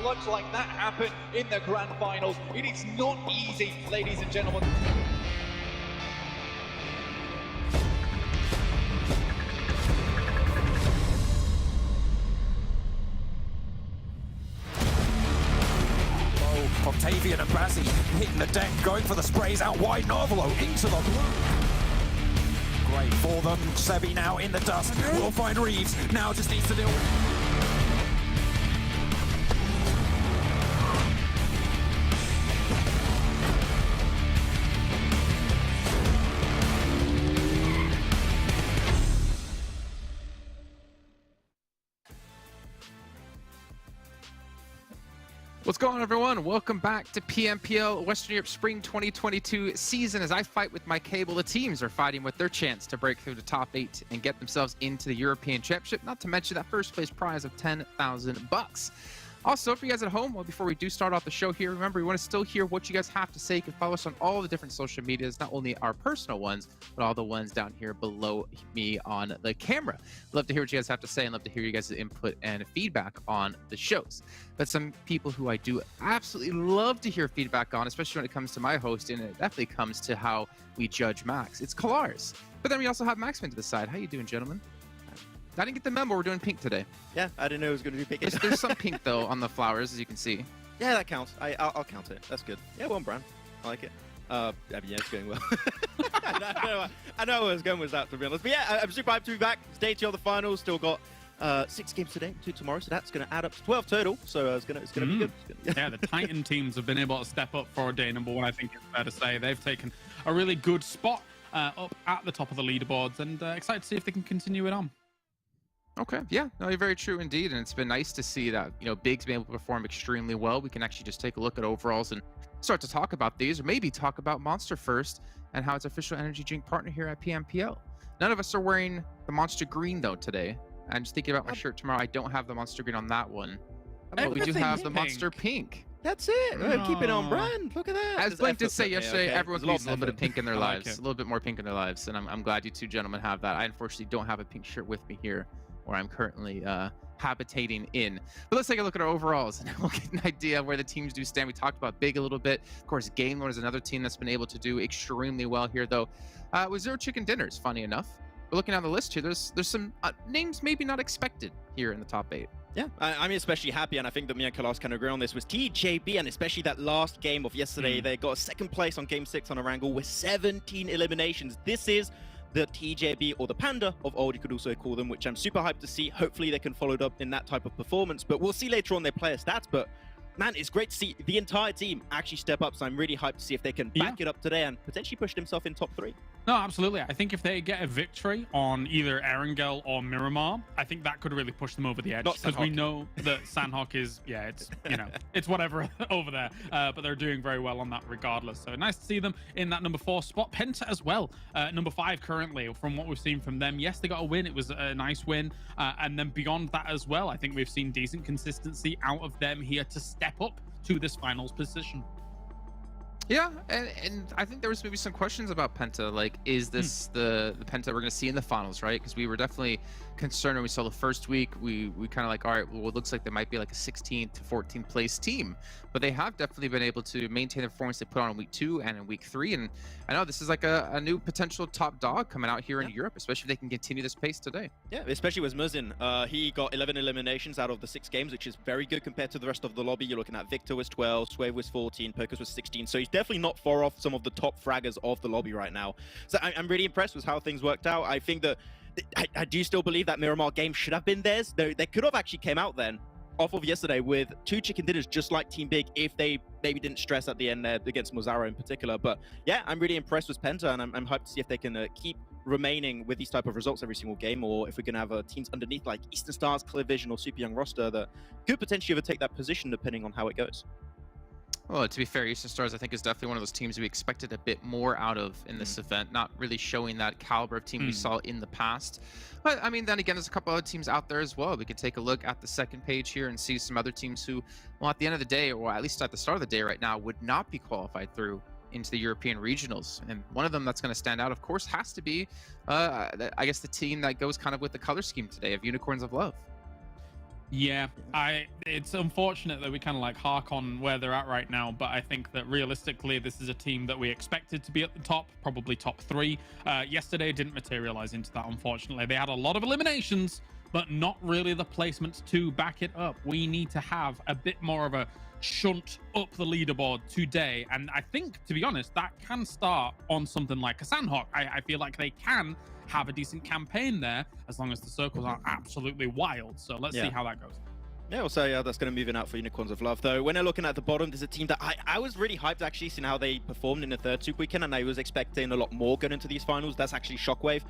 clutch like that happen in the grand finals. It is not easy, ladies and gentlemen. Octavian and Bazzi hitting the deck, going for the sprays out wide. Novolo into the blue. Great for them. Sebi now in the dust. Will find Reeves. Now just needs to deal with. What's going on, everyone? Welcome back to PMPL Western Europe Spring 2022 season. As I fight with my cable, the teams are fighting with their chance to break through the top 8 and get themselves into the European Championship, not to mention that first place prize of $10,000. Also, for you guys at home, well, before we do start off the show here, remember, we want to still hear what you guys have to say. You can follow us on all the different social medias, not only our personal ones, but all the ones down here below me on the camera. Love to hear what you guys have to say and love to hear you guys' input and feedback on the shows. But some people who I do absolutely love to hear feedback on, especially when it comes to my hosting, and it definitely comes to how we judge Max, it's Kalars. But then we also have Maxman to the side. How you doing, gentlemen? I didn't get the memo. We're doing pink today. Yeah, I didn't know it was going to be pink. There's some pink, though, on the flowers, as you can see. Yeah, that counts. I'll count it. That's good. Yeah, one brand. I like it. I mean, yeah, it's going well. I know where I was going with that, to be honest. But yeah, I'm super hyped to be back. It's day 2 of the finals. Still got 6 games today, 2 tomorrow, so that's going to add up to 12 total. So it's gonna be good. Yeah, the Titan teams have been able to step up for day number 1, I think it's fair to say. They've taken a really good spot up at the top of the leaderboards, and excited to see if they can continue it on. Okay, yeah, no, you're very true indeed, and it's been nice to see that, you know, Big's been able to perform extremely well. We can actually just take a look at overalls and start to talk about these, or maybe talk about Monster first and how it's official energy drink partner here at PMPL. None of us are wearing the Monster Green, though, today. I'm just thinking about my shirt tomorrow. I don't have the Monster Green on that one, but we do have the Monster Pink. That's it. Keep it on brand. Look at that. As Blink did say yesterday, everyone needs a little bit of pink in their like lives, a little bit more pink in their lives, and I'm glad you two gentlemen have that. I unfortunately don't have a pink shirt with me here, where I'm currently habitating in. But let's take a look at our overalls and we'll get an idea of where the teams do stand. We talked about Big a little bit. Of course, Game Lord is another team that's been able to do extremely well here, though. With 0 chicken dinners, funny enough. But looking down the list here, there's some names maybe not expected here in the top 8. Yeah, I'm especially happy, and I think that me and Kalas can agree on this, was TJB, and especially that last game of yesterday. They got 2nd place on Game 6 on Erangel with 17 eliminations. This is the TJB, or the Panda of old, you could also call them, which I'm super hyped to see. Hopefully they can follow it up in that type of performance, but we'll see later on their player stats. But man, it's great to see the entire team actually step up, so I'm really hyped to see if they can back it up today and potentially push themselves in top 3. No, absolutely. I think if they get a victory on either Erangel or Miramar, I think that could really push them over the edge. Because we know that Sanhok is, yeah, it's, you know, it's whatever over there. But they're doing very well on that regardless. So nice to see them in that number 4 spot. PENTA as well, number 5 currently, from what we've seen from them. Yes, they got a win. It was a nice win. And then beyond that as well, I think we've seen decent consistency out of them here to step up to this finals position. Yeah, and I think there was maybe some questions about PENTA, like, is this the PENTA we're going to see in the finals, right? Because we were definitely concerned when we saw the first week. We kind of like, all right, well, it looks like they might be like a 16th to 14th place team, but they have definitely been able to maintain the performance they put on in week 2 and in week 3. And I know this is like a new potential top dog coming out here in Europe, especially if they can continue this pace today. Yeah, especially with Muzin. He got 11 eliminations out of the 6 games, which is very good compared to the rest of the lobby. You're looking at Victor was 12, Swave was 14, Pokers was 16, so he's definitely not far off some of the top fraggers of the lobby right now. So I'm really impressed with how things worked out. I think that I do still believe that Miramar game should have been theirs. They could have actually came out then off of yesterday with 2 chicken dinners, just like Team Big, if they maybe didn't stress at the end there against Mozara in particular. But yeah, I'm really impressed with PENTA, and I'm hyped to see if they can keep remaining with these type of results every single game, or if we can have teams underneath like Eastern Stars, Clear Vision, or Super Young Roster that could potentially overtake that position depending on how it goes. Well, to be fair, Eastern Stars, I think, is definitely one of those teams we expected a bit more out of in this event, not really showing that caliber of team we saw in the past. But, I mean, then again, there's a couple other teams out there as well. We can take a look at the second page here and see some other teams who, well, at the end of the day, or at least at the start of the day right now, would not be qualified through into the European regionals. And one of them that's going to stand out, of course, has to be, I guess, the team that goes kind of with the color scheme today of Unicorns of Love. Yeah, it's unfortunate that we kind of like hark on where they're at right now, but I think that realistically, this is a team that we expected to be at the top, probably top 3. Yesterday didn't materialize into that, unfortunately. They had a lot of eliminations, but not really the placements to back it up. We need to have a bit more of a shunt up the leaderboard today, and I think, to be honest, that can start on something like a Sanhok. I feel like they can have a decent campaign there as long as the circles aren't absolutely wild. So let's see how that goes. Yeah, also, yeah, that's going to move in out for Unicorns of Love, though. When they're looking at the bottom, there's a team that I was really hyped, actually, seeing how they performed in the third Super Weekend, and I was expecting a lot more going into these finals. That's actually Shockwave.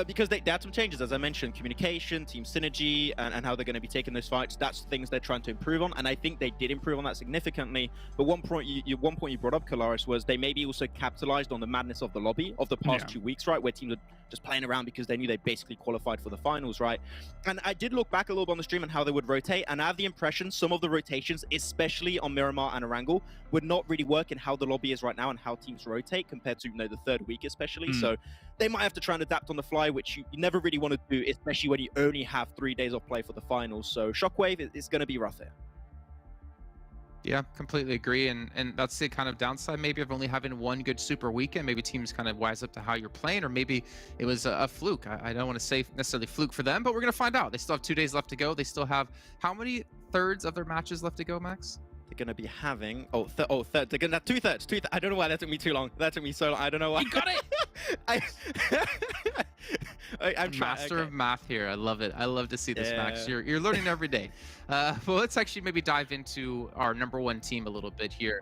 Because they had some changes, as I mentioned, communication, team synergy, and how they're going to be taking those fights. That's things they're trying to improve on, and I think they did improve on that significantly. But one point you brought up, Kalaris, was they maybe also capitalized on the madness of the lobby of the past 2 weeks, right, where teams are just playing around because they knew they basically qualified for the finals, right? And I did look back a little bit on the stream and how they would rotate, and I have the impression some of the rotations, especially on Miramar and Erangel, would not really work in how the lobby is right now and how teams rotate compared to, the third week especially. So they might have to try and adapt on the fly, which you never really want to do, especially when you only have 3 days of play for the finals. So Shockwave is going to be rough here. Yeah, completely agree. And that's the kind of downside maybe of only having one good Super Weekend. Maybe teams kind of wise up to how you're playing, or maybe it was a fluke. I don't want to say necessarily fluke for them, but we're going to find out. They still have 2 days left to go. They still have how many thirds of their matches left to go, Max? They're going to be having they're going to have two thirds. I don't know why that took me too long. That took me so long. I don't know why. You got it. I'm master of math here. I love it. I love to see this, Max. You're learning every day. Well, let's actually maybe dive into our #1 team a little bit here.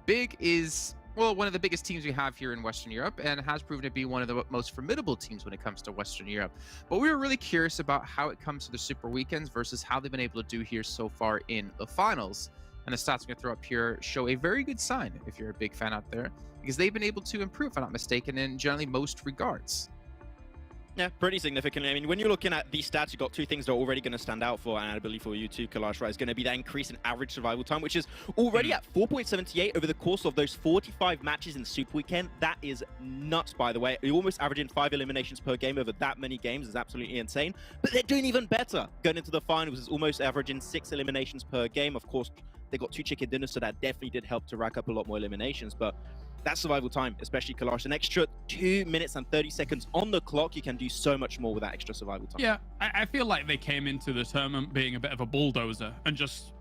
Big is, well, one of the biggest teams we have here in Western Europe, and has proven to be one of the most formidable teams when it comes to Western Europe. But we were really curious about how it comes to the Super Weekends versus how they've been able to do here so far in the finals. And the stats I'm going to throw up here show a very good sign if you're a big fan out there, because they've been able to improve, if I'm not mistaken, in generally most regards. Yeah, pretty significantly. I mean, when you're looking at these stats, you've got 2 things that are already going to stand out for, and I believe for you too, Kalash, right, is going to be that increase in average survival time, which is already at 4.78 over the course of those 45 matches in the Super Weekend. That is nuts, by the way. You're almost averaging 5 eliminations per game over that many games. Is absolutely insane. But they're doing even better. Going into the finals is almost averaging 6 eliminations per game. Of course, they got 2 chicken dinners, so that definitely did help to rack up a lot more eliminations. But that survival time, especially Kalash, an extra 2 minutes and 30 seconds on the clock, you can do so much more with that extra survival time. Yeah, I feel like they came into the tournament being a bit of a bulldozer and just,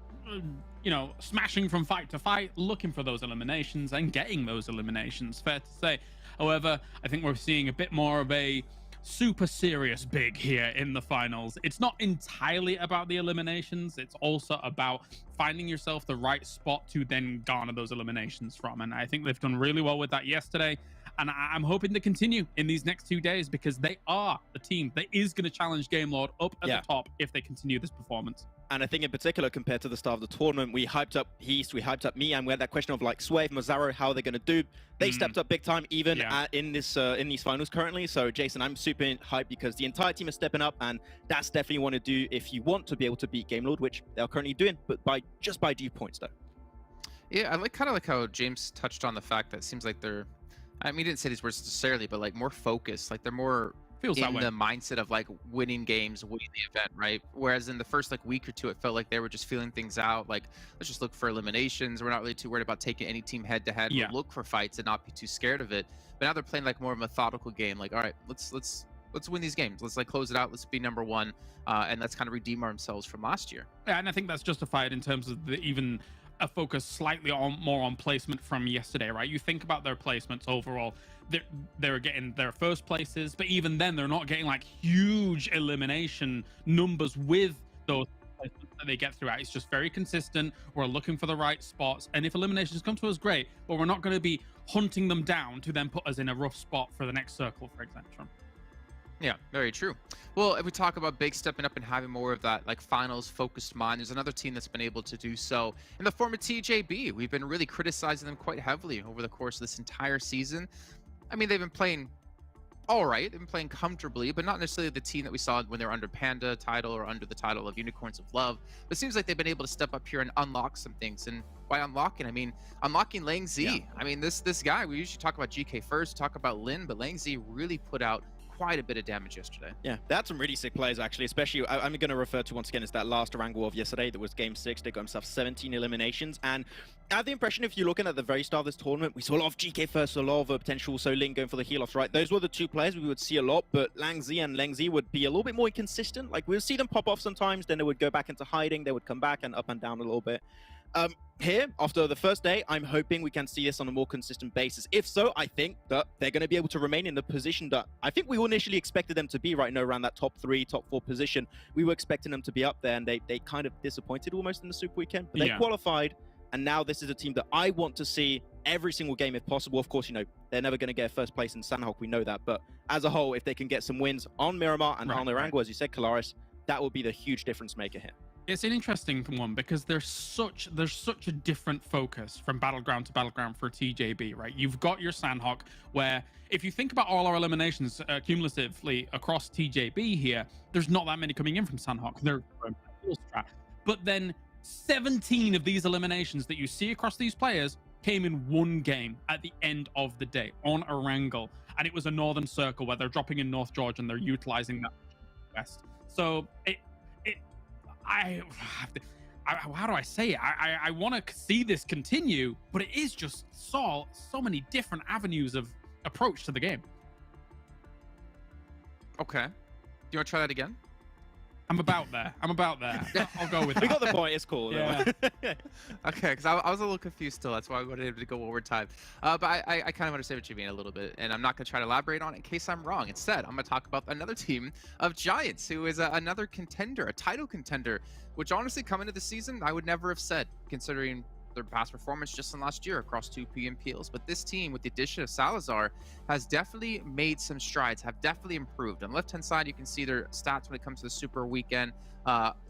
smashing from fight to fight, looking for those eliminations and getting those eliminations, fair to say. However, I think we're seeing a bit more of a super serious big here in the finals. It's not entirely about the eliminations, it's also about finding yourself the right spot to then garner those eliminations from, and I think they've done really well with that yesterday, and I'm hoping to continue in these next 2 days, because they are the team that is going to challenge Game Lord up at the top if they continue this performance. And I think in particular, compared to the start of the tournament, we hyped up Heast, we hyped up me, and we had that question of like Swave, Mazzaro, how they're going to do. They stepped up big time, even in these finals currently. So Jason, I'm super hyped because the entire team is stepping up, and that's definitely what you want to do if you want to be able to beat Game Lord, which they are currently doing, but just by due points though. Yeah, I kind of like how James touched on the fact that it seems like they're, I mean, he didn't say these words necessarily, but like more focused, like they're more feels in the mindset of like winning games, winning the event, right? Whereas in the first like week or two, it felt like they were just feeling things out. Like, let's just look for eliminations. We're not really too worried about taking any team head to head. We'll look for fights and not be too scared of it. But now they're playing like more of a methodical game. Like, all right, let's win these games. Let's like close it out. Let's be #1, and let's kind of redeem ourselves from last year. Yeah, and I think that's justified in terms of even a focus slightly more on placement from yesterday, right? You think about their placements overall, they're getting their first places, but even then they're not getting like huge elimination numbers with those placements that they get throughout. It's just very consistent. We're looking for the right spots, and if eliminations come to us, great, but we're not going to be hunting them down to then put us in a rough spot for the next circle, for example. Yeah, very true. Well, if we talk about Big stepping up and having more of that like finals focused mind, there's another team that's been able to do so in the form of TJB. We've been really criticizing them quite heavily over the course of this entire season. I mean, they've been playing all right, they've been playing comfortably, but not necessarily the team that we saw when they were under PENTA title or under the title of Unicorns of Love. But it seems like they've been able to step up here and unlock some things. And by unlocking, I mean unlocking Lang Z. I mean, this guy, we usually talk about GK first, talk about Lin, but Lang Z really put out quite a bit of damage yesterday. Yeah, they had some really sick players, actually, especially I'm going to refer to once again as that last Erangel of yesterday. That was game 6. They got themselves 17 eliminations. And I have the impression, if you're looking at the very start of this tournament, we saw a lot of GK first, a lot of potential So Ling going for the heal-offs, right? Those were the 2 players we would see a lot, but Langzi and Lengzi would be a little bit more inconsistent. Like, we'll see them pop off sometimes, then they would go back into hiding, they would come back and up and down a little bit. Here, after the first day, I'm hoping we can see this on a more consistent basis. If so, I think that they're going to be able to remain in the position that I think we initially expected them to be right now, around that top 3, top 4 position. We were expecting them to be up there, and they kind of disappointed almost in the Super Weekend. But they qualified, and now this is a team that I want to see every single game if possible. Of course, you know, they're never going to get first place in Sanhok, we know that. But as a whole, if they can get some wins on Miramar and on Erangel, as you said, Kalaris, that will be the huge difference maker here. It's an interesting one because there's such a different focus from battleground to battleground for TJB, right? You've got your Sanhok, where if you think about all our eliminations cumulatively across TJB here, there's not that many coming in from Sanhok. They're but then 17 of these eliminations that you see across these players came in one game at the end of the day on Erangel, and it was a Northern Circle where they're dropping in North Georgia and they're utilizing that west. So how do I say it? I want to see this continue, but it is just so many different avenues of approach to the game. Okay. Do you want to try that again? I'm about there. I'll go with that. We got the point. It's cool. Yeah. Okay, because I was a little confused still. That's why I wanted to go overtime. But I kind of understand what you mean a little bit, and I'm not going to try to elaborate on it in case I'm wrong. Instead, I'm going to talk about another team of Giants, who is another contender, a title contender, which honestly, coming into the season, I would never have said, considering their past performance just in last year across 2 PMPLs. But this team, with the addition of Salazar, has definitely made some strides, have definitely improved. On the left-hand side, you can see their stats when it comes to the Super Weekend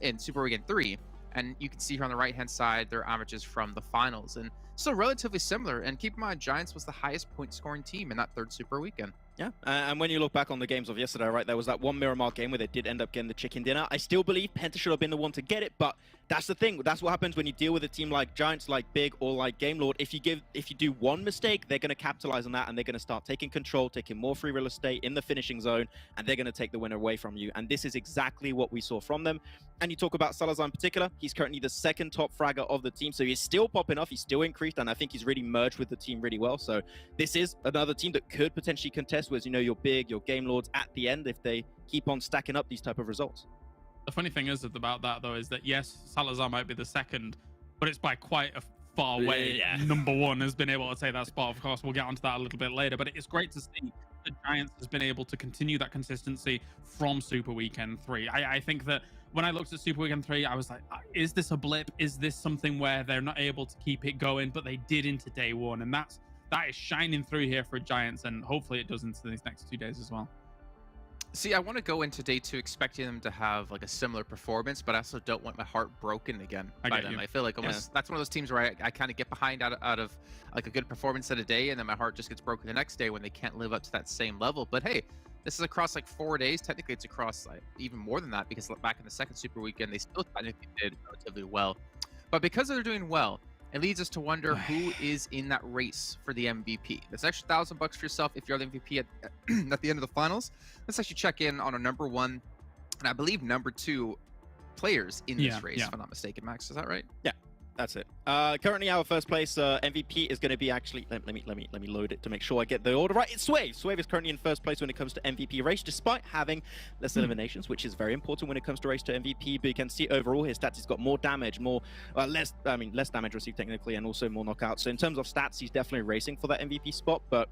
in Super Weekend 3. And you can see here on the right-hand side, their averages from the finals. And still relatively similar. And keep in mind, Giants was the highest point-scoring team in that 3rd Super Weekend. Yeah, and when you look back on the games of yesterday, right, there was that one Miramar game where they did end up getting the chicken dinner. I still believe PENTA should have been the one to get it, but that's the thing. That's what happens when you deal with a team like Giants, like Big, or like Game Lord. If you do one mistake, they're going to capitalize on that, and they're going to start taking control, taking more free real estate in the finishing zone, and they're going to take the winner away from you. And this is exactly what we saw from them. And you talk about Salazar in particular. He's currently the 2nd top fragger of the team, so he's still popping off. He's still increased, and I think he's really merged with the team really well. So this is another team that could potentially contest with, you know, your Big, your Game Lords at the end if they keep on stacking up these type of results. The funny thing is about that, though, is that yes, Salazar might be the 2nd, but it's by quite a far way. Yeah. Number 1 has been able to take that spot. Of course, we'll get onto that a little bit later, but it's great to see the Giants has been able to continue that consistency from Super Weekend 3. I think that when I looked at Super Weekend 3, I was like, is this a blip? Is this something where they're not able to keep it going? But they did into day 1, and that is shining through here for Giants, and hopefully it does into these next 2 days as well. See, I want to go into day 2 expecting them to have like a similar performance, but I also don't want my heart broken again by them. I feel like almost that's one of those teams where I kind of get behind out of like a good performance at a day, and then my heart just gets broken the next day when they can't live up to that same level. But hey, this is across like 4 days. Technically, it's across like even more than that, because back in the 2nd Super Weekend, they still technically did relatively well. But because they're doing well, it leads us to wonder who is in that race for the MVP. That's extra $1,000 for yourself if you're the MVP at the end of the finals. Let's actually check in on our number 1 and I believe number 2 players in this race, if I'm not mistaken. Max, is that right? Yeah, that's it. Currently, our first place MVP is going to be actually. Let me load it to make sure I get the order right. It's Swave. Swave is currently in first place when it comes to MVP race, despite having less eliminations, which is very important when it comes to race to MVP. But you can see overall his stats, he's got more damage, less damage received technically, and also more knockouts. So in terms of stats, he's definitely racing for that MVP spot. But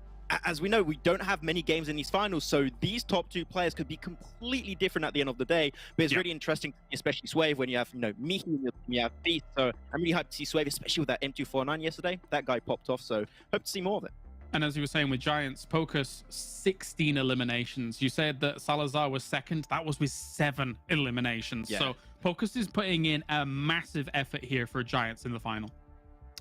as we know, we don't have many games in these finals, so these top 2 players could be completely different at the end of the day. But it's really interesting, especially Swave, when you have, you know, Mihi, you have Beast. So I'm really hyped to see Swave, especially with that M249 yesterday. That guy popped off, so hope to see more of it. And as you were saying with Giants, Pocus, 16 eliminations. You said that Salazar was 2nd. That was with 7 eliminations. Yeah. So Pocus is putting in a massive effort here for Giants in the final.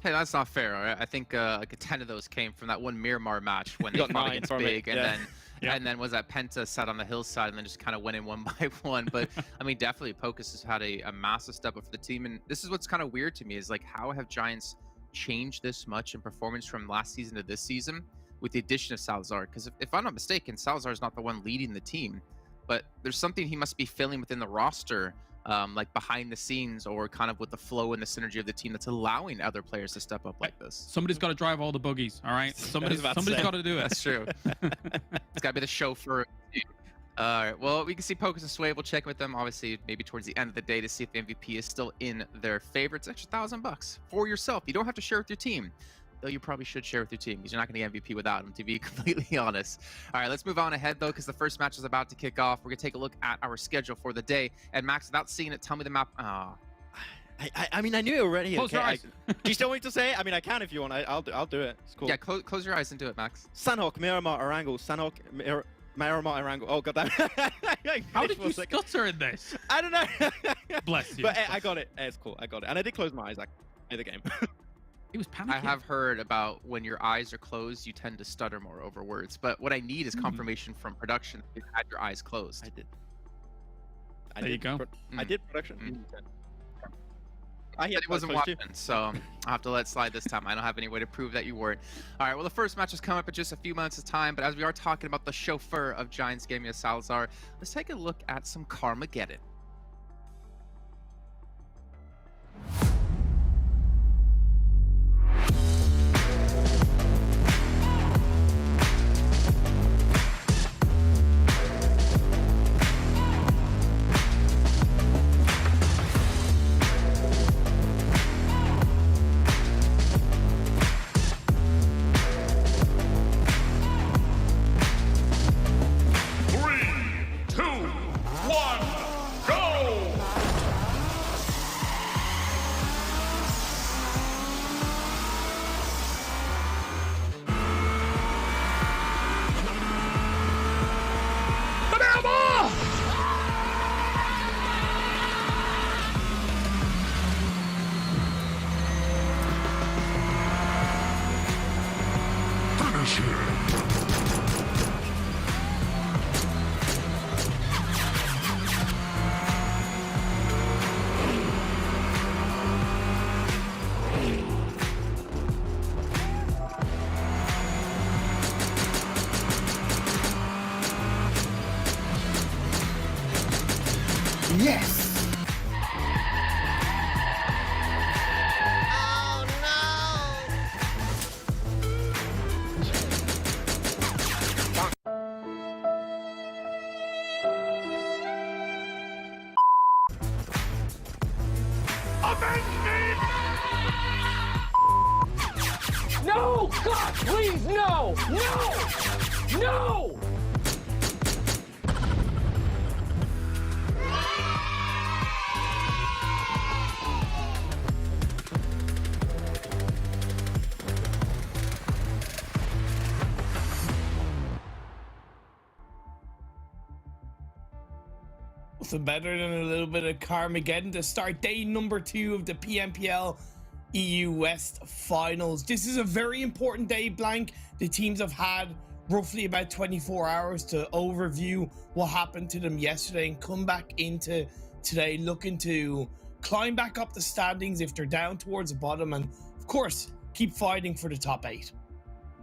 Hey, that's not fair. All right? I think like 10 of those came from that one Miramar match when they fought against Big, and then was that PENTA sat on the hillside and then just kind of went in one by one. But I mean, definitely Pocus has had a massive step up for the team, and this is what's kind of weird to me is like, how have Giants changed this much in performance from last season to this season? with the addition of Salazar. Because if I'm not mistaken, Salazar is not the one leading the team, but there's something he must be feeling within the roster, like behind the scenes, or kind of with the flow and the synergy of the team, that's allowing other players to step up like this. Somebody's got to drive all the buggies, all right? Somebody's got to do it. That's true. It's got to be the chauffeur. All right, well, we can see Pocus and Sway. We'll check with them, obviously, maybe towards the end of the day to see if the MVP is still in their favor. It's extra $1,000 for yourself. You don't have to share with your team, though you probably should share with your team because you're not going to get MVP without them, to be completely honest. All right, let's move on ahead, though, because the first match is about to kick off. We're going to take a look at our schedule for the day. And Max, without seeing it, tell me the map. I mean, I knew it already. Close your eyes. Do you still want me to say it? I mean, I can if you want. I'll do it. It's cool. Yeah, close your eyes and do it, Max. Sanhok, Miramar, Erangel, Sanhok, Miramar, Erangel. Oh, god damn. How did you stutter in this? I don't know. Bless you. But I got it. It's cool. I got it. And I did close my eyes like in the game. He was panicking. I have heard about when your eyes are closed, you tend to stutter more over words. But what I need is confirmation from production that you had your eyes closed. I did. There you go. I did production. I he wasn't watching, so I'll have to let it slide this time. I don't have any way to prove that you weren't. All right, well, the first match is coming up in just a few months of time, but as we are talking about the chauffeur of Giants Gaming, Salazar, let's take a look at some Carmageddon. Yes! No! God, please, no! No! No! Nothing better than a little bit of Carmageddon to start day number 2 of the PMPL EU West Finals. This is a very important day, Blank. The teams have had roughly about 24 hours to overview what happened to them yesterday and come back into today looking to climb back up the standings if they're down towards the bottom, and of course keep fighting for the top 8.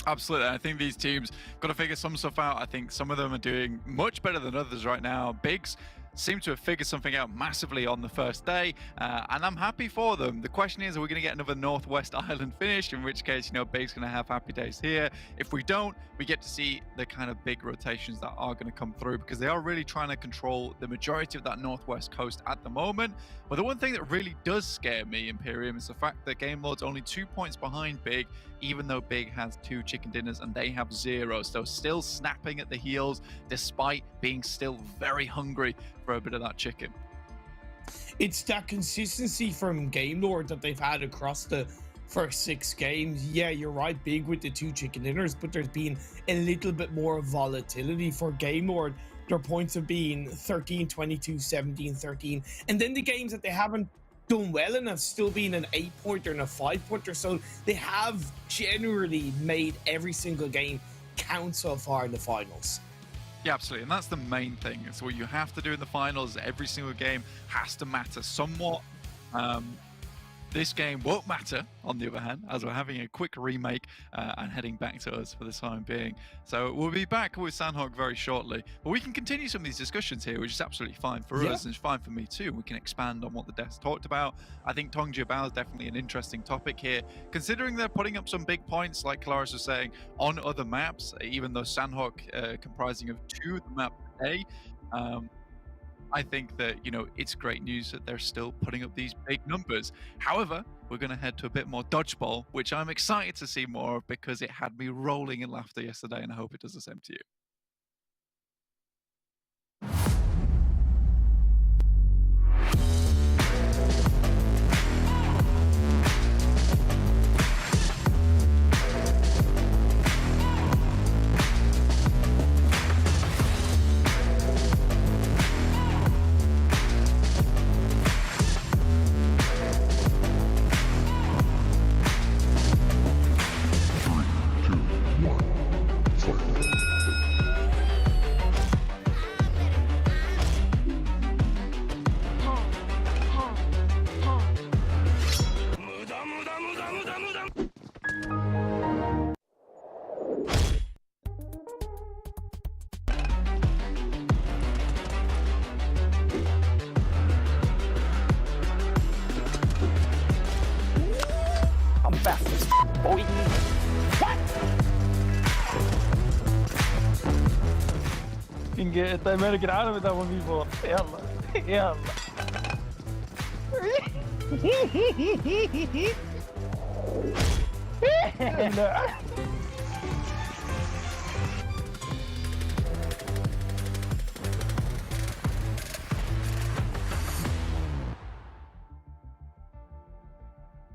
Absolutely. I think these teams got to figure some stuff out. I think some of them are doing much better than others right now. Bigs seem to have figured something out massively on the first day, and I'm happy for them. The question is, are we going to get another Northwest Island finish? In which case, you know, Big's going to have happy days here. If we don't, we get to see the kind of big rotations that are going to come through, because they are really trying to control the majority of that Northwest coast at the moment. But the one thing that really does scare me, Imperium, is the fact that Game Lord's only 2 points behind Big, even though Big has 2 chicken dinners and they have 0. So still snapping at the heels, despite being still very hungry for a bit of that chicken. It's that consistency from Game Lord that they've had across the first 6 games. Yeah, you're right, Big with the 2 chicken dinners, but there's been a little bit more volatility for Game Lord. Their points have been 13, 22, 17, 13. And then the games that they haven't done well and have still been an 8-pointer and a 5-pointer. So they have generally made every single game count so far in the finals. Yeah, absolutely. And that's the main thing. It's what you have to do in the finals. Every single game has to matter somewhat. This game won't matter, on the other hand, as we're having a quick remake and heading back to us for the time being. So we'll be back with Sanhok very shortly. But we can continue some of these discussions here, which is absolutely fine for us, and it's fine for me too. We can expand on what the devs talked about. I think TJB is definitely an interesting topic here, considering they're putting up some big points, like Claris was saying, on other maps, even though Sanhok comprising of 2 of the map today. I think that, you know, it's great news that they're still putting up these big numbers. However, we're going to head to a bit more dodgeball, which I'm excited to see more of because it had me rolling in laughter yesterday, and I hope it does the same to you. انت مالك العالم ده مبيبو يلا يلا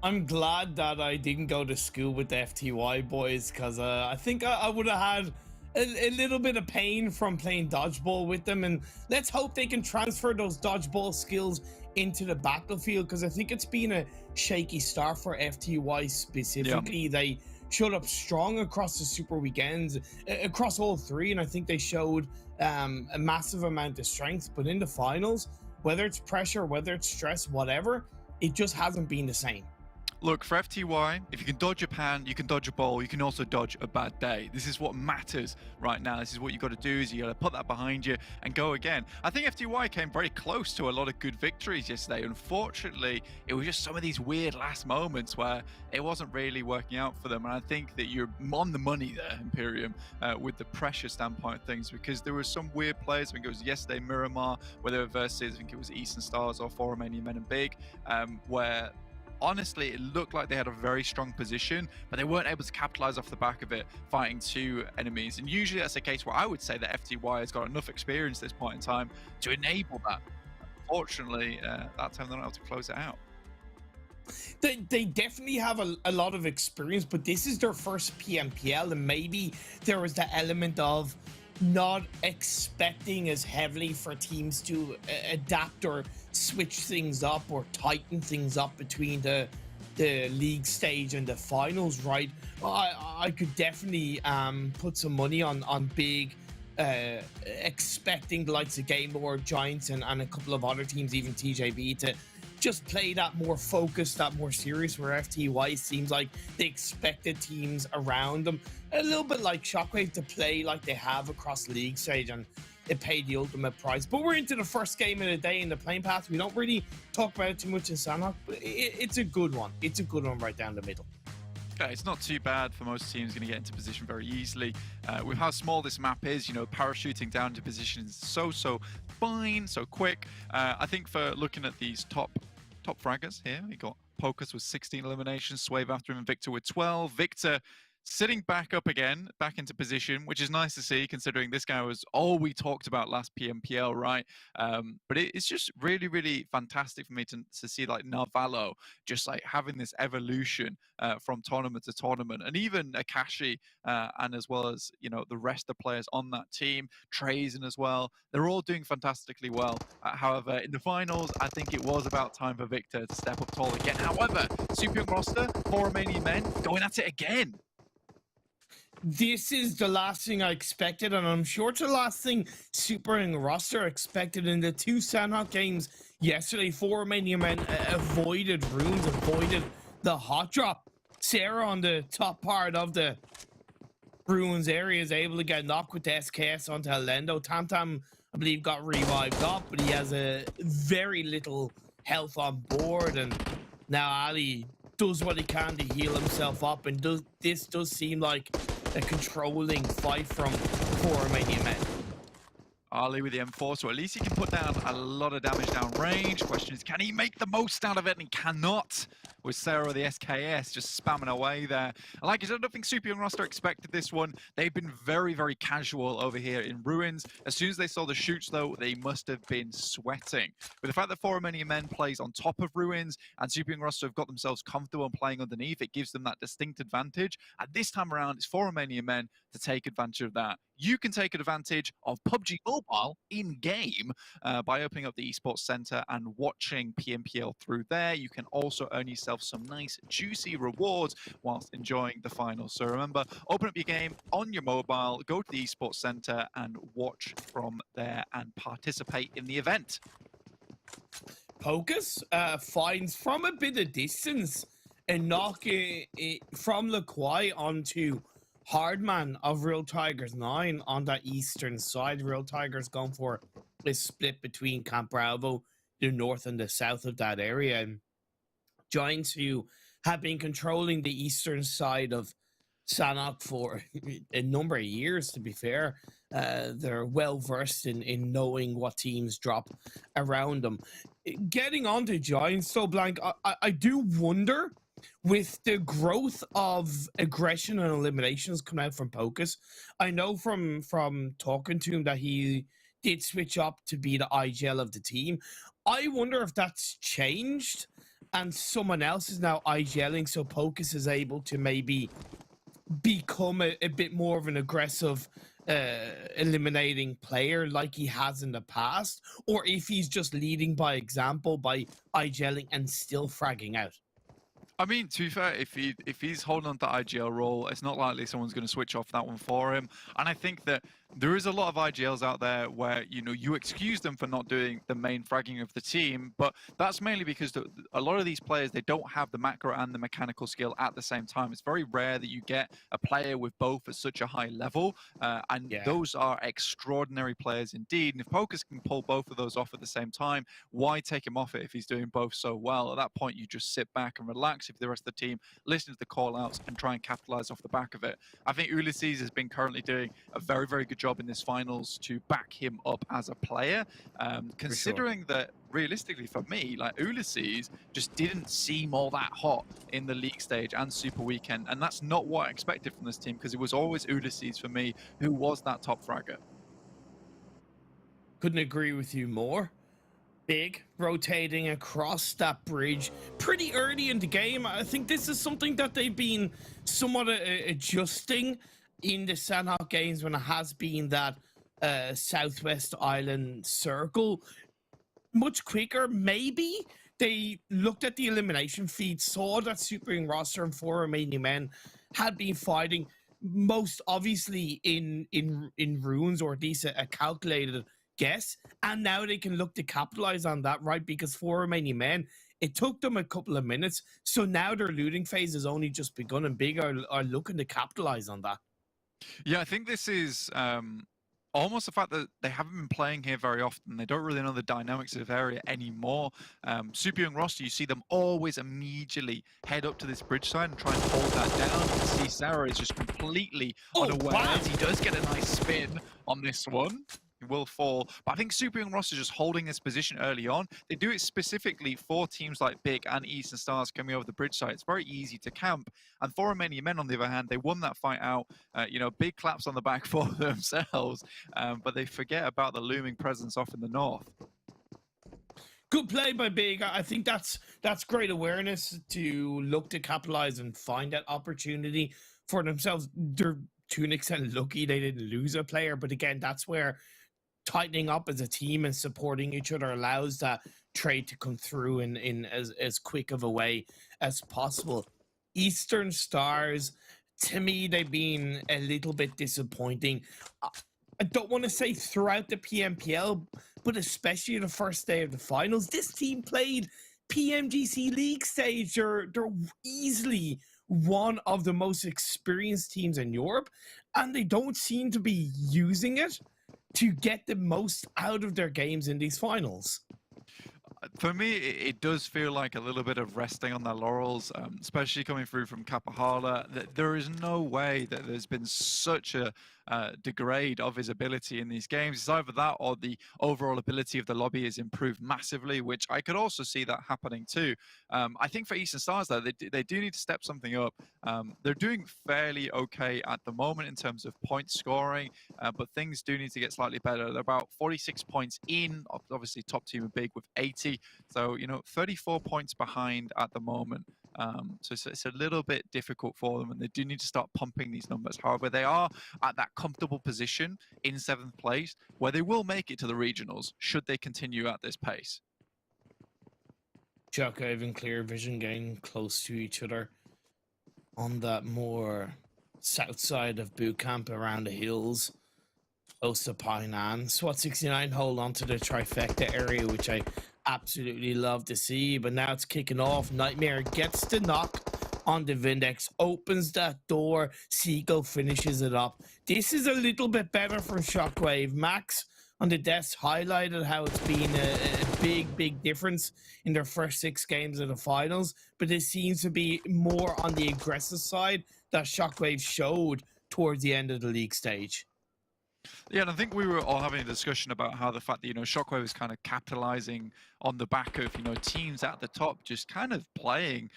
I'm glad that I didn't go to school with the FTY boys, because I think I would have had a little bit of pain from playing dodgeball with them, and let's hope they can transfer those dodgeball skills into the battlefield, because I think it's been a shaky start for FTY specifically. They showed up strong across the super weekends, across all 3, and I think they showed a massive amount of strength, but in the finals, whether it's pressure, whether it's stress, whatever, it just hasn't been the same. Look, for FTY, if you can dodge a pan, you can dodge a ball, you can also dodge a bad day. This is what matters right now. This is what you got to do, is you got to put that behind you and go again. I think FTY came very close to a lot of good victories yesterday. Unfortunately, it was just some of these weird last moments where it wasn't really working out for them. And I think that you're on the money there, Imperium, with the pressure standpoint of things, because there were some weird players. I think it was yesterday, Miramar, where they were versus, I think it was Eastern Stars or 4 Romanian Men and Big, where honestly, it looked like they had a very strong position, but they weren't able to capitalize off the back of it, fighting 2 enemies. And usually that's a case where I would say that FTY has got enough experience at this point in time to enable that. Unfortunately, that time they're not able to close it out. They definitely have a lot of experience, but this is their first PMPL, and maybe there was the element of not expecting as heavily for teams to adapt or switch things up or tighten things up between the league stage and the finals, right? I could definitely put some money on big, expecting the likes of Game Lord, Giants, and a couple of other teams, even TJB, to just play that more focused, that more serious, where FTY seems like they expected teams around them, a little bit like Shockwave, to play like they have across the league stage, and it paid the ultimate price. But we're into the first game of the day in the plane path. We don't really talk about it too much in Sanhok, but it's a good one. It's a good one right down the middle. Okay, it's not too bad for most teams, going to get into position very easily. With how small this map is, you know, parachuting down into position is so fine, so quick. I think for looking at these top fraggers here, we got Pocus with 16 eliminations, Swave after him, and Victor with 12. Victor sitting back up again, back into position, which is nice to see, considering this guy was all we talked about last PMPL, right? But it's just really, really fantastic for me to see like Narvalo just like having this evolution from tournament to tournament, and even Akashi and as well as, you know, the rest of the players on that team, Trazen as well. They're all doing fantastically well. However, in the finals, I think it was about time for Victor to step up tall again. However, super young roster, 4 Romanian Men going at it again. This is the last thing I expected, and I'm sure it's the last thing Super and roster expected in the 2 Sanhok games yesterday, 4 Romanian men avoided runes, avoided the hot drop. Sarah on the top part of the runes area is able to get knocked with the SKS onto Lendo. Tam, I believe, got revived up, but he has a very little health on board, and now Ali does what he can to heal himself up, and this does seem like a controlling fight from 4 Romanian men. Ali with the M4, so at least he can put down a lot of damage down range. Question is, can he make the most out of it? And he cannot, with Sarah the SKS just spamming away there. And like I said, I don't think Super Young Roster expected this one. They've been very, very casual over here in Ruins. As soon as they saw the shoots, though, they must have been sweating. But the fact that 4 Romanian men plays on top of Ruins and Super Young Roster have got themselves comfortable and playing underneath, it gives them that distinct advantage. And this time around, it's 4 Romanian men to take advantage of that. You can take advantage of PUBG Mobile in-game by opening up the Esports Center and watching PMPL through there. You can also earn yourself some nice, juicy rewards whilst enjoying the finals. So remember, open up your game on your mobile, go to the Esports Center and watch from there and participate in the event. Pocus finds from a bit of distance and knock it from Laquai onto Hardman of Real Tigers 9 on that eastern side. Real Tigers going for a split between Camp Bravo, the north and the south of that area. And Giants, who have been controlling the eastern side of Sanhok for a number of years, to be fair. They're well versed in knowing what teams drop around them. Getting on to Giants, so Blank, I do wonder, with the growth of aggression and eliminations coming out from Pocus, I know from talking to him that he did switch up to be the IGL of the team. I wonder if that's changed and someone else is now IGLing, so Pocus is able to maybe become a bit more of an aggressive eliminating player like he has in the past, or if he's just leading by example by IGLing and still fragging out. I mean, to be fair, if he's holding on to the IGL role, it's not likely someone's going to switch off that one for him. And I think that there is a lot of IGLs out there where, you know, you excuse them for not doing the main fragging of the team, but that's mainly because a lot of these players, they don't have the macro and the mechanical skill at the same time. It's very rare that you get a player with both at such a high level, and those are extraordinary players indeed. And if Pocus can pull both of those off at the same time, why take him off it if he's doing both so well? At that point, you just sit back and relax if the rest of the team, listen to the call-outs and try and capitalize off the back of it. I think Ulysses has been currently doing a very, very good job in this finals to back him up as a player, considering that realistically for me, like, Ulysses just didn't seem all that hot in the league stage and Super Weekend, and that's not what I expected from this team, because it was always Ulysses for me who was that top fragger. Couldn't agree with you more. Big rotating across that bridge pretty early in the game. I think this is something that they've been somewhat adjusting in the Sanhok games when it has been that Southwest Island circle. Much quicker, maybe. They looked at the elimination feed, saw that Super Young Roster and 4 Romanian men had been fighting most obviously in runes, or at least a calculated guess, and now they can look to capitalize on that, right? Because 4 Romanian men, it took them a couple of minutes, so now their looting phase has only just begun, and Big are looking to capitalize on that. Yeah, I think this is almost the fact that they haven't been playing here very often. They don't really know the dynamics of the area anymore. Super Young Roster, you see them always immediately head up to this bridge side and try and hold that down. You can see Sarah is just completely unaware. Wow. He does get a nice spin on this one. Will fall, but I think Super Young Roster just holding this position early on. They do it specifically for teams like Big and Eastern Stars coming over the bridge side. It's very easy to camp, and 4 Romanian men, on the other hand, they won that fight out. You know, big claps on the back for themselves, but they forget about the looming presence off in the north. Good play by Big. I think that's great awareness to look to capitalize and find that opportunity for themselves. They're to an extent lucky they didn't lose a player, but again, that's where tightening up as a team and supporting each other allows that trade to come through in as quick of a way as possible. Eastern Stars, to me, they've been a little bit disappointing. I don't want to say throughout the PMPL, but especially the first day of the finals. This team played PMGC League stage. They're easily one of the most experienced teams in Europe, and they don't seem to be using it to get the most out of their games in these finals. For me, it does feel like a little bit of resting on their laurels, especially coming through from Kapahala. There is no way that there's been such a degrade of his ability in these games. It's either that or the overall ability of the lobby has improved massively, which I could also see that happening too. I think for Eastern Stars, though, they do need to step something up. They're doing fairly okay at the moment in terms of point scoring, but things do need to get slightly better. They're about 46 points in, obviously top team are big with 80. So, 34 points behind at the moment. So it's a little bit difficult for them, and they do need to start pumping these numbers. However, they are at that comfortable position in 7th place where they will make it to the regionals should they continue at this pace. Shockwave and Clear Vision getting close to each other on that more south side of boot camp around the hills, close to Painan. Swat 69 hold on to the trifecta area, which I absolutely love to see, but now it's kicking off. Nightmare gets the knock on the Vindex, opens that door, Seagull finishes it up. This is a little bit better from Shockwave. Max on the desk highlighted how it's been a big difference in their first 6 games of the finals, but it seems to be more on the aggressive side that Shockwave showed towards the end of the league stage. Yeah, and I think we were all having a discussion about how the fact that, Shockwave is kind of capitalizing on the back of, teams at the top just kind of playing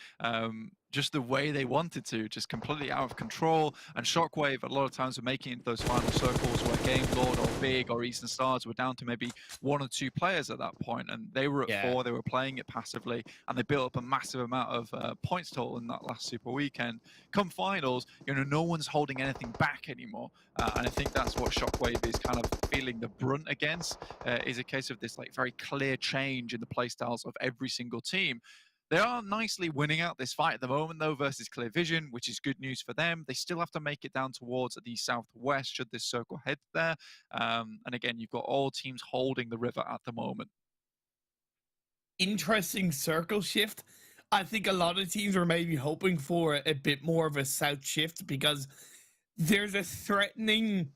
just the way they wanted to, just completely out of control. And Shockwave, a lot of times, were making it those final circles where Game Lord or Big or Eastern Stars were down to maybe 1 or 2 players at that point, and they were at 4, they were playing it passively, and they built up a massive amount of points total in that last Super Weekend. Come finals, no one's holding anything back anymore, and I think that's what Shockwave is kind of feeling the brunt against, is a case of this very clear change in the playstyles of every single team. They are nicely winning out this fight at the moment, though, versus Clear Vision, which is good news for them. They still have to make it down towards the southwest should this circle head there. And again, you've got all teams holding the river at the moment. Interesting circle shift. I think a lot of teams were maybe hoping for a bit more of a south shift because there's a threatening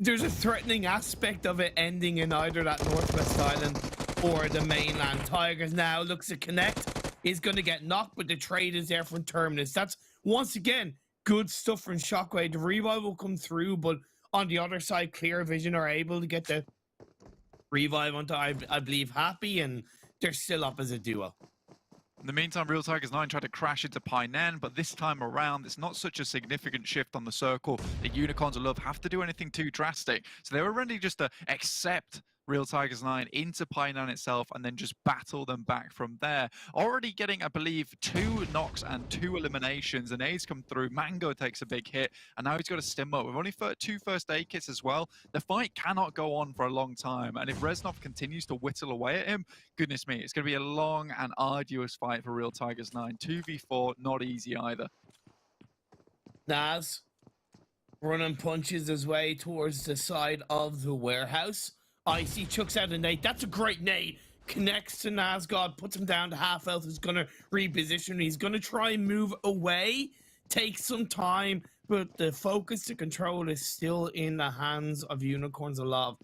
aspect of it ending in either that Northwest Island or the mainland. Tigers now looks to connect, is going to get knocked, but the trade is there from Terminus. That's, once again, good stuff from Shockwave. The revive will come through, but on the other side, Clear Vision are able to get the revive onto, I believe, Happy, and they're still up as a duo. In the meantime, Real Tigers 9 tried to crash into Painan, but this time around, it's not such a significant shift on the circle that Unicorns of Love have to do anything too drastic. So they were ready just to accept Real Tigers 9 into Painan itself and then just battle them back from there. Already getting, I believe, 2 knocks and 2 eliminations. An A's come through. Mango takes a big hit, and now he's got to stim up. With only 2 first aid kits as well, the fight cannot go on for a long time. And if Reznov continues to whittle away at him, goodness me, it's going to be a long and arduous fight for Real Tigers 9. 2v4, not easy either. Naz running punches his way towards the side of the warehouse. Icy chucks out a nade. That's a great nade. Connects to Nazgod, puts him down to half health. He's going to reposition. He's going to try and move away. Takes some time, but the focus to control is still in the hands of Unicorns of Love.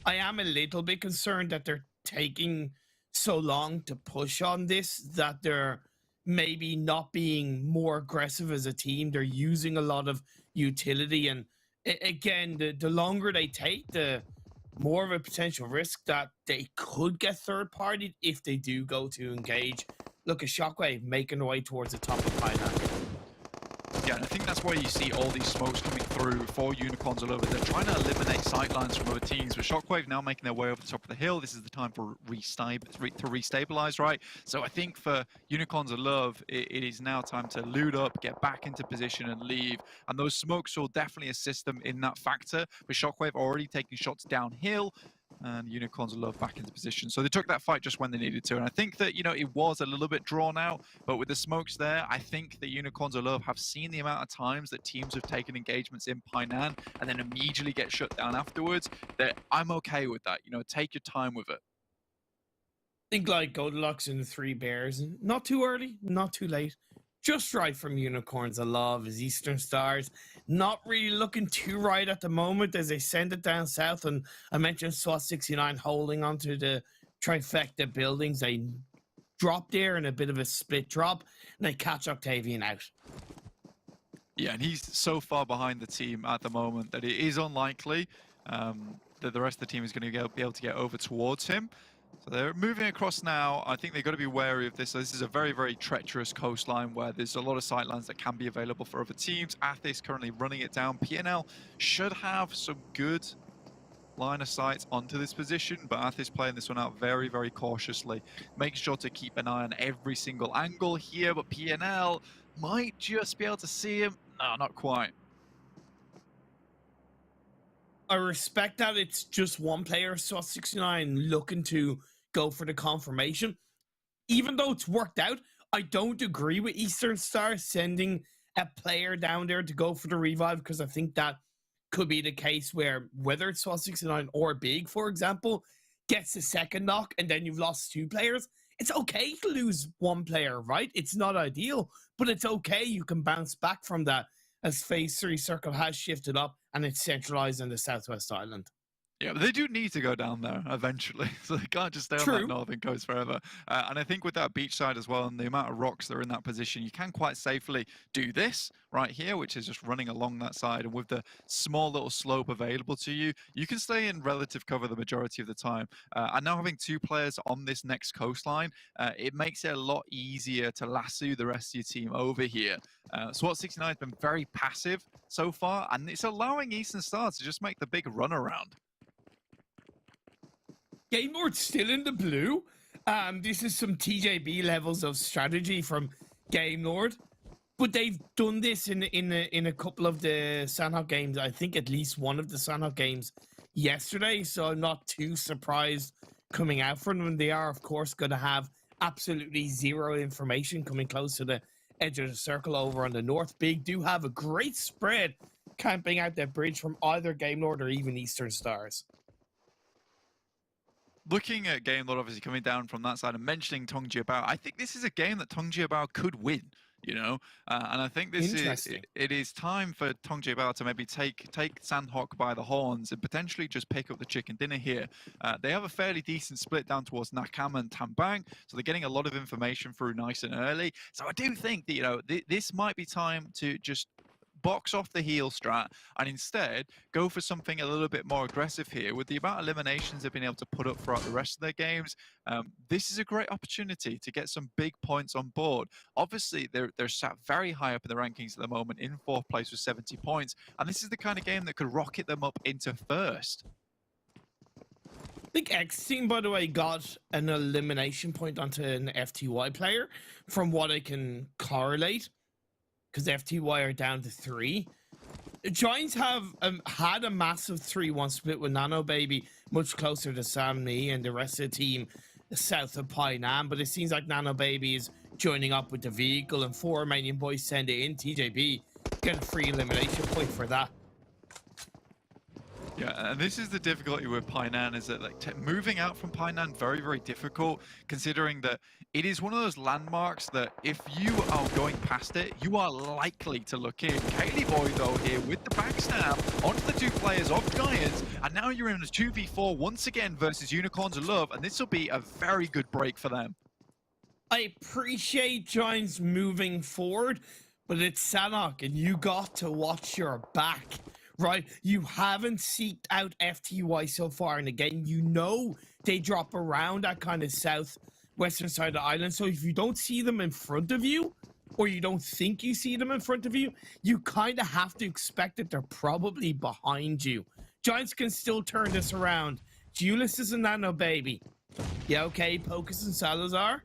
I am a little bit concerned that they're taking so long to push on this, that they're maybe not being more aggressive as a team. They're using a lot of utility, and again, the longer they take, the more of a potential risk that they could get third-partied if they do go to engage. Look at Shockwave making their way towards the top of Pineapple. Yeah, and I think that's why you see all these smokes coming through for Unicorns all over. They're trying to eliminate sightlines from other teams, but Shockwave now making their way over the top of the hill. This is the time for to restabilize, right? So I think for Unicorns of Love, it is now time to loot up, get back into position and leave. And those smokes will definitely assist them in that factor. With Shockwave already taking shots downhill, And Unicorns of Love back into position. So they took that fight just when they needed to. And I think that, you know, it was a little bit drawn out, but with the smokes there, I think that Unicorns of Love have seen the amount of times that teams have taken engagements in Painan and then immediately get shut down afterwards, that I'm okay with that. You know, take your time with it. I think like Goldilocks and the Three Bears, not too early, not too late. Just right from Unicorns of Love as Eastern Stars. Not really looking too right at the moment as they send it down south. And I mentioned SWAT 69 holding onto the trifecta buildings. They drop there in a bit of a split drop and they catch Octavian out. Yeah, and he's so far behind the team at the moment that it is unlikely that the rest of the team is going to be able to get over towards him. So they're moving across now. I think they've got to be wary of this. So this is a very, very treacherous coastline where there's a lot of sightlands that can be available for other teams. Athis currently running it down. PNL should have some good line of sight onto this position, but Athis playing this one out very, very cautiously. Make sure to keep an eye on every single angle here, but PNL might just be able to see him. No, not quite. I respect that it's just one player, SWAT 69, looking to go for the confirmation. Even though it's worked out, I don't agree with Eastern Star sending a player down there to go for the revive, because I think that could be the case where whether it's SWAT 69 or Big, for example, gets the second knock and then you've lost two players. It's okay to lose one player, right? It's not ideal, but it's okay. You can bounce back from that as Phase 3 Circle has shifted up and it's centralized in the Southwest Island. Yeah, but they do need to go down there eventually, so they can't just stay on that northern coast forever. And I think with that beach side as well, and the amount of rocks that are in that position, you can quite safely do this right here, which is just running along that side. And with the small little slope available to you, you can stay in relative cover the majority of the time. And now having two players on this next coastline, it makes it a lot easier to lasso the rest of your team over here. SWAT 69 has been very passive so far, and it's allowing Eastern Star to just make the big run around. Game Lord's still in the blue. This is some TJB levels of strategy from Game Lord, but they've done this in a couple of the Sanhok games. I think at least one of the Sanhok games yesterday, so I'm not too surprised coming out from them. They are, of course, going to have absolutely zero information coming close to the edge of the circle over on the north. Big do have a great spread camping out that bridge from either Game Lord or even Eastern Stars. Looking at Game Lord obviously coming down from that side and mentioning Tongjiabao, I think this is a game that Tongjiabao could win, you know? And I think this it is time for Tongjiabao to maybe take Sanhok by the horns and potentially just pick up the chicken dinner here. They have a fairly decent split down towards Nakam and Tambang, so they're getting a lot of information through nice and early. So I do think that, you know, this might be time to just box off the heal strat and instead go for something a little bit more aggressive here. With the amount of eliminations they've been able to put up throughout the rest of their games, this is a great opportunity to get some big points on board. Obviously, they're sat very high up in the rankings at the moment, in 4th place with 70 points, and this is the kind of game that could rocket them up into 1st. I think XTEAM, by the way, got an elimination point onto an FTY player from what I can correlate, because FTY are down to 3. The Giants have had a massive 3-1 split with Nano Baby much closer to Sam Nee and the rest of the team south of Painan, but it seems like Nano Baby is joining up with the vehicle and 4 Romanian Boys send it in. TJB get a free elimination point for that. Yeah, and this is the difficulty with Painan, is that like moving out from Painan very, very difficult, considering that it is one of those landmarks that if you are going past it, you are likely to look in. Kaylee Boy, though, here with the backstab onto the 2 players of Giants, and now you're in a 2v4 once again versus Unicorns of Love, and this will be a very good break for them. I appreciate Giants moving forward, but it's Sanhok, and you got to watch your back. Right, you haven't seeked out FTY so far in the game. You know they drop around that kind of southwestern side of the island. So if you don't see them in front of you, or you don't think you see them in front of you, you kind of have to expect that they're probably behind you. Giants can still turn this around. Julius is a Nano Baby. Yeah, okay, Pocus and Salazar,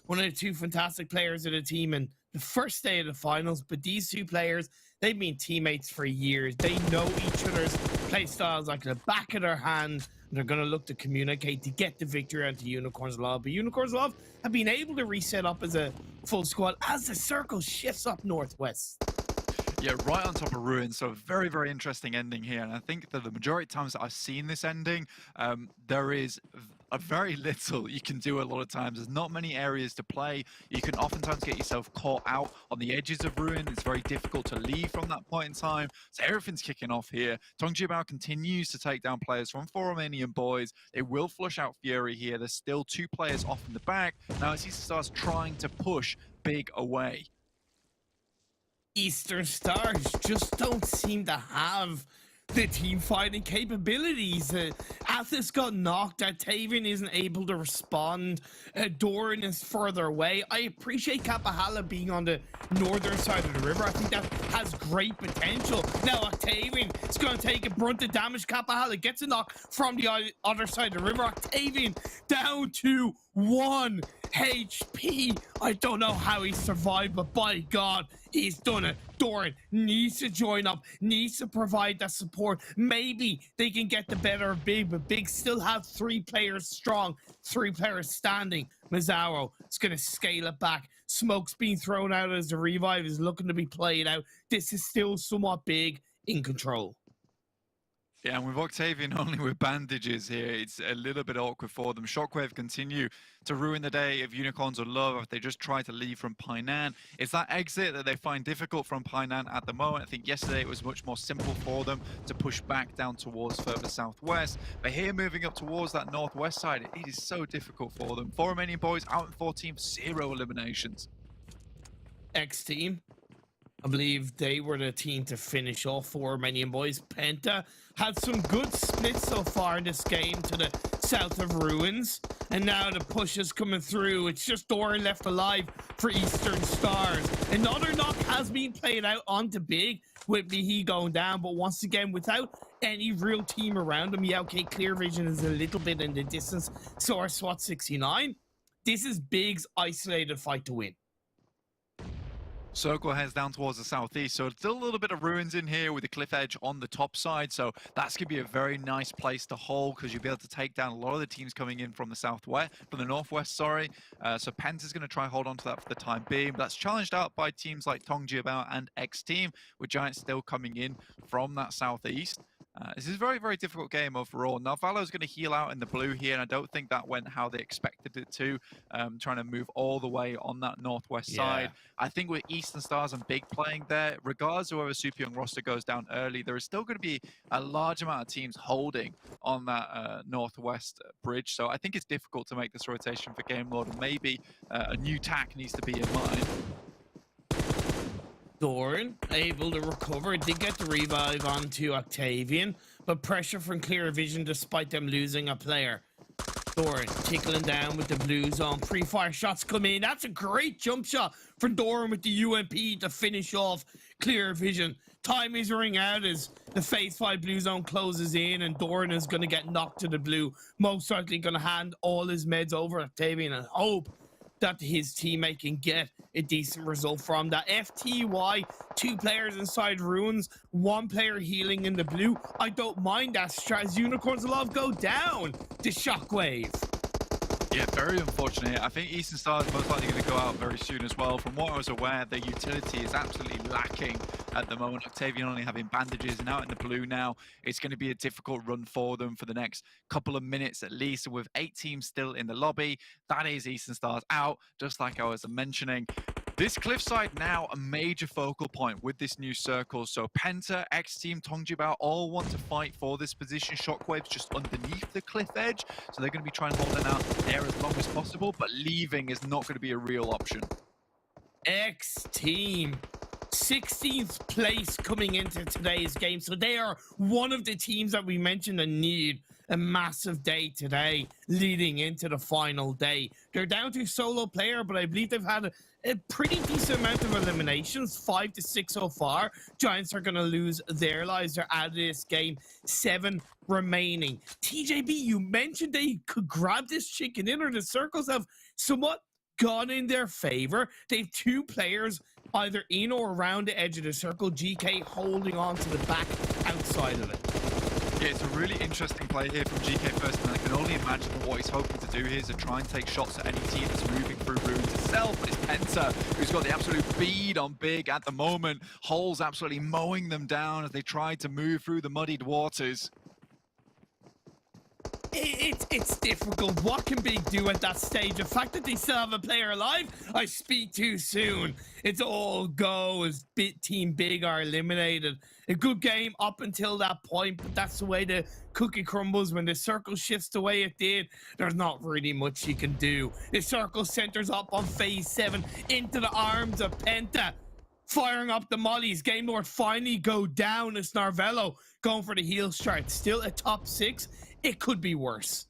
one of the 2 fantastic players of the team in the first day of the finals, but these 2 players, they've been teammates for years. They know each other's play styles like the back of their hand. They're going to look to communicate to get the victory onto Unicorns Love. But Unicorns Love have been able to reset up as a full squad as the circle shifts up northwest. Yeah, right on top of Ruins. So very, very interesting ending here. And I think that the majority of times that I've seen this ending, there is a very little you can do a lot of times. There's not many areas to play. You can oftentimes get yourself caught out on the edges of Ruin. It's very difficult to leave from that point in time. So everything's kicking off here. PUBGMOBILE continues to take down players from 4 Romanian Boys. They will flush out Fury here. There's still 2 players off in the back. Now as he starts trying to push Big away. Eastern Stars just don't seem to have the team fighting capabilities. Athos got knocked. Tavian isn't able to respond. Doran is further away. I appreciate Kapahala being on the northern side of the river. I think that has great potential. Now Octavian is going to take a brunt of damage. Kapahala gets a knock from the other side of the river. Octavian down to 1 HP. I don't know how he survived, but by God, he's done it. Doran needs to join up, needs to provide that support. Maybe they can get the better of Big, but Big still have 3 players strong, 3 players standing. Mazzaro is going to scale it back. Smoke's being thrown out as the revive is looking to be played out. This is still somewhat Big in control. Yeah, and with Octavian only with bandages here, it's a little bit awkward for them. Shockwave continue to ruin the day of Unicorns of Love if they just try to leave from Painan. It's that exit that they find difficult from Painan at the moment. I think yesterday it was much more simple for them to push back down towards further southwest. But here moving up towards that northwest side, it is so difficult for them. 4 Romanian Boys out in 14, 0 eliminations. XTEAM, I believe they were the team to finish off 4 Romanian Boys. PENTA had some good splits so far in this game to the south of Ruins. And now the push is coming through. It's just Doran left alive for Eastern Stars. Another knock has been played out onto Big, with he going down. But once again, without any real team around him, yeah, okay, Clear Vision is a little bit in the distance. So are SWAT 69. This is Big's isolated fight to win. Circle heads down towards the southeast, so still a little bit of Ruins in here with the cliff edge on the top side, so that's going to be a very nice place to hold because you'll be able to take down a lot of the teams coming in from the southwest, from the northwest, sorry. So Penta's going to try and hold on to that for the time being, but that's challenged out by teams like PUBGMOBILE and XTEAM, with Giants still coming in from that southeast. This is a very, very difficult game overall. Now, Valo's going to heal out in the blue here, and I don't think that went how they expected it to, trying to move all the way on that northwest side. I think with Eastern Stars and Big playing there, regardless of whether Super Young roster goes down early, there is still going to be a large amount of teams holding on that northwest bridge. So I think it's difficult to make this rotation for Game Lord, and maybe a new tack needs to be in mind. Doran able to recover. Did get the revive onto Octavian, but pressure from Clear Vision despite them losing a player. Doran tickling down with the blue zone. Pre-fire shots come in. That's a great jump shot from Doran with the UMP to finish off Clear Vision. Time is running out as the phase 5 blue zone closes in, and Doran is going to get knocked to the blue. Most likely going to hand all his meds over Octavian and hope that his teammate can get a decent result from that. FTY, 2 players inside Ruins, 1 player healing in the blue. I don't mind that strat as Unicorns of Love go down to Shockwave. Yeah, very unfortunate. I think Eastern Stars is most likely going to go out very soon as well. From what I was aware, their utility is absolutely lacking at the moment. Octavian only having bandages and out in the blue now. It's going to be a difficult run for them for the next couple of minutes at least. And with 8 teams still in the lobby, that is Eastern Stars out, just like I was mentioning. This cliffside now a major focal point with this new circle. So PENTA, XTEAM, PUBGMOBILE all want to fight for this position. Shockwave's just underneath the cliff edge, so they're going to be trying to hold them out there as long as possible, but leaving is not going to be a real option. XTEAM, 16th place coming into today's game. So they are one of the teams that we mentioned that need a massive day today leading into the final day. They're down to solo player, but I believe they've had a pretty decent amount of eliminations, 5 to 6 so far. Giants are going to lose their lives. They're out of this game, 7 remaining. TJB, you mentioned they could grab this chicken dinner. The circles have somewhat gone in their favor. They have 2 players either in or around the edge of the circle. GK holding on to the back outside of it. Yeah, it's a really interesting play here from GK First, and I can only imagine that what he's hoping to do here is to try and take shots at any team that's moving through ruins itself. But it's PENTA who's got the absolute bead on Big at the moment. Hole's absolutely mowing them down as they try to move through the muddied waters. It's difficult. What can Big do at that stage? The fact that they still have a player alive, I speak too soon. It's all go as Team Big are eliminated. A good game up until that point, but that's the way the cookie crumbles. When the circle shifts the way it did, there's not really much you can do. The circle centers up on phase 7 into the arms of PENTA. Firing up the mollies. Game Lord finally go down as Narvello going for the heel start. Still a top 6. It could be worse.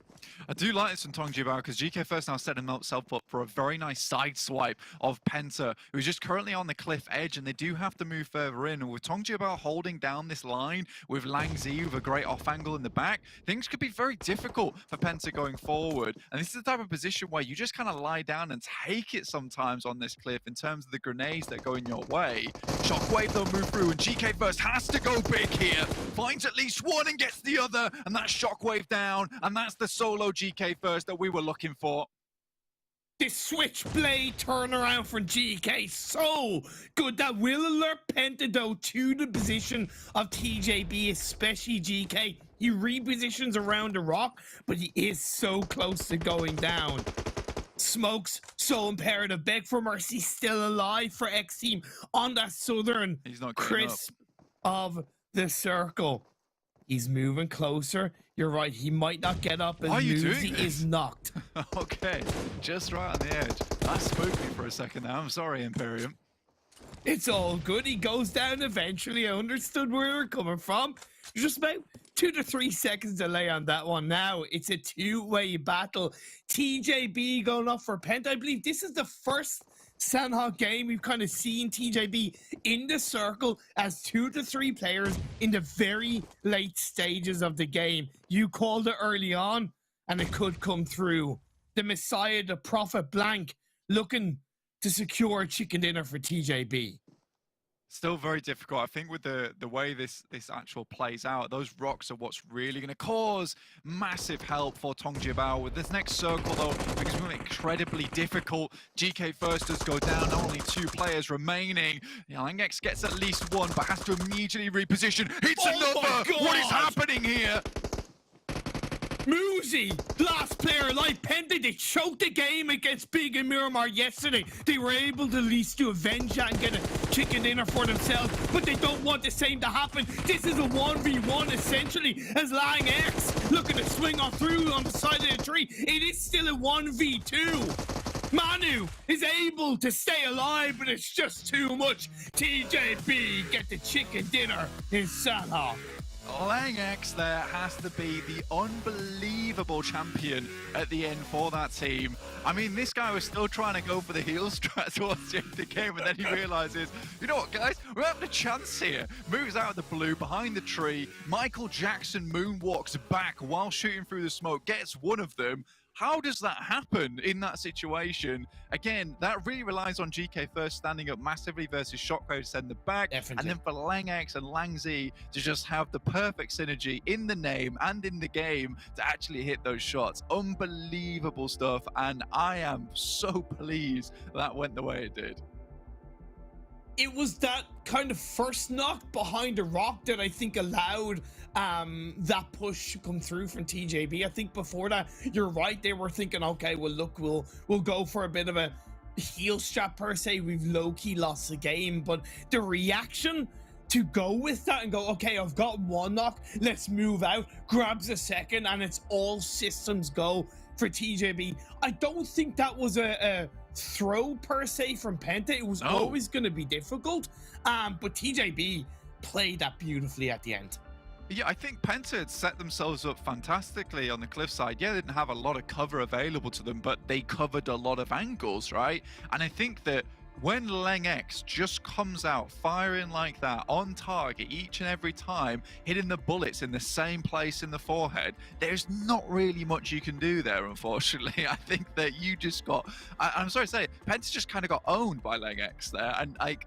I do like this from TJB because GK First now setting himself up for a very nice side swipe of PENTA, who's just currently on the cliff edge, and they do have to move further in. And with TJB holding down this line with Langzi with a great off angle in the back, things could be very difficult for PENTA going forward. And this is the type of position where you just kind of lie down and take it sometimes on this cliff in terms of the grenades that go in your way. Shockwave though move through, and GK First has to go big here. Finds at least one and gets the other, and that's Shockwave down, and that's the solo GK First that we were looking for. This switchblade turnaround from GK, so good. That will alert PENTA though to the position of TJB, especially GK. He repositions around the rock, but he is so close to going down. Smokes, so imperative. Beg for mercy, still alive for XTEAM on that southern crisp of the circle. He's moving closer. You're right, he might not get up as Newsy is knocked. Okay, just right on the edge. That spooked me for a second now. I'm sorry, Imperium. It's all good. He goes down eventually. I understood where you're coming from. Just about 2 to 3 seconds delay on that one. Now it's a two-way battle. TJB going up for PENTA. I believe this is the first Sanhok game we've kind of seen TJB in the circle as 2 to 3 players in the very late stages of the game. You called it early on, and it could come through. The Messiah, the Prophet Blank, looking to secure a chicken dinner for TJB. Still very difficult. I think with the way this actual plays out, those rocks are what's really going to cause massive help for TJB. With this next circle, though, because it's incredibly difficult. GK First does go down. Only 2 players remaining. Langex gets at least one, but has to immediately reposition. It's another! What is happening here? Moosey, last player alive. PENTA, they choked the game against Big and Miramar yesterday. They were able to at least to avenge that and get a chicken dinner for themselves, but they don't want the same to happen. This is a 1v1 essentially, as Langex looking to swing on through on the side of the tree. It is still a 1v2. Manu is able to stay alive, but it's just too much. TJB get the chicken dinner in Sanhok. Langex there has to be the unbelievable champion at the end for that team. I mean, this guy was still trying to go for the heel strat towards the end of the game, and then he realizes, you know what, guys, we're having a chance here. Moves out of the blue behind the tree. Michael Jackson moonwalks back while shooting through the smoke, gets one of them. How does that happen in that situation? Again, that really relies on GK First standing up massively versus Shockwave to send the back. Definitely. And then for Langex and Langzi to just have the perfect synergy in the name and in the game to actually hit those shots. Unbelievable stuff. And I am so pleased that went the way it did. It was that kind of first knock behind the rock that I think allowed that push to come through from TJB. I think before that, you're right, they were thinking, okay, well, look, we'll go for a bit of a heel strap per se. We've low-key lost the game, but the reaction to go with that and go, okay, I've got one knock, let's move out, grabs a second, and it's all systems go for TJB. I don't think that was a throw per se from PENTA. It was always going to be difficult, but TJB played that beautifully at the end. Yeah, I think PENTA had set themselves up fantastically on the cliffside. Yeah, they didn't have a lot of cover available to them, but they covered a lot of angles, right? And I think that when Langex just comes out firing like that on target each and every time, hitting the bullets in the same place in the forehead, there's not really much you can do there, unfortunately. I think that you just got, I'm sorry to say it, PENTA just kind of got owned by Langex there. And like,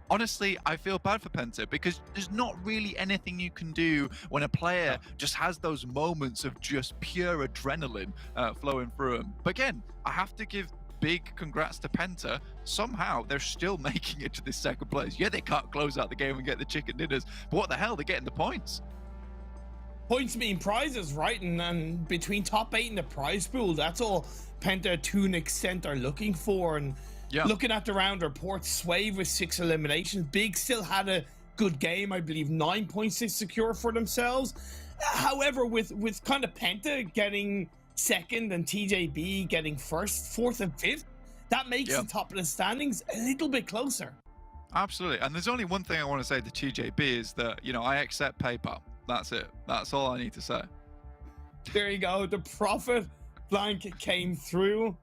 honestly, I feel bad for PENTA because there's not really anything you can do when a player just has those moments of just pure adrenaline flowing through them. But again, I have to give big congrats to PENTA. Somehow they're still making it to this second place. Yeah, they can't close out the game and get the chicken dinners, but what the hell, they're getting the points. Points mean prizes, right? And between top 8 and the prize pool, that's all PENTA to an extent are looking for. And looking at the round reports, Swave with 6 eliminations. Big still had a good game, I believe 9 points to secure for themselves. However, with kind of PENTA getting second and TJB getting first, fourth and fifth, that makes the top of the standings a little bit closer. Absolutely. And there's only one thing I want to say to TJB is that, you know, I accept PayPal. That's it. That's all I need to say. There you go. The profit blank came through.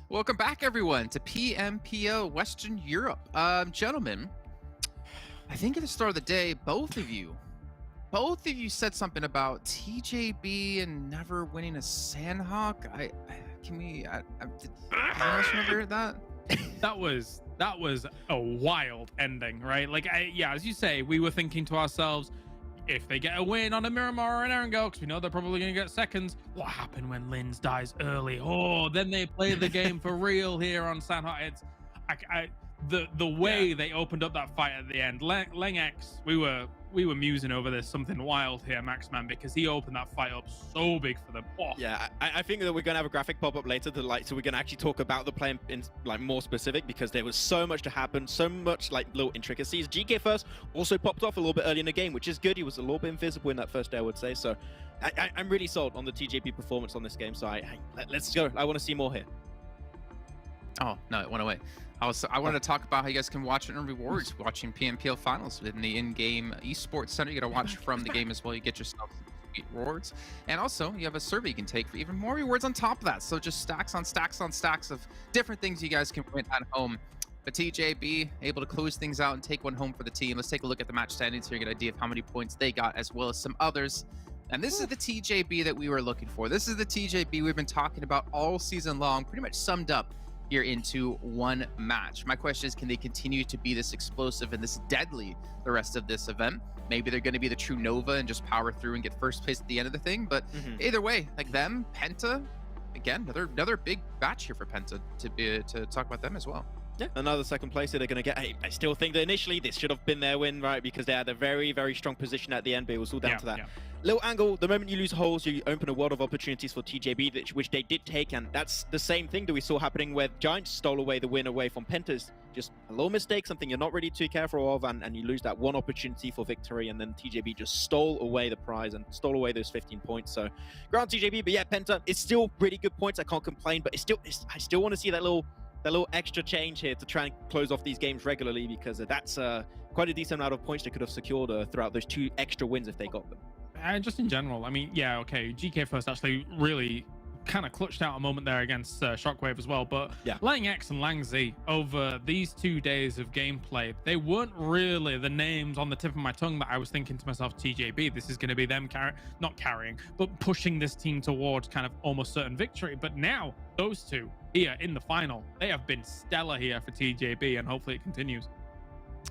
Welcome back, everyone, to PMPL Western Europe. Gentlemen, I think at the start of the day, both of you said something about TJB and never winning a Sanhok. Did anyone else remember that? That was a wild ending, right? Like, as you say, we were thinking to ourselves, if they get a win on a Miramar or an Erangel, because we know they're probably going to get seconds, what happened when Linz dies early? Oh, then they play the game for real here on Sanhok. It's the way they opened up that fight at the end. Lengex, we were musing over this, something wild here, Maxman, because he opened that fight up so big for them. Oh. Yeah, I think that we're going to have a graphic pop up later so we're going to actually talk about the play in like more specific, because there was so much to happen, so much like little intricacies. GK first also popped off a little bit early in the game, which is good. He was a little bit invisible in that first day, I would say. So I'm really sold on the TJP performance on this game. So let's go. I want to see more here. Oh no, it went away. I wanted to talk about how you guys can watch it and rewards watching PMPL finals in the in-game esports center. You got to watch from the game as well. You get yourself sweet rewards, and also you have a survey you can take for even more rewards on top of that. So just stacks on stacks on stacks of different things you guys can win at home. But TJB able to close things out and take one home for the team. Let's take a look at the match standings here, get an idea of how many points they got, as well as some others. And this is the TJB that we were looking for. This is the TJB we've been talking about all season long, pretty much summed up here into one match. My question is, can they continue to be this explosive and this deadly the rest of this event? Maybe they're going to be the true Nova and just power through and get first place at the end of the thing. But either way, like them, PENTA, again, another big batch here for PENTA to talk about them as well. Yeah, another second place that they're going to get. I still think that initially this should have been their win, right? Because they had a very, very strong position at the end, but it was all down to that. Little angle, the moment you lose holes, you open a world of opportunities for TJB, which they did take, and that's the same thing that we saw happening where Giants stole away the win away from PENTA's just a little mistake, something you're not really too careful of, and you lose that one opportunity for victory, and then TJB just stole away the prize and stole away those 15 points. So, ground TJB, but yeah, Penta, it's still really good points. I can't complain, but I still want to see that little extra change here to try and close off these games regularly, because that's quite a decent amount of points they could have secured throughout those 2 extra wins if they got them. And just in general, I mean, yeah, okay, GK First actually really kind of clutched out a moment there against Shockwave as well, but yeah. Lang X and Lang Z over these 2 days of gameplay, they weren't really the names on the tip of my tongue that I was thinking to myself, TJB, this is going to be them not carrying, but pushing this team towards kind of almost certain victory. But now those 2 here in the final, they have been stellar here for TJB, and hopefully it continues.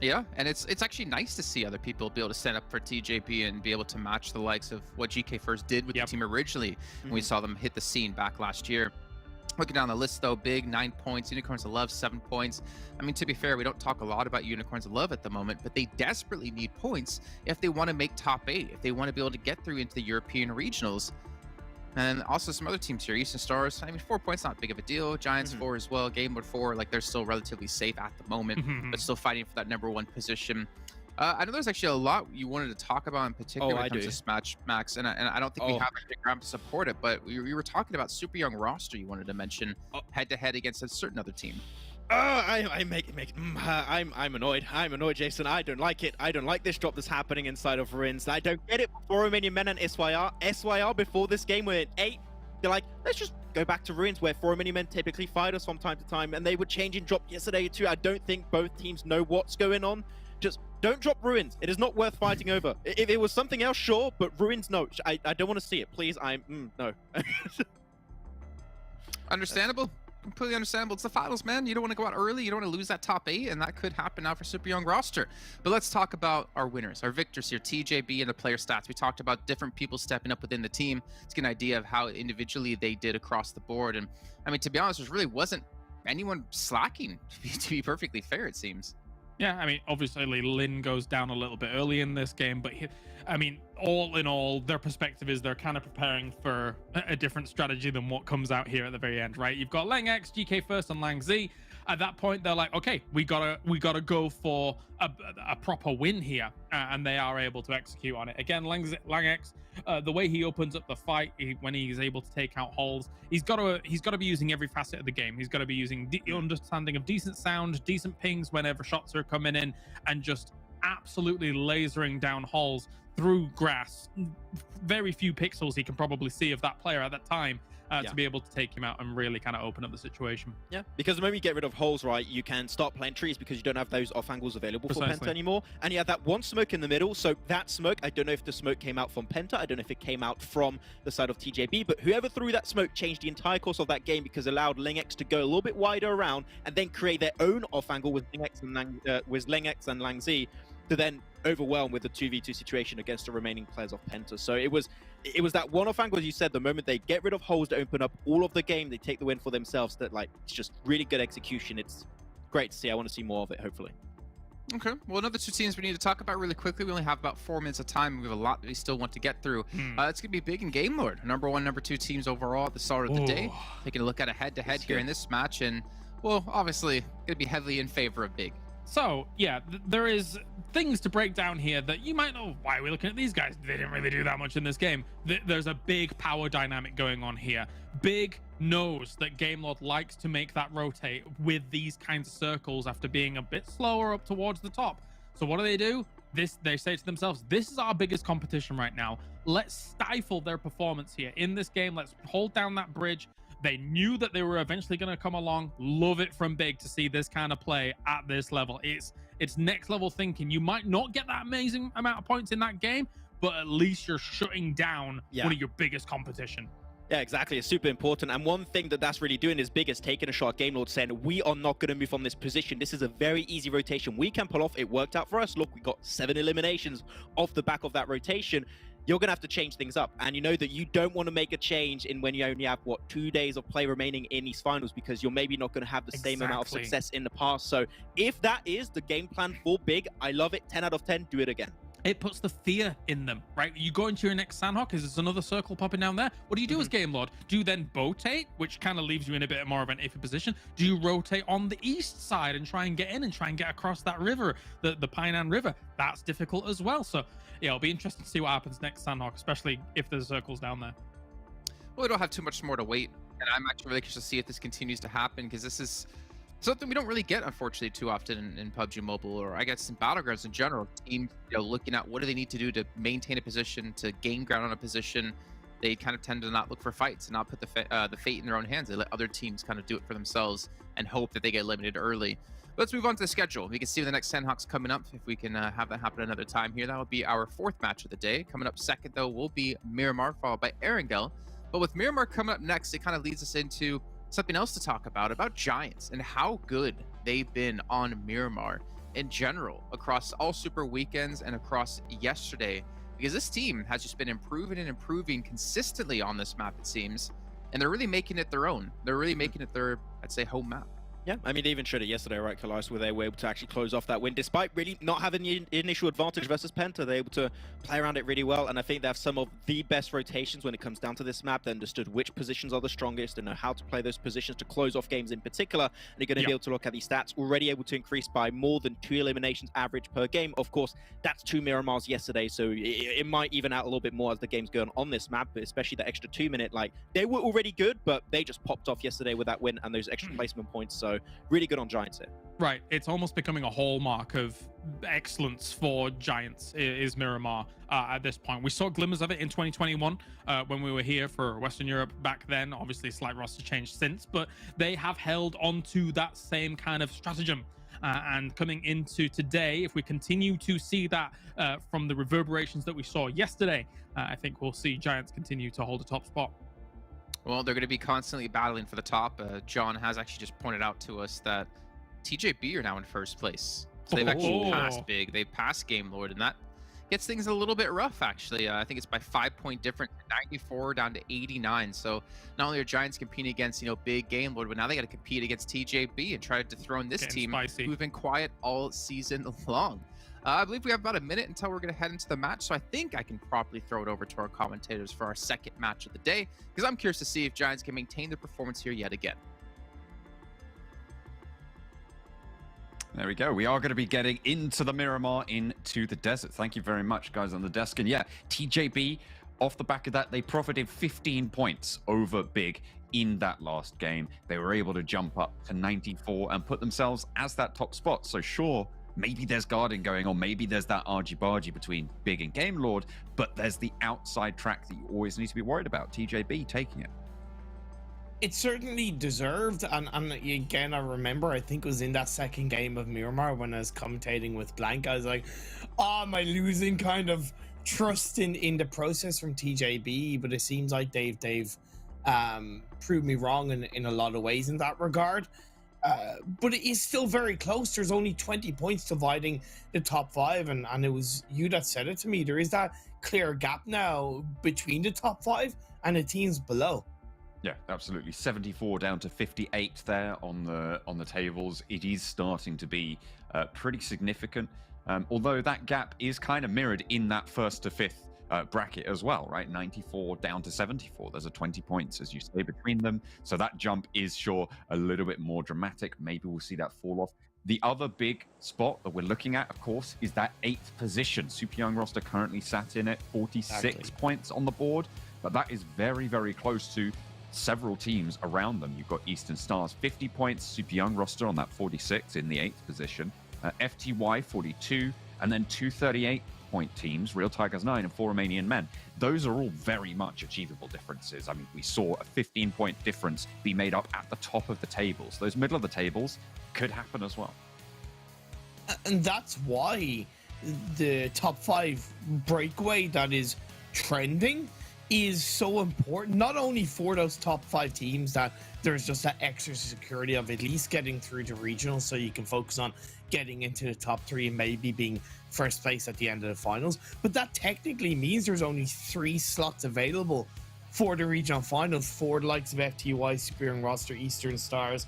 Yeah, and it's actually nice to see other people be able to stand up for TJB and be able to match the likes of what GK First did with the team originally when we saw them hit the scene back last year. Looking down the list though, Big 9 points, Unicorns of Love 7 points. I mean, to be fair, we don't talk a lot about Unicorns of Love at the moment, but they desperately need points if they want to make top 8, if they want to be able to get through into the European regionals. And also some other teams here, Eastern Stars, I mean, 4 points, not big of a deal. Giants 4 as well, Game Mode 4, like they're still relatively safe at the moment, but still fighting for that #1 position. I know there's actually a lot you wanted to talk about in particular when it comes to Smash, Max, and I don't think we have a ground to support it, but we were talking about super young roster you wanted to mention head-to-head against a certain other team. I'm annoyed. I'm annoyed, Jason. I don't like it. I don't like this drop that's happening inside of Rins. I don't get it. Before Romanian Men and SYR before this game were at 8. They're like, let's just go back to Ruins, where Romanian Men typically fight us from time to time, and they were changing drop yesterday too. I don't think both teams know what's going on. Just don't drop Ruins. It is not worth fighting over. If it was something else, sure, but Ruins, no. I don't want to see it. Please, no. Understandable. Completely understandable. It's the finals, man. You don't want to go out early. You don't want to lose that top 8, and that could happen now for super young roster. But let's talk about our winners, our victors here, TJB and the player stats. We talked about different people stepping up within the team to get an idea of how individually they did across the board. And I mean, to be honest, there really wasn't anyone slacking, to be perfectly fair, it seems. Yeah, I mean, obviously Lin goes down a little bit early in this game, but I mean, all in all, their perspective is they're kind of preparing for a different strategy than what comes out here at the very end, right? You've got Lang X, GK First, and Lang Z. At that point, they're like, okay, we gotta go for a proper win here, and they are able to execute on it. Again, Lang X, the way he opens up the fight when he's able to take out holes, he's got to be using every facet of the game. He's got to be using the understanding of decent sound, decent pings whenever shots are coming in, and just absolutely lasering down holes through grass. Very few pixels he can probably see of that player at that time. To be able to take him out and really kind of open up the situation. Yeah, because the moment you get rid of holes, right, you can start playing trees because you don't have those off angles available for Penta anymore. And you have that one smoke in the middle. So that smoke, I don't know if the smoke came out from Penta. I don't know if it came out from the side of TJB, but whoever threw that smoke changed the entire course of that game because it allowed Lengex to go a little bit wider around and then create their own off angle with Lengex and Lang Z to then overwhelm with the 2v2 situation against the remaining players of Penta. So it was that one-off angle, as you said, the moment they get rid of holes to open up all of the game, they take the win for themselves. That, like, it's just really good execution. It's great to see. I want to see more of it, hopefully. Okay, well, another 2 teams we need to talk about really quickly. We only have about 4 minutes of time. We have a lot that we still want to get through. It's going to be Big and Game Lord, #1, #2 teams overall at the start of the day. Taking a look at a head-to-head here in this match, and, well, obviously, going to be heavily in favor of Big. So, yeah, there is things to break down here that you might know, why are we looking at these guys? They didn't really do that much in this game. There's a big power dynamic going on here. Big knows that Game Lord likes to make that rotate with these kinds of circles after being a bit slower up towards the top. So what do? They say to themselves, this is our biggest competition right now. Let's stifle their performance here in this game. Let's hold down that bridge. They knew that they were eventually going to come along. Love it from Big to see this kind of play at this level. It's next level thinking. You might not get that amazing amount of points in that game, but at least you're shutting down one of your biggest competition. Yeah, exactly. It's super important. And one thing that's really doing is Big is taking a shot. Game Lord saying, we are not going to move from this position. This is a very easy rotation. We can pull off. It worked out for us. Look, we got 7 eliminations off the back of that rotation. You're going to have to change things up. And you know that you don't want to make a change in when you only have, 2 days of play remaining in these finals, because you're maybe not going to have the same amount of success in the past. So if that is the game plan for Big, I love it. 10 out of 10, do it again. it puts the fear in them, right? You go into your next Sanhok, is there's another circle popping down there? What do you do as Game Lord? Do you then rotate, which kind of leaves you in a bit more of an iffy position? Do you rotate on the east side and try and get in and try and get across that river, the Painan River? That's difficult as well. So yeah, it'll be interesting to see what happens next Sanhok, especially if there's circles down there. Well, we don't have too much more to wait, and I'm actually really curious to see if this continues to happen, because this is something we don't really get, unfortunately, too often in PUBG Mobile, or I guess in Battlegrounds in general. Teams, looking at what do they need to do to maintain a position, to gain ground on a position. They kind of tend to not look for fights and not put the fate in their own hands. They let other teams kind of do it for themselves and hope that they get eliminated early. But let's move on to the schedule. We can see the next Sanhok's coming up. If we can have that happen another time here, that will be our 4th match of the day. Coming up second, though, will be Miramar, followed by Erangel. But with Miramar coming up next, it kind of leads us into something else to talk about Giants and how good they've been on Miramar in general across all super weekends and across yesterday, because this team has just been improving and improving consistently on this map, it seems, and they're really making it their own. They're really making it their, I'd say, home map. Yeah, I mean, they even showed it yesterday, right, Kalias, where they were able to actually close off that win. Despite really not having the initial advantage versus PENTA, they're able to play around it really well, and I think they have some of the best rotations when it comes down to this map. They understood which positions are the strongest and know how to play those positions to close off games in particular, and you're going to be able to look at these stats, already able to increase by more than 2 eliminations average per game. Of course, that's 2 Miramars yesterday, so it might even out a little bit more as the game's going on this map, but especially the extra 2-minute, like, they were already good, but they just popped off yesterday with that win and those extra placement points, so really good on Giants here. Right, it's almost becoming a hallmark of excellence for Giants is Miramar at this point. We saw glimmers of it in 2021 when we were here for Western Europe back then. Obviously, slight roster change since, but they have held on to that same kind of stratagem. And coming into today, if we continue to see that from the reverberations that we saw yesterday, I think we'll see Giants continue to hold a top spot. Well, they're going to be constantly battling for the top. John has actually just pointed out to us that TJB are now in first place. So they've actually passed Big. They passed Game Lord, and that gets things a little bit rough, actually. I think it's by 5-point difference, 94 down to 89. So not only are Giants competing against, Big Game Lord, but now they got to compete against TJB and try to dethrone this team who've been quiet all season long. I believe we have about a minute until we're going to head into the match, so I think I can properly throw it over to our commentators for our second match of the day, because I'm curious to see if Giants can maintain their performance here yet again. There we go. We are going to be getting into the Miramar, into the desert. Thank you very much, guys on the desk. And yeah, TJB, off the back of that, they profited 15 points over Big in that last game. They were able to jump up to 94 and put themselves as that top spot. So sure, maybe there's guarding going on, maybe there's that argy-bargy between Big and Game Lord, but there's the outside track that you always need to be worried about, TJB taking it. It's certainly deserved, and again, I remember, I think it was in that second game of Miramar when I was commentating with Blank, I was like, am I losing kind of trust in the process from TJB? But it seems like they've proved me wrong in a lot of ways in that regard. But it is still very close. There's only 20 points dividing the top 5, and it was you that said it to me. There is that clear gap now between the top 5 and the teams below. Yeah, absolutely. 74 down to 58 there on the tables. It is starting to be pretty significant, although that gap is kind of mirrored in that 1st to 5th bracket as well, right? 94 down to 74. There's a 20 points, as you say, between them. So that jump is sure a little bit more dramatic. Maybe we'll see that fall off. The other big spot that we're looking at, of course, is that 8th position. Super Young roster currently sat in at 46 points on the board, but that is very, very close to several teams around them. You've got Eastern Stars 50 points, Super Young roster on that 46 in the 8th position, FTY 42, and then 2 38-point teams, Real Tigers 9 and 4 Romanian Men. Those are all very much achievable differences. I mean, we saw a 15-point difference be made up at the top of the tables. Those middle of the tables could happen as well. And that's why the top 5 breakaway that is trending is so important, not only for those top 5 teams that there's just that extra security of at least getting through to regionals, so you can focus on getting into the top 3 and maybe being first place at the end of the finals, but that technically means there's only 3 slots available for the regional finals for the likes of FTY, Super Young roster, Eastern Stars,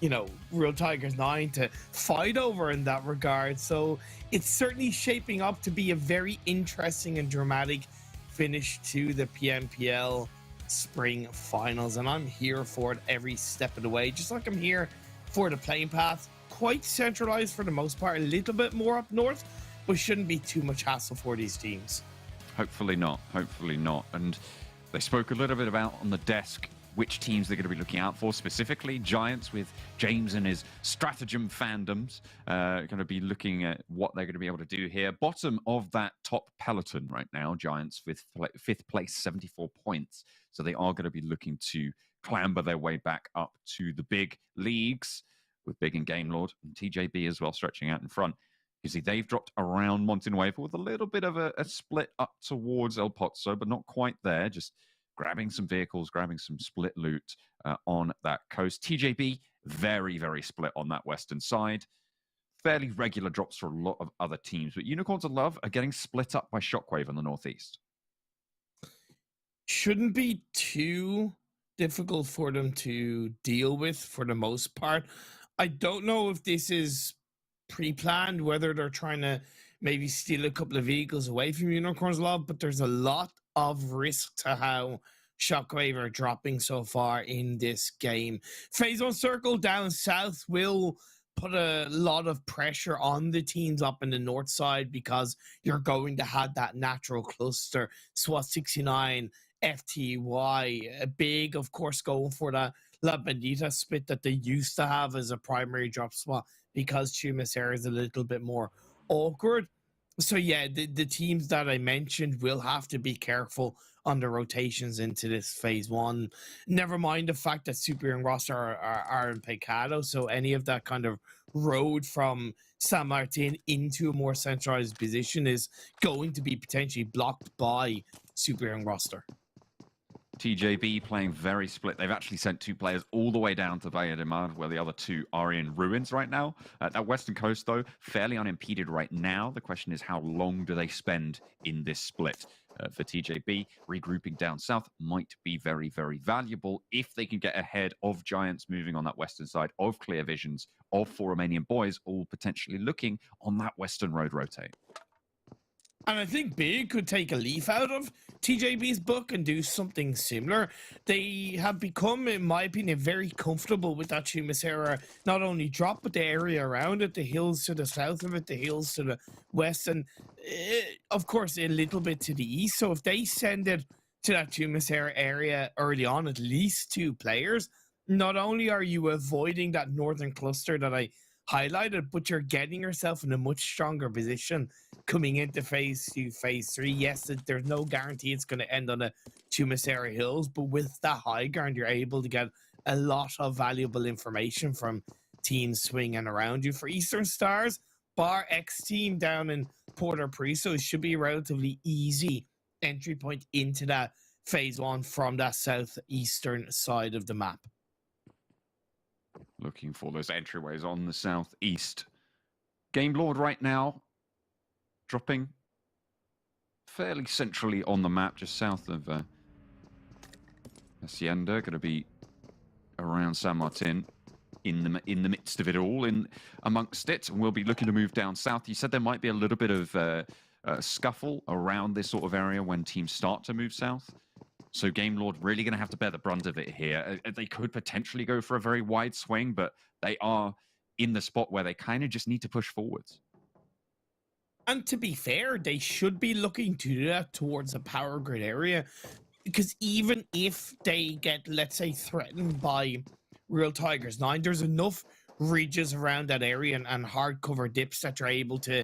you know, Real Tigers 9 to fight over in that regard. So it's certainly shaping up to be a very interesting and dramatic finish to the PMPL Spring Finals, and I'm here for it every step of the way, just like I'm here for the playing path. Quite centralized for the most part, a little bit more up north, but shouldn't be too much hassle for these teams. Hopefully not. Hopefully not. And they spoke a little bit about on the desk which teams they're going to be looking out for, specifically Giants with James and his stratagem fandoms going to be looking at what they're going to be able to do here. Bottom of that top peloton right now, Giants with 5th place, 74 points. So they are going to be looking to clamber their way back up to the big leagues with Big and Game Lord and TJB as well stretching out in front. You see, they've dropped around Montenwave with a little bit of a split up towards El Pozzo, but not quite there. Just grabbing some vehicles, grabbing some split loot on that coast. TJB, very, very split on that western side. Fairly regular drops for a lot of other teams, but Unicorns of Love are getting split up by Shockwave in the northeast. Shouldn't be too difficult for them to deal with for the most part. I don't know if this is pre-planned, whether they're trying to maybe steal a couple of vehicles away from Unicorns of Love, but there's a lot of risk to how Shockwave are dropping so far in this game. Phase 1 circle down south will put a lot of pressure on the teams up in the north side because you're going to have that natural cluster. SWAT 69, FTY, a big, of course, going for that La Bandita split that they used to have as a primary drop spot because Chumasera is a little bit more awkward. So yeah, the teams that I mentioned will have to be careful on the rotations into this phase 1. Never mind the fact that Super and roster are in Pecado, so any of that kind of road from San Martin into a more centralized position is going to be potentially blocked by Super and roster. TJB playing very split. They've actually sent 2 players all the way down to Bahia de Mar, where the other 2 are in ruins right now. That western coast, though, fairly unimpeded right now. The question is, how long do they spend in this split? For TJB, regrouping down south might be very, very valuable if they can get ahead of Giants moving on that western side, of Clear Visions, of 4 Romanian Boys, all potentially looking on that western road rotate. And I think Big could take a leaf out of TJB's book and do something similar. They have become, in my opinion, very comfortable with that Chumasera, not only drop, but the area around it, the hills to the south of it, the hills to the west, and of course, a little bit to the east. So if they send it to that Chumasera area early on, at least 2 players, not only are you avoiding that northern cluster that I highlighted, but you're getting yourself in a much stronger position coming into phase 2, phase 3. Yes, there's no guarantee it's going to end on the Chumasera Hills, but with that high ground, you're able to get a lot of valuable information from teams swinging around you. For Eastern Stars, bar XTEAM down in Porto Priso, it should be a relatively easy entry point into that phase 1 from that southeastern side of the map. Looking for those entryways on the southeast. Game Lord right now dropping fairly centrally on the map, just south of Hacienda. Going to be around San Martin, in the midst of it all, in amongst it. And we'll be looking to move down south. You said there might be a little bit of scuffle around this sort of area when teams start to move south. So Game Lord really going to have to bear the brunt of it here. They could potentially go for a very wide swing, but they are in the spot where they kind of just need to push forwards. And to be fair, they should be looking to do that towards a power grid area, because even if they get, let's say, threatened by Real Tigers 9, there's enough ridges around that area and hard cover dips that you're able to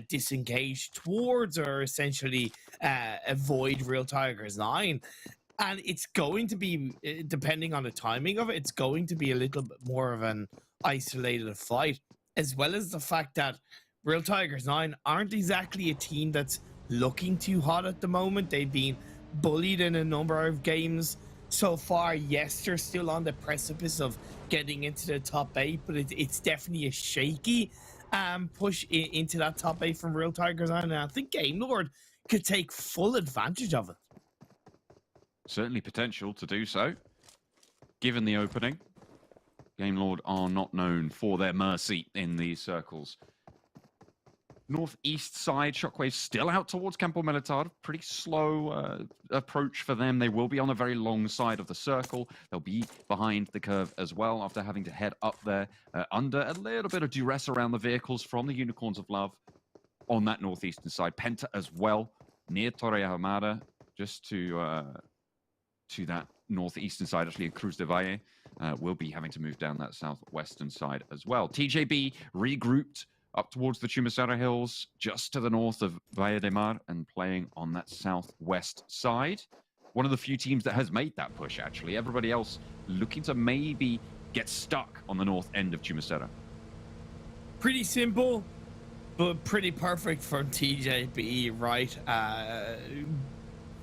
disengage towards, or essentially avoid Real Tigers 9. And it's going to be, depending on the timing of it, it's going to be a little bit more of an isolated fight, as well as the fact that Real Tigers 9 aren't exactly a team that's looking too hot at the moment. They've been bullied in a number of games so far. Yes, they're still on the precipice of getting into the top 8, but it's definitely a shaky push into that top 8 from Real Tigers 9, and I think Game Lord could take full advantage of it. Certainly potential to do so, given the opening. Game Lord are not known for their mercy in these circles. Northeast side, Shockwave still out towards Campo Militar. Pretty slow approach for them. They will be on a very long side of the circle. They'll be behind the curve as well after having to head up there under a little bit of duress around the vehicles from the Unicorns of Love on that northeastern side. Penta as well, near Torre Ahumada, just to that northeastern side, actually, Cruz de Valle will be having to move down that southwestern side as well. TJB regrouped up towards the Chumacera Hills, just to the north of Valle de Mar, and playing on that southwest side. One of the few teams that has made that push, actually. Everybody else looking to maybe get stuck on the north end of Chumacera. Pretty simple, but pretty perfect from TJB, right?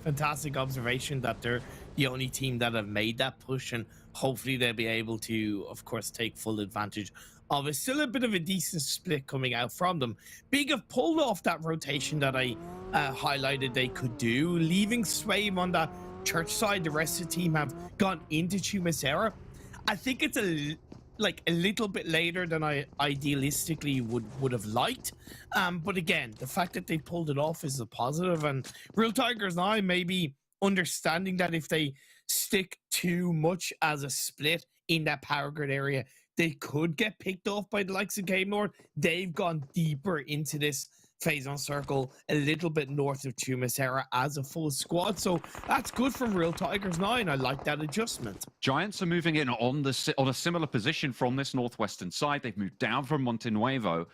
Fantastic observation that they're the only team that have made that push, and hopefully they'll be able to, of course, take full advantage of it. Still a bit of a decent split coming out from them. Big have pulled off that rotation that I highlighted they could do, leaving Swave on that church side. The rest of the team have gone into Chumacera. I think it's a little bit later than I idealistically would have liked, but again, the fact that they pulled it off is a positive, and Real Tigers now maybe understanding that if they stick too much as a split in that power grid area, they could get picked off by the likes of Game Lord. They've gone deeper into this phase on circle, a little bit north of Chumacera as a full squad. So that's good from Real Tigers now, and I like that adjustment. Giants are moving in on a similar position from this northwestern side. They've moved down from Monte Nuevo,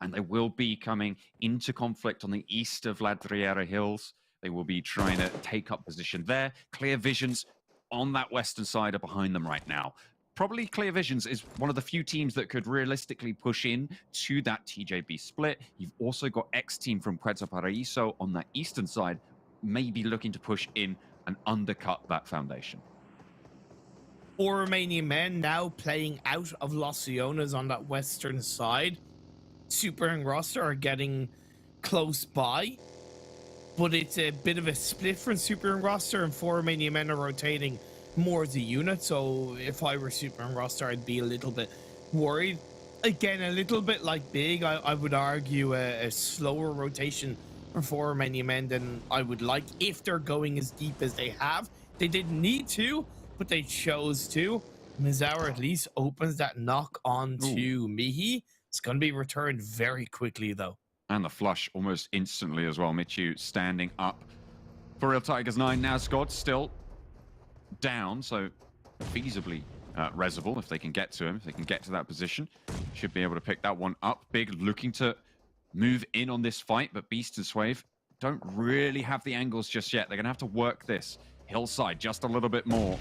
and they will be coming into conflict on the east of Ladriera Hills. They will be trying to take up position there. Clear Visions on that western side are behind them right now. Probably Clear Visions is one of the few teams that could realistically push in to that TJB split. You've also got XTEAM from Puerto Paraíso on that eastern side, maybe looking to push in and undercut that foundation. Or Romanian Men now playing out of Los Leones on that western side. Super and Roster are getting close by, but it's a bit of a split from Super and Roster, and 4 Romanian Men are rotating more as a unit. So if I were Super and Roster, I'd be a little bit worried. Again, a little bit like Big, I would argue a slower rotation for 4 Romanian Men than I would like if they're going as deep as they have. They didn't need to, but they chose to. Mizawa at least opens that knock on to Mihi. It's going to be returned very quickly, though. And the flush almost instantly as well. Michu standing up for Real Tigers 9. Now Scott still down, so feasibly resable if they can get to him, if they can get to that position. Should be able to pick that one up. Big looking to move in on this fight, but Beast and Swave don't really have the angles just yet. They're going to have to work this hillside just a little bit more.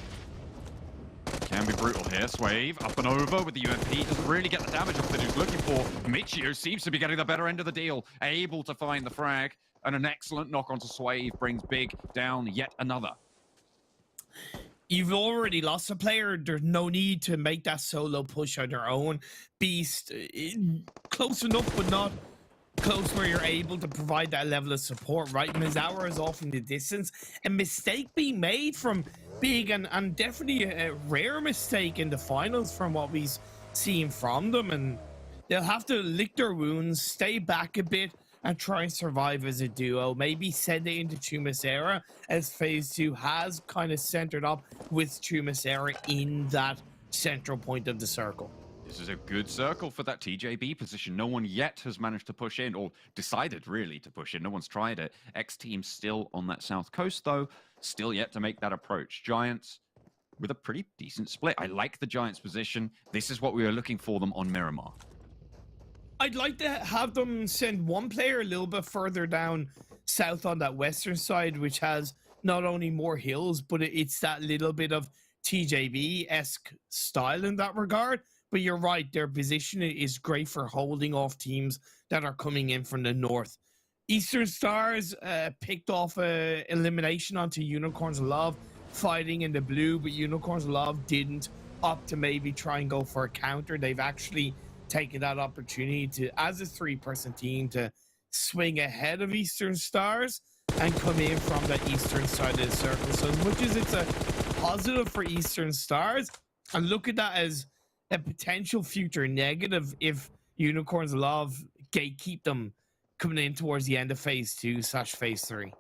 Can be brutal here. Swave up and over with the UMP. Doesn't really get the damage off that he's looking for. Michio seems to be getting the better end of the deal. Able to find the frag. And an excellent knock onto Swave brings Big down yet another. You've already lost a player. There's no need to make that solo push on your own. Beast, close enough, but not close where you're able to provide that level of support, right? Mizawa is off in the distance. A mistake being made from Big, and definitely a rare mistake in the finals from what we've seen from them. And they'll have to lick their wounds, stay back a bit, and try and survive as a duo. Maybe send it into Chumacera, as Phase 2 has kind of centered up with Chumacera in that central point of the circle. This is a good circle for that TJB position. No one yet has managed to push in, or decided really to push in. No one's tried it. XTEAM still on that south coast, though. Still yet to make that approach. Giants with a pretty decent split. I like the Giants' position. This is what we were looking for them on Miramar. I'd like to have them send one player a little bit further down south on that western side, which has not only more hills, but it's that little bit of TJB-esque style in that regard. But you're right, their position is great for holding off teams that are coming in from the north. Eastern Stars picked off a elimination onto Unicorns of Love, fighting in the blue, but Unicorns of Love didn't opt to maybe try and go for a counter. They've actually taken that opportunity to, as a 3-person team, to swing ahead of Eastern Stars and come in from the eastern side of the circle. So as much as it's a positive for Eastern Stars, I look at that as a potential future negative if Unicorns Love gatekeep them coming in towards the end of phase 2/phase 3.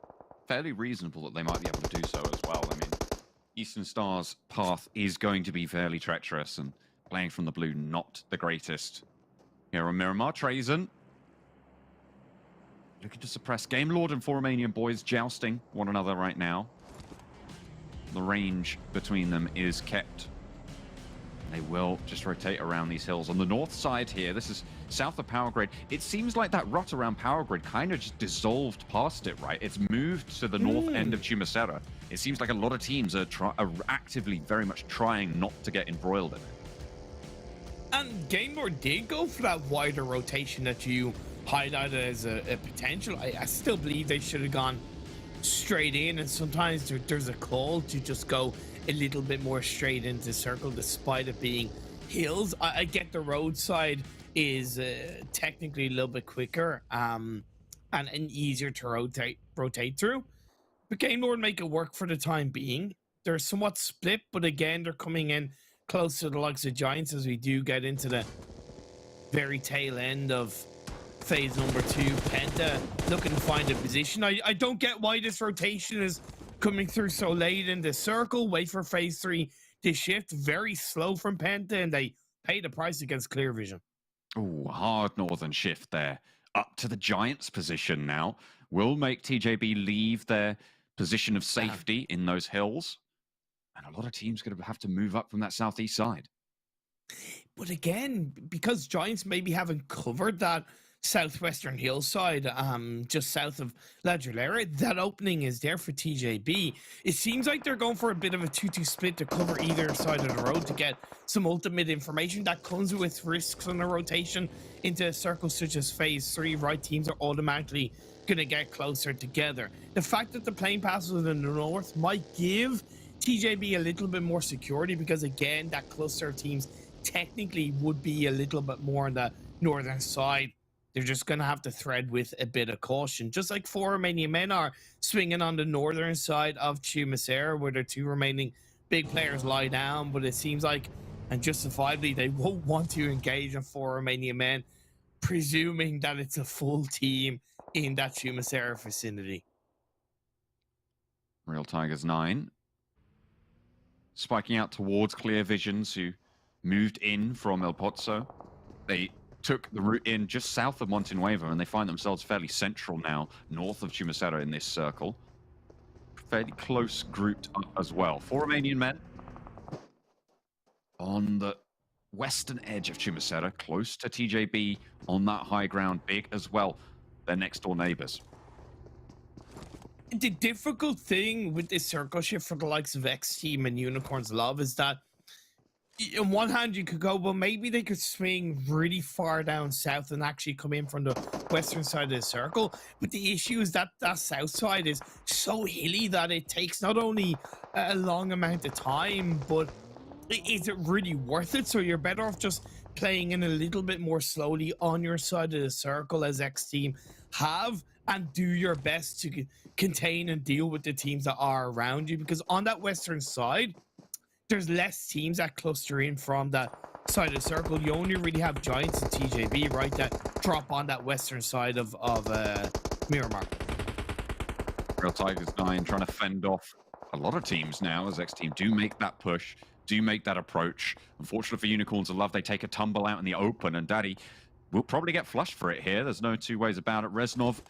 Fairly reasonable that they might be able to do so as well. I mean, Eastern Star's path is going to be fairly treacherous, and playing from the blue, not the greatest. Here on Miramar, Trazen looking to suppress Game Lord and 4 Romanian Boys jousting one another right now. The range between them is kept. They will just rotate around these hills. On the north side here, this is south of Power Grid. It seems like that rut around Power Grid kind of just dissolved past it, right? It's moved to the north end of Chumacera. It seems like a lot of teams are actively very much trying not to get embroiled in it. And Game Lord did go for that wider rotation that you highlighted as a potential. I still believe they should have gone straight in, and sometimes there's a call to just go a little bit more straight into the circle despite it being hills. I get the roadside is technically a little bit quicker and easier to rotate through, but Game Lord make it work for the time being. They're somewhat split, but again, they're coming in close to the likes of Giants as we do get into the very tail end of phase number 2. Penta looking to find a position. I don't get why this rotation is coming through so late in the circle. Wait for phase 3 to shift. Very slow from Penta, and they pay the price against Clear Vision. Oh, hard northern shift there. Up to the Giants' position now. Will make TJB leave their position of safety in those hills. And a lot of teams going to have to move up from that southeast side. But again, because Giants maybe haven't covered that southwestern hillside, just south of La Gelera, that opening is there for TJB. It seems like they're going for a bit of a 2-2 split to cover either side of the road to get some ultimate information that comes with risks on the rotation into circles such as phase 3. Right teams are automatically going to get closer together. The fact that the plane passes in the north might give TJB a little bit more security, because again, that cluster of teams technically would be a little bit more on the northern side. They're just going to have to thread with a bit of caution, just like 4 Romanian Men are swinging on the northern side of Chumacera, where their 2 remaining big players lie down. But it seems like, and justifiably, they won't want to engage on 4 Romanian Men, presuming that it's a full team in that Chumacera vicinity. Real Tigers 9 spiking out towards Clear Visions, who moved in from El Pozo. They took the route in just south of Montenuevo, and they find themselves fairly central now, north of Chumacera in this circle. Fairly close grouped up as well. 4 Romanian Men on the western edge of Chumacera, close to TJB on that high ground, big as well. Their next door neighbors. The difficult thing with this circle shift for the likes of XTEAM and Unicorns Love is that on one hand you could go, well, maybe they could swing really far down south and actually come in from the western side of the circle. But the issue is that that south side is so hilly that it takes not only a long amount of time, but is it really worth it? So you're better off just playing in a little bit more slowly on your side of the circle, as XTEAM have, and do your best to contain and deal with the teams that are around you. Because on that western side, there's less teams that cluster in from that side of the circle. You only really have Giants and TJB, right, that drop on that western side of Miramar. Real Tigers 9 trying to fend off a lot of teams now, as XTEAM do make that push, do make that approach. Unfortunately for Unicorns of Love, they take a tumble out in the open, and Daddy will probably get flushed for it here. There's no two ways about it. Reznov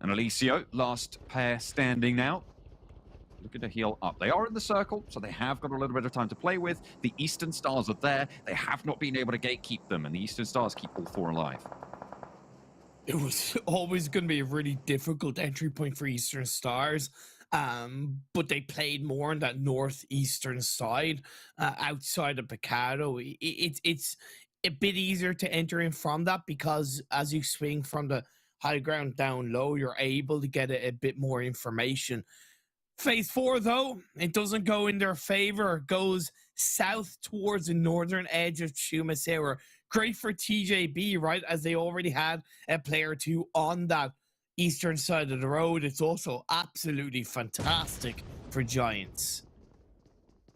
and Alicio, last pair standing now. Looking to heal up. They are in the circle, so they have got a little bit of time to play with. The Eastern Stars are there. They have not been able to gatekeep them, and the Eastern Stars keep all 4 alive. It was always going to be a really difficult entry point for Eastern Stars, but they played more on that northeastern side, outside of Picado. It's a bit easier to enter in from that, because as you swing from the high ground down low, you're able to get a bit more information. Phase 4, though, it doesn't go in their favor. It goes south towards the northern edge of Chumacera. Great for TJB, right, as they already had a player or 2 on that eastern side of the road. It's also absolutely fantastic for Giants.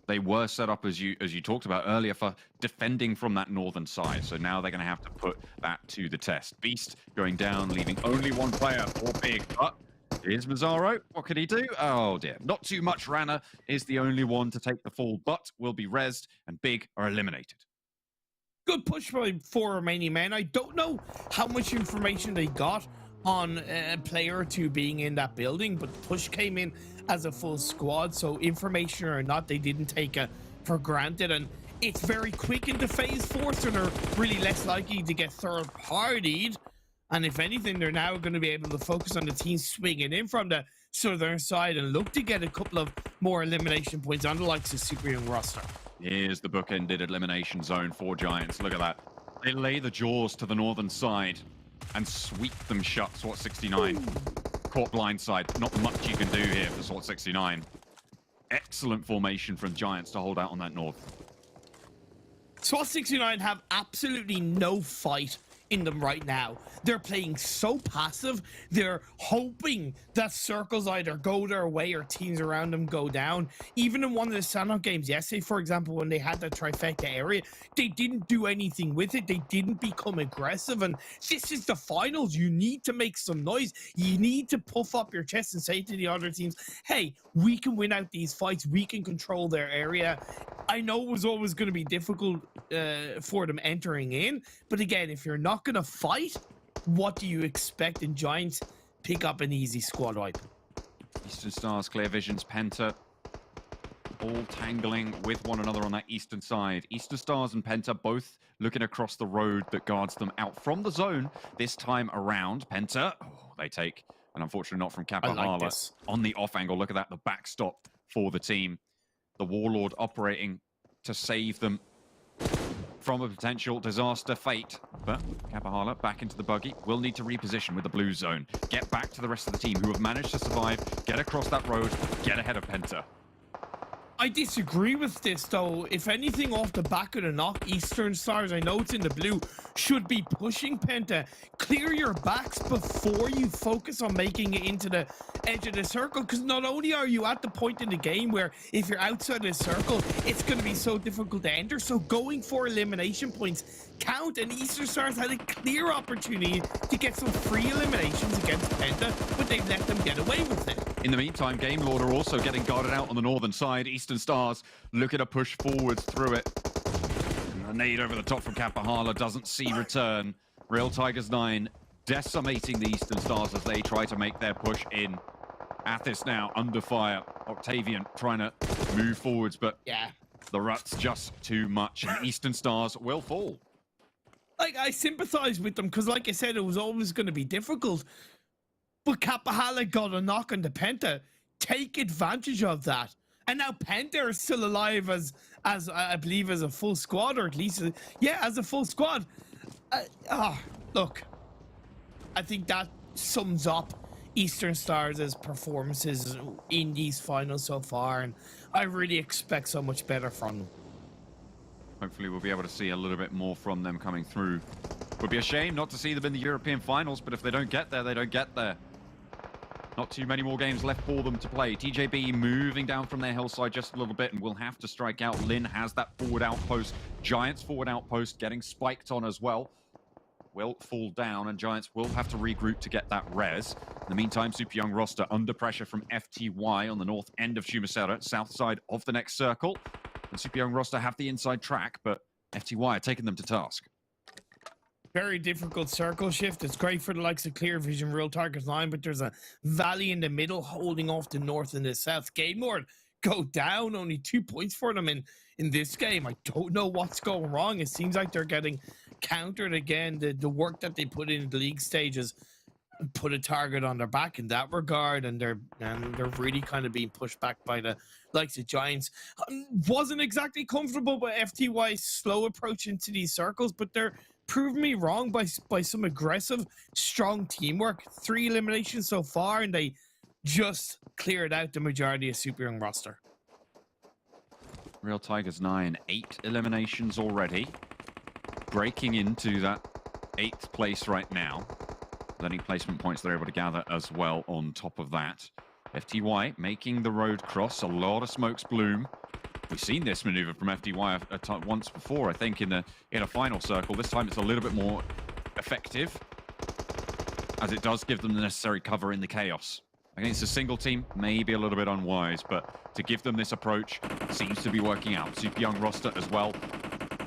They were set up, as you talked about earlier, for defending from that northern side. So now they're going to have to put that to the test. Beast going down, leaving only one player for Big. But here's Mazzaro. What could he do? Oh, dear. Not too much. Rana is the only one to take the fall, but will be rezzed, and Big are eliminated. Good push for Romanian Men. I don't know how much information they got on a player or two being in that building, but the push came in as a full squad, so information or not, they didn't take it for granted, and it's very quick into phase 4, so they're really less likely to get third-partied, and if anything, they're now going to be able to focus on the team swinging in from the southern side and look to get a couple of more elimination points on the likes of Super Young roster. Here's the bookended elimination zone for Giants. Look at that. They lay the jaws to the northern side and sweep them shut. SWAT 69 caught blindside. Not much you can do here for SWAT 69. Excellent formation from Giants to hold out on that north. SWAT 69 have absolutely no fight in them right now. They're playing so passive. They're hoping that circles either go their way or teams around them go down. Even in one of the Sanhok games yesterday, for example, when they had that trifecta area, they didn't do anything with it. They didn't become aggressive. And this is the finals. You need to make some noise. You need to puff up your chest and say to the other teams, hey, we can win out these fights. We can control their area. I know it was always going to be difficult for them entering in. But again, if you're not going to fight, what do you expect? And Giants pick up an easy squad wipe. Eastern Stars, Clear Visions, Penta, all tangling with one another on that eastern side. Eastern Stars and Penta both looking across the road that guards them out from the zone this time around. Penta, they take, and unfortunately not from Kapahala, on the off angle. Look at that, the backstop for the team. The Warlord operating to save them from a potential disaster fate. But Kapahala back into the buggy. Will need to reposition with the blue zone. Get back to the rest of the team who have managed to survive. Get across that road. Get ahead of Penta. I disagree with this, though. If anything, off the back of the knock, Eastern Stars, I know it's in the blue, should be pushing Penta. Clear your backs before you focus on making it into the edge of the circle, because not only are you at the point in the game where if you're outside the circle, it's going to be so difficult to enter, so going for elimination points count, and Eastern Stars had a clear opportunity to get some free eliminations against Penta, but they've let them get away with it. In the meantime, Game Lord are also getting guarded out on the northern side. Eastern Stars looking to push forwards through it. And the nade over the top from Kapahala doesn't see return. Real Tigers 9 decimating the Eastern Stars as they try to make their push in. Athis now under fire. Octavian trying to move forwards, but yeah, the rut's just too much, and Eastern Stars will fall. Like, I sympathize with them because, like I said, it was always going to be difficult. But Kapahala got a knock on the Penta. Take advantage of that. And now Penta are still alive as I believe, as a full squad, or at least, as a full squad. Look, I think that sums up Eastern Stars' performances in these finals so far, and I really expect so much better from them. Hopefully we'll be able to see a little bit more from them coming through. Would be a shame not to see them in the European finals, but if they don't get there, they don't get there. Not too many more games left for them to play. TJB moving down from their hillside just a little bit and will have to strike out. Lin has that forward outpost. Giants forward outpost getting spiked on as well. Will fall down, and Giants will have to regroup to get that res. In the meantime, Super Young roster under pressure from FTY on the north end of Shumasera, south side of the next circle. And Super Young roster have the inside track, but FTY are taking them to task. Very difficult circle shift. It's great for the likes of Clear Vision, Real Tigers 9, but there's a valley in the middle holding off the north and the south. Game Lord go down, only 2 points for them in this game. I don't know what's going wrong. It seems like they're getting countered again. The work that they put in the league stages put a target on their back in that regard, and they're really kind of being pushed back by the likes of Giants. Wasn't exactly comfortable with FTY's slow approach into these circles, but they're proving me wrong by some aggressive, strong teamwork. 3 eliminations so far, and they just cleared out the majority of Super Young roster. Real Tigers 9, 8 eliminations already. Breaking into that 8th place right now. Any placement points they're able to gather as well on top of that. FTY making the road cross. A lot of smokes bloom. We've seen this maneuver from FTY once before, I think, in a final circle. This time it's a little bit more effective, as it does give them the necessary cover in the chaos. Against a single team, maybe a little bit unwise, but to give them this approach seems to be working out. Super young roster as well.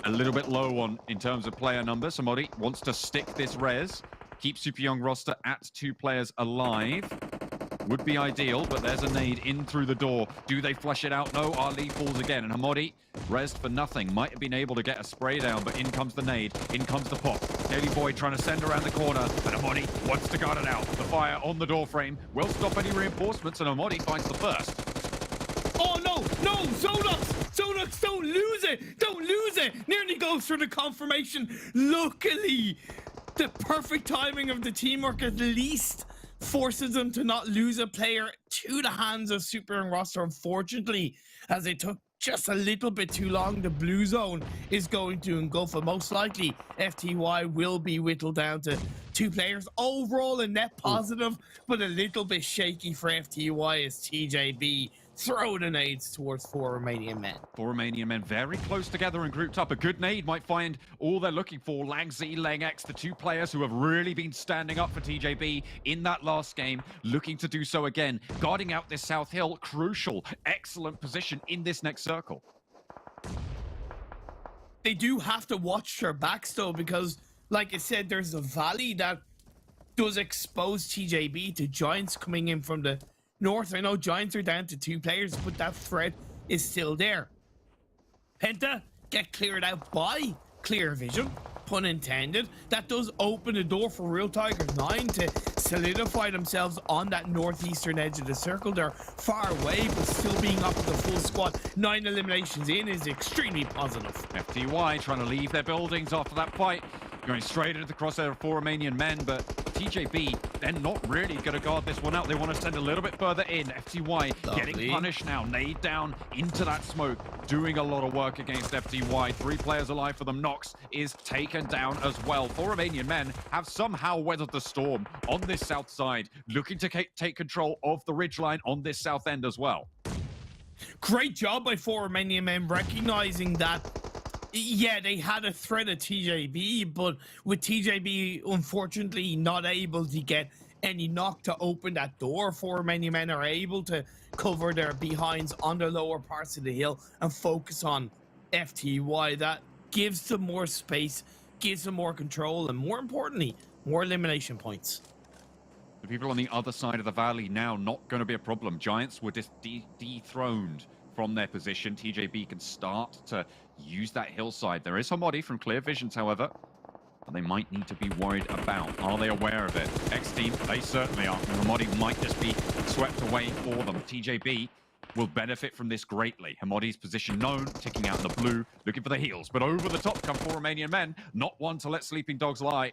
A little bit low on in terms of player numbers. Somebody wants to stick this res, keep Super young roster at 2 players alive. Would be ideal, but there's a nade in through the door. Do they flush it out? No, our lead falls again. And Hamodi, resed for nothing. Might have been able to get a spray down, but in comes the nade. In comes the pop. Daily Boy trying to send around the corner, and Hamodi wants to guard it out. The fire on the door frame will stop any reinforcements, and Hamodi finds the first. Oh, no, no, Zonux, don't lose it. Don't lose it. Nearly goes through the confirmation. Luckily, the perfect timing of the teamwork at least forces them to not lose a player to the hands of Super Young roster. Unfortunately, as it took just a little bit too long, the blue zone is going to engulf, and most likely FTY will be whittled down to 2 players. Overall a net positive, but a little bit shaky for FTY as TJB throw the nades towards 4 Romanian men. 4 Romanian men very close together and grouped up. A good nade might find all they're looking for. Lang Z, Lang X, the 2 players who have really been standing up for TJB in that last game, looking to do so again. Guarding out this South Hill, crucial, excellent position in this next circle. They do have to watch their backs though, because like I said, there's a valley that does expose TJB to Giants coming in from the north. I know Giants are down to 2 players, but that threat is still there. Penta get cleared out by Clear Vision, pun intended. That does open the door for Real Tigers 9 to solidify themselves on that northeastern edge of the circle. They're far away, but still being up to the full squad. 9 eliminations in is extremely positive. FTY trying to leave their buildings after that fight. Going straight into the crosshair of 4 Romanian men, but TJB, they're not really going to guard this one out. They want to send a little bit further in. FTY getting punished now. Nade down into that smoke. Doing a lot of work against FTY. 3 players alive for them. Nox is taken down as well. 4 Romanian men have somehow weathered the storm on this south side, looking to take control of the ridgeline on this south end as well. Great job by 4 Romanian men recognizing that, yeah, they had a threat at TJB, but with TJB unfortunately not able to get any knock to open that door, 4 Romanian men are able to cover their behinds on the lower parts of the hill and focus on FTY. That gives them more space, gives them more control, and more importantly, more elimination points. The people on the other side of the valley now not going to be a problem. Giants were just dethroned from their position. TJB can start to use that hillside. There is Hamodi from Clear Visions, however, and they might need to be worried about. Are they aware of it? XTEAM, they certainly are. Hamodi might just be swept away for them. TJB will benefit from this greatly. Hamodi's position known, ticking out in the blue, looking for the heals, but over the top come 4 Romanian men, not one to let sleeping dogs lie.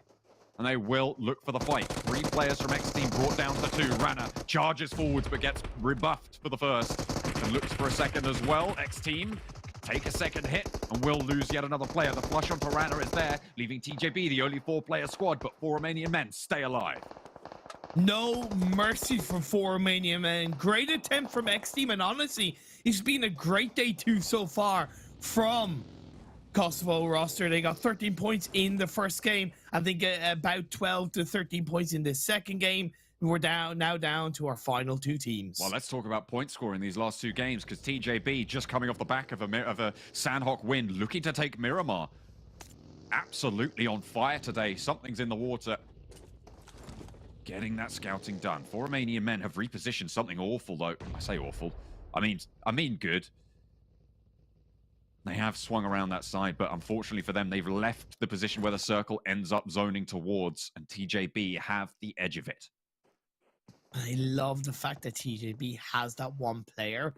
And they will look for the fight. 3 players from XTEAM brought down to 2. Rana charges forwards but gets rebuffed for the first. And looks for a second as well. XTEAM take a second hit and will lose yet another player. The flush onto Rana is there, leaving TJB the only 4-player squad, but 4 Romanian men stay alive. No mercy from 4 Romanian men. Great attempt from XTEAM, and honestly, it's been a great day 2 so far from Kosovo roster. They got 13 points in the first game. I think about 12 to 13 points in the second game. We're now down to our final 2 teams. Well, let's talk about point scoring these last 2 games, because TJB just coming off the back of a Sanhok win, looking to take Miramar. Absolutely on fire today. Something's in the water. Getting that scouting done. 4 Romanian men have repositioned something awful, though. I say awful. I mean good. They have swung around that side, but unfortunately for them, they've left the position where the circle ends up zoning towards, and TJB have the edge of it. I love the fact that TJB has that 1 player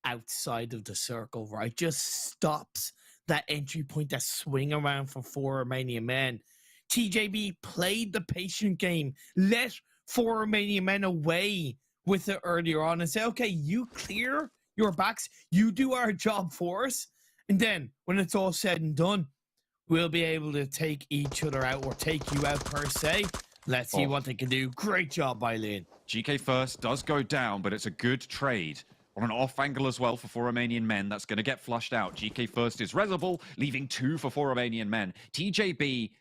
outside of the circle, right? Just stops that entry point, that swing around for 4 Romanian men. TJB played the patient game, let 4 Romanian men away with it earlier on and say, okay, you clear your backs, you do our job for us. And then when it's all said and done, we'll be able to take each other out, or take you out per se. Let's see what they can do. Great job by Lynn. GK first does go down, but it's a good trade On an off angle as well for Romanian Men. That's going to get flushed out. GK first is Reservoir, leaving 2 for Romanian Men. TJB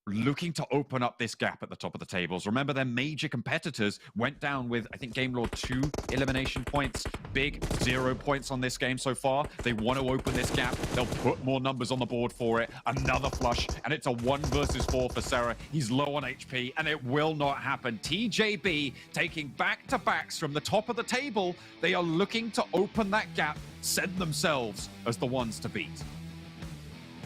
looking to open up this gap at the top of the tables. Remember, their major competitors went down with, I think, Game Lord 2 elimination points. Big 0 points on this game so far. They want to open this gap. They'll put more numbers on the board for it. Another flush, and it's a 1 versus 4 for Sarah. He's low on HP, and it will not happen. TJB taking back-to-backs from the top of the table. They are looking to open that gap, set themselves as the ones to beat.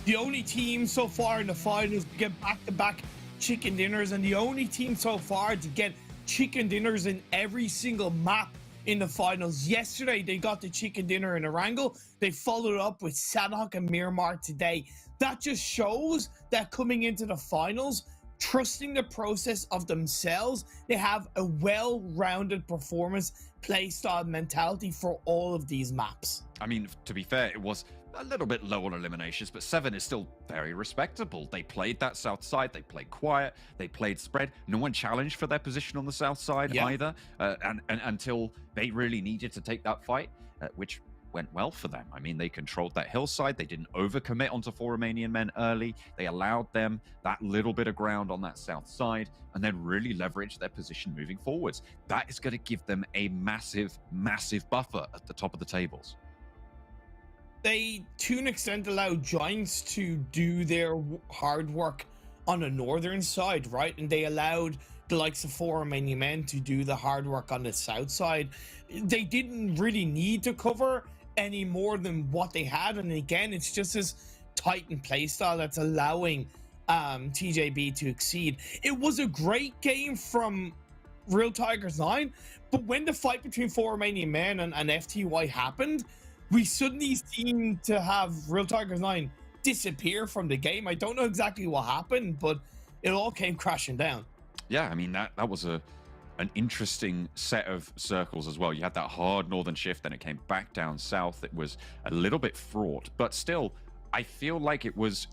The only team so far in the finals to get back-to-back chicken dinners, and the only team so far to get chicken dinners in every single map in the finals. Yesterday, they got the chicken dinner in Erangel. They followed up with Sanhok and Miramar today. That just shows that coming into the finals, trusting the process of themselves, they have a well-rounded performance, playstyle mentality for all of these maps. I mean, to be fair, it was a little bit low on eliminations, but 7 is still very respectable. They played that south side, they played quiet, they played spread. No one challenged for their position on the south side either, and until they really needed to take that fight, which went well for them. I mean, they controlled that hillside. They didn't overcommit onto 4 Romanian Men early. They allowed them that little bit of ground on that south side and then really leveraged their position moving forwards. That is going to give them a massive, massive buffer at the top of the tables. They, to an extent, allowed Giants to do their hard work on the northern side, right? And they allowed the likes of 4 Romanian Men to do the hard work on the south side. They didn't really need to cover any more than what they had. And again, it's just this Titan playstyle that's allowing TJB to exceed. It was a great game from Real Tigers 9, but when the fight between 4 Romanian Men and FTY happened, we suddenly seemed to have Real Tigers 9 disappear from the game. I don't know exactly what happened, but it all came crashing down. Yeah, I mean, that was an interesting set of circles as well. You had that hard northern shift, then it came back down south. It was a little bit fraught, but still, I feel like it was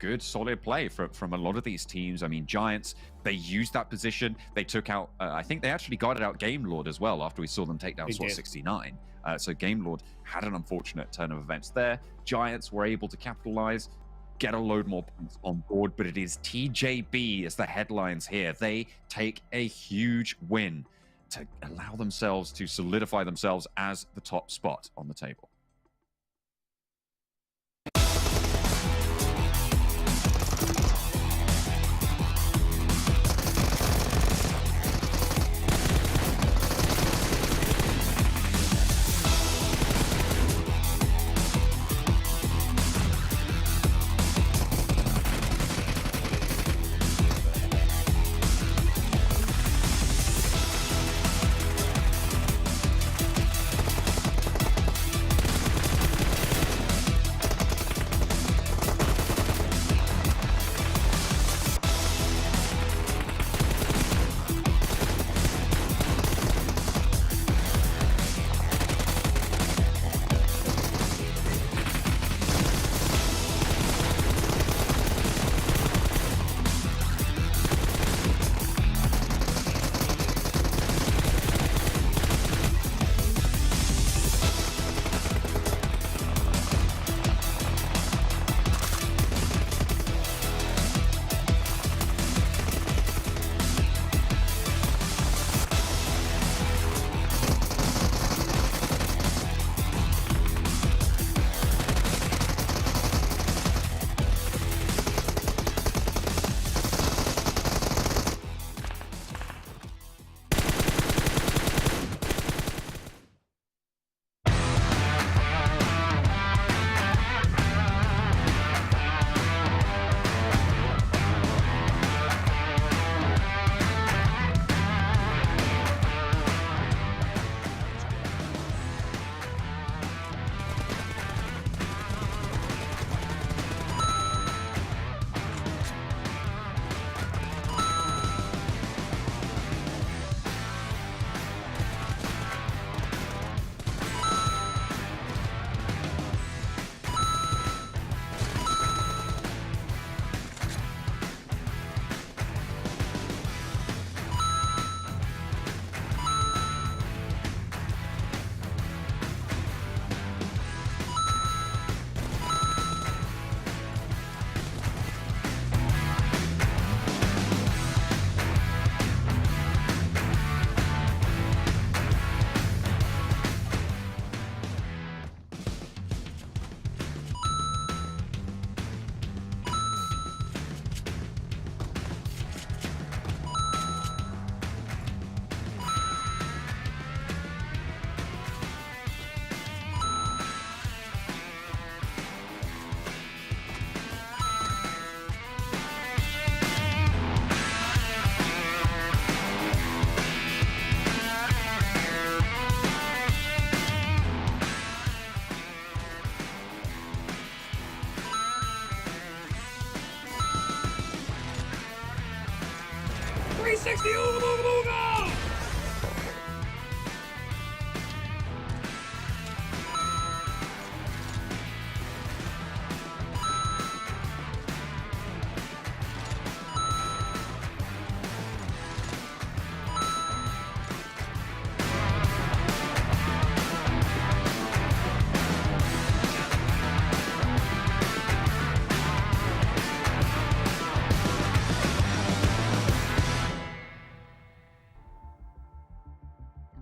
good, solid play from a lot of these teams. I mean, Giants, they used that position. They took out, I think they actually guarded out Game Lord as well after we saw them take down Swat 69. So Game Lord had an unfortunate turn of events there. Giants were able to capitalize, get a load more points on board, but it is TJB as the headlines here. They take a huge win to allow themselves to solidify themselves as the top spot on the table.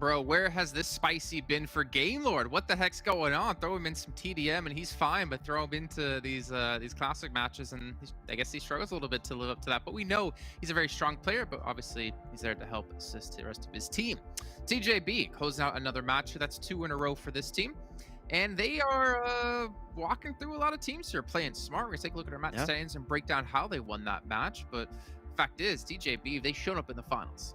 Bro, where has this spicy been for Game Lord? What the heck's going on? Throw him in some TDM and he's fine, but throw him into these classic matches and I guess he struggles a little bit to live up to that. But we know he's a very strong player, but obviously he's there to help assist the rest of his team. TJB closing out another match. That's 2 in a row for this team. And they are walking through a lot of teams here, playing smart. We're going to take a look at our match standings and break down how they won that match. But fact is, TJB, they showed up in the finals.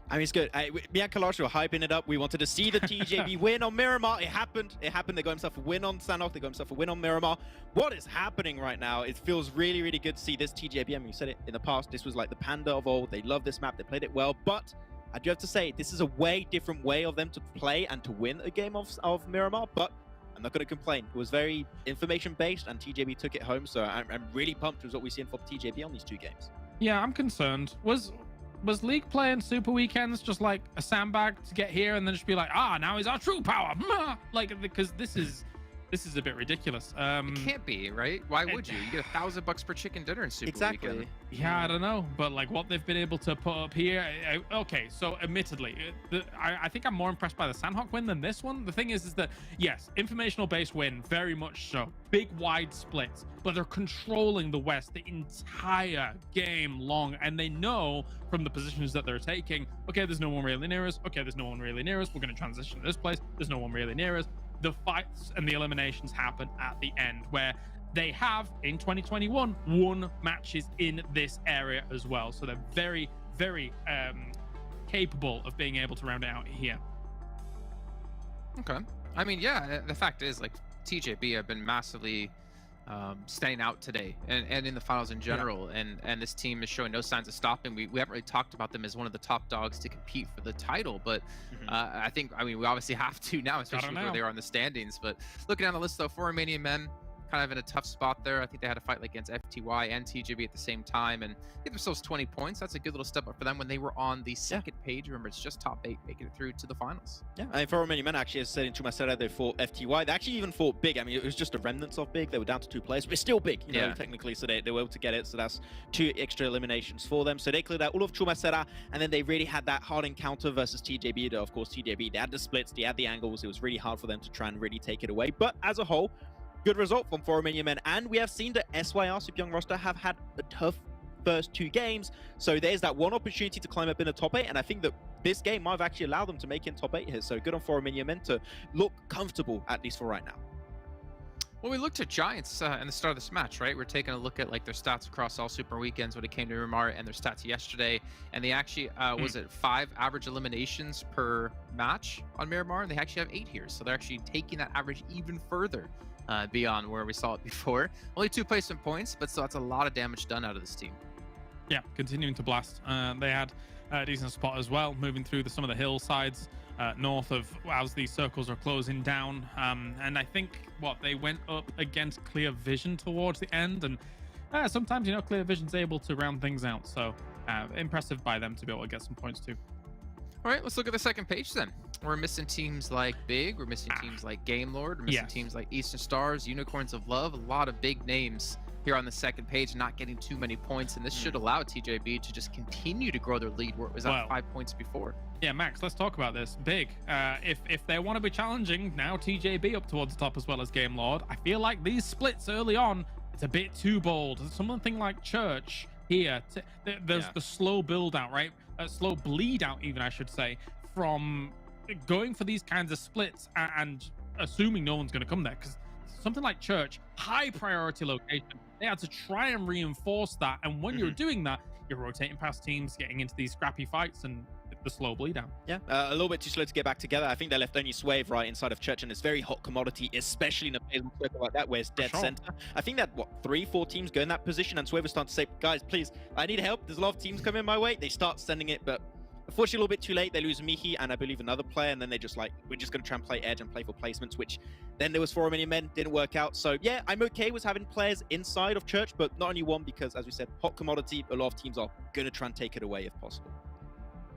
I mean, it's good. Me and Kalash were hyping it up. We wanted to see the TJB win on Miramar. It happened. It happened. They got himself a win on Sanhok. They got himself a win on Miramar. What is happening right now? It feels really, really good to see this TJB. I mean, you said it in the past. This was like the PENTA of old. They love this map. They played it well. But I do have to say, this is a way different way of them to play and to win a game of Miramar. But I'm not going to complain. It was very information-based, and TJB took it home. So I'm really pumped with what we've seen from TJB on these 2 games. Yeah, I'm concerned. Was League playing Super Weekends just like a sandbag to get here and then just be like, now he's our true power? Like, because this is a bit ridiculous. It can't be, right? Why would you? You get $1,000 per chicken dinner in Super Weekend. Yeah, I don't know, but like what they've been able to put up here. Okay, so admittedly, I think I'm more impressed by the Sanhok win than this one. The thing is that yes, informational based win, very much so. Big wide splits, but they're controlling the West the entire game long, and they know from the positions that they're taking. Okay, there's no one really near us. Okay, there's no one really near us. We're going to transition to this place. There's no one really near us. The fights and the eliminations happen at the end, where they have in 2021 won matches in this area as well. So they're very, very capable of being able to round it out here. Okay. I mean, yeah, the fact is, like, TJB have been massively staying out today and in the finals in general, and this team is showing no signs of stopping. We haven't really talked about them as one of the top dogs to compete for the title, but I mean, we obviously have to now, especially where they are in the standings. But looking down the list, though, for Romanian Men, kind of in a tough spot there. I think they had a fight like against FTY and TJB at the same time, and get themselves 20 points. That's a good little step up for them when they were on the second page. Remember, it's just top 8 making it through to the finals. Yeah, and for Romanian Men, actually, as I said in Chumasera, they fought FTY. They actually even fought Big. I mean, it was just a remnants of Big. They were down to 2 players, but it's still Big, you know, technically. So they were able to get it. So that's 2 extra eliminations for them. So they cleared out all of Chumasera, and then they really had that hard encounter versus TJB. Though, of course, TJB, they had the splits, they had the angles. It was really hard for them to try and really take it away. But as a whole, good result from Romanian Men, and we have seen the SYR Super Young roster have had a tough first 2 games, so there's that one opportunity to climb up in the top 8, and I think that this game might have actually allowed them to make in top 8 here, so good on Romanian Men to look comfortable, at least for right now. Well, we looked at Giants in the start of this match, right? We're taking a look at like their stats across all Super Weekends when it came to Miramar and their stats yesterday, and they actually, was it 5 average eliminations per match on Miramar, and they actually have 8 here, so they're actually taking that average even further beyond where we saw it before. Only 2 placement points, but still that's a lot of damage done out of this team. Yeah, continuing to blast. They had a decent spot as well, moving through some of the hillsides north of as these circles are closing down. And I think they went up against Clear Vision towards the end, and sometimes, you know, Clear Vision's able to round things out. So impressive by them to be able to get some points too. All right, let's look at the second page then. We're missing teams like Big, we're missing teams like Game Lord, we're missing teams like Eastern Stars, Unicorns of Love, a lot of big names here on the second page, not getting too many points, and this should allow TJB to just continue to grow their lead where it was at 5 points before. Yeah, Max, let's talk about this. Big, if they want to be challenging, now TJB up towards the top as well as Game Lord, I feel like these splits early on, it's a bit too bold. Something like Church here, there's the slow build out, right? Slow bleed out even, I should say, from going for these kinds of splits and assuming no one's going to come there, because something like Church, high priority location, they had to try and reinforce that, and when you're doing that, you're rotating past teams, getting into these scrappy fights, and the slow bleed out. Yeah, a little bit too slow to get back together. I think they left only Swave right inside of Church, and it's very hot commodity, especially in a payload circle like that where it's dead center. I think that 3-4 teams go in that position, and Swave was starting to say, guys, please, I need help. There's a lot of teams coming my way. They start sending it, but unfortunately, a little bit too late. They lose Mihi and I believe another player, and then they just like, we're just going to try and play edge and play for placements, which then there was 4 Romanian Men, didn't work out. So yeah, I'm okay with having players inside of Church, but not only one, because as we said, hot commodity, a lot of teams are going to try and take it away if possible.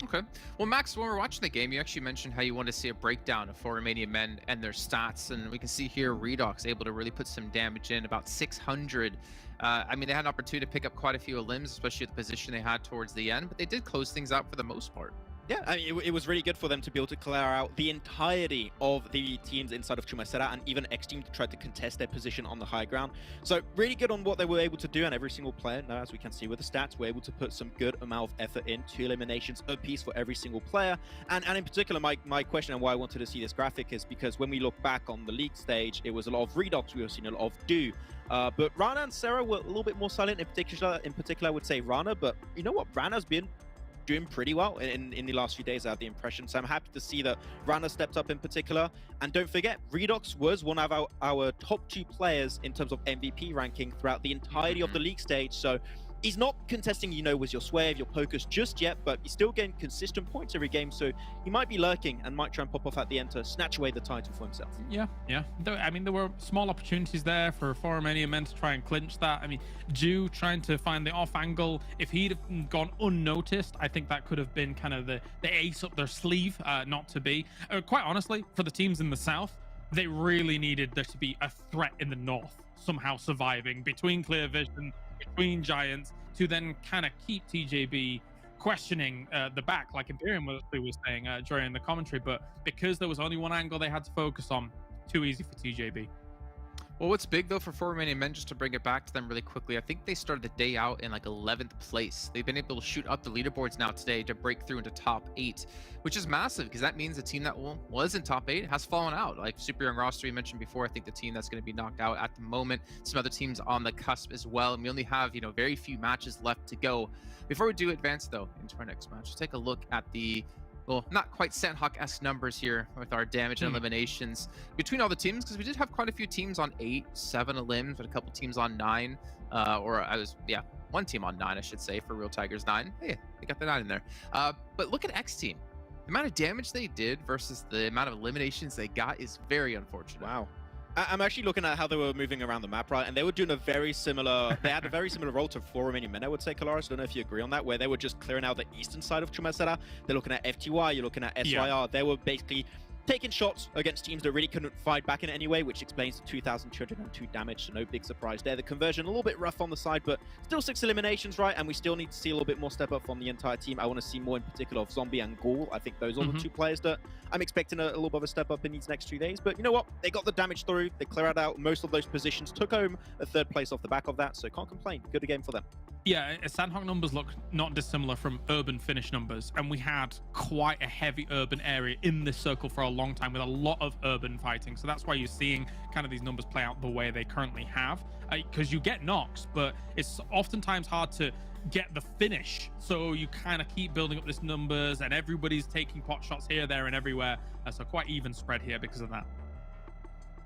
Okay. Well, Max, when we're watching the game, you actually mentioned how you wanted to see a breakdown of 4 Romanian Men and their stats, and we can see here Redox able to really put some damage in, about 600. I mean, they had an opportunity to pick up quite a few limbs, especially at the position they had towards the end, but they did close things out for the most part. Yeah, I mean, it was really good for them to be able to clear out the entirety of the teams inside of Chumacera and even XTEAM to try to contest their position on the high ground. So really good on what they were able to do, and every single player, now as we can see with the stats, were able to put some good amount of effort in, 2 eliminations apiece for every single player. And in particular, my question and why I wanted to see this graphic is because when we look back on the league stage, it was a lot of Redox, we were seeing a lot of Do. But Rana and Sarah were a little bit more silent. In particular, I would say Rana, but you know what? Rana's been doing pretty well in the last few days, I have the impression. So I'm happy to see that Rana stepped up in particular. And don't forget, Redox was one of our top 2 players in terms of MVP ranking throughout the entirety of the league stage. So he's not contesting, you know, with your Swave, your Pocus just yet, but he's still getting consistent points every game. So he might be lurking and might try and pop off at the end to snatch away the title for himself. Yeah. I mean, there were small opportunities there for Romanian Men to try and clinch that. I mean, Jew trying to find the off angle. If he'd have gone unnoticed, I think that could have been kind of the ace up their sleeve, not to be. Quite honestly, for the teams in the south, they really needed there to be a threat in the north somehow surviving between Clear Vision, between Giants, to then kind of keep TJB questioning the back, like Imperium was saying during the commentary. But because there was only one angle they had to focus on, too easy for TJB. Well, what's big though for Romanian Men, just to bring it back to them really quickly, I think they started the day out in like 11th place. They've been able to shoot up the leaderboards now today to break through into top 8, which is massive because that means the team that was in top 8 has fallen out. Like Super Young roster you mentioned before, I think the team that's going to be knocked out at the moment, some other teams on the cusp as well, and we only have, you know, very few matches left to go. Before we do advance though into our next match, let's take a look at the, well, not quite Sanhok-esque numbers here with our damage and eliminations between all the teams, because we did have quite a few teams on 8, 7 elims, but a couple teams on 9, one team on 9, I should say, for Real Tigers 9. Hey, they got the 9 in there. But look at XTEAM. The amount of damage they did versus the amount of eliminations they got is very unfortunate. Wow. I'm actually looking at how they were moving around the map, right? And they were doing a very similar, they had a very similar role to Romanian Men, I would say, Kalaris. I don't know if you agree on that, where they were just clearing out the eastern side of Chumacera. They're looking at FTY, you're looking at SYR. Yeah. They were basically taking shots against teams that really couldn't fight back in any way, which explains the 2,202 damage, so no big surprise there. The conversion a little bit rough on the side, but still 6 eliminations, right? And we still need to see a little bit more step up from the entire team. I want to see more in particular of Zombie and Ghoul. I think those are the 2 players that I'm expecting a little bit of a step up in these next 2 days. But you know what? They got the damage through. They cleared out most of those positions, took home a 3rd place off the back of that, so can't complain. Good game for them. Yeah, Sanhok numbers look not dissimilar from urban finish numbers, and we had quite a heavy urban area in this circle for a long time with a lot of urban fighting. So that's why you're seeing kind of these numbers play out the way they currently have, because you get knocks, but it's oftentimes hard to get the finish. So you kind of keep building up this numbers, and everybody's taking pot shots here, there, and everywhere. So quite even spread here because of that.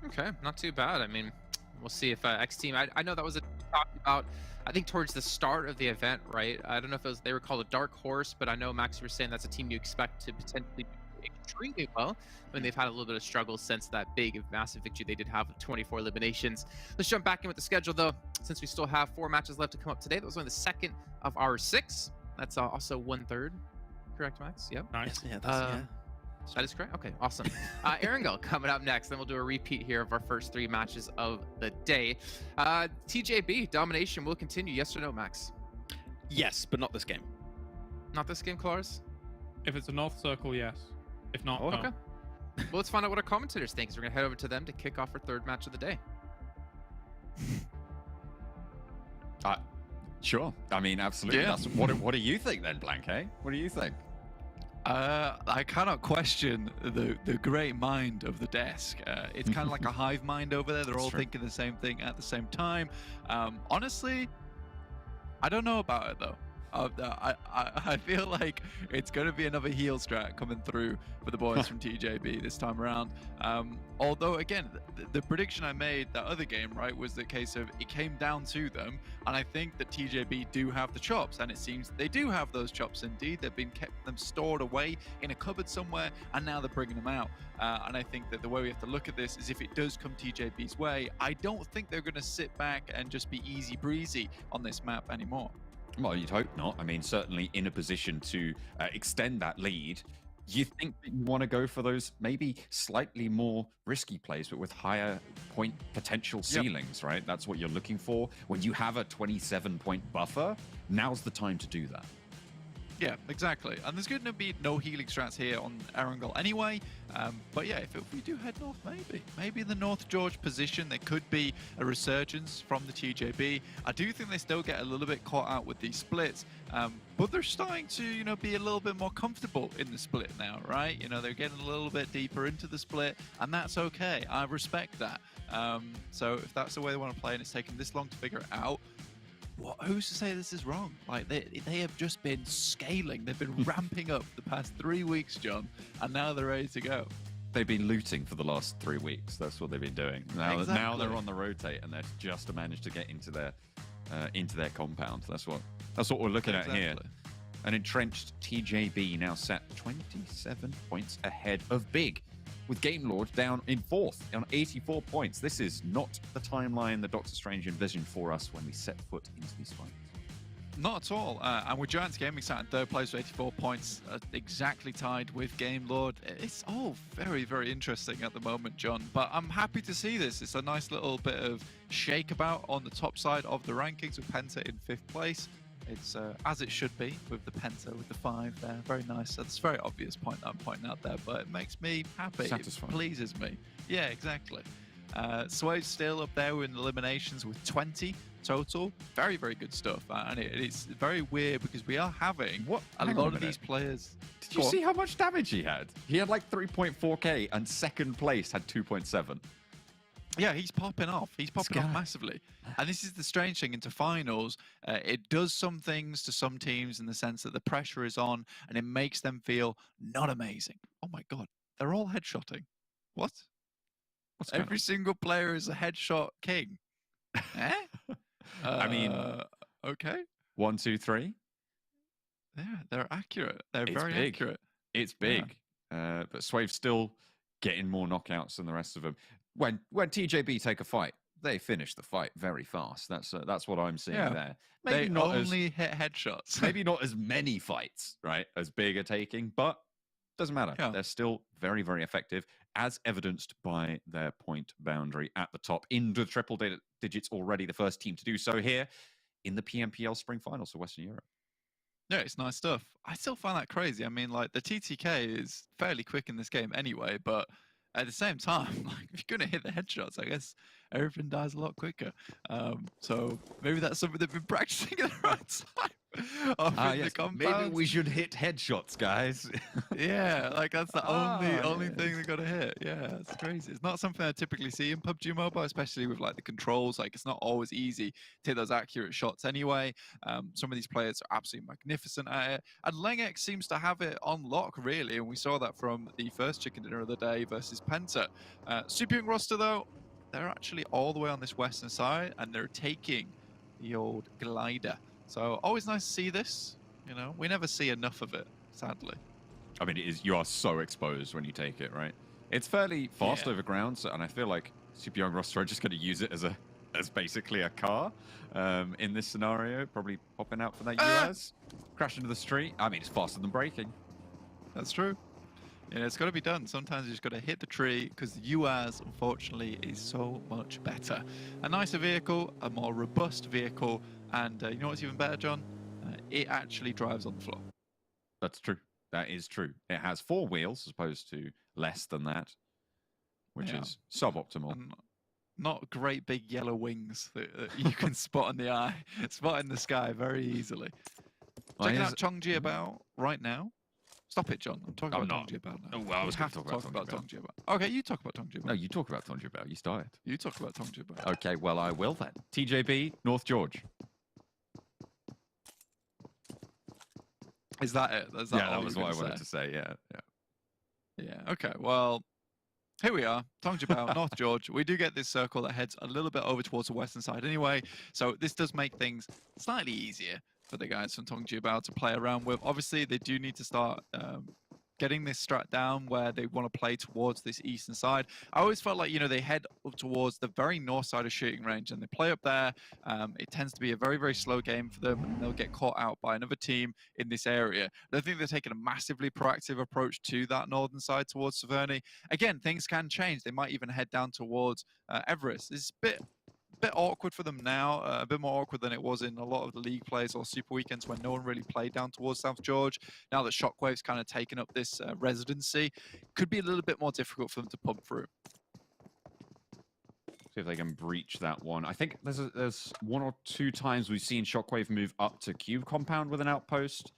Okay, not too bad. I mean, we'll see if XTEAM, I know that was talked about, I think towards the start of the event, right? I don't know if they were called a dark horse, but I know Max, you were saying that's a team you expect to potentially do extremely well. I mean, they've had a little bit of struggle since that big, massive victory they did have with 24 eliminations. Let's jump back in with the schedule, though, since we still have 4 matches left to come up today. That was only the 2nd of our 6. That's also 1/3. Correct, Max? Yep. Nice. Yeah, that's, that is correct. Okay, awesome. Erangel coming up next. Then we'll do a repeat here of our first 3 matches of the day. TJB domination will continue. Yes or no, Max? Yes, but not this game. Not this game, Clars? If it's a North Circle, yes. If not, no. Okay. Well, let's find out what our commentators think. So we're gonna head over to them to kick off our 3rd match of the day. Sure. I mean, absolutely. Yeah. That's, what do you think then, Blank? What do you think? I cannot question the great mind of the desk. It's kind of like a hive mind over there. They're all thinking the same thing at the same time. Honestly, I don't know about it though. I feel like it's going to be another heel strat coming through for the boys from TJB this time around. Although, again, the prediction I made that other game, right, was the case of it came down to them. And I think that TJB do have the chops. And it seems they do have those chops indeed. They've been kept them stored away in a cupboard somewhere. And now they're bringing them out. And I think that the way we have to look at this is if it does come TJB's way, I don't think they're going to sit back and just be easy breezy on this map anymore. Well, you'd hope not. I mean, certainly in a position to extend that lead, you think that you want to go for those maybe slightly more risky plays, but with higher point potential ceilings, right? That's what you're looking for. When you have a 27-point buffer, now's the time to do that. Yeah, exactly. And there's going to be no healing strats here on Erangel anyway. But yeah, if we do head north, maybe in the North George position, there could be a resurgence from the TJB. I do think they still get a little bit caught out with these splits, but they're starting to, you know, be a little bit more comfortable in the split now, right? You know, they're getting a little bit deeper into the split, and that's okay. I respect that. So if that's the way they want to play, and it's taken this long to figure it out, who's to say this is wrong? Like, they have just been scaling. They've been ramping up the past 3 weeks, John, and now they're ready to go. They've been looting for the last 3 weeks. That's what they've been doing. Now they're on the rotate, and they've just managed to get into their compound. That's what we're looking at here. An entrenched TJB now sat 27 points ahead of Big, with Game Lord down in 4th on 84 points. This is not the timeline that Doctor Strange envisioned for us when we set foot into these fights. Not at all. And with Giants Gaming sat in 3rd place with 84 points, exactly tied with Game Lord. It's all very, very interesting at the moment, John. But I'm happy to see this. It's a nice little bit of shake about on the top side of the rankings with Penta in 5th place. It's as it should be with the Penta, with the 5 there. Very nice. That's a very obvious point that I'm pointing out there, but it makes me happy. Satisfying. It pleases me. Yeah, exactly. Swave's still up there in eliminations with 20 total. Very, very good stuff. And it's very weird because we are having a lot of these players. Did you see how much damage he had? He had like 3.4k, and 2nd place had 2.7. Yeah, he's popping off. He's popping off massively. And this is the strange thing into finals. It does some things to some teams in the sense that the pressure is on and it makes them feel not amazing. Oh my God, they're all headshotting. What? Every single player is a headshot king. Eh? I mean, okay. 1, 2, 3. Yeah, they're accurate. They're very accurate. It's big. Yeah. But Swave's still getting more knockouts than the rest of them. When TJB take a fight, they finish the fight very fast. That's what I'm seeing there. Maybe they not only hit headshots. Maybe not as many fights, right, as Big are taking, but doesn't matter. Yeah. They're still very, very effective, as evidenced by their point boundary at the top. Into the triple digits already, the first team to do so here in the PMPL Spring Finals for Western Europe. Yeah, it's nice stuff. I still find that crazy. I mean, like, the TTK is fairly quick in this game anyway, but at the same time, like, if you're going to hit the headshots, I guess everything dies a lot quicker. So maybe that's something they've been practicing at the right time. Yes. Maybe we should hit headshots, guys. Yeah, like that's the only thing they got to hit. Yeah, it's crazy. It's not something I typically see in PUBG Mobile, especially with like the controls. Like, it's not always easy to hit those accurate shots anyway. Some of these players are absolutely magnificent at it, and Lengex seems to have it on lock, really, and we saw that from the first chicken dinner of the day versus Penta. Super Young roster, though, they're actually all the way on this western side, and they're taking the old glider. So always nice to see this. You know, we never see enough of it, sadly. I mean, you are so exposed when you take it, right? It's fairly fast over ground, and I feel like Super Young roster are just going to use it as basically a car in this scenario. Probably popping out for that US, crash into the street. I mean, it's faster than braking. That's true. Yeah, it's got to be done. Sometimes you just got to hit the tree because the UAZ, unfortunately, is so much better. A nicer vehicle, a more robust vehicle, and you know what's even better, John? It actually drives on the floor. That's true. That is true. It has 4 wheels as opposed to less than that, which is suboptimal. And not great big yellow wings that you can spot in the eye, spot in the sky very easily. Checking out Chongji about right now. Stop it, John. I'm talking about Tongji about now. Oh, well, I was have to talk about Tongji about. Okay, you talk about Tongji about. No, you talk about Tongji about. You started. You talk about Tongji about. Okay, well, I will then. TJB, North George. Is that it? Is that that was what I wanted to say. Yeah. Okay. Well, here we are, Tongjabao, North George. We do get this circle that heads a little bit over towards the western side anyway, so this does make things slightly easier for the guys from Tongjabao to play around with. Obviously, they do need to start getting this strat down where they want to play towards this eastern side. I always felt like, you know, they head up towards the very north side of shooting range and they play up there. It tends to be a very, very slow game for them, and they'll get caught out by another team in this area. I think they're taking a massively proactive approach to that northern side towards Severny. Again, things can change. They might even head down towards Everest. It's a bit bit awkward for them now, a bit more awkward than it was in a lot of the league plays or super weekends when no one really played down towards South George. Now that Shockwave's kind of taken up this residency, could be a little bit more difficult for them to pump through. See if they can breach that one. I think there's one or two times we've seen Shockwave move up to Cube Compound with an outpost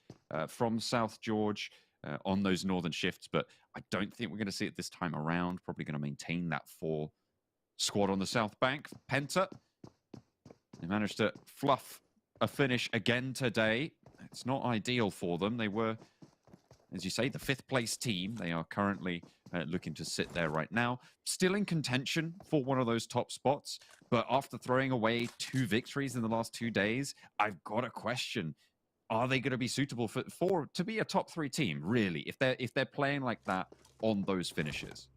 from South George on those northern shifts, but I don't think we're going to see it this time around. Probably going to maintain that 4 squad on the south bank. PENTA, they managed to fluff a finish again today. It's not ideal for them. They were, as you say, the 5th place team. They are currently looking to sit there right now. Still in contention for one of those top spots, but after throwing away 2 victories in the last 2 days, I've got a question. Are they going to be suitable to be a top 3 team, really, if they're playing like that on those finishes?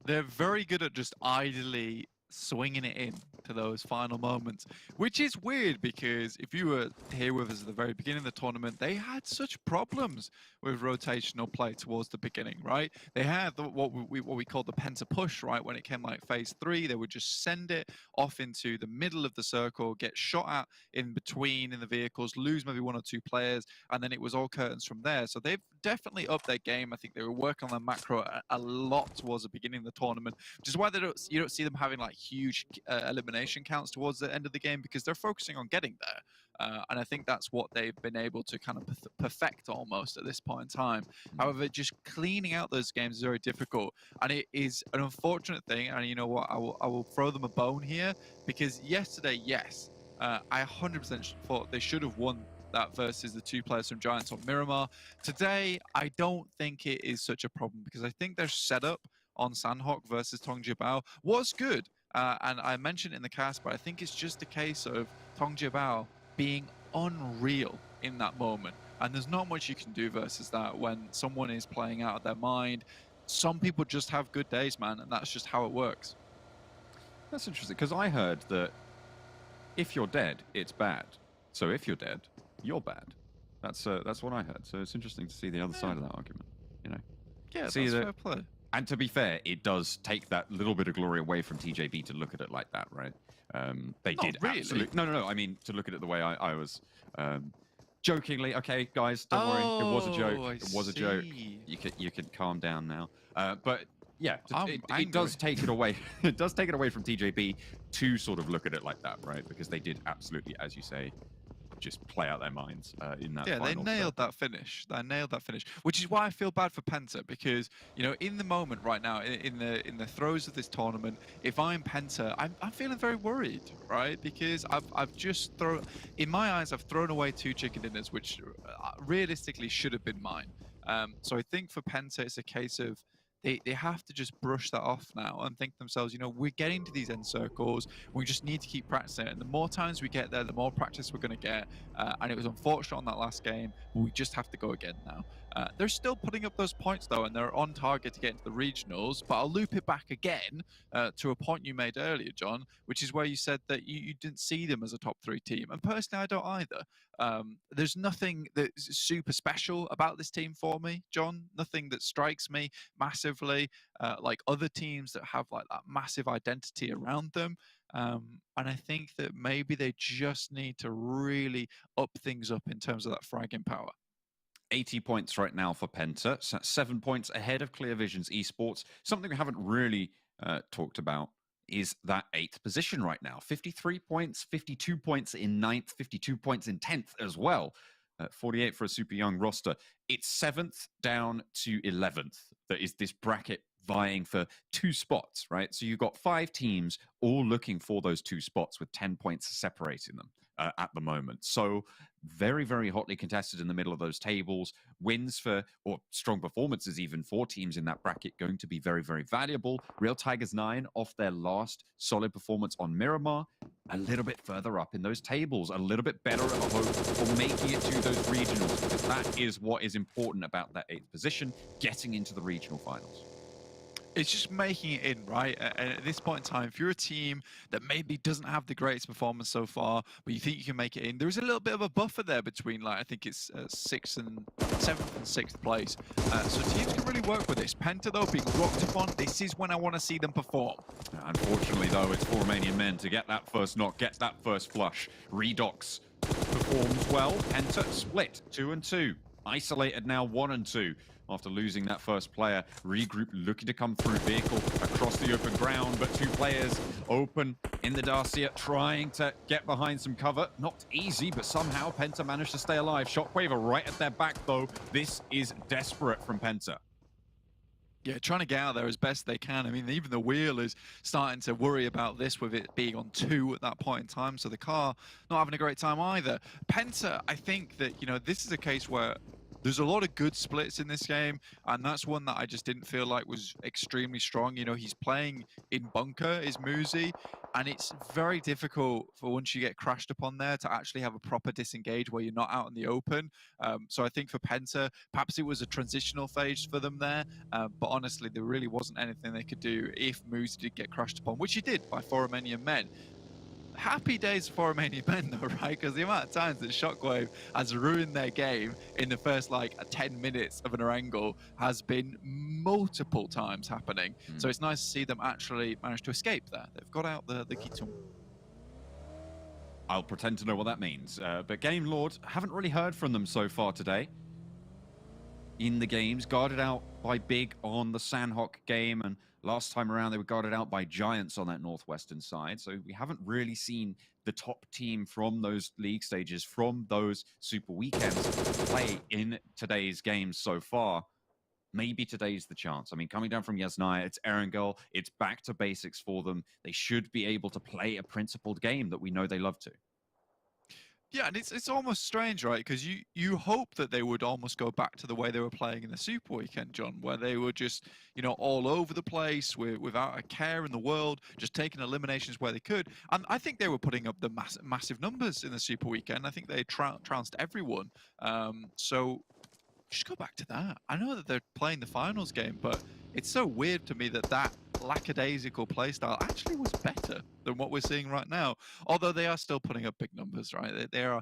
They're very good at just idly swinging it in to those final moments, which is weird because if you were here with us at the very beginning of the tournament, they had such problems with rotational play towards the beginning, right? They had what we call the PENTA push, right? When it came like phase 3, they would just send it off into the middle of the circle, get shot at in between in the vehicles, lose maybe 1 or 2 players, and then it was all curtains from there. So they've definitely upped their game. I think they were working on their macro a lot towards the beginning of the tournament, which is why you don't see them having like huge elimination counts towards the end of the game, because they're focusing on getting there. And I think that's what they've been able to kind of perfect almost at this point in time. However, just cleaning out those games is very difficult. And it is an unfortunate thing. And you know what? I will throw them a bone here, because yesterday, yes, I 100% thought they should have won that versus the 2 players from Giants on Miramar. Today, I don't think it is such a problem, because I think their setup on Sanhok versus TJB was good. And I mentioned it in the cast, but I think it's just a case of TJB being unreal in that moment. And there's not much you can do versus that when someone is playing out of their mind. Some people just have good days, man, and that's just how it works. That's interesting, because I heard that if you're dead, it's bad. So if you're dead, you're bad. That's what I heard. So it's interesting to see the other side of that argument, you know? Yeah, see that's that, fair play. And to be fair, it does take that little bit of glory away from TJB to look at it like that, right? They Not did really. absolutely. No. I mean, to look at it the way I was jokingly. Okay, guys, don't worry. It was a joke. It was a joke. You can calm down now. But yeah, it does take it away. It does take it away from TJB to sort of look at it like that, right? Because they did absolutely, as you say, just play out their minds in that. Yeah, they nailed that finish. They nailed that finish, which is why I feel bad for PENTA, because you know, in the moment right now, in the throes of this tournament, if I'm PENTA, I'm feeling very worried, right? Because I've just thrown, in my eyes, I've thrown away 2 chicken dinners, which realistically should have been mine. So I think for PENTA, it's a case of they have to just brush that off now and think to themselves, you know, we're getting to these end circles. We just need to keep practicing it. And the more times we get there, the more practice we're going to get. And it was unfortunate on that last game, but we just have to go again now. They're still putting up those points, though, and they're on target to get into the regionals. But I'll loop it back again to a point you made earlier, John, which is where you said that you didn't see them as a top 3 team. And personally, I don't either. There's nothing that's super special about this team for me, John. Nothing that strikes me massively like other teams that have like that massive identity around them. And I think that maybe they just need to really up things up in terms of that fragging power. 80 points right now for PENTA, 7 points ahead of Clear Vision's Esports. Something we haven't really talked about is that 8th position right now. 53 points, 52 points in 9th, 52 points in 10th as well. 48 for a super young roster. It's 7th down to 11th. That is this bracket vying for 2 spots, right? So you've got 5 teams all looking for those 2 spots with 10 points separating them at the moment. So very, very hotly contested in the middle of those tables. Wins for, or strong performances even for teams in that bracket going to be very, very valuable. Real Tigers 9 off their last solid performance on Miramar. A little bit further up in those tables, a little bit better at hope for making it to those regionals, because that is what is important about that 8th position, getting into the regional finals. It's just making it in, right? And at this point in time, if you're a team that maybe doesn't have the greatest performance so far, but you think you can make it in, there is a little bit of a buffer there between, like, I think it's 7th and 6th place. So teams can really work with this. PENTA, though, being rocked upon, this is when I want to see them perform. Unfortunately, though, it's for Romanian Men to get that first knock, get that first flush. Redox performs well. PENTA split 2 and 2. Isolated now 1 and 2. After losing that first player, regroup looking to come through vehicle across the open ground, but 2 players open in the Dacia trying to get behind some cover. Not easy, but somehow PENTA managed to stay alive. Shockwave are right at their back, though. This is desperate from PENTA. Yeah, trying to get out there as best they can. I mean, even the wheel is starting to worry about this with it being on 2 at that point in time, so the car not having a great time either. PENTA, I think that, you know, this is a case where there's a lot of good splits in this game, and that's one that I just didn't feel like was extremely strong. You know, he's playing in bunker, is Muzi, and it's very difficult for once you get crashed upon there to actually have a proper disengage where you're not out in the open. So I think for PENTA, perhaps it was a transitional phase for them there, but honestly, there really wasn't anything they could do if Muzi did get crashed upon, which he did by Romanian Men. Happy days for Romanian Men though, right? Because the amount of times that Shockwave has ruined their game in the first like 10 minutes of an Erangel has been multiple times happening. So it's nice to see them actually manage to escape there. They've got out the Gitum. I'll pretend to know what that means. But Game Lord, haven't really heard from them so far today. In the games, guarded out by Big on the Sanhok game, and last time around they were guarded out by Giants on that northwestern side. So we haven't really seen the top team from those league stages, from those super weekends, play in today's games so far. Maybe today's the chance. I mean, coming down from Yasnaya, it's Erangel, it's back to basics for them. They should be able to play a principled game that we know they love to. Yeah, and it's almost strange, right? Because you hope that they would almost go back to the way they were playing in the Super Weekend, John, where they were just, you know, all over the place without a care in the world, just taking eliminations where they could. And I think they were putting up the massive numbers in the Super Weekend. I think they trounced everyone. So just go back to that. I know that they're playing the finals game, but it's so weird to me that that lackadaisical playstyle actually was better than what we're seeing right now. Although they are still putting up big numbers, right? They are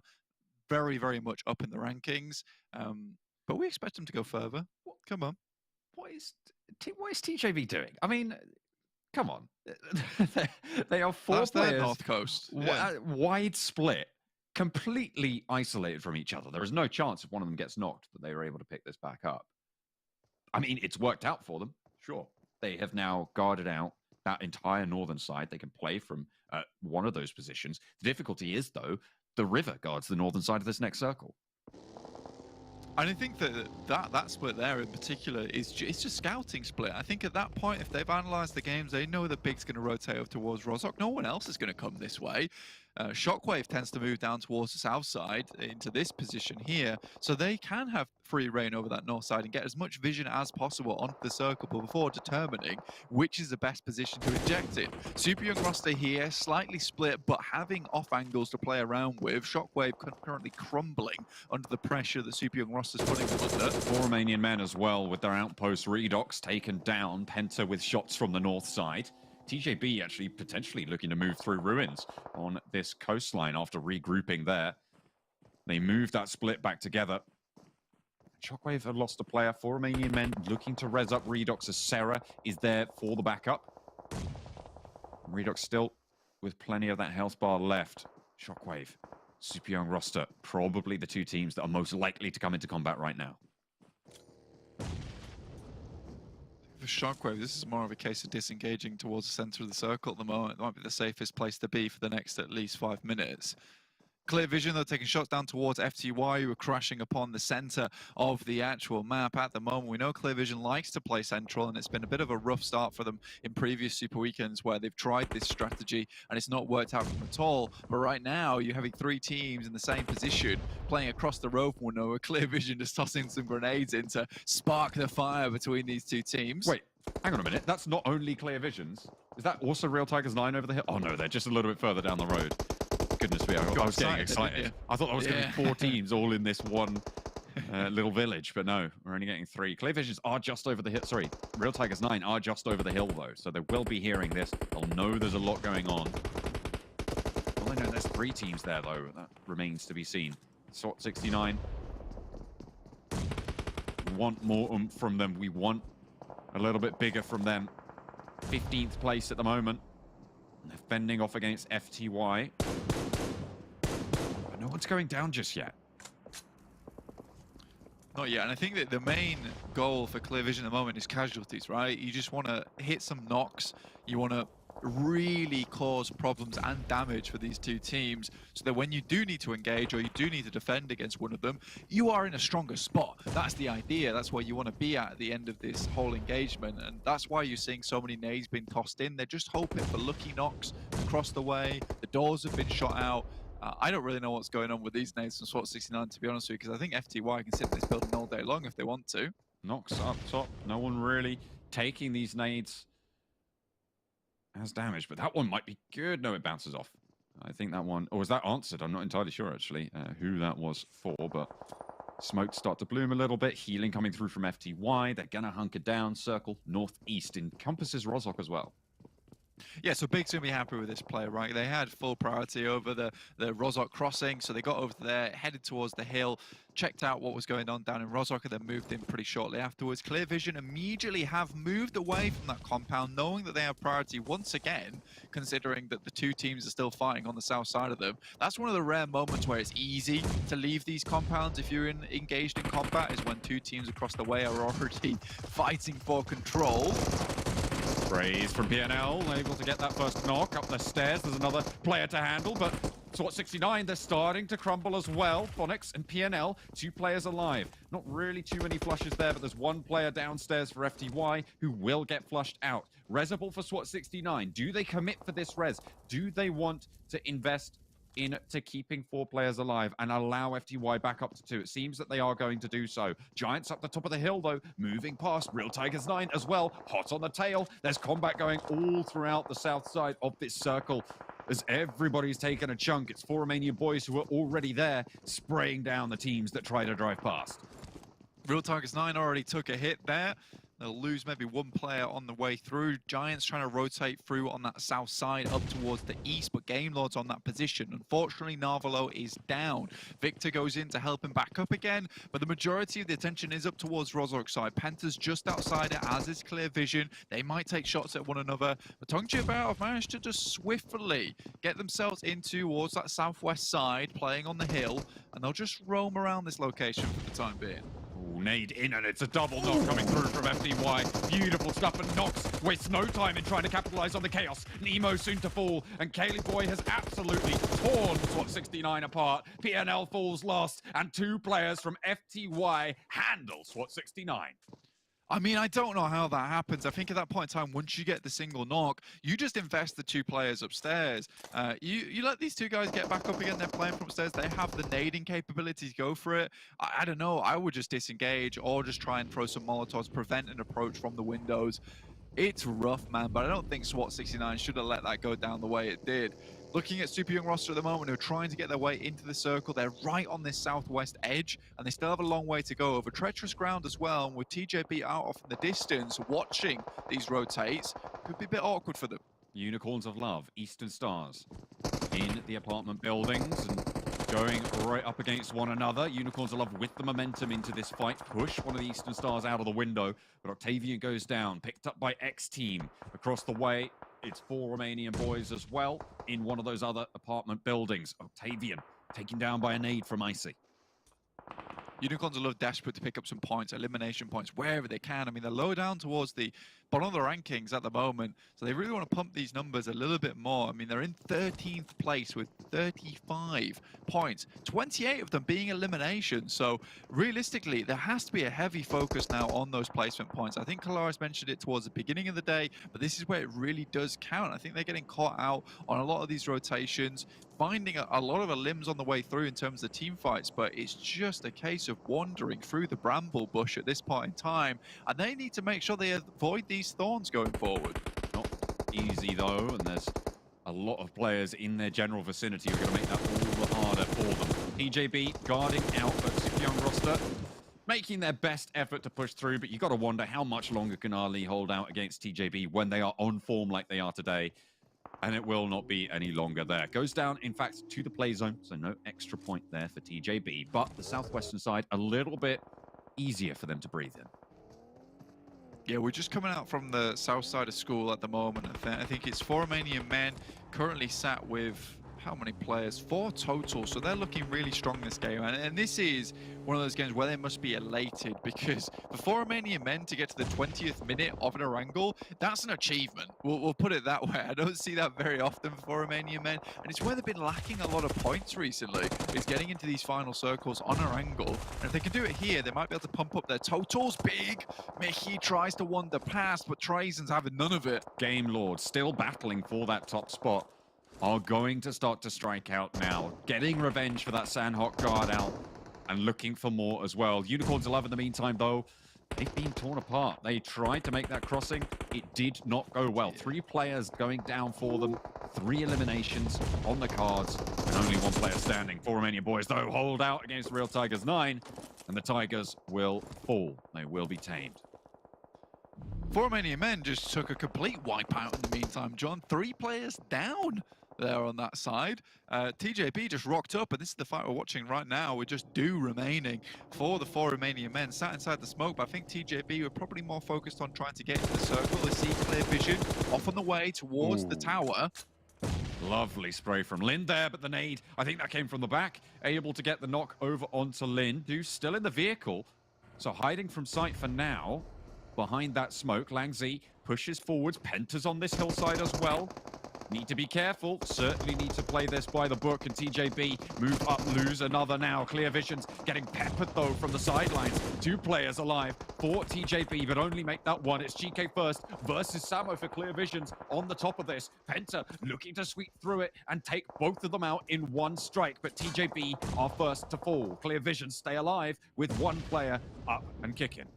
very, very much up in the rankings. But we expect them to go further. Come on. What is TJB doing? I mean, come on. They are 4 That's players. their North Coast. Yeah. Wide split. Completely isolated from each other. There is no chance if one of them gets knocked that they were able to pick this back up. I mean, it's worked out for them, sure. They have now guarded out that entire northern side. They can play from one of those positions. The difficulty is, though, the river guards the northern side of this next circle. And I think that split there in particular is it's just scouting split. I think at that point, if they've analysed the games, they know that Big's going to rotate over towards Rozhok. No one else is going to come this way. Shockwave tends to move down towards the south side into this position here, so they can have free reign over that north side and get as much vision as possible onto the circle before determining which is the best position to inject in. Super Young roster here, slightly split, but having off angles to play around with. Shockwave currently crumbling under the pressure that Super Young roster's putting them under. 4 Romanian Men as well with their outpost. Redox taken down. PENTA with shots from the north side. TJB actually potentially looking to move through ruins on this coastline after regrouping there. They move that split back together. Shockwave have lost a player. 4 Romanian Men looking to res up Redox as Sarah is there for the backup. Redox still with plenty of that health bar left. Shockwave, Super Young roster, probably the 2 teams that are most likely to come into combat right now. For Shockwave, this is more of a case of disengaging towards the center of the circle at the moment. It might be the safest place to be for the next at least 5 minutes. Clear vision, though, taking shots down towards FTY, who are crashing upon the center of the actual map at the moment. We know Clear Vision likes to play central, and it's been a bit of a rough start for them in previous Super Weekends where they've tried this strategy and it's not worked out for them at all. But right now, you're having 3 teams in the same position playing across the road from one another. Clear Vision just tossing some grenades in to spark the fire between these 2 teams. Wait, hang on a minute. That's not only Clear Visions. Is that also Real Tigers 9 over the hill? Oh no, they're just a little bit further down the road. Goodness me, I was getting excited. I thought I was going to be 4 teams all in this one little village, but no, we're only getting 3. Clear Visions are just over the hill. Sorry, Real Tigers 9 are just over the hill, though, so they will be hearing this. They'll know there's a lot going on. Well, they know there's 3 teams there, though. That remains to be seen. Swat 69. We want more oomph from them. We want a little bit bigger from them. 15th place at the moment. And they're fending off against FTY. But no one's going down just yet. Not yet, and I think that the main goal for Clear Vision at the moment is casualties, right? You just want to hit some knocks. You want to really cause problems and damage for these 2 teams so that when you do need to engage or you do need to defend against one of them, you are in a stronger spot. That's the idea. That's where you want to be at the end of this whole engagement, and that's why you're seeing so many nades being tossed in. They're just hoping for lucky knocks across the way. The doors have been shot out. I don't really know what's going on with these nades from Swat 69, to be honest with you, because I think FTY can sit in this building all day long if they want to. Knocks up top. No one really taking these nades as damage, but that one might be good. No, it bounces off. I think that one, or was that answered? I'm not entirely sure, actually, who that was for, but smokes start to bloom a little bit. Healing coming through from FTY. They're going to hunker down, circle northeast. Encompasses Rozhok as well. Yeah, so Big's going to be happy with this play, right? They had full priority over the Rozhok crossing, so they got over there, headed towards the hill, checked out what was going on down in Rozhok, and then moved in pretty shortly afterwards. Clear Vision immediately have moved away from that compound, knowing that they have priority once again, considering that the 2 teams are still fighting on the south side of them. That's one of the rare moments where it's easy to leave these compounds if you're engaged in combat, is when 2 teams across the way are already fighting for control. Sprays from PNL, able to get that first knock up the stairs. There's another player to handle, but Swat 69, they're starting to crumble as well. Phonics and PNL, 2 players alive. Not really too many flushes there, but there's 1 player downstairs for FTY who will get flushed out. Resable for Swat 69. Do they commit for this res? Do they want to invest into keeping 4 players alive and allow FTY back up to 2? It seems that they are going to do so. Giants up the top of the hill, though, moving past. Real Tigers 9 as well, hot on the tail. There's combat going all throughout the south side of this circle as everybody's taken a chunk. It's 4 Romanian boys who are already there, spraying down the teams that try to drive past. Real Tigers 9 already took a hit there. They'll lose maybe 1 player on the way through. Giants trying to rotate through on that south side up towards the east, but Game Lord's on that position. Unfortunately, Narvalo is down. Victor goes in to help him back up again, but the majority of the attention is up towards Rozhok side. Penta's just outside it, as is Clear Vision. They might take shots at one another, but Tongchip have managed to just swiftly get themselves in towards that southwest side, playing on the hill, and they'll just roam around this location for the time being. Ooh, nade in, and it's a double knock coming through from FTY. Beautiful stuff, and Nox wastes no time in trying to capitalize on the chaos. Nemo soon to fall, and Kaylee Boy has absolutely torn Swat 69 apart. PNL falls last, and 2 players from FTY handle Swat 69. I mean, I don't know how that happens. I think at that point in time, once you get the single knock, you just invest the 2 players upstairs. You let these 2 guys get back up again. They're playing from upstairs. They have the nading capability to go for it. I don't know. I would just disengage or just try and throw some Molotovs, prevent an approach from the windows. It's rough, man, but I don't think Swat 69 should have let that go down the way it did. Looking at Super Young roster at the moment, who are trying to get their way into the circle. They're right on this southwest edge, and they still have a long way to go over treacherous ground as well. And with TJB out off in the distance, watching these rotates, could be a bit awkward for them. Unicorns of Love, Eastern Stars, in the apartment buildings and going right up against one another. Unicorns of Love with the momentum into this fight. Push one of the Eastern Stars out of the window, but Octavian goes down, picked up by XTEAM across the way. It's 4 Romanian boys as well in one of those other apartment buildings. Octavian taken down by a nade from Icy. Unicorns are desperate to pick up some points, elimination points, wherever they can. I mean, they're low down towards the bottom of the rankings at the moment, so they really want to pump these numbers a little bit more. I mean, they're in 13th place with 35 points, 28 of them being elimination. So realistically, there has to be a heavy focus now on those placement points. I think Kalaris mentioned it towards the beginning of the day, but this is where it really does count. I think they're getting caught out on a lot of these rotations, finding a lot of limbs on the way through in terms of team fights, but it's just a case of wandering through the bramble bush at this point in time, and they need to make sure they avoid these thorns going forward. Not easy though, and there's a lot of players in their general vicinity who are going to make that all the harder for them. TJB guarding out, but Super Young roster making their best effort to push through, but you got to wonder how much longer can Ali hold out against TJB when they are on form like they are today. And it will not be any longer there. Goes down, in fact, to the play zone, so no extra point there for TJB. But the southwestern side, a little bit easier for them to breathe in. Yeah, we're just coming out from the south side of school at the moment. I think it's 4 Romanian men currently sat with how many players? 4 total, so they're looking really strong this game. And this is one of those games where they must be elated, because for 4 Romanian men to get to the 20th minute of an Erangel, that's an achievement. We'll put it that way. I don't see that very often for Romanian men, and it's where they've been lacking a lot of points recently, is getting into these final circles on Erangel. And if they can do it here, they might be able to pump up their totals big. Mickey tries to wander past, but Trazen's having none of it. Game Lord still battling for that top spot. Are going to start to strike out now. Getting revenge for that Sanhok guard out. And looking for more as well. Unicorns Alive in the meantime, though. They've been torn apart. They tried to make that crossing. It did not go well. 3 players going down for them. 3 eliminations on the cards. And only 1 player standing. 4 Romanian Boys, though, hold out against Real Tigers 9. And the Tigers will fall. They will be tamed. 4 Romanian men just took a complete wipeout in the meantime, John. 3 players down there on that side. TJB just rocked up, and this is the fight we're watching right now. We're just remaining for the 4 Romanian men sat inside the smoke, but I think TJB were probably more focused on trying to get into the circle. They see clear vision off on the way towards the tower. Lovely spray from Lin there, but the nade, I think that came from the back. Able to get the knock over onto Lin, who's still in the vehicle. So hiding from sight for now. Behind that smoke, Langzi pushes forwards. Penta's on this hillside as well. Need to be careful. Certainly need to play this by the book. And TJB move up, lose another now. Clear Visions getting peppered, though, from the sidelines. 2 players alive for TJB, but only make that 1. It's GK first versus Samo for Clear Visions on the top of this. Penta looking to sweep through it and take both of them out in 1 strike. But TJB are first to fall. Clear Visions stay alive with 1 player up and kicking.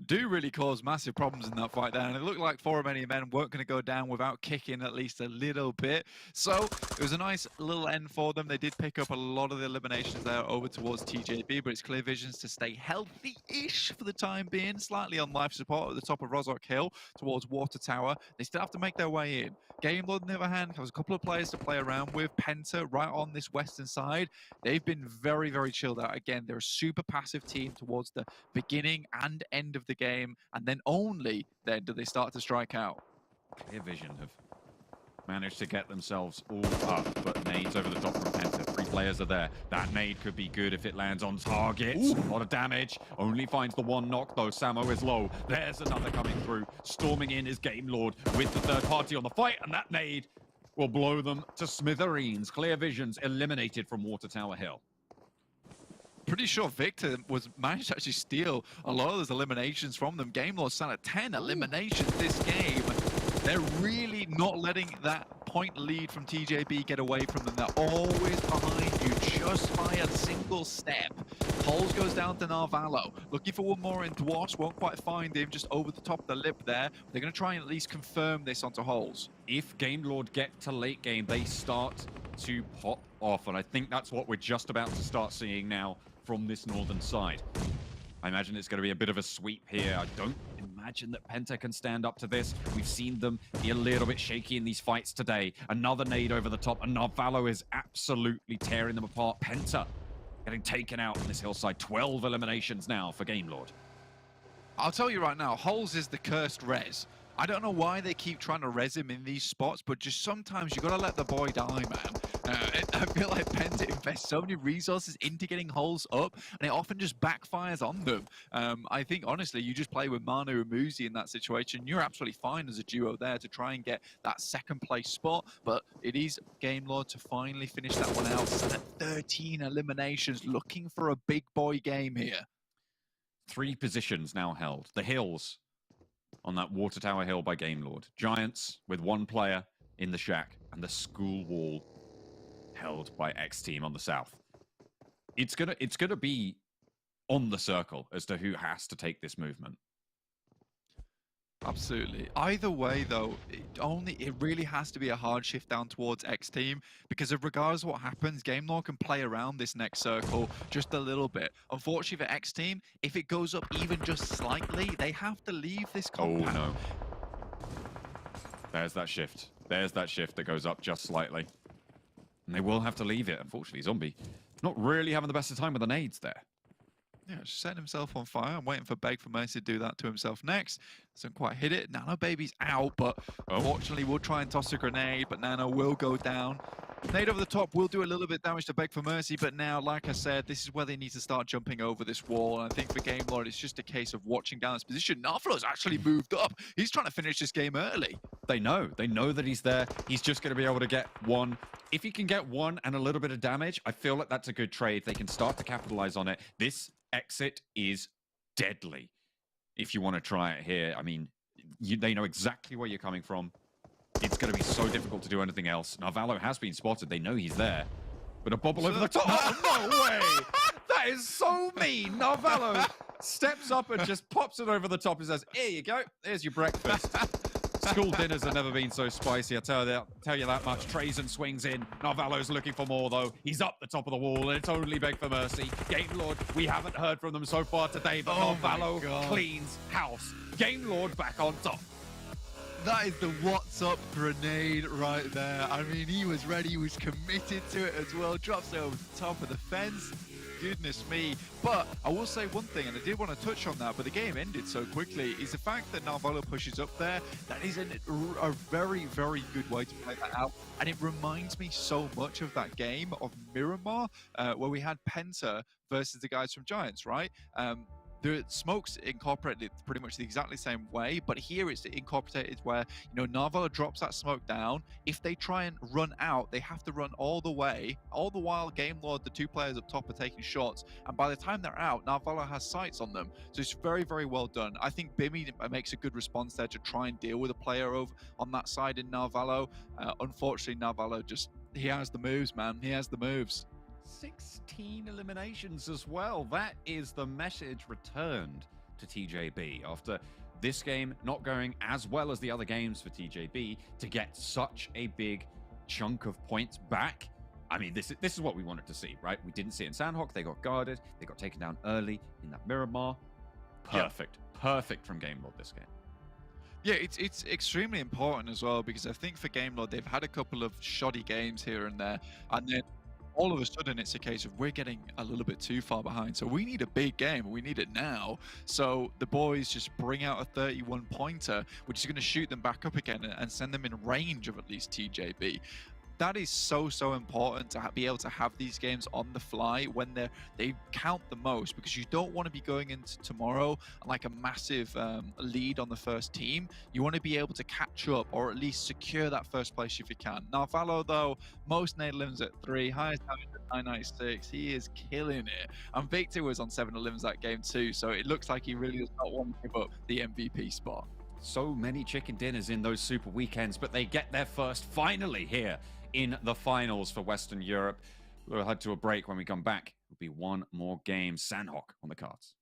Do really cause massive problems in that fight there, and it looked like 4 Romanian men weren't going to go down without kicking at least a little bit. So it was a nice little end for them. They did pick up a lot of the eliminations there over towards TJB, but it's Clear Visions to stay healthy-ish for the time being. Slightly on life support at the top of Rozok Hill towards Water Tower. They still have to make their way in. Game Lord, on the other hand, has a couple of players to play around with. Penta right on this western side. They've been very, very chilled out. Again, they're a super passive team towards the beginning and end of the game, and then only then do they start to strike out. Clear Vision have managed to get themselves all up, but nades over the top from Penta. 3 players are there. That nade could be good if it lands on target. A lot of damage. Only finds the 1 knock, though. Samo is low. There's another coming through. Storming in is Game Lord with the 3rd party on the fight, and that nade will blow them to smithereens. Clear Visions eliminated from Water Tower Hill. Pretty sure Victor managed to actually steal a lot of those eliminations from them. Game Lord sat at 10 eliminations this game. They're really not letting that point lead from TJB get away from them. They're always behind you just by a single step. Holes goes down to Narvalo. Looking for 1 more in Dwarfs. Won't quite find him. Just over the top of the lip there. They're going to try and at least confirm this onto Holes. If Game Lord get to late game, they start to pop off. And I think that's what we're just about to start seeing now from this northern side. I imagine it's going to be a bit of a sweep here. I don't imagine that Penta can stand up to this. We've seen them be a little bit shaky in these fights today. Another nade over the top, and Narvalo is absolutely tearing them apart. Penta getting taken out on this hillside. 12 eliminations now for Game Lord. I'll tell you right now, Holes is the cursed res. I don't know why they keep trying to res him in these spots, but just sometimes you got to let the boy die, man. I feel like Penta invests so many resources into getting Holes up, and it often just backfires on them. I think, honestly, you just play with Manu and Muzi in that situation. You're absolutely fine as a duo there to try and get that 2nd place spot, but it is Game Lord to finally finish that one out. At 13 eliminations, looking for a big boy game here. 3 positions now held. The hills on that Water Tower Hill by Game Lord. Giants with 1 player in the shack, and the school wall held by XTEAM on the south. It's gonna be on the circle as to who has to take this movement. Absolutely. Either way, though, it really has to be a hard shift down towards XTEAM, because regardless of what happens, Game Lord can play around this next circle just a little bit. Unfortunately for XTEAM, if it goes up even just slightly, they have to leave this compound. Oh no. There's that shift. There's that shift that goes up just slightly. And they will have to leave it. Unfortunately, Zombie not really having the best of time with the nades there. Yeah, just setting himself on fire. I'm waiting for Beg for Mercy to do that to himself next. Doesn't quite hit it. Nano Baby's out, but unfortunately we'll try and toss a grenade, but Nano will go down. Nade over the top will do a little bit of damage to Beg for Mercy, but now, like I said, this is where they need to start jumping over this wall. And I think for Game Lord, it's just a case of watching down this position. Narflow's actually moved up. He's trying to finish this game early. They know that he's there. He's just going to be able to get one. If he can get one and a little bit of damage, I feel like that's a good trade. They can start to capitalize on it. This exit is deadly. If you want to try it here, I mean, they know exactly where you're coming from. It's going to be so difficult to do anything else. Narvalo has been spotted. They know he's there. But a bobble over the top. Oh, no way! That is so mean. Narvalo steps up and just pops it over the top and says, here you go. There's your breakfast. School dinners have never been so spicy. I tell you that much. Trazen swings in. Narvalo's looking for more, though. He's up the top of the wall, and it's only Beg for Mercy. Game Lord, we haven't heard from them so far today, but Narvalo cleans house. Game Lord back on top. That is the what's up grenade right there. I mean, he was ready. He was committed to it as well. Drops it over the top of the fence. Goodness me. But I will say one thing, and I did want to touch on that, but the game ended so quickly, is the fact that Narvalo pushes up there. That is a very, very good way to play that out. And it reminds me so much of that game of Miramar, where we had PENTA versus the guys from Giants, right? The smoke's incorporated pretty much the exactly same way, but here it's incorporated where, you know, Narvalo drops that smoke down. If they try and run out, they have to run all the way. All the while, Game Lord, the two players up top, are taking shots, and by the time they're out, Narvalo has sights on them. So it's very, very well done. I think Bimmy makes a good response there to try and deal with a player over on that side in Narvalo. Unfortunately, Narvalo he has the moves, man. He has the moves. 16 eliminations as well. That is the message returned to TJB after this game not going as well as the other games for TJB to get such a big chunk of points back. I mean, this is what we wanted to see, right? We didn't see it in Sanhok. They got guarded. They got taken down early in that Miramar. Perfect. Yeah. Perfect from Game Lord this game. Yeah, it's extremely important as well, because I think for Game Lord, they've had a couple of shoddy games here and there, and then all of a sudden it's a case of we're getting a little bit too far behind, so we need a big game. We need it now. So the boys just bring out a 31 pointer, which is going to shoot them back up again and send them in range of at least TJB. That is so important to be able to have these games on the fly when they count the most, because you don't want to be going into tomorrow like a massive lead on the first team. You want to be able to catch up or at least secure that first place if you can. Narvalo, though, most nade limbs at 3, highest damage at 996. He is killing it. And Victor was on 7 limbs that game too, so it looks like he really does not want to give up the MVP spot. So many chicken dinners in those super weekends, but they get their first finally here in the finals for Western Europe. We'll head to a break. When we come back, it'll be one more game. Sanhok on the cards.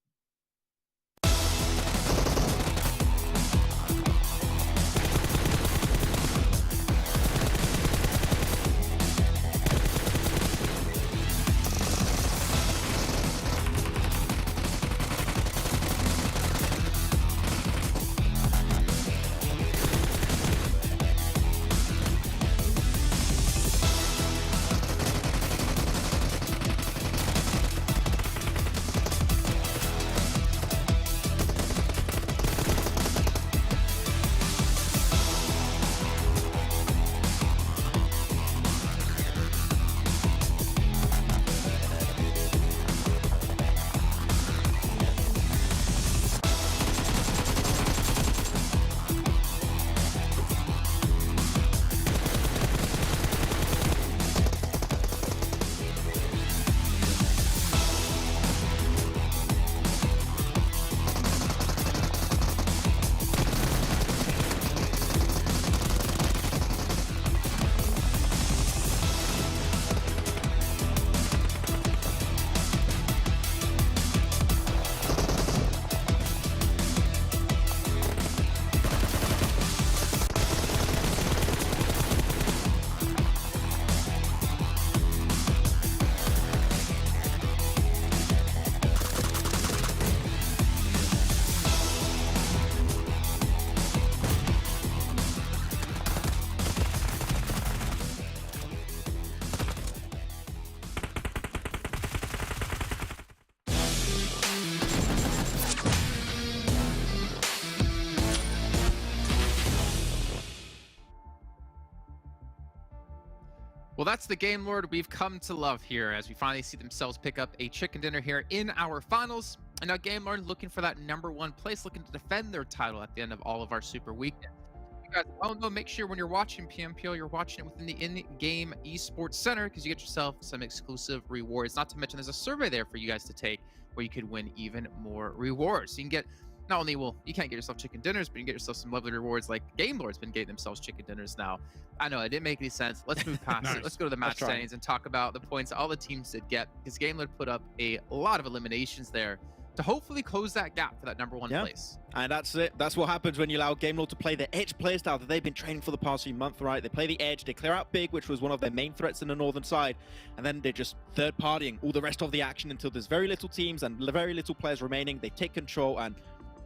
Well, that's the Game Lord we've come to love here as we finally see themselves pick up a chicken dinner here in our finals. And now Game Lord looking for that #1 place, looking to defend their title at the end of all of our super weekends. You guys all know, make sure when you're watching PMPL, you're watching it within the in-game esports center because you get yourself some exclusive rewards. Not to mention there's a survey there for you guys to take where you could win even more rewards. So you can get not only, well, you can't get yourself chicken dinners, but you can get yourself some lovely rewards like Game Lord's been getting themselves chicken dinners now. I know, it didn't make any sense. Let's move past it. Let's go to the match standings and talk about the points all the teams did get because Game Lord put up a lot of eliminations there to hopefully close that gap for that #1 place. And that's it. That's what happens when you allow Game Lord to play the Edge playstyle that they've been training for the past few months, right? They play the Edge, they clear out Big, which was one of their main threats in the northern side, and then they're just third-partying all the rest of the action until there's very little teams and very little players remaining. They take control, and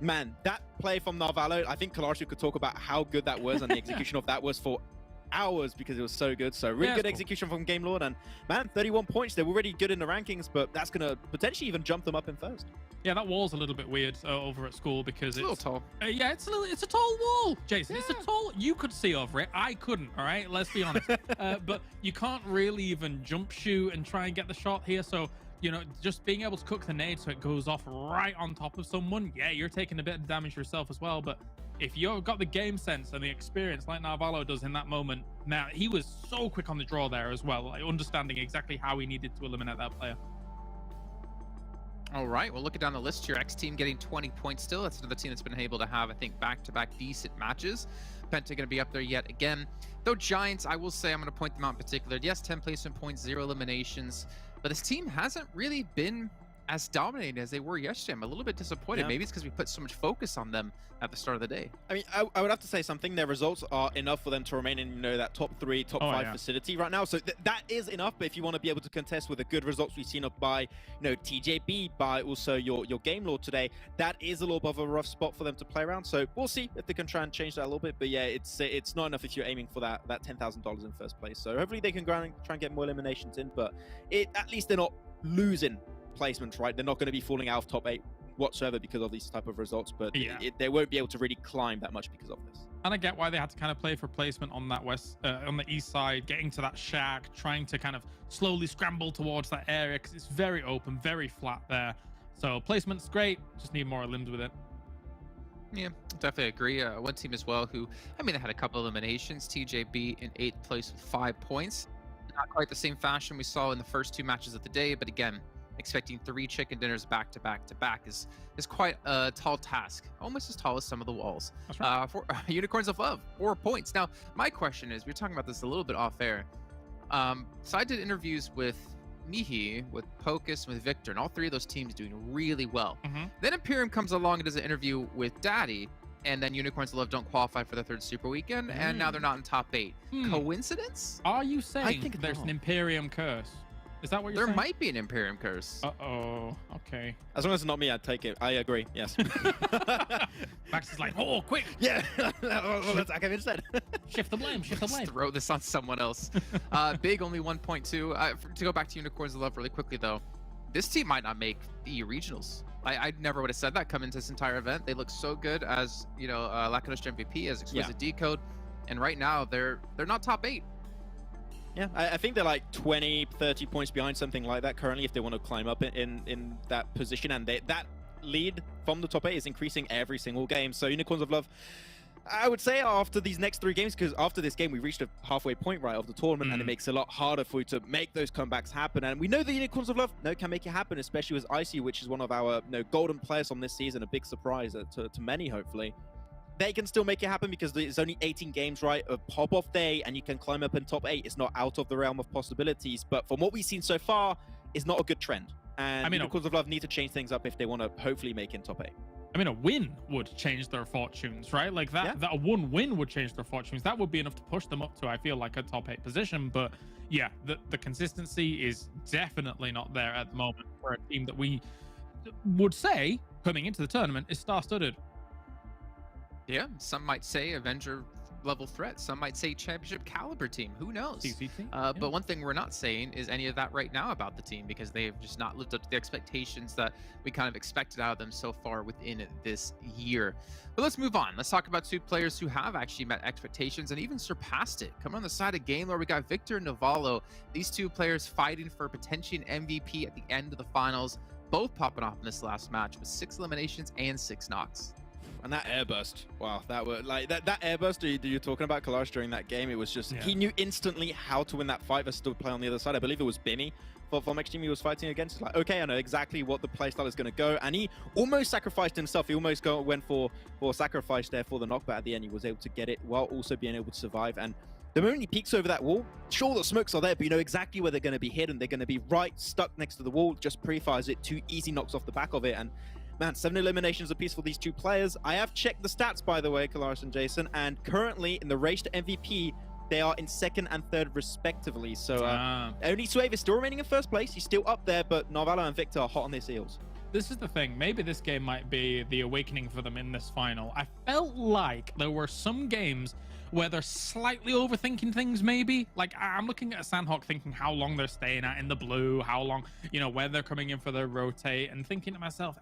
man, that play from Narvalo, I think Kalarshu could talk about how good that was, and the execution of that was for hours because it was so good. So really good execution from Game Lord, and man, 31 points. They're already good in the rankings, but that's going to potentially even jump them up in first. Yeah, that wall's a little bit weird over at school because it's a little tall. Yeah, it's a tall wall, Jason. Yeah. It's a tall. You could see over it. I couldn't. All right, let's be honest. But you can't really even jump shoot and try and get the shot here. So you know, just being able to cook the nade so it goes off right on top of someone. Yeah, you're taking a bit of damage yourself as well. But if you've got the game sense and the experience like Narvalo does in that moment, now he was so quick on the draw there as well, like understanding exactly how he needed to eliminate that player. All right, well, looking down the list here, XTEAM getting 20 points still. That's another team that's been able to have, I think, back-to-back decent matches. PENTA going to be up there yet again. Though Giants, I will say, I'm going to point them out in particular. Yes, 10 placement points, 0 eliminations. But this team hasn't really been as dominating as they were yesterday. I'm a little bit disappointed. Yeah. Maybe it's because we put so much focus on them at the start of the day. I mean, I would have to say something. Their results are enough for them to remain in, you know, that top 3, top 5 facility right now. So that is enough. But if you want to be able to contest with the good results we've seen up by, you know, TJB, by also your Game Lord today, that is a little bit of a rough spot for them to play around. So we'll see if they can try and change that a little bit. But yeah, it's not enough if you're aiming for that $10,000 in first place. So hopefully they can try and get more eliminations in. But at least they're not losing placements, right? They're not going to be falling out of top 8 whatsoever because of these type of results, but they won't be able to really climb that much because of this. And I get why they had to kind of play for placement on that on the east side, getting to that shack, trying to kind of slowly scramble towards that area because it's very open, very flat there. So placement's great, just need more limbs with it. Yeah, definitely agree. One team as well who, I mean, they had a couple eliminations. TJB in 8th place with 5 points. Not quite the same fashion we saw in the first 2 matches of the day, but again, expecting 3 chicken dinners back to back to back is quite a tall task, almost as tall as some of the walls. That's right. For Unicorns of Love, 4 points. Now, my question is, we were talking about this a little bit off air. So I did interviews with Mihi, with Pocus, with Victor, and all 3 of those teams doing really well. Then Imperium comes along and does an interview with Daddy, and then Unicorns of Love don't qualify for the 3rd Super Weekend, and now they're not in top 8. Coincidence? Are you saying there's an Imperium curse? Is that what you're saying? There might be an Imperium curse. Uh-oh. Okay. As long as it's not me, I'd take it. I agree. Yes. Max is like, oh, quick. Yeah. Let's attack him instead. Shift the blame. Shift the blame. Let's throw this on someone else. Big, only 1.2. To go back to Unicorns of Love really quickly, though, this team might not make the EU regionals. I never would have said that coming into this entire event. They look so good as, you know, Lacunostra MVP, as Exquisite Decode. And right now, they're not top 8. Yeah, I think they're like 20, 30 points behind, something like that currently, if they want to climb up in that position. And that lead from the top 8 is increasing every single game. So Unicorns of Love, I would say after these next 3 games, because after this game, we reached a halfway point, right, of the tournament, and it makes it a lot harder for you to make those comebacks happen. And we know the Unicorns of Love can make it happen, especially with Icy, which is one of our golden players on this season, a big surprise to many, hopefully. They can still make it happen because there's only 18 games, right? A pop-off day, and you can climb up in top 8. It's not out of the realm of possibilities, but from what we've seen so far, it's not a good trend. And I mean, Unicorns of Love need to change things up if they want to hopefully make it in top 8. I mean, a win would change their fortunes, right? Like that a 1 win would change their fortunes. That would be enough to push them up to, I feel like, a top 8 position. But yeah, the consistency is definitely not there at the moment for a team that we would say, coming into the tournament, is star-studded. Yeah, some might say Avenger level threat. Some might say championship caliber team. Who knows? CCT, But one thing we're not saying is any of that right now about the team, because they've just not lived up to the expectations that we kind of expected out of them so far within this year. But let's move on. Let's talk about two players who have actually met expectations and even surpassed it. Coming on the side of Game Lord, we got Victor and Navallo. These two players fighting for potentially an MVP at the end of the finals, both popping off in this last match with 6 eliminations and 6 knocks. And that airburst, wow, that were like that airburst you're talking about, Kalash, during that game, it was just, he knew instantly how to win that fight versus the player on the other side. I believe it was Bimmy from XTEAM he was fighting against. It's like, okay, I know exactly what the playstyle is going to go, and he almost sacrificed himself. He almost went for sacrifice there for the knockback. At the end, he was able to get it while also being able to survive. And the moment he peeks over that wall, sure, the smokes are there, but you know exactly where they're going to be hidden. They're going to be right stuck next to the wall, just pre-fires it, 2 easy knocks off the back of it. And man, 7 eliminations apiece for these two players. I have checked the stats, by the way, Kalaris and Jason, and currently in the race to MVP, they are in 2nd and 3rd respectively. So only Swave is still remaining in 1st place. He's still up there, but Navallo and Victor are hot on their heels. This is the thing. Maybe this game might be the awakening for them in this final. I felt like there were some games where they're slightly overthinking things, maybe. Like, I'm looking at Sanhok thinking how long they're staying at in the blue, how long, you know, where they're coming in for their rotate, and thinking to myself,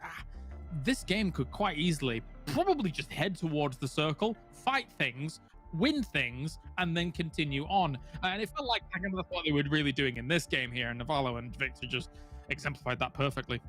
this game could quite easily probably just head towards the circle, fight things, win things, and then continue on. And it felt like I kind of thought they were really doing in this game here, and Navallo and Victor just exemplified that perfectly.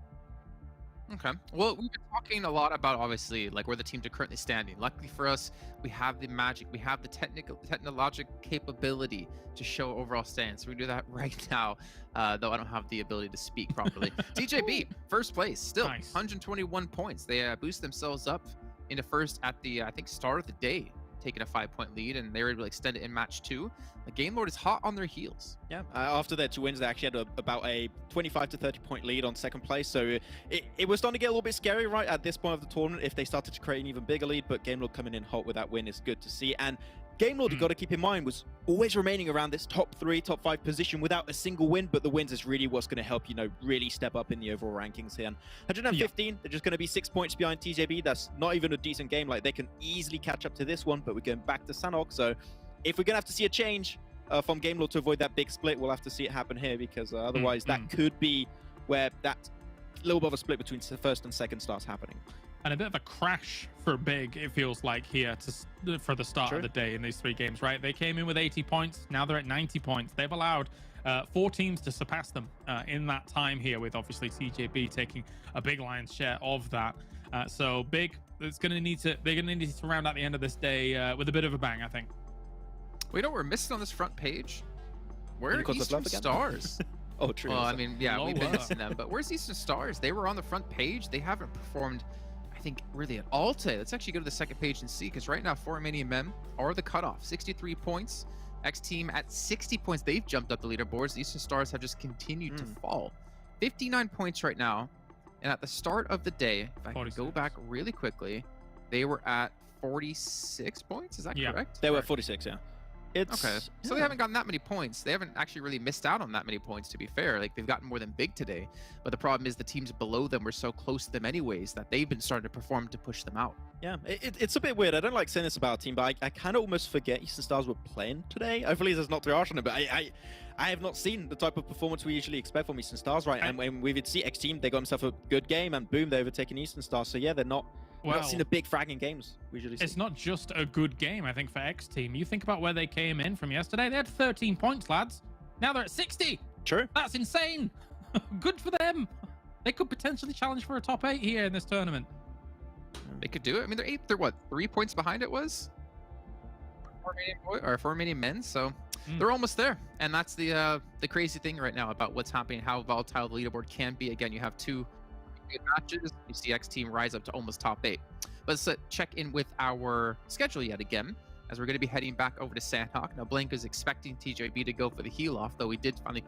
Okay. Well, we've been talking a lot about, obviously, like where the teams are currently standing. Luckily for us, we have the magic, we have the technological capability to show overall standings. So we do that right now, though I don't have the ability to speak properly. TJB, 1st place, still nice. 121 points. They boost themselves up into 1st at the, I think, start of the day, taking a 5-point lead, and they were able to extend it in match 2. The Game Lord is hot on their heels. Yeah, after their 2 wins, they actually had about a 25 to 30 point lead on 2nd place. So it was starting to get a little bit scary right at this point of the tournament if they started to create an even bigger lead. But Game Lord coming in hot with that win is good to see. And Game Lord, you've got to keep in mind, was always remaining around this top 3, top 5 position without a single win. But the wins is really what's going to help, you know, really step up in the overall rankings here. And 115, they're just going to be 6 points behind TJB. That's not even a decent game. Like, they can easily catch up to this one, but we're going back to Sanhok. So if we're going to have to see a change from Game Lord to avoid that big split, we'll have to see it happen here, because otherwise that could be where that little bit of a split between 1st and 2nd starts happening. And a bit of a crash for Big, it feels like, here for the start of the day in these 3 games, right? They came in with 80 points. Now they're at 90 points. They've allowed 4 teams to surpass them in that time here, with obviously TJB taking a big lion's share of that. So Big, they're going to need to round out the end of this day with a bit of a bang, I think. We know we're missing on this front page. Where are Eastern Stars? Oh, true. Well, I mean, yeah, we've been missing them, but where's Eastern Stars? They were on the front page. They haven't performed, I think, really at all today. Let's actually go to the 2nd page and see, because right now, Romanian Men are the cutoff. 63 points. XTEAM at 60 points. They've jumped up the leaderboards. The Eastern Stars have just continued to fall. 59 points right now. And at the start of the day, if I can go back really quickly, they were at 46 points. Is that correct? They were at 46, yeah. Okay, so they haven't gotten that many points. They haven't actually really missed out on that many points, to be fair. Like, they've gotten more than Big today. But the problem is the teams below them were so close to them anyways that they've been starting to perform to push them out. Yeah, it's a bit weird. I don't like saying this about our team, but I kind of almost forget Eastern Stars were playing today. Hopefully there's not too harsh on it, but I have not seen the type of performance we usually expect from Eastern Stars, right? And when we would see XTEAM, they got themselves a good game, and boom, they've overtaken Eastern Stars. So yeah, they're not... We've not seen a big fragging games we usually see. It's not just a good game, I think, for XTEAM. You think about where they came in from yesterday. They had 13 points, lads. Now they're at 60. True. That's insane. Good for them. They could potentially challenge for a top 8 here in this tournament. They could do it. I mean, they're what, 3 points behind it was? Romanian Men, so they're almost there. And that's the crazy thing right now about what's happening, how volatile the leaderboard can be. Again, you have 2 good matches. You see XTEAM rise up to almost top 8. But let's check in with our schedule yet again, as we're going to be heading back over to Sanhok. Now, Blanca's expecting TJB to go for the heal off, though we did finally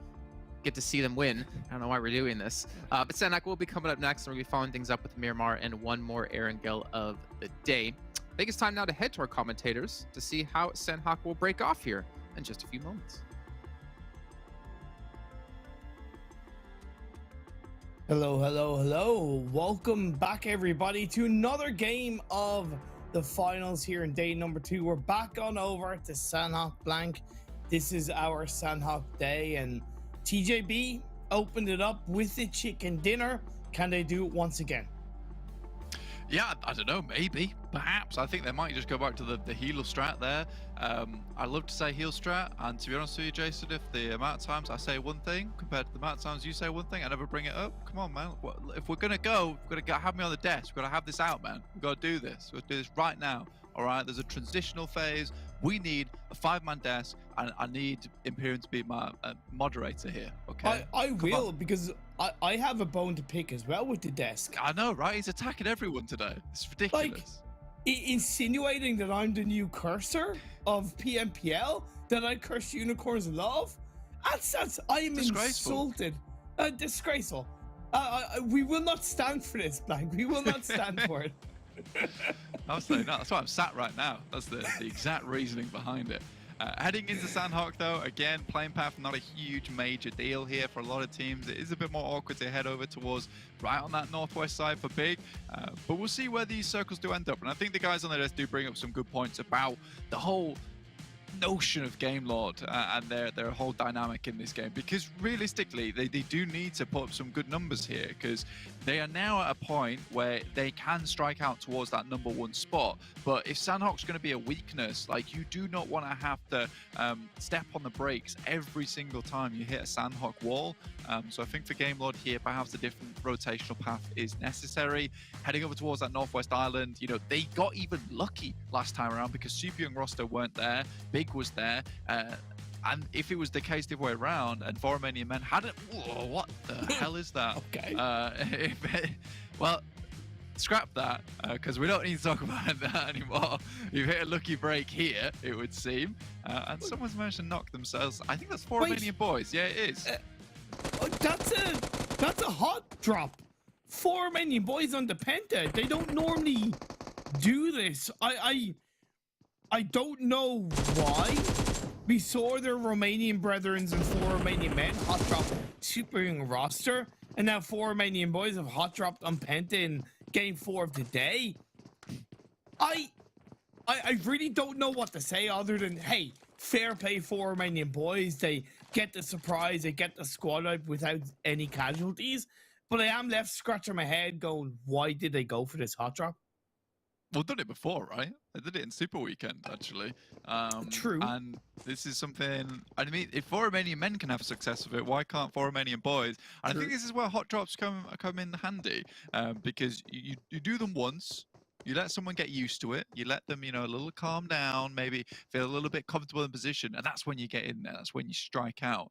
get to see them win. I don't know why we're doing this. But Sanhok will be coming up next, and we'll be following things up with Miramar and one more Erangel of the day. I think it's time now to head to our commentators to see how Sanhok will break off here in just a few moments. Hello, hello, hello. Welcome back, everybody, to another game of the finals here in day number 2. We're back on over to Sanhok Blank. This is our Sanhok day, and TJB opened it up with the chicken dinner. Can they do it once again? Yeah, I don't know, maybe, perhaps. I think they might just go back to the healer strat there. I love to say heal strat, and to be honest with you, Jason, if the amount of times I say one thing compared to the amount of times you say one thing, I never bring it up. Come on, man. If we're gonna go, we've got to have me on the desk. We've got to have this out, man. We've got to do this. We've got to do this right now. All right, there's a transitional phase. We need a 5-man desk, and I need Imperium to be my moderator here. Okay. I will, because I have a bone to pick as well with the desk. I know, right? He's attacking everyone today. It's ridiculous. Like, insinuating that I'm the new cursor of PMPL, that I curse unicorns love. That's I am insulted. Disgraceful. We will not stand for this, Blank. We will not stand for it. Absolutely not. That's why I'm sat right now. That's the exact reasoning behind it. Heading into Sanhok, though, again, playing path not a huge major deal here for a lot of teams. It is a bit more awkward to head over towards right on that northwest side for Big, but we'll see where these circles do end up. And I think the guys on the desk do bring up some good points about the whole notion of Game Lord and their whole dynamic in this game, because realistically they do need to put up some good numbers here, because they are now at a point where they can strike out towards that #1 spot. But if Sanhok's going to be a weakness, like, you do not want to have to step on the brakes every single time you hit a Sanhok wall. So I think for Game Lord here, perhaps a different rotational path is necessary. Heading over towards that northwest island, you know, they got even lucky last time around because Super Young roster weren't there, Big was there, and if it was the case the other way around and four Romanian Men hadn't, whoa, what the hell is that? Okay. Well, scrap that, because we don't need to talk about that anymore. You've hit a lucky break here, it would seem. And someone's managed to knock themselves. I think that's four Romanian Boys. Yeah, it is. That's a hot drop. 4 Romanian Boys on the Penta. They don't normally do this. I don't know why. We saw their Romanian brethrens and 4 Romanian Men hot drop Super Young roster, and now 4 Romanian Boys have hot dropped on Penta in game 4 of the day. I really don't know what to say other than, hey, fair play 4 Romanian Boys. They get the surprise, they get the squad out without any casualties. But I am left scratching my head going, why did they go for this hot drop? Well, done it before, right? They did it in Super Weekend, actually. True. And this is something, I mean, if 4 Romanian Men can have success with it, why can't 4 Romanian Boys? And I think this is where hot drops come in handy, because you do them once, you let someone get used to it, you let them, you know, a little calm down, maybe feel a little bit comfortable in position, and that's when you get in there, that's when you strike out.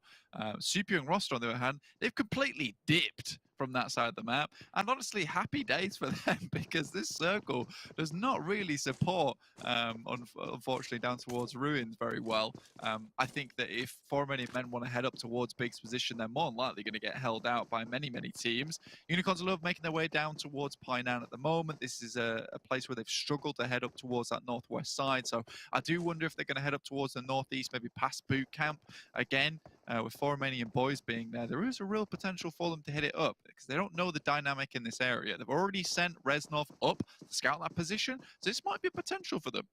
Super Young roster, on the other hand, they've completely dipped from that side of the map, and honestly, happy days for them, because this circle does not really support, unfortunately, down towards Ruins very well. I think that if 4 Romanian Men want to head up towards Big's position, they're more than likely going to get held out by many teams. Unicorns love making their way down towards Painan at the moment. This is a place where they've struggled to head up towards that northwest side, so I do wonder if they're going to head up towards the northeast, maybe past boot camp again. With 4 Romanian Boys being there is a real potential for them to hit it up, because they don't know the dynamic in this area. They've already sent Reznov up to scout that position, so this might be a potential for them.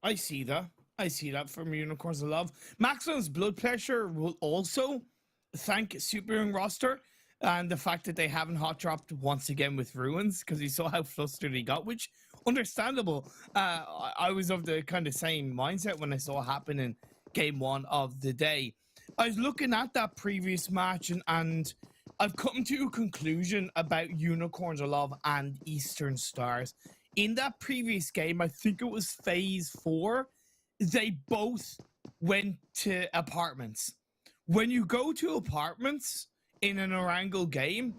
I see that from Unicorns of Love. Maximum's blood pressure will also thank Super Young roster and the fact that they haven't hot dropped once again with Ruins, because he saw how flustered he got, which understandable. I was of the kind of same mindset when I saw it happen in game 1 of the day. I was looking at that previous match and I've come to a conclusion about Unicorns of Love and Eastern Stars. In that previous game, I think it was phase 4, they both went to apartments. When you go to apartments in an Erangel game,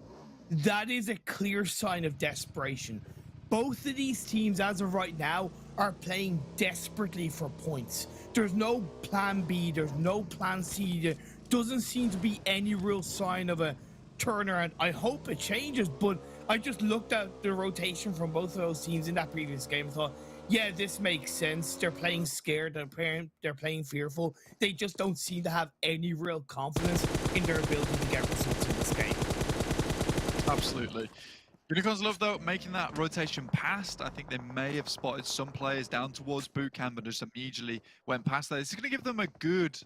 that is a clear sign of desperation. Both of these teams, as of right now, are playing desperately for points. There's no plan B, there's no plan C. There doesn't seem to be any real sign of a turnaround. I hope it changes, but I just looked at the rotation from both of those teams in that previous game and thought, yeah, this makes sense. They're playing scared, they're playing fearful. They just don't seem to have any real confidence in their ability to get results in this game. Absolutely. Unicorns love, though, making that rotation past. I think they may have spotted some players down towards boot camp and just immediately went past that. It's going to give them a good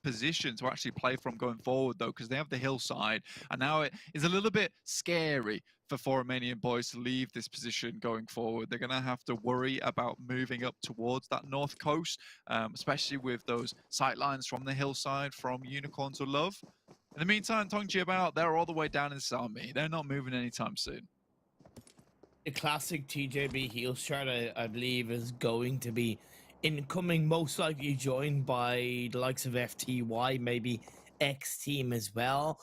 position to actually play from going forward, though, because they have the hillside, and now it is a little bit scary for Romanian Boys to leave this position going forward. They're going to have to worry about moving up towards that north coast, especially with those sight lines from the hillside from Unicorns or Love. In the meantime, Tongji about, they're all the way down in Salmi. They're not moving anytime soon. The classic TJB heel start, I believe, is going to be incoming, most likely joined by the likes of FTY, maybe XTEAM as well.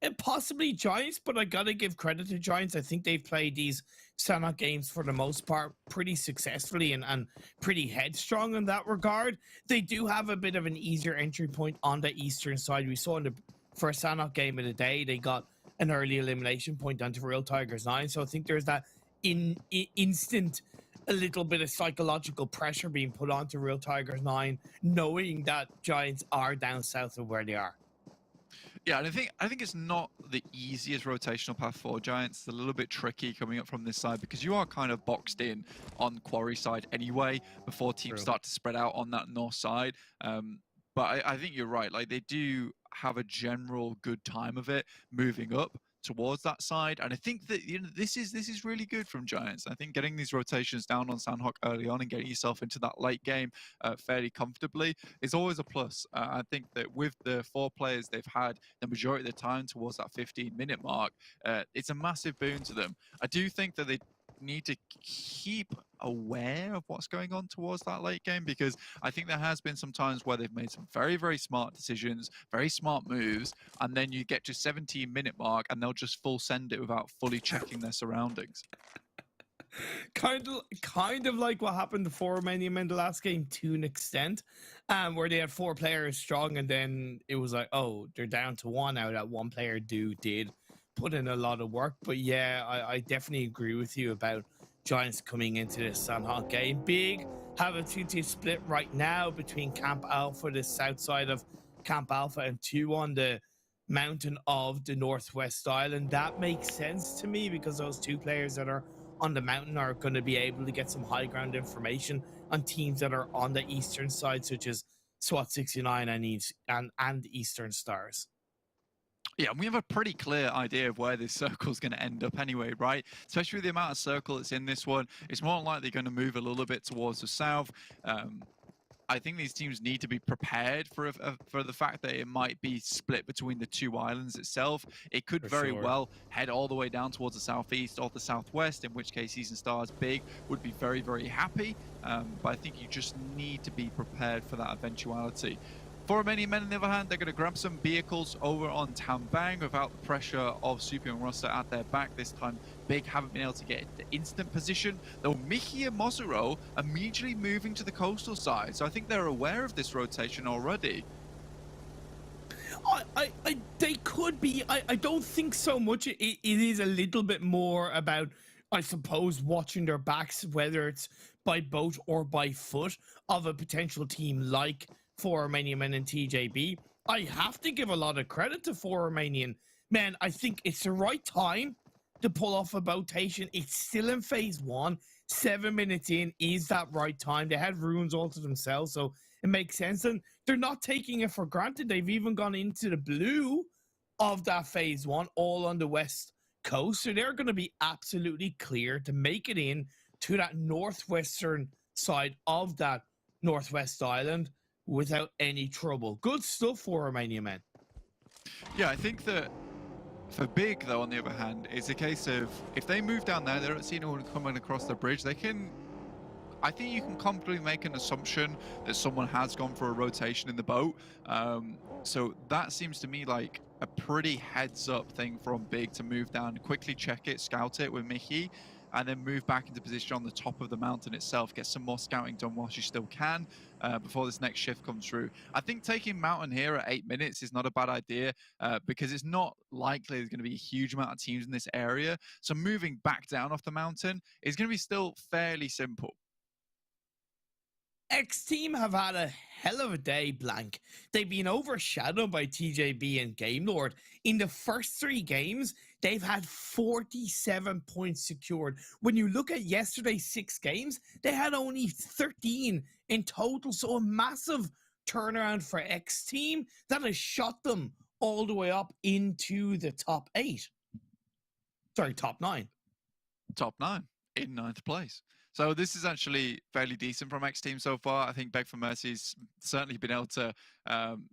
And possibly Giants, but I gotta give credit to Giants. I think they've played these Sanhok games for the most part pretty successfully and pretty headstrong in that regard. They do have a bit of an easier entry point on the eastern side. We saw in the first Sanhok game of the day, they got an early elimination point down to Real Tigers 9. So I think there's that instant, a little bit of psychological pressure being put onto Real Tigers 9, knowing that Giants are down south of where they are. Yeah, and I think it's not the easiest rotational path for Giants. It's a little bit tricky coming up from this side because you are kind of boxed in on Quarry side anyway before teams start to spread out on that north side. But I think you're right. Like, they do have a general good time of it moving up towards that side, and I think that, you know, this is really good from Giants. I think getting these rotations down on Sanhok early on and getting yourself into that late game fairly comfortably is always a plus. I think that with the 4 players they've had the majority of the time towards that 15-minute mark, it's a massive boon to them. I do think that they need to keep aware of what's going on towards that late game, because I think there has been some times where they've made some very, very smart decisions, very smart moves, and then you get to 17-minute mark and they'll just full send it without fully checking their surroundings. Kind of like what happened to Romanian Men the last game to an extent, where they had 4 players strong, and then it was like, oh, they're down to 1 now. That one player did put in a lot of work. But yeah, I definitely agree with you about Giants coming into this Sanhok game. Big have a 2-2 split right now between Camp Alpha, the south side of Camp Alpha, and 2 on the mountain of the Northwest Island. That makes sense to me because those 2 players that are on the mountain are going to be able to get some high ground information on teams that are on the eastern side, such as Swat 69 and Eastern Stars. Yeah, we have a pretty clear idea of where this circle is going to end up anyway, right? Especially with the amount of circle that's in this one. It's more likely going to move a little bit towards the south. I think these teams need to be prepared for the fact that it might be split between the 2 islands itself. It could very well head all the way down towards the southeast or the southwest, in which case Eastern Stars Big would be very, very happy. But I think you just need to be prepared for that eventuality. For Romanian Men, on the other hand, they're going to grab some vehicles over on Tambang without the pressure of Super and Roster at their back. This time, Big haven't been able to get into instant position, though Mickey and Mosuro immediately moving to the coastal side. So I think they're aware of this rotation already. They could be. I don't think so much. It is a little bit more about, I suppose, watching their backs, whether it's by boat or by foot, of a potential team like Romanian Men and TJB. I have to give a lot of credit to Romanian Men. I think it's the right time to pull off a rotation. It's still in phase 1. 7 minutes in is that right time. They had runes all to themselves, so it makes sense. And they're not taking it for granted. They've even gone into the blue of that phase 1, all on the west coast. So they're going to be absolutely clear to make it in to that northwestern side of that Northwest Island without any trouble. Good stuff for Romanian Men. Yeah, I think that for Big, though, on the other hand, it's a case of if they move down there, they don't see anyone coming across the bridge, they can... I think you can comfortably make an assumption that someone has gone for a rotation in the boat. So that seems to me like a pretty heads-up thing from Big to move down, quickly check it, scout it with Mickey, and then move back into position on the top of the mountain itself, get some more scouting done whilst you still can before this next shift comes through. I think taking mountain here at 8 minutes is not a bad idea because it's not likely there's going to be a huge amount of teams in this area. So moving back down off the mountain is going to be still fairly simple. XTEAM have had a hell of a day, Blank. They've been overshadowed by TJB and Game Lord. In the first 3 games, they've had 47 points secured. When you look at yesterday's 6 games, they had only 13 in total. So a massive turnaround for XTEAM that has shot them all the way up into the top 8. Sorry, top 9. Top 9 in 9th place. So this is actually fairly decent from XTEAM so far. I think Beg for Mercy's certainly been able to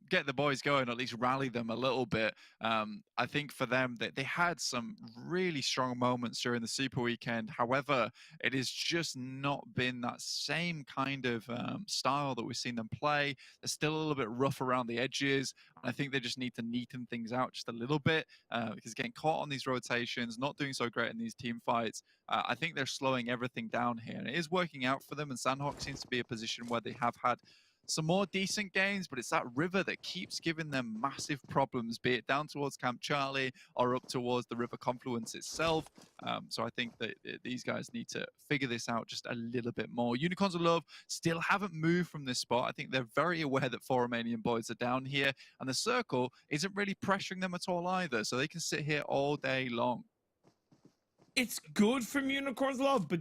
get the boys going, or at least rally them a little bit. I think for them, they had some really strong moments during the Super Weekend. However, it has just not been that same kind of style that we've seen them play. They're still a little bit rough around the edges. I think they just need to neaten things out just a little bit because getting caught on these rotations, not doing so great in these team fights, I think they're slowing everything down here. And it is working out for them, and Sanhok seems to be a position where they have had some more decent games, but it's that river that keeps giving them massive problems, be it down towards Camp Charlie or up towards the river confluence itself. So I think that these guys need to figure this out just a little bit more. Unicorns of Love still haven't moved from this spot. I think they're very aware that 4 Romanian boys are down here, and the circle isn't really pressuring them at all either, so they can sit here all day long. It's good from Unicorns of Love, but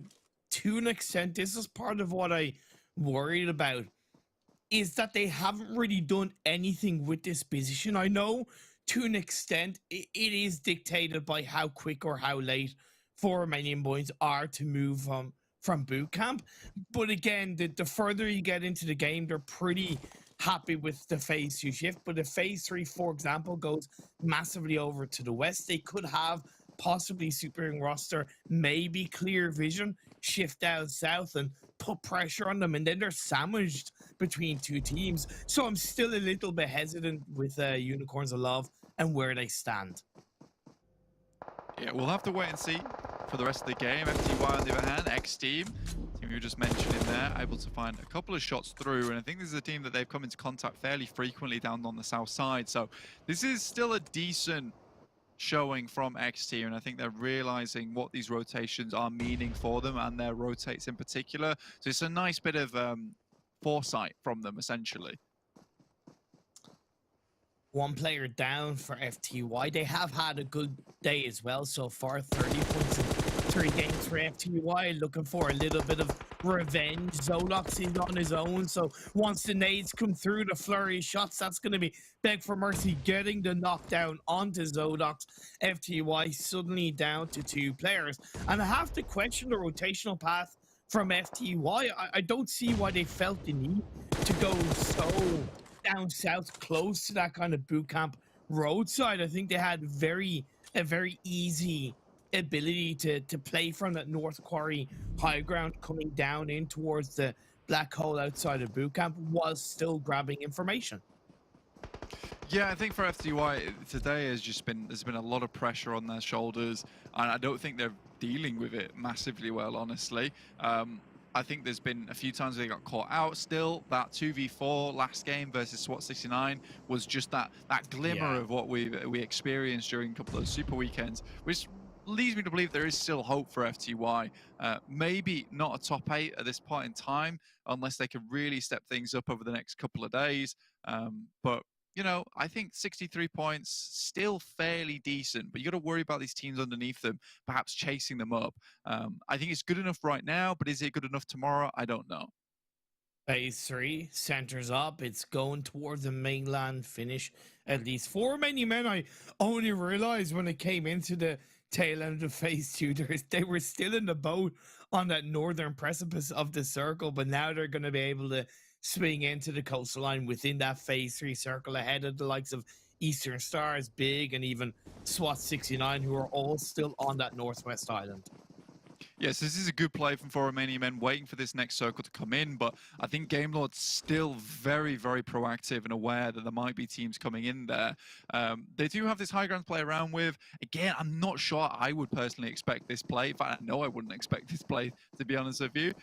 to an extent, this is part of what I worried about, is that they haven't really done anything with this position. I know to an extent it is dictated by how quick or how late 4 Romanian boys are to move from boot camp. But again, the further you get into the game, they're pretty happy with the phase 2 shift. But if phase 3, for example, goes massively over to the west, they could have possibly Super Young roster, maybe Clear Vision, shift down south and put pressure on them, and then they're sandwiched between 2 teams. So I'm still a little bit hesitant with Unicorns of Love and where they stand. Yeah, we'll have to wait and see for the rest of the game. FTY, on the other hand, XTEAM, team you just mentioned in there, able to find a couple of shots through, and I think this is a team that they've come into contact fairly frequently down on the south side. So this is still a decent showing from XTEAM, and I think they're realizing what these rotations are meaning for them, and their rotates in particular. So it's a nice bit of foresight from them, essentially. 1 player down for FTY. They have had a good day as well so far. 30 points in 3 games for FTY. Looking for a little bit of revenge. Zolox is on his own, so once the nades come through, the flurry of shots, that's going to be Beg for Mercy getting the knockdown onto Zodox. FTY suddenly down to 2 players. And I have to question the rotational path from FTY. I don't see why they felt the need to go so down south, close to that kind of boot camp roadside. I think they had a very easy ability to play from that North Quarry high ground, coming down in towards the black hole outside of boot camp, was still grabbing information. Yeah, I think for FTY today there's been a lot of pressure on their shoulders, and I don't think they're dealing with it massively well, honestly. I think there's been a few times they got caught out still. That 2v4 last game versus Swat 69 was just that glimmer of what we experienced during a couple of Super Weekends, which leads me to believe there is still hope for FTY. Maybe not a top 8 at this point in time, unless they can really step things up over the next couple of days. But you know, I think 63 points, still fairly decent, but you got to worry about these teams underneath them, perhaps chasing them up. I think it's good enough right now, but is it good enough tomorrow? I don't know. Phase 3 centers up. It's going towards the mainland finish. At least 4 Romanian Men. I only realized when it came into the tail end of phase 2, they were still in the boat on that northern precipice of the circle, but now they're going to be able to swing into the coastline within that phase 3 circle ahead of the likes of Eastern Stars, Big, and even Swat 69, who are all still on that northwest island. Yes, this is a good play from 4 Romanian Men, waiting for this next circle to come in, but I think Gamelord's still very, very proactive and aware that there might be teams coming in there. They do have this high ground to play around with. Again, I'm not sure I would personally expect this play. In fact, I know I wouldn't expect this play, to be honest with you.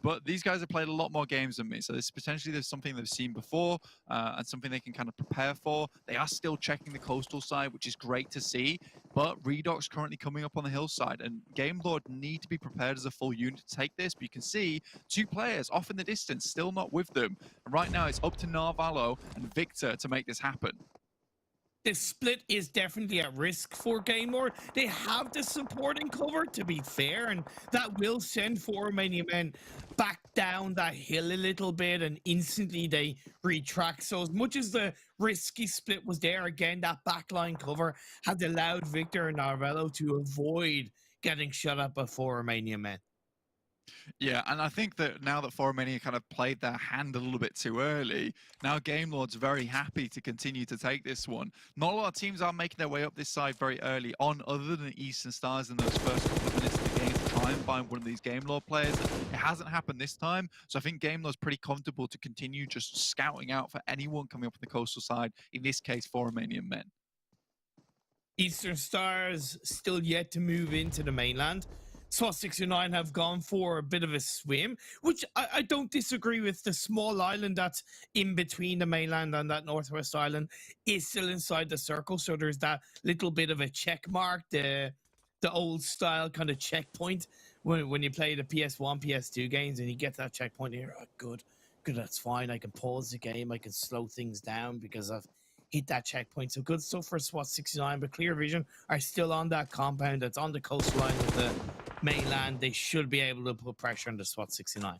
But these guys have played a lot more games than me, so this potentially there's something they've seen before and something they can kind of prepare for. They are still checking the coastal side, which is great to see, but Redox currently coming up on the hillside, and Gamelord need to be prepared as a full unit to take this. But you can see 2 players off in the distance, still not with them. And right now it's up to Narvalo and Victor to make this happen. the split is definitely at risk for Game Lord. They have the supporting cover, to be fair, and that will send 4 Romanian Men back down that hill a little bit, and instantly they retract. So as much as the risky split was there, again, that backline cover had allowed Victor and Narvello to avoid getting shut up by 4 Romanian Men. Yeah, and I think that now that Romania kind of played their hand a little bit too early, now Game Lord's very happy to continue to take this one. Not a lot of teams are making their way up this side very early on, other than Eastern Stars in those first couple of minutes of the game to try and find one of these Game Lord players. It hasn't happened this time, so I think Game Lord's pretty comfortable to continue just scouting out for anyone coming up on the coastal side, in this case, 4 Romanian Men. Eastern Stars still yet to move into the mainland. Swat 69 have gone for a bit of a swim, which I don't disagree with. The small island that's in between the mainland and that northwest island is still inside the circle, so there's that little bit of a check mark, the old style kind of checkpoint when you play the PS1, PS2 games, and you get that checkpoint here. Oh, good, that's fine. I can pause the game, I can slow things down because I've hit that checkpoint. So good stuff for Swat 69, but Clear Vision are still on that compound that's on the coastline of the mainland. They should be able to put pressure on the Swat 69.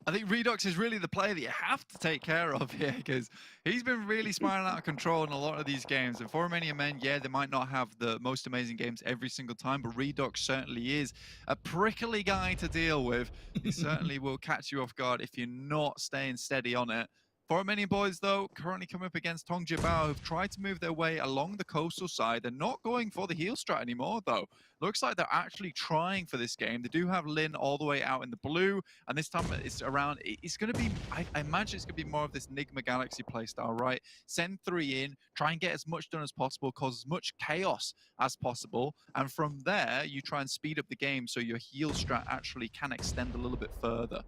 I think Redux is really the player that you have to take care of here, because he's been really spiraling out of control in a lot of these games. And for Romanian Men, yeah, they might not have the most amazing games every single time, but Redux certainly is a prickly guy to deal with. He certainly will catch you off guard if you're not staying steady on it. For Romanian Boys, though, currently coming up against TJB, who've tried to move their way along the coastal side. They're not going for the heel strat anymore, though. Looks like they're actually trying for this game. They do have Lin all the way out in the blue, and this time it's around. It's going to be, I imagine it's going to be more of this Enigma Galaxy playstyle, right? Send 3 in, try and get as much done as possible, cause as much chaos as possible, and from there, you try and speed up the game so your heel strat actually can extend a little bit further.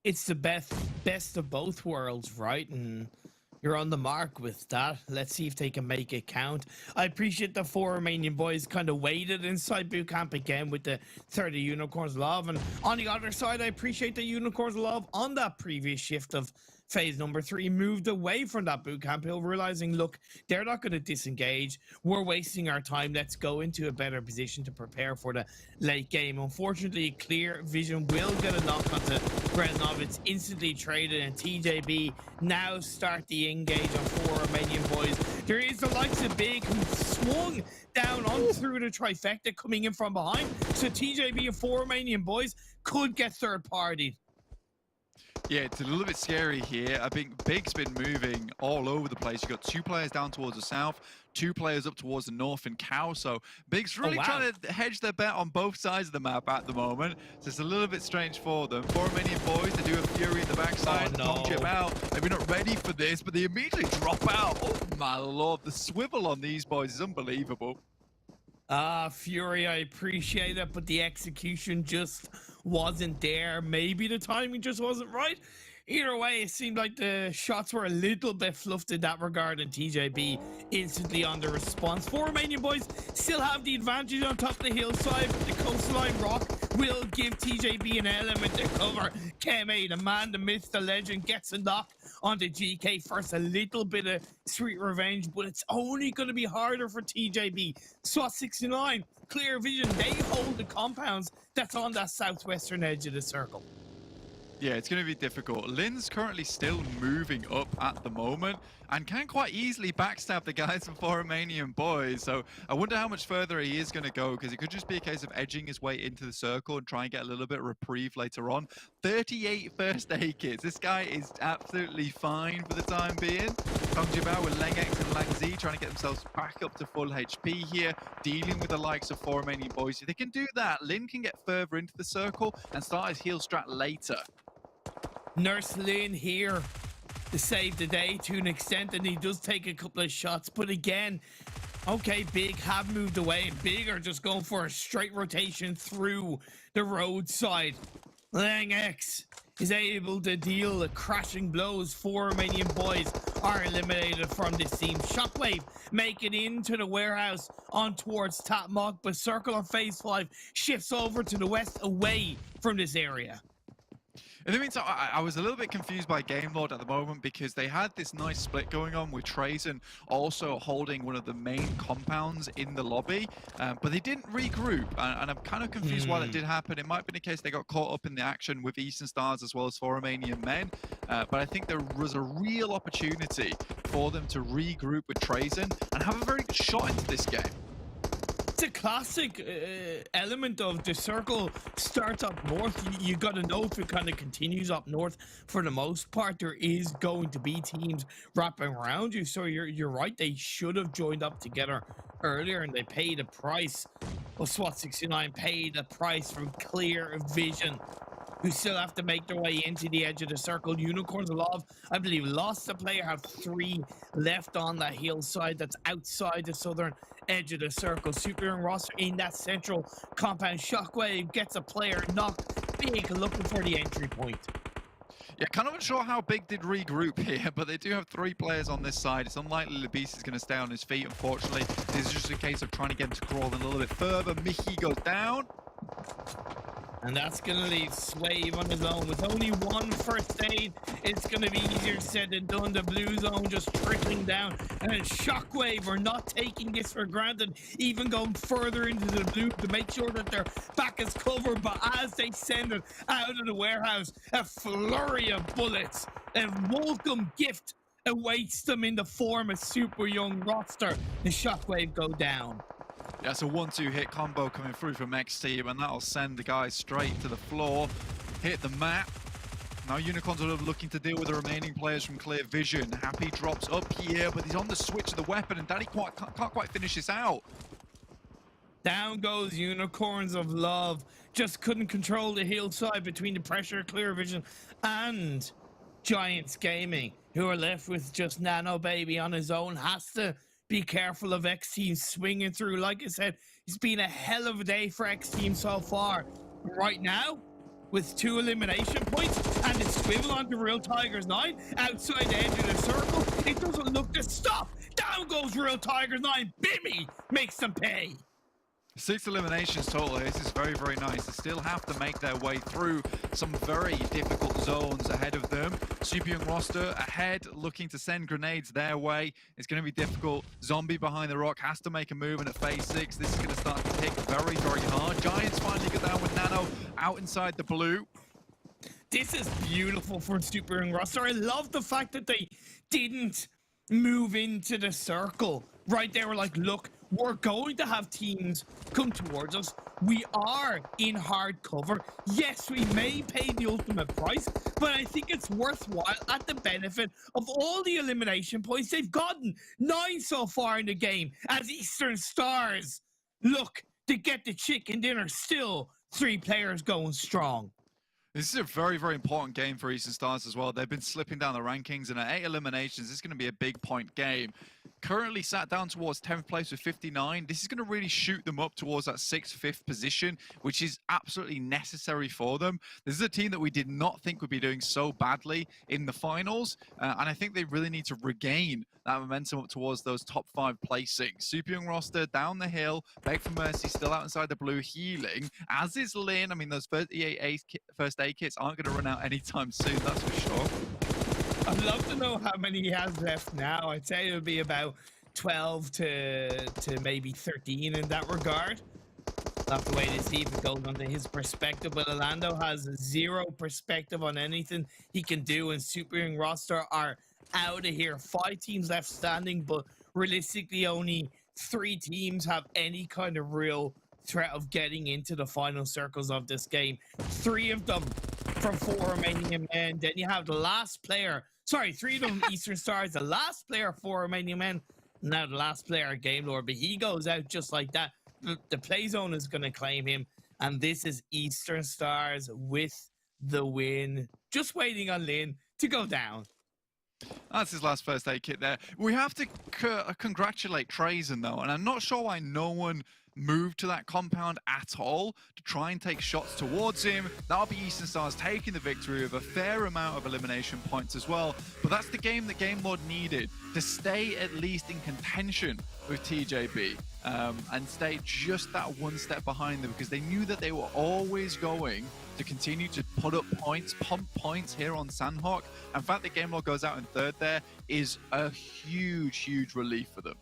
It's the best of both worlds, right? And you're on the mark with that. Let's see if they can make it count. I appreciate the 4 Romanian Boys kind of waited inside boot camp again with the 30 Unicorns Love. And on the other side, I appreciate the Unicorns Love on that previous shift of phase number 3 moved away from that boot camp hill, realizing, look, they're not going to disengage. We're wasting our time. Let's go into a better position to prepare for the late game. Unfortunately, Clear Vision will get a knock onto Reznov. It's instantly traded, and TJB now start the engage on 4 Romanian Boys. There is the likes of Big, who swung down on through the trifecta coming in from behind. So TJB and 4 Romanian Boys could get third partied. Yeah, it's a little bit scary here. I think Big's been moving all over the place. You've got 2 players down towards the south, 2 players up towards the north in Cow. So Big's really trying to hedge their bet on both sides of the map at the moment. So it's a little bit strange for them. 4 Romanian Boys, they do have Fury in the backside. Chip out. Maybe not ready for this, but they immediately drop out. Oh my lord, the swivel on these boys is unbelievable. Fury, I appreciate it, but the execution just wasn't there. Maybe the timing just wasn't right. Either way, it seemed like the shots were a little bit fluffed in that regard, and TJB instantly on the response. 4 Romanian Boys still have the advantage on top of the hillside, but the coastline rock will give TJB an element to cover. Keme, the man, the myth, the legend, gets a knock onto GK first. A little bit of sweet revenge, but it's only going to be harder for TJB. SWAT 69, Clear Vision, they hold the compounds that's on that southwestern edge of the circle. Yeah, it's going to be difficult. Lin's currently still moving up at the moment and can quite easily backstab the guys from 4 Romanian Boys. So I wonder how much further he is going to go, because it could just be a case of edging his way into the circle and try and get a little bit of reprieve later on. 38 first aid kits. This guy is absolutely fine for the time being. TJB with Lengex and Lagzi trying to get themselves back up to full HP here, dealing with the likes of 4 Romanian Boys. If they can do that, Lin can get further into the circle and start his heal strat later. Nurse Lin here to save the day to an extent, and he does take a couple of shots, but again, okay, Big have moved away, and Big are just going for a straight rotation through the roadside. Lang X is able to deal the crashing blows. 4 Romanian Boys are eliminated from this team. Shockwave make it into the warehouse on towards Tatmok, but Circle on phase 5 shifts over to the west away from this area. In the meantime, I was a little bit confused by Game Lord at the moment because they had this nice split going on with Trazen also holding one of the main compounds in the lobby, but they didn't regroup, and I'm kind of confused why that did happen. It might have been a case they got caught up in the action with Eastern Stars as well as for Romanian Men, but I think there was a real opportunity for them to regroup with Trazen and have a very good shot into this game. It's a classic element of the circle starts up north. You got to know if it kind of continues up north. For the most part, there is going to be teams wrapping around you. So you're right. They should have joined up together earlier, and they paid a price. Well, SWAT 69 paid a price from clear vision, who still have to make their way into the edge of the circle. Unicorns of Love, I believe, lost a player, have 3 left on that hillside that's outside the southern edge of the circle. Super Young roster in that central compound. Shockwave gets a player knocked big, looking for the entry point. Yeah, kind of unsure how big did regroup here, but they do have 3 players on this side. It's unlikely Beast is going to stay on his feet, unfortunately. This is just a case of trying to get him to crawl in a little bit further. Mickey goes down. And that's going to leave Swave on his own. With only 1 first aid, it's going to be easier said than done. The blue zone just trickling down. And then Shockwave are not taking this for granted, even going further into the blue to make sure that their back is covered. But as they send it out of the warehouse, a flurry of bullets, a welcome gift awaits them in the form of Super Young roster. The Shockwave go down. Yeah, it's a 1-2 hit combo coming through from XTEAM, and that'll send the guys straight to the floor, hit the map. Now Unicorns are looking to deal with the remaining players from Clear Vision. Happy drops up here, but he's on the switch of the weapon, and Daddy can't quite finish this out. Down goes Unicorns of Love. Just couldn't control the hillside between the pressure, Clear Vision, and Giants Gaming, who are left with just Nano Baby on his own. Has to be careful of XTEAM swinging through. Like I said, it's been a hell of a day for XTEAM so far. Right now, with 2 elimination points and a swivel onto Real Tigers 9 outside the edge of the circle, it doesn't look to stop. Down goes Real Tigers 9. Bimmy makes them pay. 6 eliminations total. This is very, very nice. They still have to make their way through some very difficult zones ahead of them. Super Young roster ahead, looking to send grenades their way. It's going to be difficult. Zombie behind the rock has to make a move, and at phase 6, this is going to start to hit very, very hard. Giants finally get down with Nano out inside the blue. This is beautiful for Super Young roster. I love the fact that they didn't move into the circle. Right, they were like, look, we're going to have teams come towards us. We are in hard cover. Yes, we may pay the ultimate price, but I think it's worthwhile at the benefit of all the elimination points they've gotten. 9 so far in the game as Eastern Stars look to get the chicken dinner. Still 3 players going strong. This is a very, very important game for Eastern Stars as well. They've been slipping down the rankings, and at 8 eliminations, this is going to be a big point game. Currently sat down towards 10th place with 59. This is going to really shoot them up towards that 6th, 5th position, which is absolutely necessary for them. This is a team that we did not think would be doing so badly in the finals, and I think they really need to regain that momentum up towards those top 5 placings. Super Young roster down the hill, Beg for Mercy still out inside the blue healing, as is Lin. I mean, those 38 first aid kits aren't going to run out anytime soon, that's for sure. I'd love to know how many he has left now. I'd say it would be about 12 to maybe 13 in that regard. I'll have to wait and see if it goes onto his perspective. But Orlando has 0 perspective on anything he can do, and Super Young roster are out of here. 5 teams left standing, but realistically only 3 teams have any kind of real threat of getting into the final circles of this game. 3 of them from 4 Romanian Men. Then you have the last player, 3 of them Eastern Stars, the last player for Romanian Men, now the last player Game Lord, but he goes out just like that. The play zone is going to claim him, and this is Eastern Stars with the win. Just waiting on Lin to go down. That's his last first aid kit there. We have to congratulate Trazen, though, and I'm not sure why no one moved to that compound at all to try and take shots towards him. That'll be Eastern Stars taking the victory with a fair amount of elimination points as well. But that's the game that Game Lord needed to stay at least in contention with TJB and stay just that 1 step behind them, because they knew that they were always going to continue to put up points, pump points here on Sanhok. In fact, the game log goes out in third there is a huge relief for them.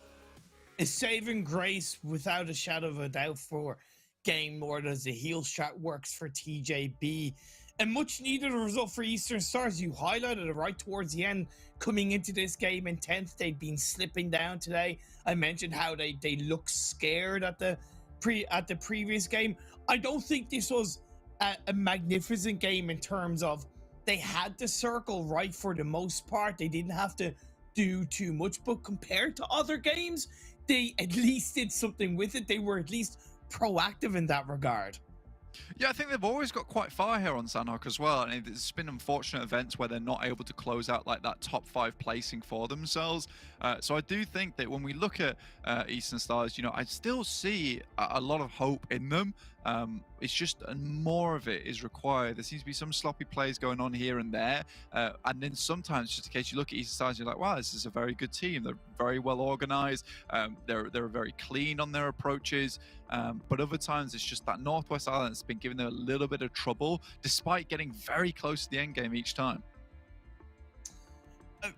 A saving grace without a shadow of a doubt for Game Lord, as the heal strat works for TJB. A much needed result for Eastern Stars. You highlighted it right towards the end. Coming into this game in 10th, they'd been slipping down today. I mentioned how they look scared at the previous game. I don't think this was a magnificent game in terms of they had the circle right for the most part. They didn't have to do too much, but compared to other games, they at least did something with it. They were at least proactive in that regard. Yeah, I think they've always got quite far here on Sanhok as well. And it's been unfortunate events where they're not able to close out like that top 5 placing for themselves. So I do think that when we look at Eastern Stars, you know, I still see a lot of hope in them. It's just more of it is required. There seems to be some sloppy plays going on here and there. And then sometimes just in case you look at Eastern Stars, you're like, wow, this is a very good team. They're very well organized. They're very clean on their approaches. But other times it's just that Northwest Island has been giving them a little bit of trouble, despite getting very close to the end game each time.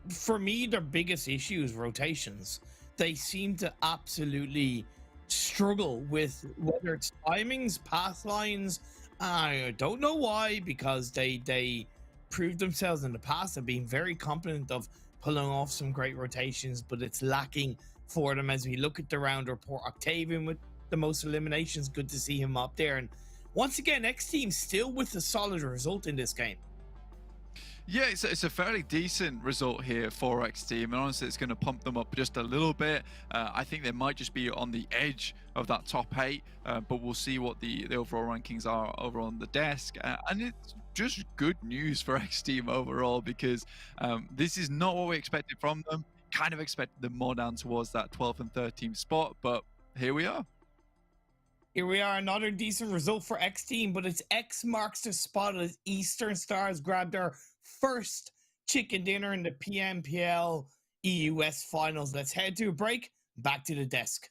For me, their biggest issue is rotations. They seem to absolutely struggle with whether it's timings, path lines. I don't know why, because they proved themselves in the past of being very competent of pulling off some great rotations, but it's lacking for them as we look at the round report. Octavian with the most eliminations, good to see him up there. And once again, XTEAM still with a solid result in this game. Yeah, it's a fairly decent result here for XTEAM, and honestly, it's going to pump them up just a little bit. I think they might just be on the edge of that top 8, but we'll see what the overall rankings are over on the desk. And it's just good news for XTEAM overall, because this is not what we expected from them. Kind of expected them more down towards that 12th and 13th spot, but here we are. Here we are, another decent result for XTEAM, but it's X marks the spot as Eastern Stars grab their first chicken dinner in the PMPL EUS finals. Let's head to a break, back to the desk.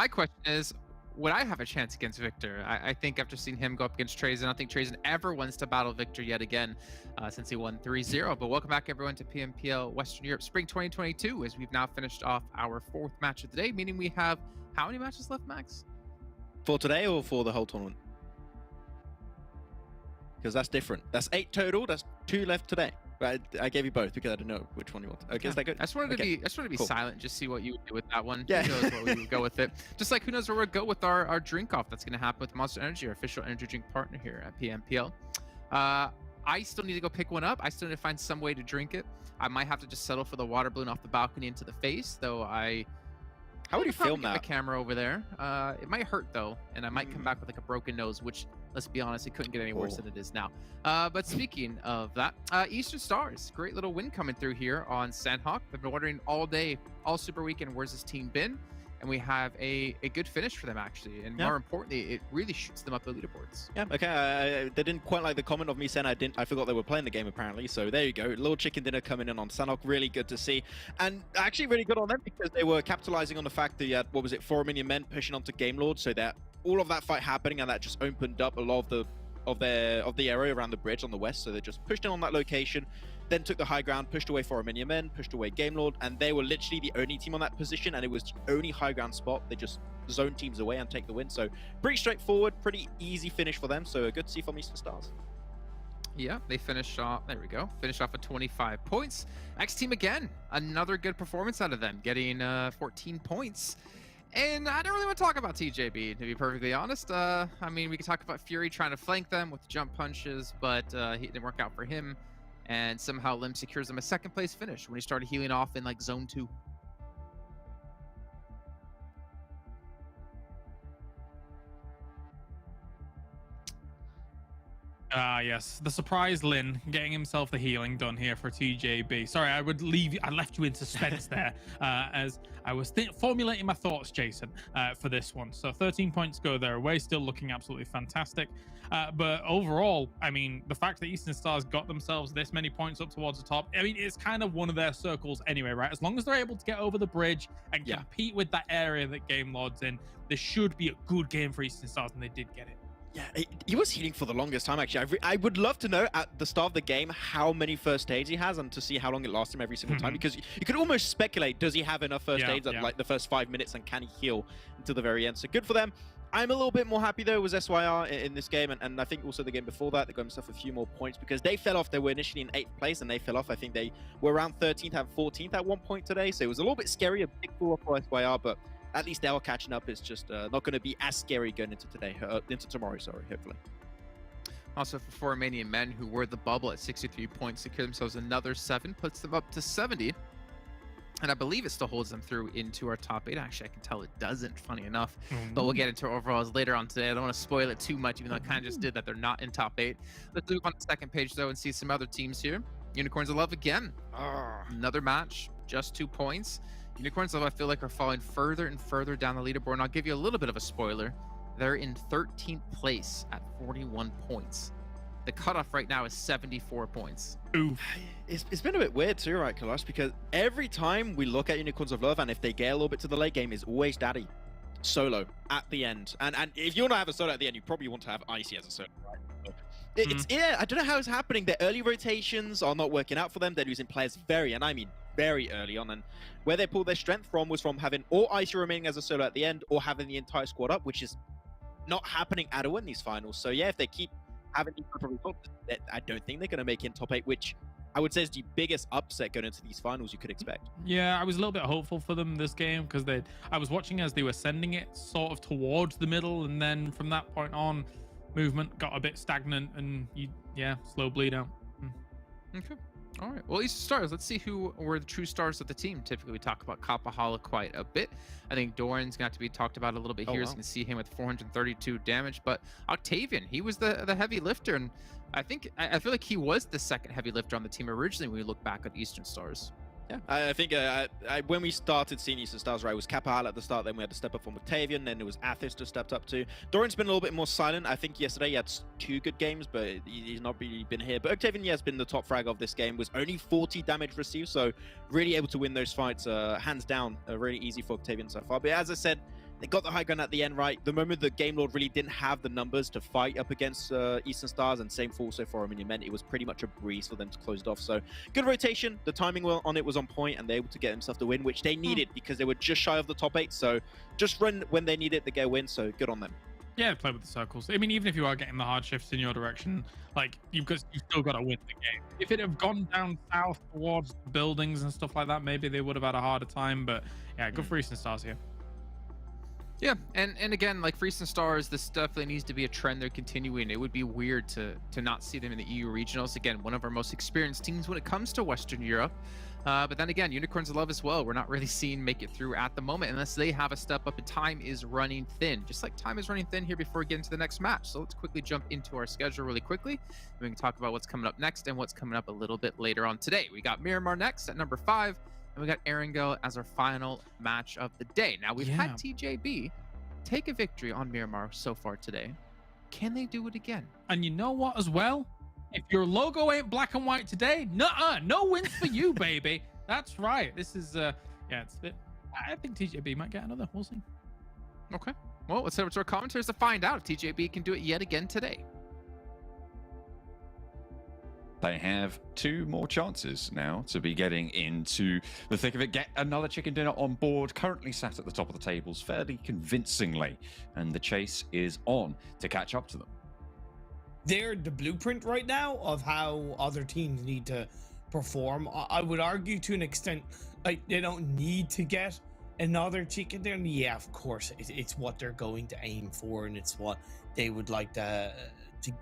my question is, would I have a chance against Victor? I think after seeing him go up against Trazen, I don't think Trazen ever wants to battle Victor yet again since he won 3-0. But welcome back, everyone, to PMPL Western Europe Spring 2022, as we've now finished off our 4th match of the day, meaning we have how many matches left, Max? For today or for the whole tournament? Because that's different. That's 8 total. That's 2 left today. I gave you both because I didn't know which one you want. Okay, is that good? I just wanted to be silent, just see what you would do with that one. Yeah. Who knows what we would go with it. Just like who knows where we'll go with our drink off that's going to happen with Monster Energy, our official energy drink partner here at PMPL. I still need to go pick one up. I still need to find some way to drink it. I might have to just settle for the water balloon off the balcony into the face, though. How would you film that? The camera over there. It might hurt though, and I might come back with like a broken nose, which, let's be honest, it couldn't get any worse than it is now. But speaking of that, Eastern Stars, great little win coming through here on Sanhok. I've been wondering all day, all Super Weekend, where's this team been? And we have a good finish for them, actually. And more importantly, it really shoots them up the leaderboards. Yeah, okay. They didn't quite like the comment of me saying I forgot they were playing the game, apparently. So there you go. Little chicken dinner coming in on Sanhok. Really good to see. And actually really good on them because they were capitalizing on the fact that you had, 4 Romanian Men pushing onto Game Lord. So that all of that fight happening, and that just opened up a lot of the area around the bridge on the west. So they just pushed in on that location, then took the high ground, pushed away 4 Romanian Men, pushed away Game Lord, and they were literally the only team on that position, and it was the only high ground spot. They just zone teams away and take the win. So pretty straightforward, pretty easy finish for them. So good to see from Eastern Stars. Yeah, they finished off, there we go, finished off at 25 points. XTEAM again, another good performance out of them, getting 14 points. And I don't really want to talk about TJB, to be perfectly honest. I mean, we could talk about Fury trying to flank them with jump punches, but it didn't work out for him. And somehow Lim secures him a 2nd place finish when he started healing off in like zone 2. Yes, the surprise Lin getting himself the healing done here for TJB. Sorry, I left you in suspense there as I was formulating my thoughts, Jason, for this one. So 13 points go their way, still looking absolutely fantastic. But overall, I mean, the fact that Eastern Stars got themselves this many points up towards the top, I mean, it's kind of one of their circles anyway, right? As long as they're able to get over the bridge and compete with that area that Game Lord's in, this should be a good game for Eastern Stars, and they did get it. Yeah, he was healing for the longest time, actually. I would love to know at the start of the game how many first aids he has and to see how long it lasts him every single time, because you could almost speculate, does he have enough first aids at like the first 5 minutes, and can he heal until the very end? So good for them. I'm a little bit more happy though with SYR in this game, and I think also the game before that, they got themselves a few more points because they fell off. They were initially in 8th place and they fell off. I think they were around 13th and 14th at one point today, so it was a little bit scary, a big fall off for SYR, but at least they are catching up. It's just not going to be as scary going into tomorrow, sorry, hopefully. Also for 4 Romanian Men, who were the bubble at 63 points, secure themselves another 7, puts them up to 70. And I believe it still holds them through into our top 8. Actually, I can tell it doesn't, funny enough. But we'll get into our overalls later on today. I don't want to spoil it too much, even though I kind of just did that. They're not in top 8. Let's move on to the 2nd page, though, and see some other teams here. Unicorns of Love again. Another match, just 2 points. Unicorns of Love, I feel like, are falling further and further down the leaderboard. And I'll give you a little bit of a spoiler. They're in 13th place at 41 points. The cutoff right now is 74 points. Oof. It's been a bit weird too, right, Kalash? Because every time we look at Unicorns of Love, and if they get a little bit to the late game, is always Daddy solo at the end. And if you want to have a solo at the end, you probably want to have Icy as a solo, right? Yeah, I don't know how it's happening. Their early rotations are not working out for them. They're losing players very early on. And where they pulled their strength from was from having all Icy remaining as a solo at the end, or having the entire squad up, which is not happening at all in these finals. So yeah, if they keep having these type of results, I don't think they're going to make it in top 8, which I would say is the biggest upset going into these finals you could expect. Yeah, I was a little bit hopeful for them this game because I was watching as they were sending it sort of towards the middle, and then from that point on, movement got a bit stagnant, and slow bleed out. Okay. All right. Well, Eastern Stars, let's see who were the true stars of the team. Typically, we talk about Kapahala quite a bit. I think Doran's got to be talked about a little bit here. Wow. So you can see him with 432 damage. But Octavian, he was the heavy lifter. And I feel like he was the 2nd heavy lifter on the team originally when we look back at Eastern Stars. Yeah, I think when we started seeing Eastern Stars, right, it was Kapahal at the start, then we had to step up from Octavian, then it was Athos to stepped up to. Doran's been a little bit more silent. I think yesterday he had 2 good games, but he's not really been here. But Octavian, has been the top frag of this game, was only 40 damage received, so really able to win those fights, hands down, really easy for Octavian so far. But as I said, They got the high ground at the end, right? The moment the Game Lord really didn't have the numbers to fight up against Eastern Stars, and same for also for Romanian Men, it was pretty much a breeze for them to close it off. So good rotation. The timing on it was on point, and they were able to get themselves the win, which they needed because they were just shy of the top 8. So just run when they need it to get a win. So good on them. Yeah, play with the circles. I mean, even if you are getting the hard shifts in your direction, like you've still got to win the game. If it had gone down south towards buildings and stuff like that, maybe they would have had a harder time. But yeah, good for Eastern Stars here. Yeah, and again, like for Eastern Stars, this definitely needs to be a trend they're continuing. It would be weird to not see them in the EU regionals. Again, one of our most experienced teams when it comes to Western Europe. But then again, Unicorns love as well. We're not really seeing make it through at the moment unless they have a step up, and time is running thin. Just like time is running thin here before we get into the next match. So let's quickly jump into our schedule really quickly. And we can talk about what's coming up next and what's coming up a little bit later on today. We got Miramar next at number 5. And we got Erangel as our final match of the day. Now, we've had TJB take a victory on Miramar so far today. Can they do it again? And you know what as well? If your logo ain't black and white today, no wins for you, baby. That's right. This is, yeah, it's a bit... I think TJB might get another. We'll see. Okay. Well, let's head over to our commentators to find out if TJB can do it yet again today. They have 2 more chances now to be getting into the thick of it. Get another chicken dinner on board. Currently sat at the top of the tables fairly convincingly. And the chase is on to catch up to them. They're the blueprint right now of how other teams need to perform. I would argue to an extent, like, they don't need to get another chicken dinner. Yeah, of course, it's what they're going to aim for, and it's what they would like to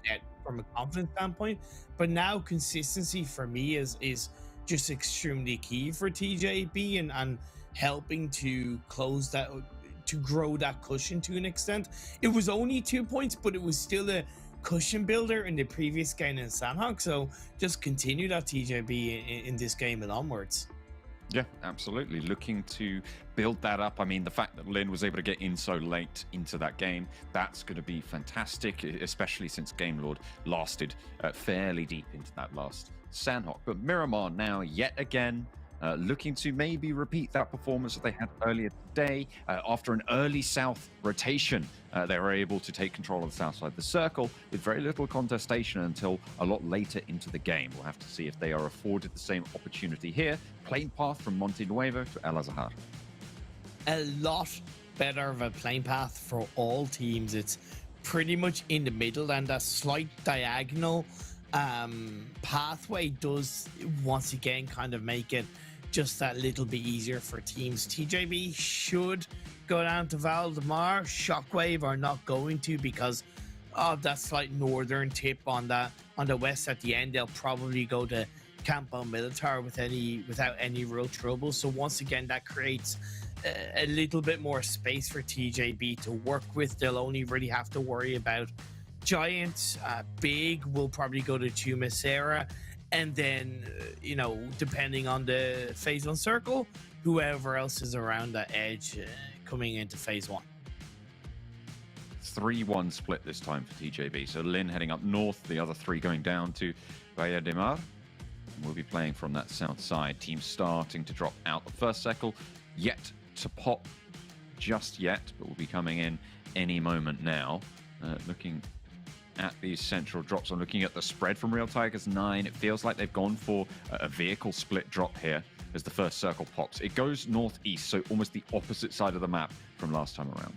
get from a confidence standpoint. But now consistency for me is just extremely key for TJB and helping to close that, to grow that cushion to an extent. It was only 2 points, but it was still a cushion builder in the previous game in Sanhok. So just continue that TJB in this game and onwards. Yeah, absolutely. Looking to build that up. I mean, the fact that Lin was able to get in so late into that game, that's going to be fantastic, especially since Game Lord lasted fairly deep into that last Sanhok. But Miramar now, yet again, looking to maybe repeat that performance that they had earlier today. After an early south rotation, they were able to take control of the south side of the circle with very little contestation until a lot later into the game. We'll have to see if they are afforded the same opportunity here. Plane path from Monte Nuevo to El Azahar. A lot better of a plane path for all teams. It's pretty much in the middle, and that slight diagonal pathway does once again kind of make it just that little bit easier for teams. TJB should go down to Valdemar. Shockwave are not going to because of that slight northern tip on the west at the end. They'll probably go to Campo Militar without any real trouble. So once again, that creates a little bit more space for TJB to work with. They'll only really have to worry about Giant. Big will probably go to Chumacera, and then depending on the phase 1 circle, whoever else is around that edge coming into phase 1. 3-1 split this time for TJB. So Lin heading up north, the other 3 going down to Valle de Mar. We'll be playing from that south side. Team starting to drop out. The first circle yet to pop just yet, but will be coming in any moment now. Looking at these central drops, I'm looking at the spread from Real Tigers 9. It feels like they've gone for a vehicle split drop here as the first circle pops. It goes northeast, so almost the opposite side of the map from last time around.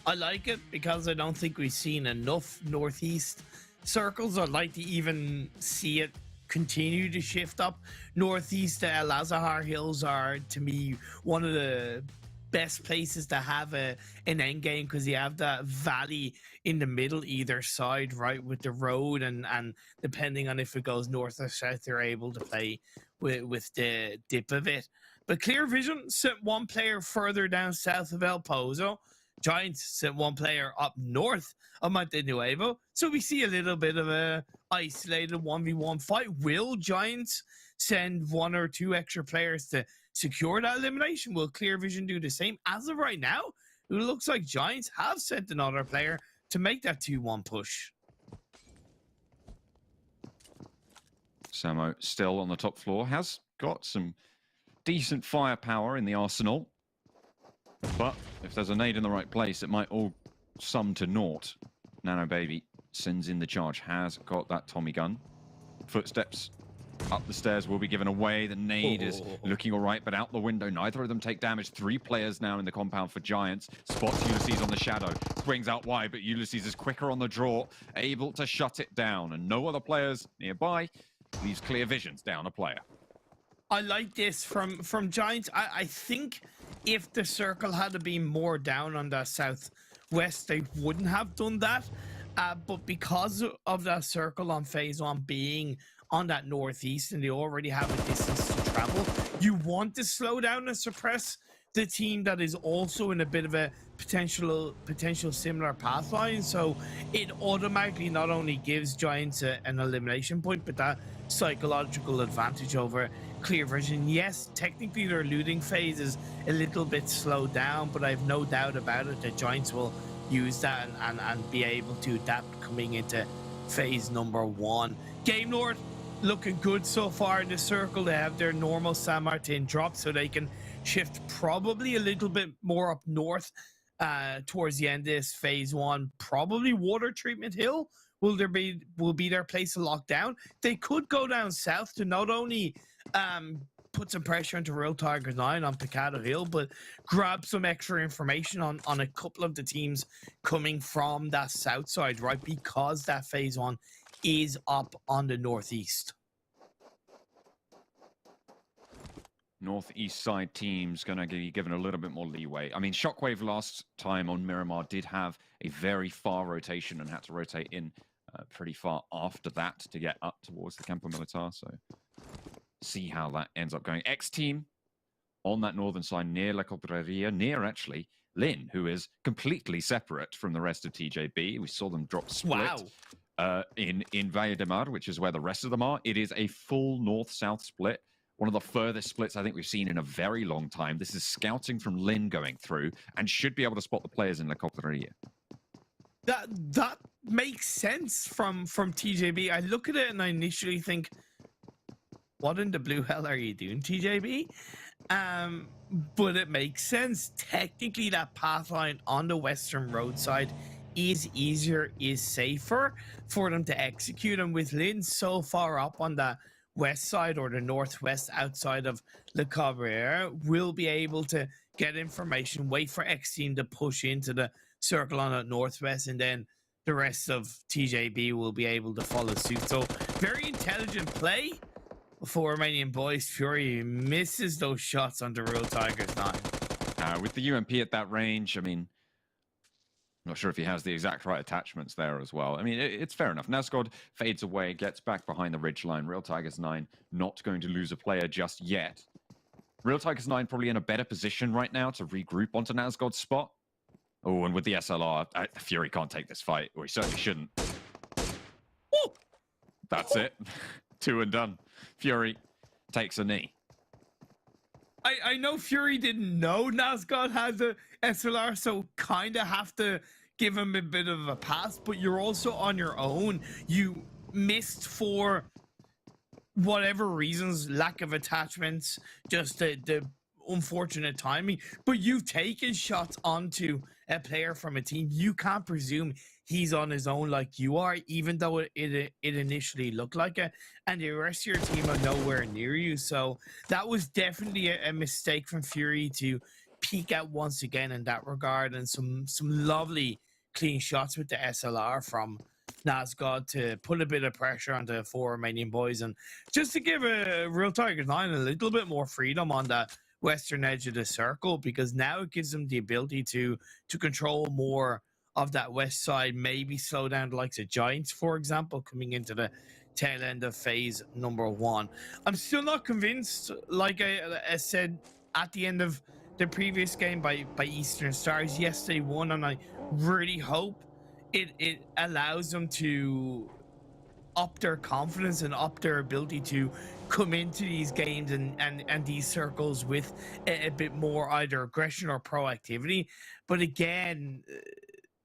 I like it because I don't think we've seen enough northeast circles. I'd like to even see it continue to shift up. Northeast El Azahar Hills are, to me, one of the best places to have an end game because you have that valley in the middle either side, right, with the road, and depending on if it goes north or south, they're able to play with the dip of it. But Clear Vision sent 1 player further down south of El Pozo. Giants sent 1 player up north of Monte Nuevo. So we see a little bit of a isolated 1v1 fight. Will Giants send 1 or 2 extra players to secure that elimination? Will Clear Vision do the same? As of right now, it looks like Giants have sent another player to make that 2-1 push. Samo still on the top floor, has got some decent firepower in the arsenal, but If there's a nade in the right place, it might all sum to naught. Nano Baby sends in the charge, has got that Tommy gun. Footsteps up the stairs will be given away. The nade is looking all right, but out the window. Neither of them take damage. 3 players now in the compound for Giants. Spots Ulysses on the shadow. Swings out wide, but Ulysses is quicker on the draw, able to shut it down. And no other players nearby. Leaves clear visions down a player. I like this from Giants. I think if the circle had been more down on the southwest, they wouldn't have done that. But because of that circle on phase 1 being on that northeast and they already have a distance to travel, you want to slow down and suppress the team that is also in a bit of a potential similar path line. So it automatically not only gives Giants an elimination point, but that psychological advantage over clear vision. Yes, technically their looting phase is a little bit slowed down, but I have no doubt about it that Giants will use that and be able to adapt coming into phase number 1. Game Lord looking good so far in the circle. They have their normal San Martin drop, so they can shift probably a little bit more up north towards the end of this phase 1. Probably Water Treatment Hill will be their place of lockdown. They could go down south to not only put some pressure into Real Tiger 9 on Picado Hill, but grab some extra information on a couple of the teams coming from that south side, right? Because that phase 1 is up on the northeast. Northeast side teams going to be given a little bit more leeway. I mean, Shockwave last time on Miramar did have a very far rotation and had to rotate in pretty far after that to get up towards the Campo Militar. So see how that ends up going. XTEAM on that northern side near La Cobreria, near actually Lynn, who is completely separate from the rest of TJB. We saw them drop split in Valle de Mar, which is where the rest of them are. It is a full north-south split. One of the furthest splits I think we've seen in a very long time. This is scouting from Lynn going through and should be able to spot the players in La Cobreria. That makes sense from TJB. I look at it and I initially think, what in the blue hell are you doing, TJB? But it makes sense. Technically, that path line on the western roadside is easier, is safer for them to execute. And with Lynn so far up on the west side or the northwest outside of Le Cabrera, we'll be able to get information, wait for XTEAM to push into the circle on the northwest, and then the rest of TJB will be able to follow suit. So very intelligent play for Romanian Boys. Fury misses those shots on the Real Tigers 9. With the UMP at that range, I mean, I'm not sure if he has the exact right attachments there as well. I mean, it's fair enough. Nazgod fades away, gets back behind the ridgeline. Real Tigers 9 not going to lose a player just yet. Real Tigers 9 probably in a better position right now to regroup onto Nazgod's spot. Oh, and with the SLR, Fury can't take this fight, or he certainly shouldn't. That's it. 2 and done. Fury takes a knee. I know Fury didn't know Nazgod had the SLR, so kind of have to give him a bit of a pass, but you're also on your own. You missed for whatever reasons, lack of attachments, just the unfortunate timing, but you've taken shots onto a player from a team. You can't presume he's on his own like you are, even though it initially looked like it, and the rest of your team are nowhere near you. So that was definitely a mistake from Fury to peek out once again in that regard, and some lovely clean shots with the SLR from Nazgod to put a bit of pressure on the 4 Romanian Boys, and just to give a Real Tigers 9 a little bit more freedom on the western edge of the circle, because now it gives them the ability to control more of that west side, maybe slow down the likes of Giants, for example, coming into the tail end of phase number 1. I'm still not convinced, like I said at the end of the previous game by Eastern Stars. Yes, they won, and I really hope it allows them to up their confidence and up their ability to come into these games and these circles with a bit more either aggression or proactivity. But again,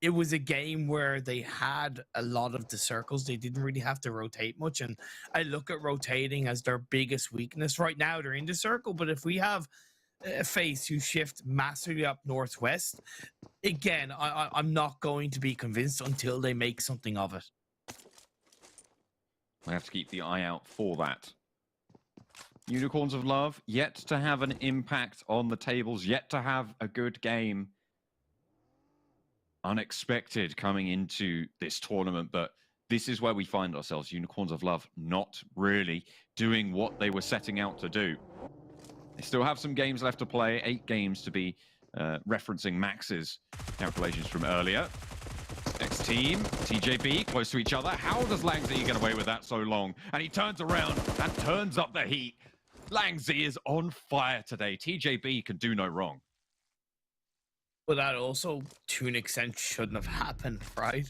it was a game where they had a lot of the circles. They didn't really have to rotate much, and I look at rotating as their biggest weakness right now. They're in the circle, but if we have phase 2 shift massively up northwest, again, I'm not going to be convinced until they make something of it. We have to keep the eye out for that. Unicorns of Love, yet to have an impact on the tables, yet to have a good game. Unexpected coming into this tournament, but this is where we find ourselves. Unicorns of Love not really doing what they were setting out to do. They still have some games left to play, 8 games to be referencing Max's calculations from earlier. XTEAM, TJB, close to each other. How does Langzy get away with that so long? And he turns around and turns up the heat. Langzy is on fire today. TJB can do no wrong. But that also, to an extent, shouldn't have happened, right?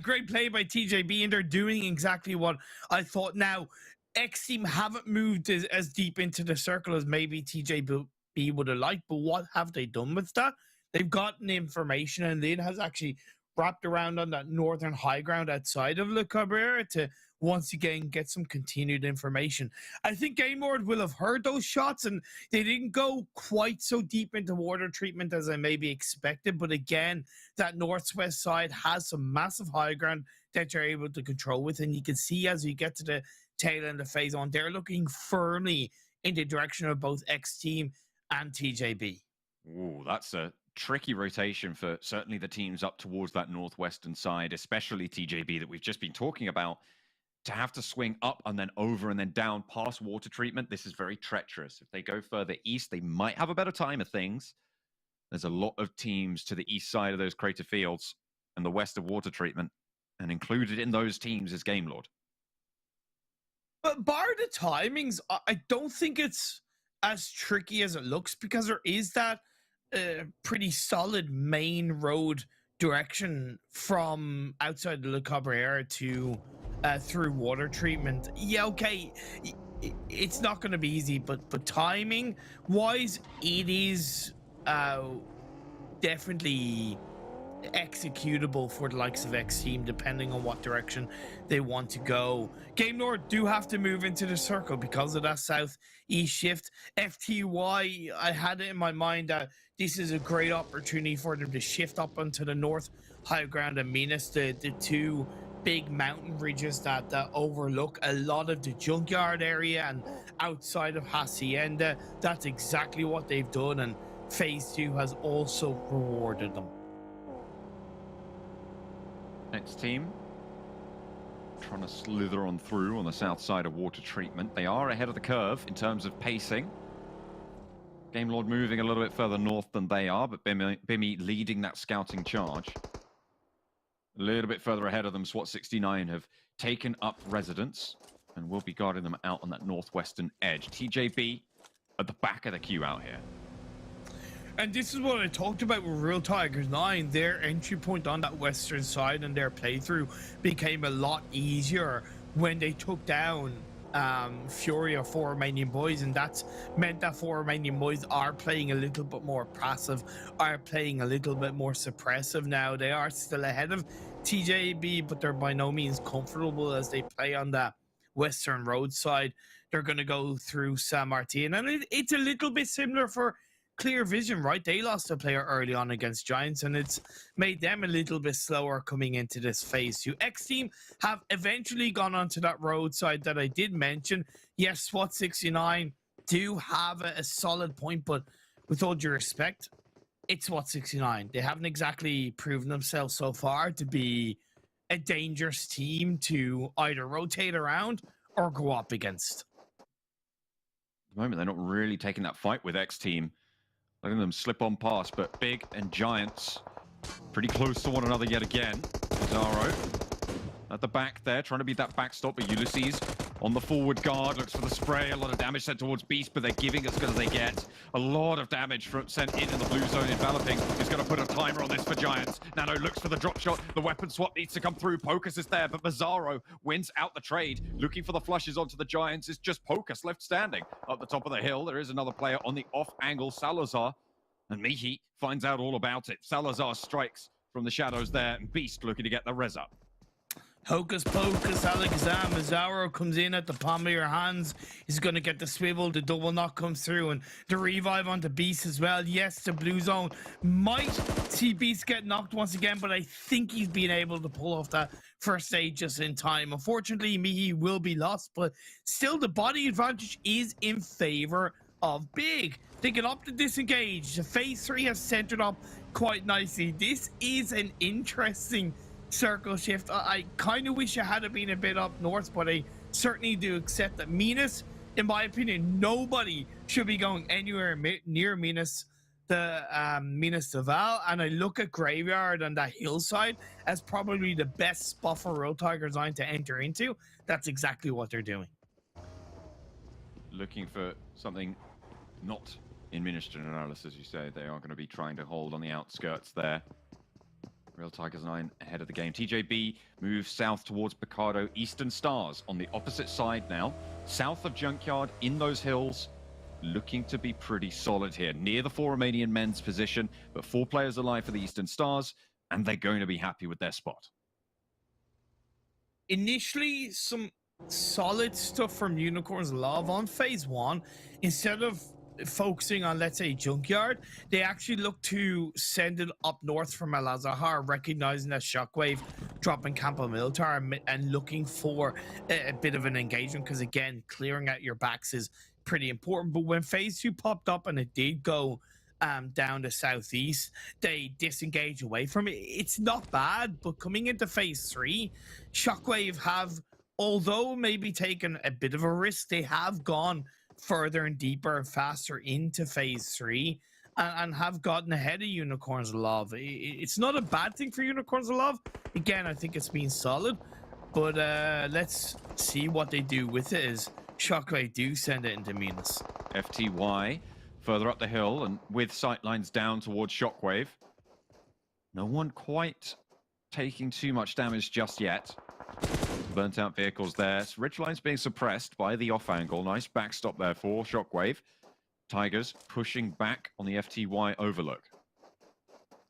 Great play by TJB, and they're doing exactly what I thought. Now, XTEAM haven't moved as deep into the circle as maybe TJB would have liked, but what have they done with that? They've gotten information, and then has actually wrapped around on that northern high ground outside of Le Cabrera to once again get some continued information. I think Game Lord will have heard those shots, and they didn't go quite so deep into water treatment as I maybe expected, but again, that northwest side has some massive high ground that you're able to control with, and you can see as you get to the tail end of phase 1, they're looking firmly in the direction of both XTEAM and TJB. Ooh, that's a tricky rotation for certainly the teams up towards that northwestern side, especially TJB that we've just been talking about. To have to swing up and then over and then down past water treatment, this is very treacherous. If they go further east, they might have a better time of things. There's a lot of teams to the east side of those crater fields and the west of water treatment, and included in those teams is Game Lord. But bar the timings, I don't think it's as tricky as it looks, because there is that pretty solid main road direction from outside the Le Cabrera to through water treatment. Yeah, okay, it's not going to be easy, but timing wise, it is definitely executable for the likes of XTEAM, depending on what direction they want to go. Game Lord do have to move into the circle because of that southeast shift. FTY, I had it in my mind that this is a great opportunity for them to shift up onto the north high ground and Minas, the two big mountain ridges that overlook a lot of the junkyard area and outside of Hacienda. That's exactly what they've done, and phase 2 has also rewarded them. Next team trying to slither on through on the south side of water treatment. They are ahead of the curve in terms of pacing. Game Lord moving a little bit further north than they are, but Bimmy leading that scouting charge. A little bit further ahead of them, SWAT 69 have taken up residence and will be guarding them out on that northwestern edge. TJB at the back of the queue out here. And this is what I talked about with Real Tigers 9. Their entry point on that western side and their playthrough became a lot easier when they took down Furia for Romanian Boys, and that's meant that for Romanian Boys are playing a little bit more passive, are playing a little bit more suppressive now. They are still ahead of TJB, but they're by no means comfortable as they play on that western road side. They're going to go through San Martin, and it's a little bit similar for Clear Vision, right? They lost a player early on against Giants, and it's made them a little bit slower coming into this phase 2. XTEAM have eventually gone onto that roadside that I did mention. Yes, SWAT 69 do have a solid point, but with all due respect, it's SWAT 69. They haven't exactly proven themselves so far to be a dangerous team to either rotate around or go up against. At the moment, they're not really taking that fight with XTEAM. Letting them slip on past, but Big and Giants pretty close to one another yet again. Zaro at the back there, trying to be that backstop, but Ulysses on the forward guard, looks for the spray. A lot of damage sent towards Beast, but they're giving as good as they get. A lot of damage sent in the blue zone. Enveloping is going to put a timer on this for Giants. Nano looks for the drop shot. The weapon swap needs to come through. Pocus is there, but Bizarro wins out the trade. Looking for the flushes onto the Giants. It's just Pocus left standing. Up the top of the hill, there is another player on the off angle, Salazar. And Mihi finds out all about it. Salazar strikes from the shadows there, and Beast looking to get the res up. Hocus pocus, Alakazam, Azaro comes in at the palm of your hands. He's going to get the swivel, the double knock comes through, and the revive onto Beast as well. Yes, the blue zone might see Beast get knocked once again, but I think he's been able to pull off that first stage just in time. Unfortunately, Mihi will be lost, but still the body advantage is in favor of Big. They can opt to disengage. The phase 3 has centered up quite nicely. This is an interesting circle shift. I kind of wish I had been a bit up north, but I certainly do accept that Minas, in my opinion, nobody should be going anywhere near Minas de Val, and I look at Graveyard on that hillside as probably the best spot for Road Tiger Design to enter into. That's exactly what they're doing. Looking for something not in Minister Analysis, as you say. They are going to be trying to hold on the outskirts there. Real Tigers 9 ahead of the game. TJB moves south towards Picardo. Eastern Stars on the opposite side now. South of Junkyard in those hills. Looking to be pretty solid here. Near the 4 Romanian men's position, but 4 players alive for the Eastern Stars, and they're going to be happy with their spot. Initially, some solid stuff from Unicorn's Love on phase 1. Instead of focusing on, let's say, Junkyard, they actually look to send it up north from Al Azhar, recognizing that Shockwave dropping Campo Militar and looking for a bit of an engagement, because again, clearing out your backs is pretty important. But when phase 2 popped up and it did go down to southeast, they disengage away from it. It's not bad, but coming into phase 3, Shockwave have, although maybe taken a bit of a risk, they have gone further and deeper and faster into phase 3 and have gotten ahead of Unicorns Love. It's not a bad thing for Unicorns Love. Again, I think it's been solid, but let's see what they do with it as Shockwave do send it into Minas. FTY further up the hill and with sightlines down towards Shockwave. No one quite taking too much damage just yet. Burnt out vehicles there. So Ridgeline's being suppressed by the off angle. Nice backstop there for Shockwave. Tigers pushing back on the FTY overlook.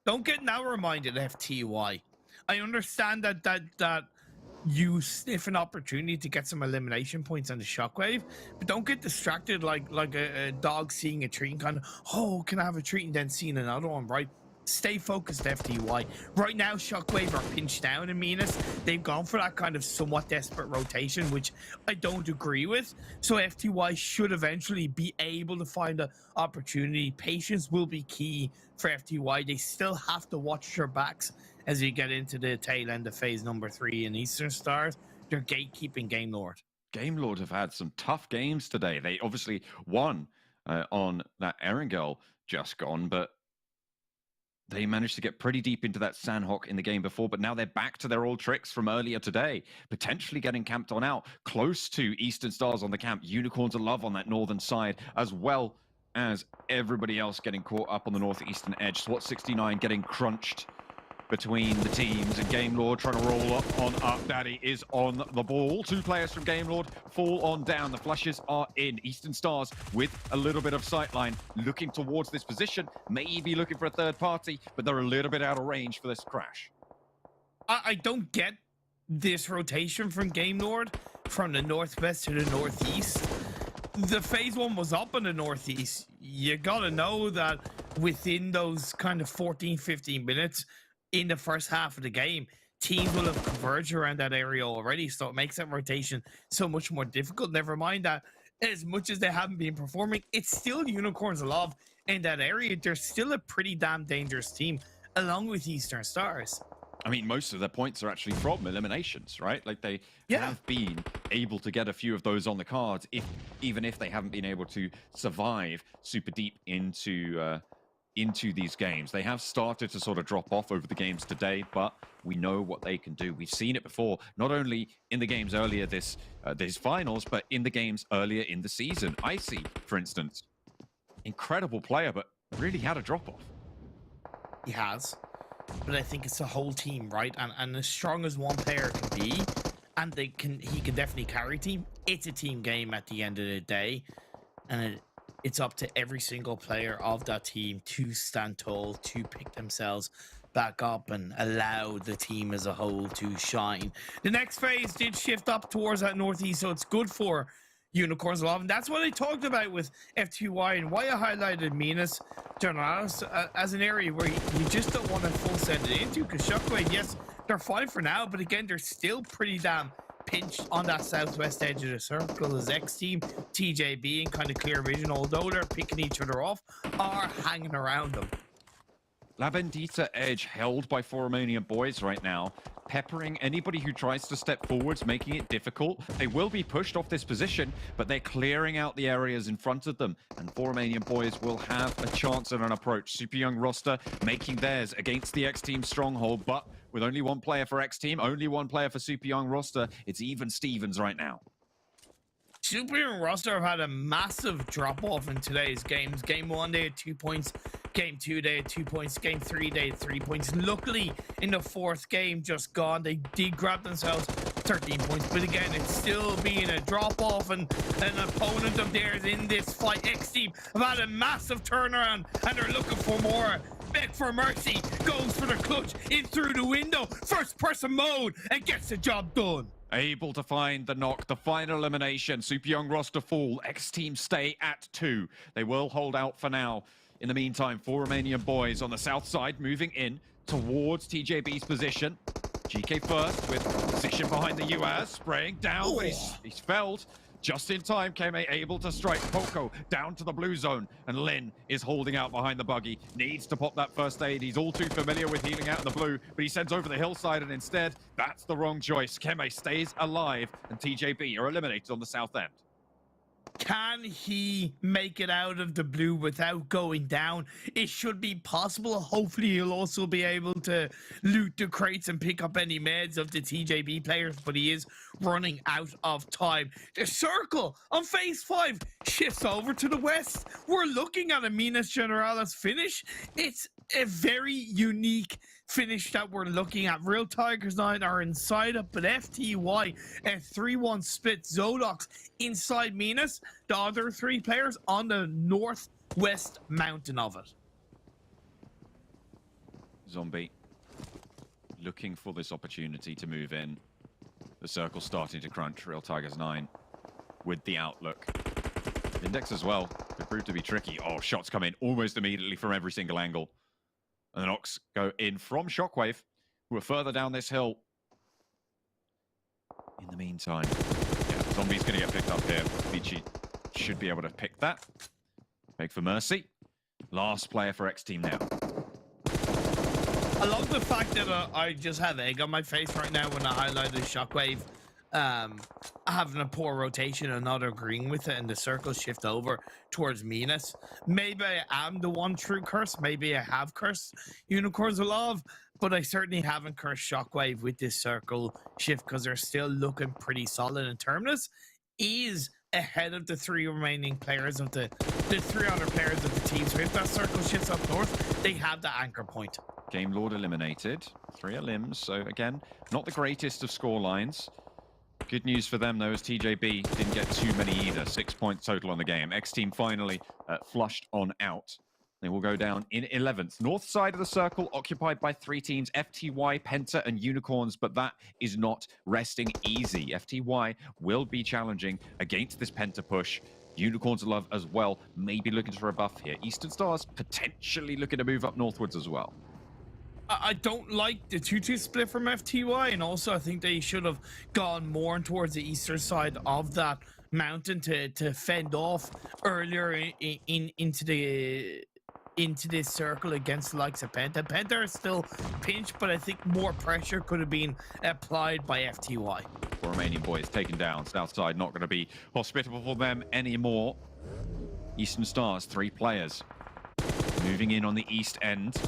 Don't get now reminded, FTY. I understand that you sniff an opportunity to get some elimination points on the Shockwave, but don't get distracted like a dog seeing a treat and kind of, oh, can I have a treat, and then seeing another one, right? Stay focused, FTY. Right now, Shockwave are pinched down in Minas. They've gone for that kind of somewhat desperate rotation, which I don't agree with. So FTY should eventually be able to find an opportunity. Patience will be key for FTY. They still have to watch their backs as you get into the tail end of phase number 3 in Eastern Stars. They're gatekeeping Game Lord. Game Lord have had some tough games today. They obviously won on that Erangel just gone, but they managed to get pretty deep into that Sanhok in the game before, but now they're back to their old tricks from earlier today, potentially getting camped on out, close to Eastern Stars on the camp, Unicorns of Love on that northern side, as well as everybody else getting caught up on the northeastern edge. SWAT 69 getting crunched between the teams, and Game Lord trying to roll up on Up Daddy is on the ball. 2 players from Game Lord fall on down. The flushes are in. Eastern Stars with a little bit of sightline, looking towards this position, maybe looking for a third party, but they're a little bit out of range for this crash. I don't get this rotation from Game Lord from the northwest to the northeast. The phase 1 was up in the northeast. You gotta know that within those kind of 14-15 minutes in the first half of the game, teams will have converged around that area already, so it makes that rotation so much more difficult. Never mind that as much as they haven't been performing, it's still Unicorns of Love in that area. They're still a pretty damn dangerous team, along with Eastern Stars. I mean, most of their points are actually from eliminations, right? Like they have been able to get a few of those on the cards, even if they haven't been able to survive super deep into these games. They have started to sort of drop off over the games today, but we know what they can do. We've seen it before, not only in the games earlier this finals, but in the games earlier in the season. Icy, for instance, incredible player, but really had a drop off. He has, but I think it's the whole team, right? And as strong as one player can be, and he can definitely carry a team, it's a team game at the end of the day, and it's up to every single player of that team to stand tall, to pick themselves back up and allow the team as a whole to shine. The next phase did shift up towards that northeast, so it's good for Unicorns Love, and that's what I talked about with FTY and why I highlighted Minas Generalis as an area where you just don't want to full send it into, because Shockwave, yes, they're fine for now, but again, they're still pretty damn pinched on that southwest edge of the circle as XTEAM, TJB, and kind of Clear Vision, although they're picking each other off, are hanging around them. La Bendita edge held by 4 Romanian Boys right now, peppering anybody who tries to step forwards, making it difficult. They will be pushed off this position, but they're clearing out the areas in front of them, and 4 Romanian Boys will have a chance at an approach. Super Young roster making theirs against the X-Team stronghold, but with only one player for X-Team, only one player for Super Young roster, it's even Stevens right now. Super Young roster have had a massive drop-off in today's games. Game 1, they had 2 points. Game 2, they had 2 points. Game 3, they had 3 points. Luckily, in the 4th game just gone, they did grab themselves 13 points. But again, it's still being a drop-off, and an opponent of theirs in this fight, X-Team, have had a massive turnaround, and they're looking for more. Beg for mercy, goes for the clutch, in through the window, first-person mode, and gets the job done. Able to find the knock, the final elimination. Super Young roster fall. X-Team stay at 2. They will hold out for now. In the meantime, 4 Romanian Boys on the south side moving in towards TJB's position. GK first with position behind the US, spraying down, but he's felled. Just in time, Keme able to strike. Poco down to the blue zone, and Lin is holding out behind the buggy. Needs to pop that first aid. He's all too familiar with healing out in the blue, but he sends over the hillside, and instead, that's the wrong choice. Keme stays alive, and TJB are eliminated on the south end. Can he make it out of the blue without going down? It should be possible. Hopefully, he'll also be able to loot the crates and pick up any meds of the TJB players, but he is running out of time. The circle on phase 5 shifts over to the west. We're looking at a Minas Generalis finish. It's a very unique finish that we're looking at. Real Tigers 9 are inside it, but FTY, a 3-1 split. Zodox inside Minas, the other 3 players on the northwest mountain of it. Zombie looking for this opportunity to move in. The circle starting to crunch. Real Tigers 9 with the outlook. Index as well could prove to be tricky. Oh, shots come in almost immediately from every single angle. And the knocks go in from Shockwave, who are further down this hill. In the meantime, yeah, Zombie's going to get picked up here. Vici should be able to pick that. Beg for mercy. Last player for X-Team now. I love the fact that I just have egg on my face right now when I highlighted Shockwave. Having a poor rotation and not agreeing with it, and the circle shift over towards Minas. Maybe I am the one true curse. Maybe I have cursed Unicorns of Love, but I certainly haven't cursed Shockwave with this circle shift, because they're still looking pretty solid. And Terminus is ahead of the 3 remaining players of the 3 other players of the team. So if that circle shifts up north, they have the anchor point. Game Lord eliminated. 3 limbs. So again, not the greatest of score lines. Good news for them, though, as TJB didn't get too many either. 6 points total on the game. X-Team finally flushed on out. They will go down in 11th. North side of the circle occupied by 3 teams, FTY, PENTA, and Unicorns, but that is not resting easy. FTY will be challenging against this PENTA push. Unicorns Love as well, maybe looking for a buff here. Eastern Stars potentially looking to move up northwards as well. I don't like the 2-2 split from FTY, and also I think they should have gone more towards the eastern side of that mountain to fend off earlier into this circle against the likes of Penta. Penta are still pinched, but I think more pressure could have been applied by FTY. 4 Romanian Boys taken down. South side not going to be hospitable for them anymore. Eastern Stars, 3 players. Moving in on the east end.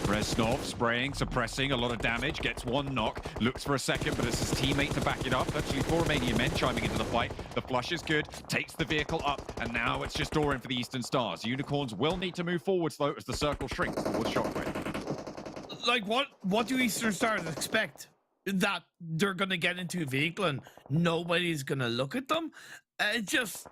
Resnov spraying, suppressing, a lot of damage, gets 1 knock, looks for a second, but it's his teammate to back it up. Actually, 4 Romanian Men chiming into the fight. The flush is good, takes the vehicle up, and now it's just Doran for the Eastern Stars. Unicorns will need to move forwards, though, as the circle shrinks towards Shockwave. Like, what do Eastern Stars expect? That they're going to get into a vehicle and nobody's going to look at them? Just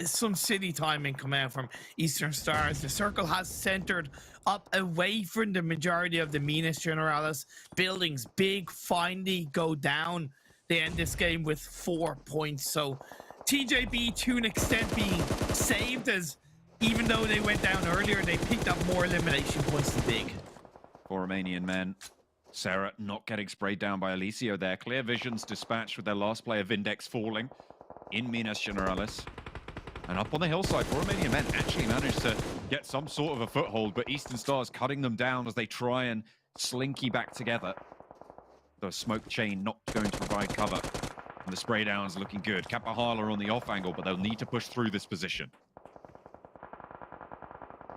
some silly timing coming out from Eastern Stars. The circle has centered up away from the majority of the Minas Generalis. Buildings big finally go down. They end this game with 4 points. So TJB to an extent being saved, as even though they went down earlier, they picked up more elimination points than Big. For Romanian Men. Sarah not getting sprayed down by Alicio there. Clear Visions dispatched with their last player Vindex falling in Minas Generalis. And up on the hillside, for Romanian Men actually managed to get some sort of a foothold, but Eastern Stars cutting them down as they try and slinky back together. The smoke chain not going to provide cover. And the spray down's looking good. Kapahala on the off angle, but they'll need to push through this position.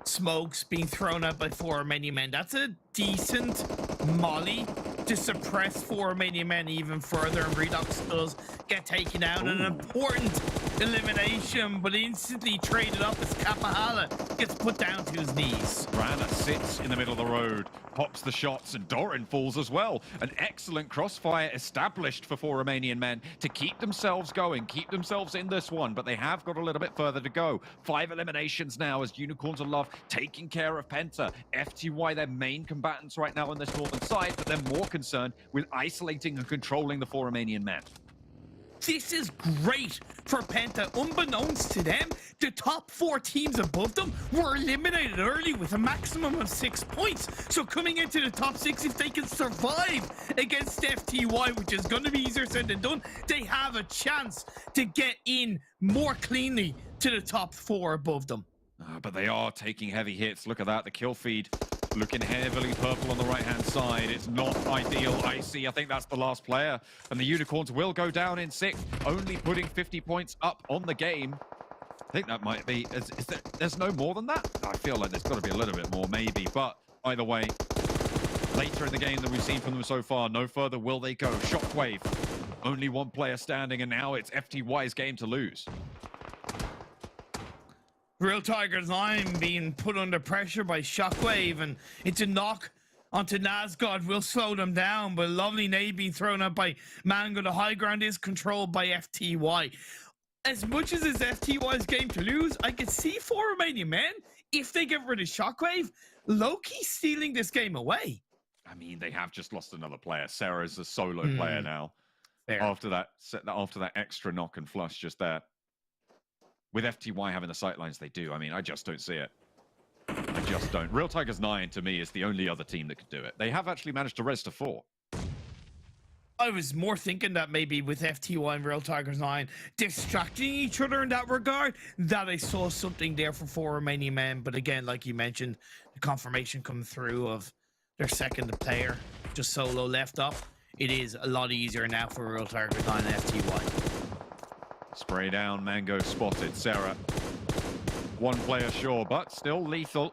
Smokes being thrown out by 4 Romanian Men. That's a decent molly to suppress 4 Romanian Men even further, and Redux does get taken down. An important elimination, but instantly traded up as Kapahala gets put down to his knees. Rana sits in the middle of the road, pops the shots, and Doran falls as well. An excellent crossfire established for 4 Romanian Men to keep themselves going, keep themselves in this one, but they have got a little bit further to go. 5 eliminations now as Unicorns of Love taking care of Penta. FTY, their main combatants right now on this northern side, but they're more concerned with isolating and controlling the 4 Romanian Men. This is great for Penta. Unbeknownst to them, the top 4 teams above them were eliminated early with a maximum of 6 points. So coming into the top 6, if they can survive against FTY, which is going to be easier said than done, they have a chance to get in more cleanly to the top 4 above them. But they are taking heavy hits. Look at that, the kill feed looking heavily purple on the right-hand side. It's not ideal. Icy, I think that's the last player. And the Unicorns will go down in 6th, only putting 50 points up on the game. I think that might be... there's no more than that? I feel like there's got to be a little bit more, maybe. But either way, later in the game than we've seen from them so far, no further will they go. Shockwave, only 1 player standing, and now it's FTY's game to lose. Real Tigers 9 being put under pressure by Shockwave, and it's a knock onto Nazgod will slow them down, but lovely nade being thrown up by Mango. The high ground is controlled by FTY. As much as it's FTY's game to lose, I could see 4 Romanian Men, if they get rid of Shockwave, low-key stealing this game away. I mean, they have just lost another player. Sarah's a solo player now. Fair. After that extra knock and flush just there. With FTY having the sightlines they do, I mean, I just don't see it. I just don't. Real Tigers 9, to me, is the only other team that could do it. They have actually managed to res to 4. I was more thinking that maybe with FTY and Real Tigers 9 distracting each other in that regard, that I saw something there for 4 Romanian Men. But again, like you mentioned, the confirmation coming through of their second player just solo left up. It is a lot easier now for Real Tigers 9 and FTY. Spray down, Mango spotted. Sarah, 1 player sure, but still lethal.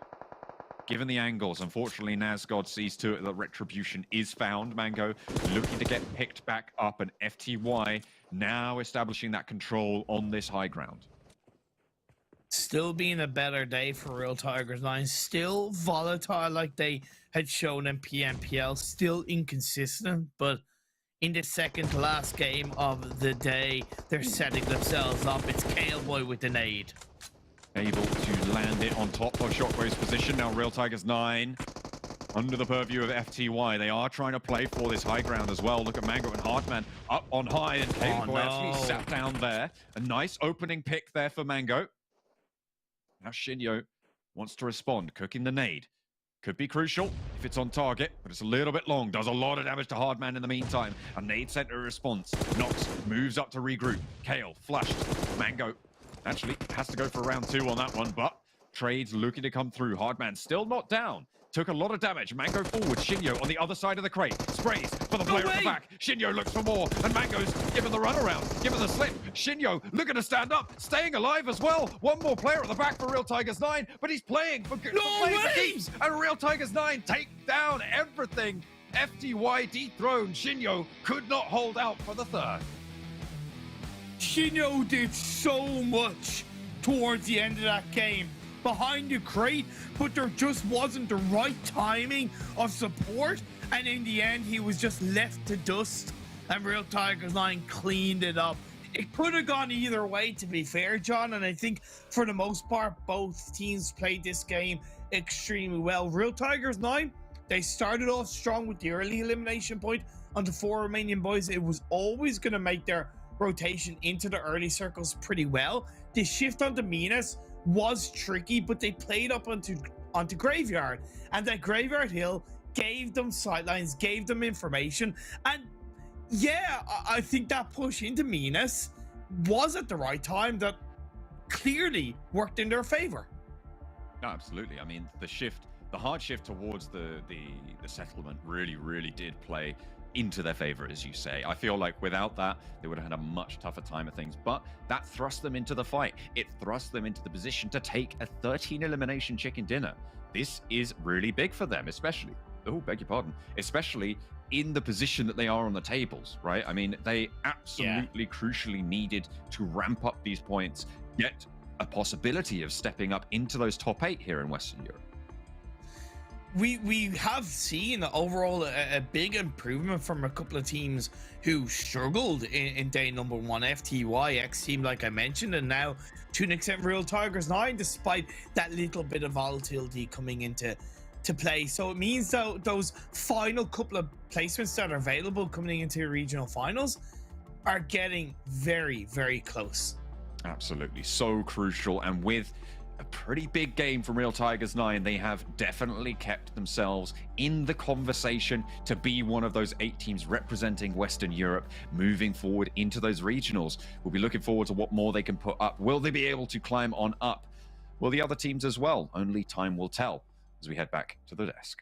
Given the angles, unfortunately, Nazgod sees to it that retribution is found. Mango looking to get picked back up, and FTY now establishing that control on this high ground. Still being a better day for Real Tigers 9. Still volatile like they had shown in PMPL. Still inconsistent, but in the second to last game of the day, they're setting themselves up. It's Kale Boy with the nade. Able to land it on top of Shockwave's position. Now Real Tigers 9 under the purview of FTY. They are trying to play for this high ground as well. Look at Mango and Hardman up on high, and Kale Boy actually sat down there. A nice opening pick there for Mango. Now Shinyo wants to respond, cooking the nade. Could be crucial if it's on target, but it's a little bit long. Does a lot of damage to Hardman in the meantime. A nade center response. Nox moves up to regroup. Kale flushed. Mango actually has to go for round 2 on that one, but trades looking to come through. Hardman still not down. Took a lot of damage. Mango forward. Shinyo on the other side of the crate. Sprays for the player at the back. Shinyo looks for more, and Mango's given the runaround. Given the slip. Shinyo looking to stand up. Staying alive as well. 1 more player at the back for Real Tigers 9, but he's playing for keeps. And Real Tigers 9 take down everything. FTY dethroned. Shinyo could not hold out for the 3rd. Shinyo did so much towards the end of that game behind the crate, but there just wasn't the right timing of support, and in the end he was just left to dust, and Real Tigers 9 cleaned it up It could have gone either way, to be fair, John. And I think for the most part, both teams played this game extremely well. Real Tigers 9, they started off strong with the early elimination point onto 4 Romanian Boys. It was always going to make their rotation into the early circles pretty well. The shift onto Minas was tricky, but they played up onto Graveyard. And that Graveyard Hill gave them sightlines, gave them information. And yeah, I think that push into Minas was at the right time. That clearly worked in their favor. No, absolutely. I mean, the hard shift towards the settlement really did play into their favor, as you say. I feel like without that, they would have had a much tougher time of things, but that thrust them into the fight. It thrust them into the position to take a 13 elimination chicken dinner. This is really big for them, especially, oh, beg your pardon, especially in the position that they are on the tables, right? I mean, they absolutely crucially needed to ramp up these points, get a possibility of stepping up into those top 8 here in Western Europe. We have seen overall a big improvement from a couple of teams who struggled in day number 1. FTY, XTEAM, like I mentioned, and now to an extent Real Tigers 9, despite that little bit of volatility coming into play. So it means that those final couple of placements that are available coming into regional finals are getting very close. Absolutely, so crucial. And with a pretty big game from Real Tigers 9, they have definitely kept themselves in the conversation to be one of those 8 teams representing Western Europe moving forward into those regionals. We'll be looking forward to what more they can put up. Will they be able to climb on up? Will the other teams as well? Only time will tell as we head back to the desk.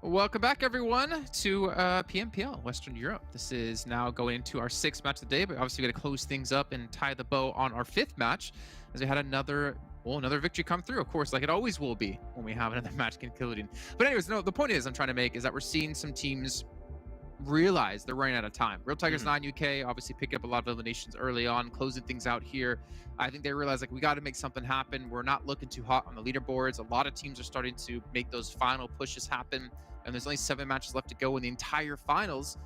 Welcome back, everyone, to PMPL Western Europe. This is now going into our 6th match of the day, but obviously we're going to close things up and tie the bow on our 5th match, as we had another victory come through, of course, like it always will be when we have another match concluding. But anyways, no, the point is I'm trying to make is that we're seeing some teams realize they're running out of time. Real Tigers 9 UK obviously picking up a lot of eliminations early on, closing things out here. I think they realize like we got to make something happen. We're not looking too hot on the leaderboards. A lot of teams are starting to make those final pushes happen, and there's only 7 matches left to go in the entire finals.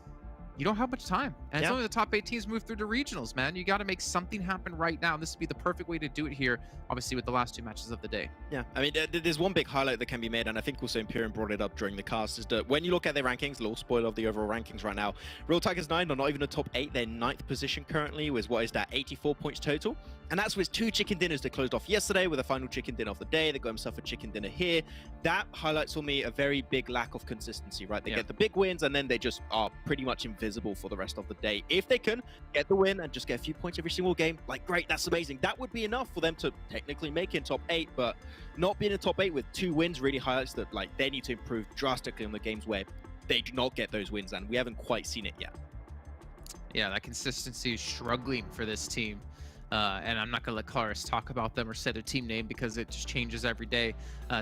You don't have much time, and it's only the top 8 teams move through to regionals, man. You got to make something happen right now. And this would be the perfect way to do it here, obviously with the last 2 matches of the day. Yeah, I mean, there's one big highlight that can be made, and I think also Imperium brought it up during the cast, is that when you look at their rankings, a little spoiler of the overall rankings right now, Real Tigers 9 are not even a top 8. They're 9th position currently with what is that, 84 points total. And that's with 2 chicken dinners that closed off yesterday with a final chicken dinner of the day. They got himself a chicken dinner here. That highlights for me a very big lack of consistency, right? They get the big wins and then they just are pretty much invisible for the rest of the day. If they can get the win and just get a few points every single game, like great, that's amazing. That would be enough for them to technically make it in top 8, but not being in top 8 with 2 wins really highlights that like they need to improve drastically on the games where they do not get those wins, and we haven't quite seen it yet. Yeah, that consistency is struggling for this team. And I'm not going to let Claris talk about them or say their team name because it just changes every day.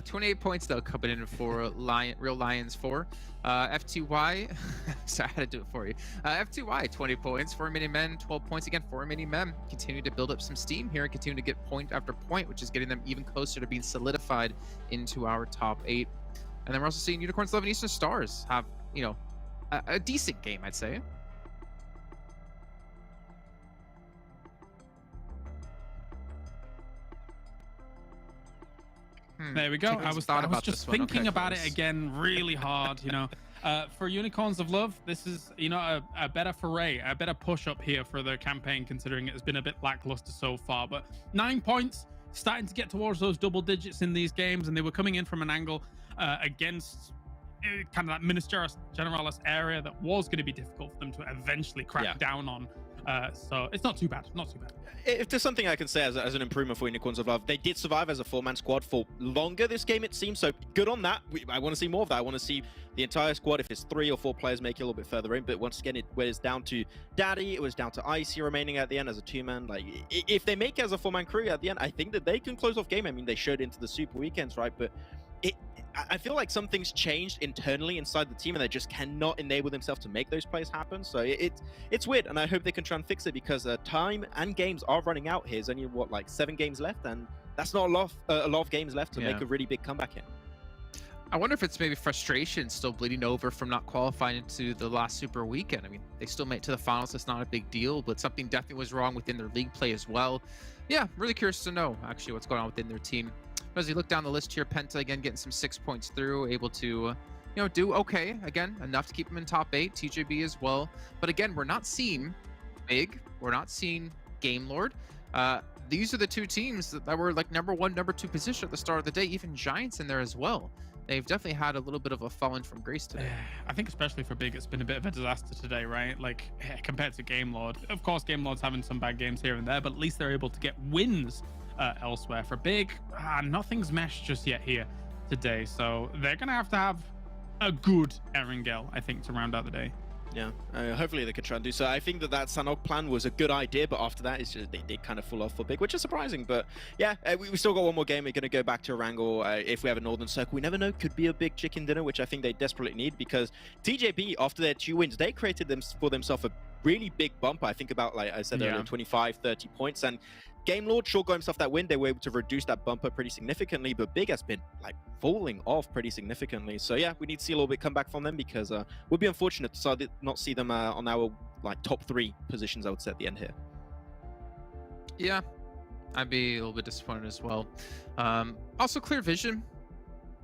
28 points, though, coming in for Real Lions 4. FTY, sorry, I had to do it for you. FTY, 20 points. For Romanian Men, 12 points. Again, for Romanian Men, continue to build up some steam here and continue to get point after point, which is getting them even closer to being solidified into our top 8. And then we're also seeing Unicorns 11 Eastern Stars have, you know, a decent game, I'd say. There we go. I was just thinking about it again really hard, you know. For Unicorns of Love, this is, you know, a better foray, a better push up here for their campaign, considering it has been a bit lackluster so far. But 9 points, starting to get towards those double digits in these games, and they were coming in from an angle against kind of that Ministerial Generalis area that was going to be difficult for them to eventually crack down on. So it's not too bad, not too bad. If there's something I can say as an improvement for Unicorns of Love, they did survive as a 4-man squad for longer this game, it seems, so good on that. I want to see more of that. I want to see the entire squad, if it's 3 or 4 players, make it a little bit further in, but once again, it was down to Daddy, it was down to Icy remaining at the end as a 2-man. Like, if they make it as a 4-man crew at the end, I think that they can close off game. I mean, they showed into the Super Weekends, right, but I feel like something's changed internally inside the team and they just cannot enable themselves to make those plays happen. So it's weird, and I hope they can try and fix it because time and games are running out here. There's only, what, like 7 games left, and that's not a lot of games left to make a really big comeback in. I wonder if it's maybe frustration still bleeding over from not qualifying into the last Super Weekend. I mean, they still made it to the finals. It's not a big deal, but something definitely was wrong within their league play as well. Yeah, really curious to know actually what's going on within their team. As you look down the list here, PENTA again getting some 6 points through, able to, you know, do okay again, enough to keep them in top 8. TJB as well, but again, we're not seeing Big, we're not seeing Game Lord. These are the 2 teams that were like number 1, number 2 position at the start of the day. Even Giants in there as well. They've definitely had a little bit of a falling from grace today. I think especially for Big, it's been a bit of a disaster today, right? Like compared to Game Lord. Of course, Game Lord's having some bad games here and there, but at least they're able to get wins elsewhere. For Big, nothing's meshed just yet here today, so they're gonna have to have a good Erangel, I think, to round out the day. Yeah, hopefully they can try and do so. I think that Sanhok plan was a good idea, but after that, it's just, they did kind of fall off for Big, which is surprising. But yeah, we still got one more game. We're going to go back to Erangel. If we have a Northern Circle, we never know. Could be a big chicken dinner, which I think they desperately need, because TJB, after their 2 wins, they created for themselves a really big bumper. I think about, like I said earlier, 25, 30 points. And Game Lord sure got himself that win. They were able to reduce that bumper pretty significantly, but Big has been like falling off pretty significantly. So yeah, we need to see a little bit come back from them, because we'd be unfortunate to not see them on our like top 3 positions, I would say, at the end here. Yeah, I'd be a little bit disappointed as well. Also, Clear Vision,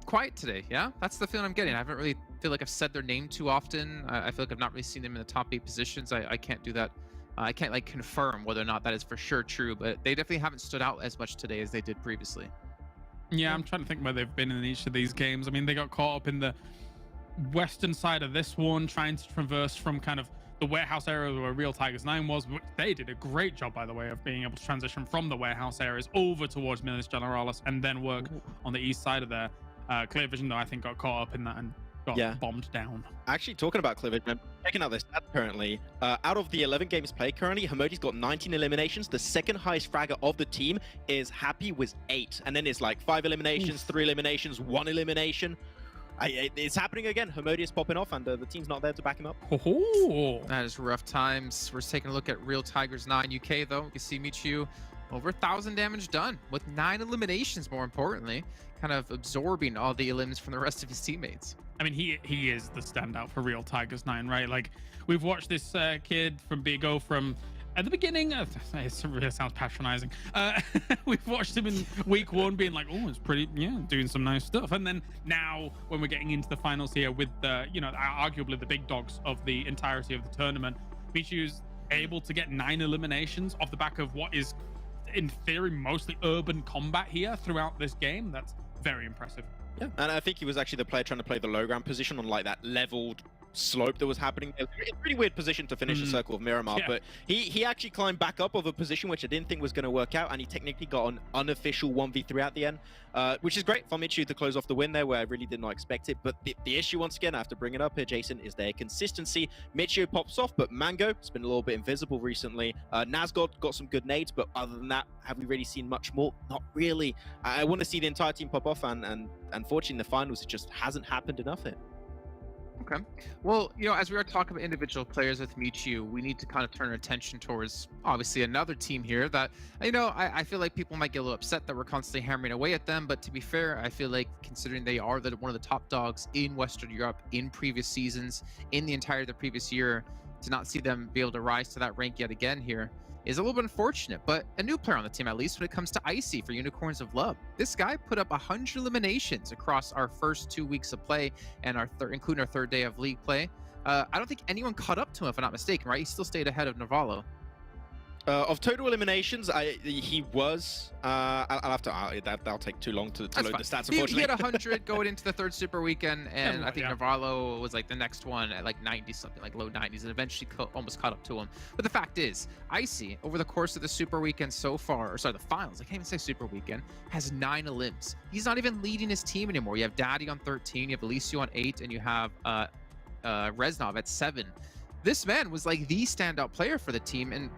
quiet today. Yeah, that's the feeling I'm getting. I haven't really feel like I've said their name too often. I feel like I've not really seen them in the top 8 positions. I can't do that. I can't like confirm whether or not that is for sure true, but they definitely haven't stood out as much today as they did previously. Yeah, I'm trying to think where they've been in each of these games. I mean, they got caught up in the western side of this one, trying to traverse from kind of the warehouse area where Real Tigers 9 was, which they did a great job, by the way, of being able to transition from the warehouse areas over towards Ministerial Generalis and then work on the east side of there. Clear Vision, though, I think got caught up in that and got bombed down. Actually, talking about Clear Vision, I'm checking out their stats currently. Out of the 11 games played currently, Hamodi's got 19 eliminations. The second highest fragger of the team is Happy with 8. And then it's like 5 eliminations, 3 eliminations, 1 elimination. it's happening again. Hermodius popping off, and the team's not there to back him up. Oh, That is rough times. We're taking a look at Real Tigers 9 UK though. You can see Michu over 1,000 damage done with 9 eliminations, more importantly, kind of absorbing all the elims from the rest of his teammates. I mean, he is the standout for Real Tigers 9, right? Like, we've watched this kid go from at the beginning. It really sounds patronizing. We've watched him in week 1 being like, oh, it's pretty, yeah, doing some nice stuff. And then now, when we're getting into the finals here with the, arguably the big dogs of the entirety of the tournament, Michu's able to get 9 eliminations off the back of what is, in theory, mostly urban combat here throughout this game. That's very impressive. Yeah, and I think he was actually the player trying to play the low ground position on like that leveled slope that was happening. It's a pretty weird position to finish the circle of Miramar, but he actually climbed back up of a position which I didn't think was going to work out, and he technically got an unofficial 1v3 at the end, which is great for Michu to close off the win there, where I really did not expect it. But the issue, once again, I have to bring it up here, Jason, is their consistency. Michu pops off, but Mango has been a little bit invisible recently. Nazgod got some good nades, but other than that, have we really seen much more? Not really. I want to see the entire team pop off, and unfortunately in the finals, it just hasn't happened enough here. Okay. Well, as we are talking about individual players with Michu, we need to kind of turn our attention towards, obviously, another team here that, I feel like people might get a little upset that we're constantly hammering away at them. But to be fair, I feel like considering they are one of the top dogs in Western Europe in previous seasons, in the entirety of the previous year, to not see them be able to rise to that rank yet again here is a little bit unfortunate. But a new player on the team, at least when it comes to Icy for Unicorns of Love. This guy put up 100 eliminations across our first 2 weeks of play and including our 3rd day of league play. I don't think anyone caught up to him, if I'm not mistaken, right? He still stayed ahead of Navallo. Of total eliminations, he was. That'll take too long to load the stats. Unfortunately, he had 100 going into the 3rd super weekend, and I think Navallo was like the next one at like 90 something, like low 90s, and eventually almost caught up to him. But the fact is, Icy over the course of the super weekend so far, or sorry, the finals, I can't even say super weekend, has 9 elims. He's not even leading his team anymore. You have Daddy on 13, you have Alicio on 8, and you have Reznov at 7. This man was like the standout player for the team, and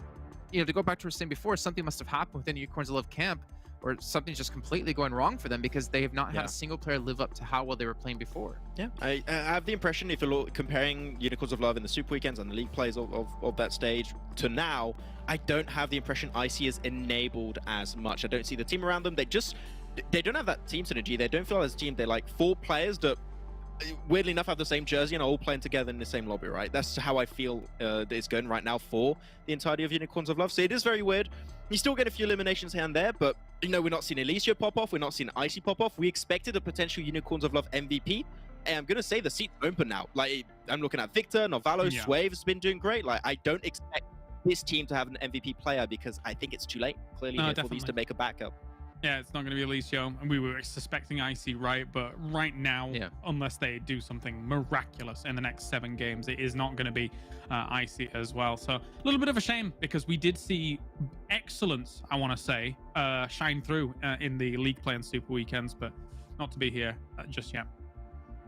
to go back to what I was saying before, something must have happened within Unicorns of Love camp, or something's just completely going wrong for them, because they have not had a single player live up to how well they were playing before. Yeah, I have the impression, if you're comparing Unicorns of Love in the Super Weekends and the league plays of that stage to now, I don't have the impression Icy is enabled as much. I don't see the team around them. They don't have that team synergy. They don't feel as a team. They're like 4 players that, weirdly enough, have the same jersey and are all playing together in the same lobby, right? That's how I feel it's going right now for the entirety of Unicorns of Love. So it is very weird. You still get a few eliminations here and there, but we're not seeing Alicia pop off. We're not seeing Icy pop off. We expected a potential Unicorns of Love MVP, and I'm gonna say the seat's open now. Like, I'm looking at Victor, Navallo, Swave has been doing great. Like, I don't expect this team to have an MVP player, because I think it's too late, clearly, for these to make a backup. Yeah, it's not going to be Alicio, and we were suspecting Icy, right? But right now, unless they do something miraculous in the next 7 games, it is not going to be Icy as well. So a little bit of a shame, because we did see excellence, I want to say, shine through in the league play and super weekends, but not to be here just yet.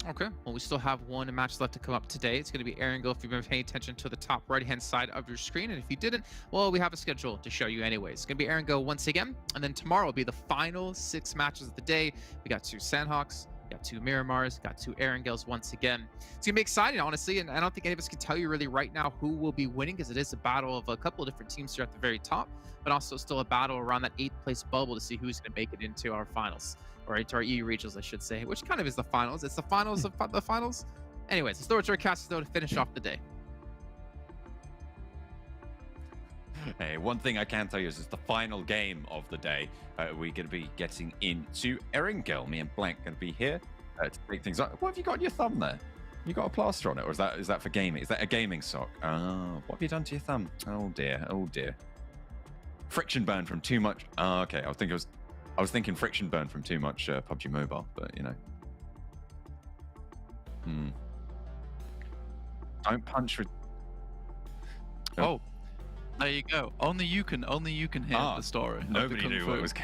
Okay, well, we still have one match left to come up today. It's going to be Erangel, if you've been paying attention to the top right-hand side of your screen. And if you didn't, well, we have a schedule to show you anyways. It's going to be Erangel once again. And then tomorrow will be the final 6 matches of the day. We got 2 Sanhoks, got 2 Miramars, got 2 Erangels once again. It's going to be exciting, honestly. And I don't think any of us can tell you really right now who will be winning, because it is a battle of a couple of different teams here at the very top, but also still a battle around that 8th place bubble to see who's going to make it into our finals. Or into our EU regionals, I should say, which kind of is the finals. It's the finals of the finals. Anyways, let's throw it to our casters, though, to finish off the day. Hey, one thing I can tell you is it's the final game of the day. We're going to be getting into Erangel. Me and Blank going to be here to take things up. What have you got on your thumb there? You got a plaster on it, or is that for gaming? Is that a gaming sock? Oh, what have you done to your thumb? Oh dear, oh dear. Friction burn from too much. Oh, okay, I was thinking friction burn from too much PUBG Mobile, but Don't punch with. Oh, there you go. Only you can hear the story. Nobody knew what was.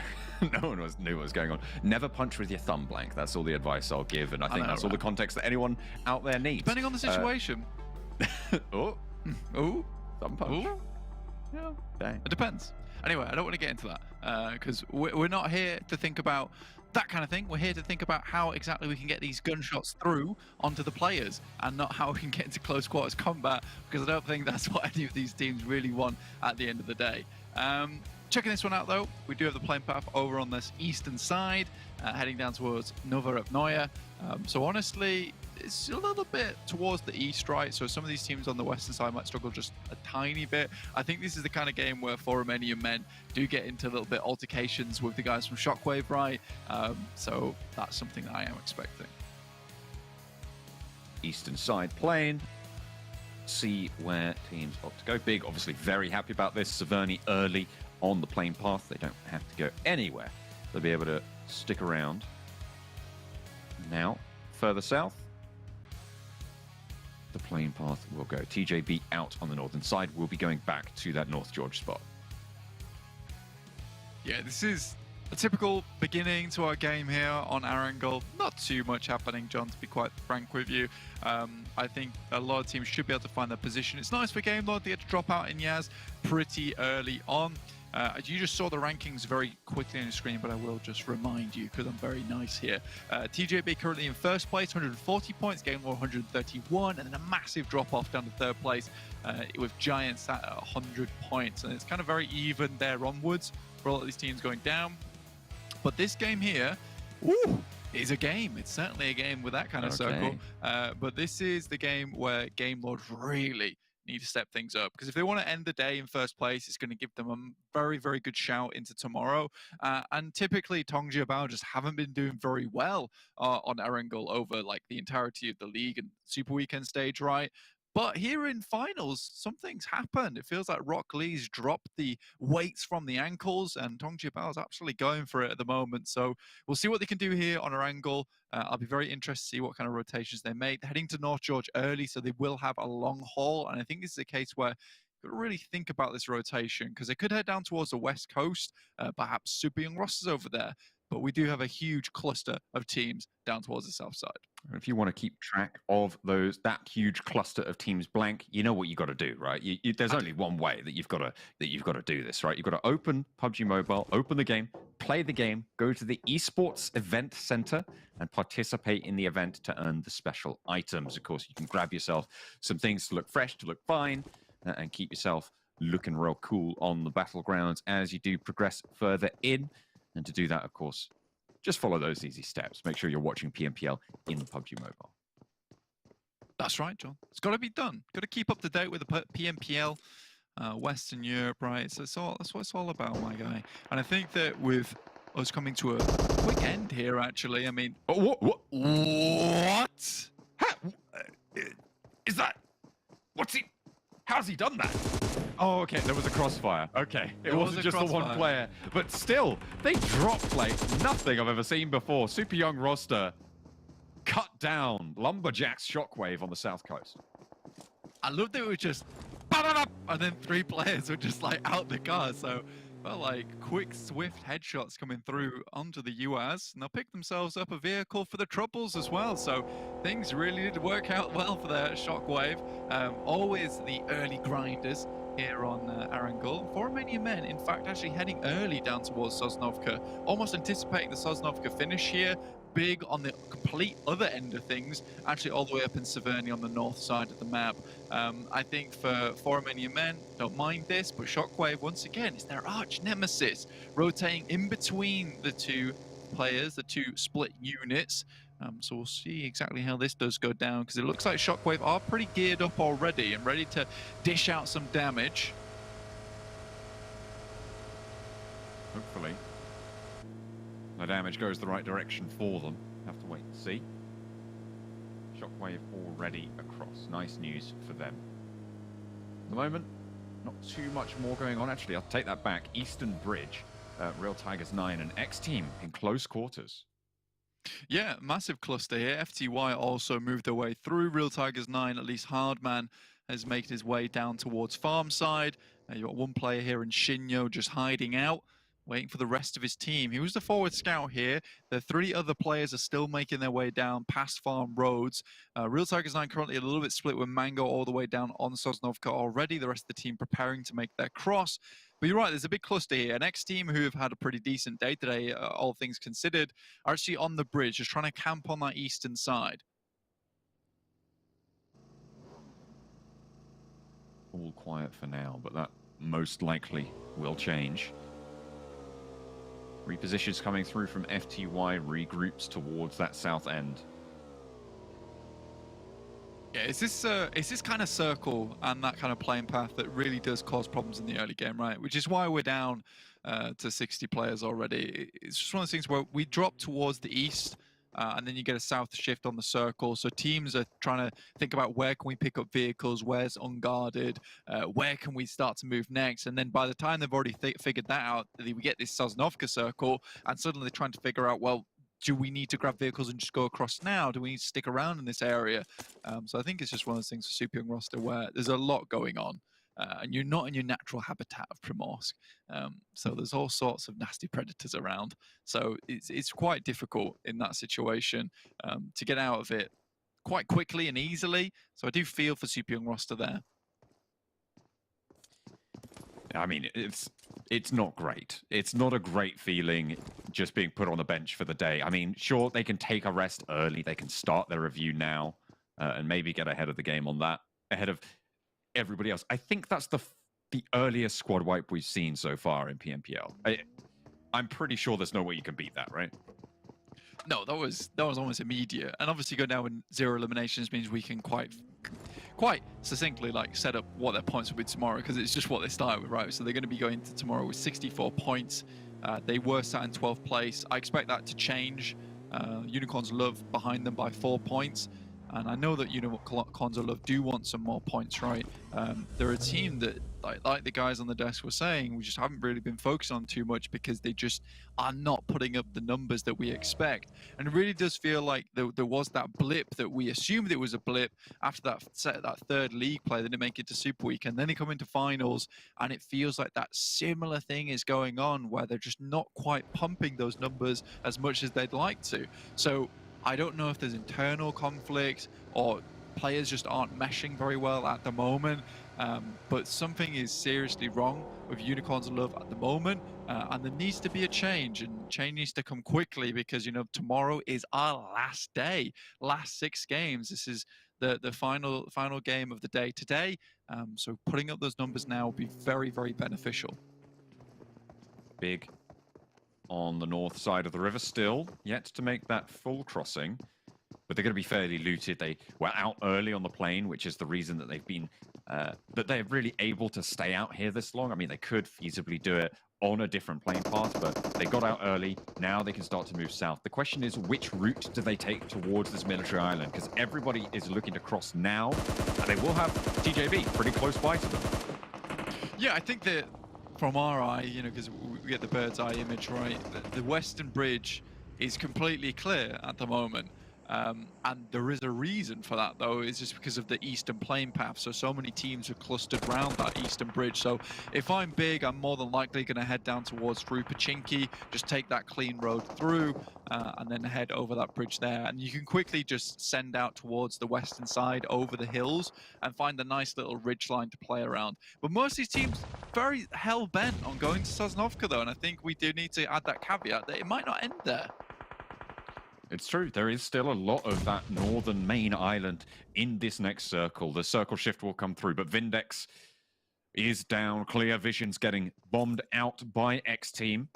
No one knew what was going on. Never punch with your thumb, Blank. That's all the advice I'll give, and I think that's all the context that anyone out there needs. Depending on the situation. Oh, thumb punch. Ooh. Yeah, dang. It depends. Anyway, I don't want to get into that because we're not here to think about that kind of thing. We're here to think about how exactly we can get these gunshots through onto the players and not how we can get into close quarters combat, because I don't think that's what any of these teams really want at the end of the day. Checking this one out though, we do have the playing path over on this eastern side, heading down towards Novorupnoye. So honestly, it's a little bit towards the east, right? So some of these teams on the western side might struggle just a tiny bit. I think this is the kind of game where Romanian Men do get into a little bit altercations with the guys from Shockwave, right? So that's something that I am expecting. Eastern side playing. See where teams opt to go. Big, obviously very happy about this. Severny early on the plane path. They don't have to go anywhere. They'll be able to stick around. Now, further south, the plane path will go. TJB out on the northern side. We'll be going back to that North George spot. Yeah, this is a typical beginning to our game here on Erangel. Not too much happening, John, to be quite frank with you. I think a lot of teams should be able to find their position. It's nice for Game Lord to get to drop out in Yaz pretty early on. You just saw the rankings very quickly on the screen, but I will just remind you because I'm very nice here. TJB currently in first place, 140 points, Game Lord 131, and then a massive drop-off down to third place with Giants at 100 points. And it's kind of very even there onwards for a lot of these teams going down. But this game here, is a game. It's certainly a game with that kind of circle. But this is the game where Game Lord really need to step things up, because if they want to end the day in first place, it's going to give them a very, very good shout into tomorrow. And typically, TJB just haven't been doing very well on Erangel over like the entirety of the league and Super Weekend stage, right? But here in finals, something's happened. It feels like Rock Lee's dropped the weights from the ankles, and TJB is absolutely going for it at the moment. So we'll see what they can do here on Erangel. I'll be very interested to see what kind of rotations they make. They're heading to North George early, so they will have a long haul. And I think this is a case where you've got to really think about this rotation, because they could head down towards the west coast, perhaps super young rosters over there. But we do have a huge cluster of teams down towards the south side. If you want to keep track of that huge cluster of teams blank, you know what you got to do, right? There's only one way that you've got to do this, right? You've got to open PUBG Mobile, open the game, play the game, go to the Esports Event Center, and participate in the event to earn the special items. Of course, you can grab yourself some things to look fresh, to look fine, and keep yourself looking real cool on the battlegrounds as you do progress further in. And to do that, of course, just follow those easy steps. Make sure you're watching PMPL in PUBG Mobile. That's right, John. It's got to be done. Got to keep up to date with the PMPL, Western Europe, right? So that's what it's all about, my guy. And I think that with us coming to a quick end here, actually, I mean... What? Is that... What's he... How's he done that? Oh, okay, there was a crossfire. Okay, it wasn't just the one player. But still, they dropped like nothing I've ever seen before. Super young roster cut down Lumberjack's Shockwave on the south coast. I love that it was just... And then 3 players were just like out the car, so... Well, like quick, swift headshots coming through onto the US, and they'll pick themselves up a vehicle for the Troubles as well. So things really did work out well for their Shockwave. Always the early grinders here on Erangel. Romanian Men, in fact, actually heading early down towards Sosnovka, almost anticipating the Sosnovka finish here. Big on the complete other end of things, actually all the way up in Severny on the north side of the map. I think for Romanian Men, don't mind this, but Shockwave, once again, is their arch nemesis, rotating in between the two players, the two split units. So we'll see exactly how this does go down, because it looks like Shockwave are pretty geared up already and ready to dish out some damage. Hopefully the damage goes the right direction for them. Have to wait and see. Shockwave already across. Nice news for them. At the moment, not too much more going on. Actually, I'll take that back. Eastern Bridge, Real Tigers 9 and XTEAM in close quarters. Yeah, massive cluster here. FTY also moved their way through. Real Tigers 9, at least Hardman has made his way down towards farm side. You've got one player here in Shinyo just hiding out. waiting for the rest of his team. He was the forward scout here. The 3 other players are still making their way down past Farm Roads. Real Tigers 9 currently a little bit split with Mango all the way down on Sosnovka already. The rest of the team preparing to make their cross. But you're right, there's a big cluster here. An X-Team who have had a pretty decent day today, all things considered, are actually on the bridge, just trying to camp on that eastern side. All quiet for now, but that most likely will change. Repositions coming through from FTY, regroups towards that south end. Yeah, it's this kind of circle and that kind of playing path that really does cause problems in the early game, right? Which is why we're down to 60 players already. It's just one of those things where we drop towards the east, and then you get a south shift on the circle. So teams are trying to think about where can we pick up vehicles, where's unguarded, where can we start to move next. And then by the time they've already figured that out, we get this Sosnovka circle, and suddenly they're trying to figure out, well, do we need to grab vehicles and just go across now? Do we need to stick around in this area? So I think it's just one of those things for Super Young roster where there's a lot going on. And you're not in your natural habitat of Primorsk. So there's all sorts of nasty predators around. So it's quite difficult in that situation to get out of it quite quickly and easily. So I do feel for Super Young roster there. I mean, it's not great. It's not a great feeling just being put on the bench for the day. I mean, sure, they can take a rest early. They can start their review now and maybe get ahead of the game on that, ahead of everybody else. I think that's the earliest squad wipe we've seen so far in PMPL. I'm pretty sure there's no way you can beat that, right? No, that was almost immediate. And obviously go down with 0 eliminations means we can quite succinctly set up what their points will be tomorrow, because it's just what they started with, right? So they're going to be going to tomorrow with 64 points. They were sat in 12th place. I expect that to change. Unicorns Love behind them by 4 points. And I know that Unicorns Love do want some more points, right? They're a team that, like the guys on the desk were saying, we just haven't really been focused on too much because they just are not putting up the numbers that we expect. And it really does feel like there was that blip that we assumed it was a blip after that third league play. They didn't make it to Super Week, and then they come into finals, and it feels like that similar thing is going on where they're just not quite pumping those numbers as much as they'd like to. So I don't know if there's internal conflict or players just aren't meshing very well at the moment, but something is seriously wrong with Unicorns Love at the moment, and there needs to be a change, and change needs to come quickly because, tomorrow is our last day, last 6 games. This is the final game of the day today, so putting up those numbers now will be very, very beneficial. Big on the north side of the river still, yet to make that full crossing. But they're going to be fairly looted. They were out early on the plane, which is the reason that they've been, that they're really able to stay out here this long. I mean, they could feasibly do it on a different plane path, but they got out early. Now they can start to move south. The question is, which route do they take towards this military island? Because everybody is looking to cross now, and they will have TJB pretty close by to them. Yeah, I think that from our eye, because we get the bird's eye image, right? The western bridge is completely clear at the moment. And there is a reason for that, though. It's just because of the eastern plane path. So many teams are clustered around that eastern bridge. So if I'm big, I'm more than likely going to head down towards through Pachinki, just take that clean road through, and then head over that bridge there. And you can quickly just send out towards the western side over the hills and find a nice little ridge line to play around. But most of these teams very hell-bent on going to Sosnovka, though. And I think we do need to add that caveat that it might not end there. It's true. There is still a lot of that northern main island in this next circle. The circle shift will come through, but Vindex is down. Clear Vision's getting bombed out by X-Team.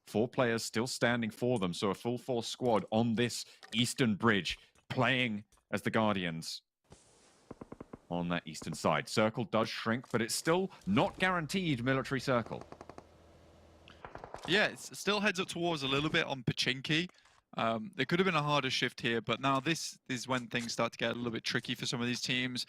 4 players still standing for them, so a full force squad on this eastern bridge, playing as the Guardians on that eastern side. Circle does shrink, but it's still not guaranteed military circle. Yeah, it still heads up towards a little bit on Pachinki. There could have been a harder shift here, but now this is when things start to get a little bit tricky for some of these teams.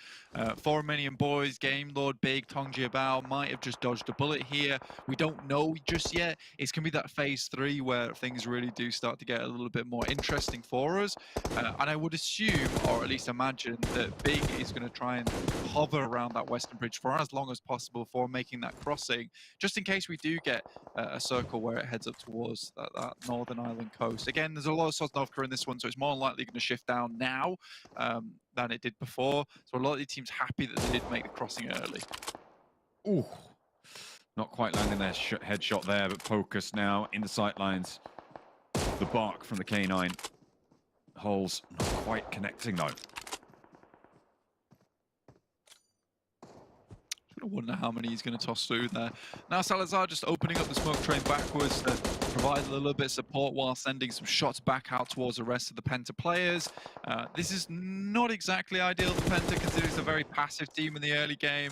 For Romanian Boys, Game Lord, Big, TJB might have just dodged a bullet here. We don't know just yet. It's going to be that phase 3 where things really do start to get a little bit more interesting for us. And I would assume, or at least imagine, that Big is going to try and hover around that western bridge for as long as possible before making that crossing, just in case we do get a circle where it heads up towards that northern island coast. Again, there's a lot of Sosnovka in this one, so it's more likely going to shift down now than it did before. So a lot of the teams happy that they did make the crossing early. Ooh, not quite landing their headshot there, but focus now in the sightlines. The bark from the K9. Holes not quite connecting though. I wonder how many he's going to toss through there. Now Salazar just opening up the smoke train backwards to provide a little bit of support while sending some shots back out towards the rest of the PENTA players. This is not exactly ideal for PENTA, considering it's a very passive team in the early game.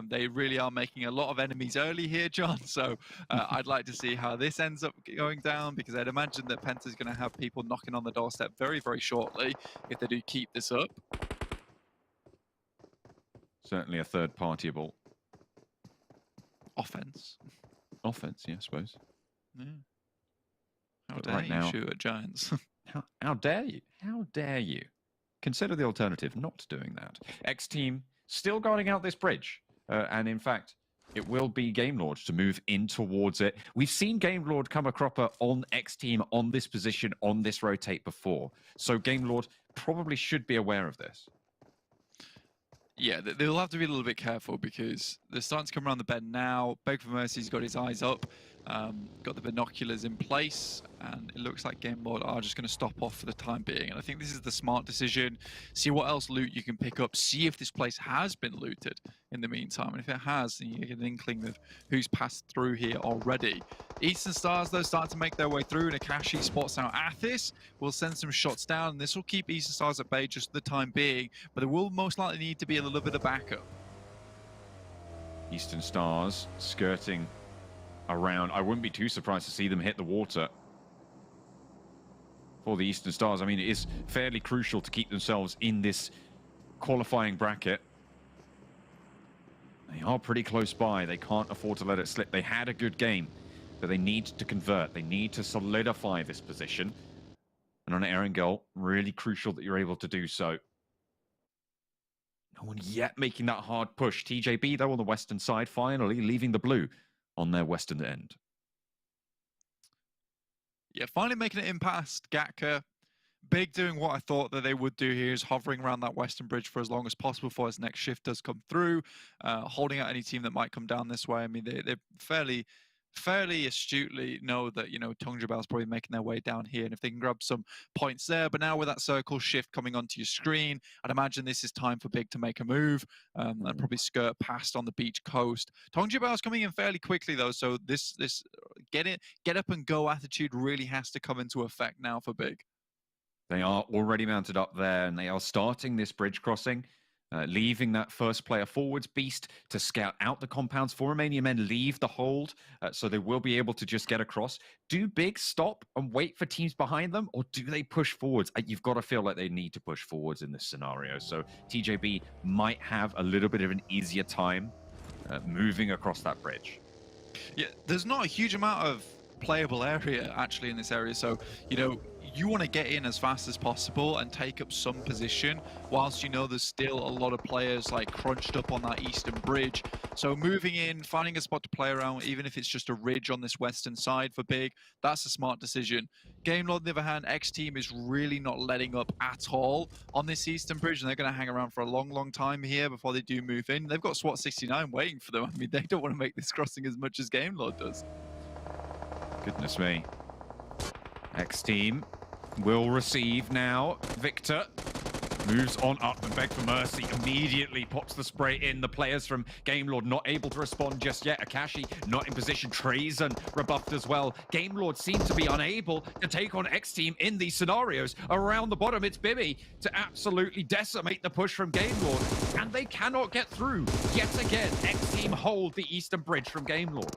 They really are making a lot of enemies early here, John. So I'd like to see how this ends up going down, because I'd imagine that PENTA is going to have people knocking on the doorstep very, very shortly if they do keep this up. Certainly a third-partiable. Offense, yeah, I suppose. Yeah. How But dare right you now, shoot at Giants? how dare you? How dare you? Consider the alternative, not doing that. XTEAM still guarding out this bridge. And in fact, it will be Game Lord to move in towards it. We've seen Game Lord come a cropper on XTEAM on this position, on this rotate before. So Game Lord probably should be aware of this. Yeah, they'll have to be a little bit careful because they're starting to come around the bend now. Beg for Mercy's got his eyes up, got the binoculars in place, and it looks like Game Lord are just going to stop off for the time being. And I think this is the smart decision. See what else loot you can pick up. See if this place has been looted in the meantime. And if it has, then you get an inkling of who's passed through here already. Eastern Stars, though, starting to make their way through, and Akashi spots out Athis. Will send some shots down, and this will keep Eastern Stars at bay just for the time being, but there will most likely need to be a little bit of backup. Eastern Stars skirting around. I wouldn't be too surprised to see them hit the water. For the Eastern Stars, I mean, it is fairly crucial to keep themselves in this qualifying bracket. They are pretty close by. They can't afford to let it slip. They had a good game, but they need to convert. They need to solidify this position. And on Erangel, really crucial that you're able to do so. No one yet making that hard push. TJB, though, on the western side, finally leaving the blue on their western end. Yeah, finally making it in past Gatka. Big doing what I thought that they would do here, is hovering around that western bridge for as long as possible before his next shift does come through, holding out any team that might come down this way. I mean, they're fairly astutely know that, you know, TJB is probably making their way down here, and if they can grab some points there. But now with that circle shift coming onto your screen, I'd imagine this is time for Big to make a move and probably skirt past on the beach coast. TJB is coming in fairly quickly though, so this get up and go attitude really has to come into effect now for Big. They are already mounted up there, and they are starting this bridge crossing, leaving that first player forwards, Beast, to scout out the compounds. For Romanian Men leave the hold, so they will be able to just get across. Do Big stop and wait for teams behind them, or do they push forwards? You've got to feel like they need to push forwards in this scenario. So TJB might have a little bit of an easier time moving across that bridge. Yeah, there's not a huge amount of playable area actually in this area, so you know, you want to get in as fast as possible and take up some position whilst you know there's still a lot of players like crunched up on that eastern bridge. So moving in, finding a spot to play around, even if it's just a ridge on this western side for Big, that's a smart decision. Game Lord, on the other hand, XTEAM is really not letting up at all on this eastern bridge, and they're going to hang around for a long time here before they do move in. They've got Swat 69 waiting for them. I mean, they don't want to make this crossing as much as Game Lord does. Goodness me. XTEAM will receive now. Victor moves on up and Beg for Mercy immediately pops the spray in. The players from Game Lord not able to respond just yet. Akashi not in position. Trazen rebuffed as well. Game Lord seems to be unable to take on XTEAM in these scenarios. Around the bottom, it's Bibby to absolutely decimate the push from Game Lord, and they cannot get through. Yet again, XTEAM hold the eastern bridge from Game Lord.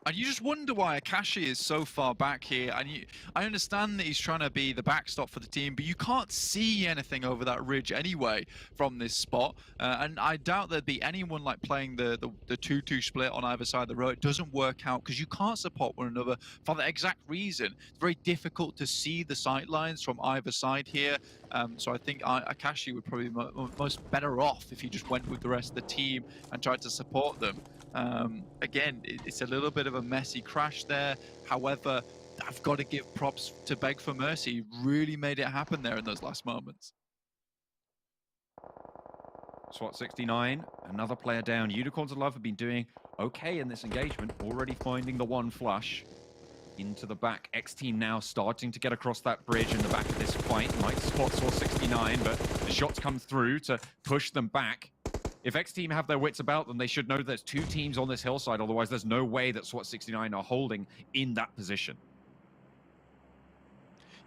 And you just wonder why Akashi is so far back here. And I understand that he's trying to be the backstop for the team, but you can't see anything over that ridge anyway from this spot. And I doubt there'd be anyone like playing the 2-2 split on either side of the road. It doesn't work out because you can't support one another for the exact reason. It's very difficult to see the sight lines from either side here. So I think Akashi would probably be most better off if he just went with the rest of the team and tried to support them. Again, it's a little bit of a messy crash there. However, I've got to give props to Beg for Mercy. He really made it happen there in those last moments. Swat 69, another player down. Unicorns of Love have been doing okay in this engagement, already finding the one flush into the back. XTEAM now starting to get across that bridge in the back of this fight. Might spot Swat 69, but the shots come through to push them back. If XTEAM have their wits about them, they should know there's two teams on this hillside. Otherwise, there's no way that SWAT 69 are holding in that position.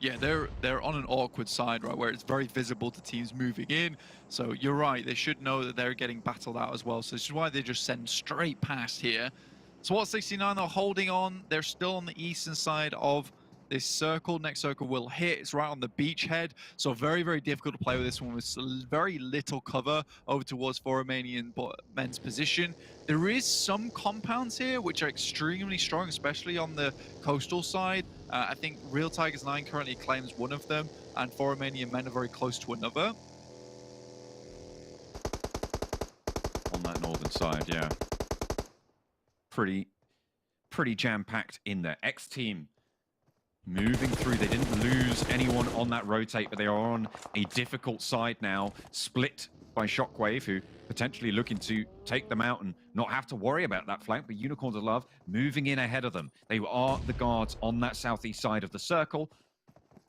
Yeah, they're on an awkward side, right, where it's very visible to teams moving in. So you're right, they should know that they're getting battled out as well. So this is why they just send straight past here. SWAT 69 are holding on. They're still on the eastern side of this circle. Next circle will hit. It's right on the beachhead. So very, very difficult to play with this one with very little cover over towards Romanian Men's position. There is some compounds here which are extremely strong, especially on the coastal side. I think Real Tigers 9 currently claims one of them, and Romanian Men are very close to another. On that northern side, yeah. Pretty jam-packed in there. XTEAM moving through. They didn't lose anyone on that rotate, but they are on a difficult side now, split by Shockwave, who potentially looking to take them out and not have to worry about that flank, but Unicorns of Love moving in ahead of them. They are the guards on that southeast side of the circle,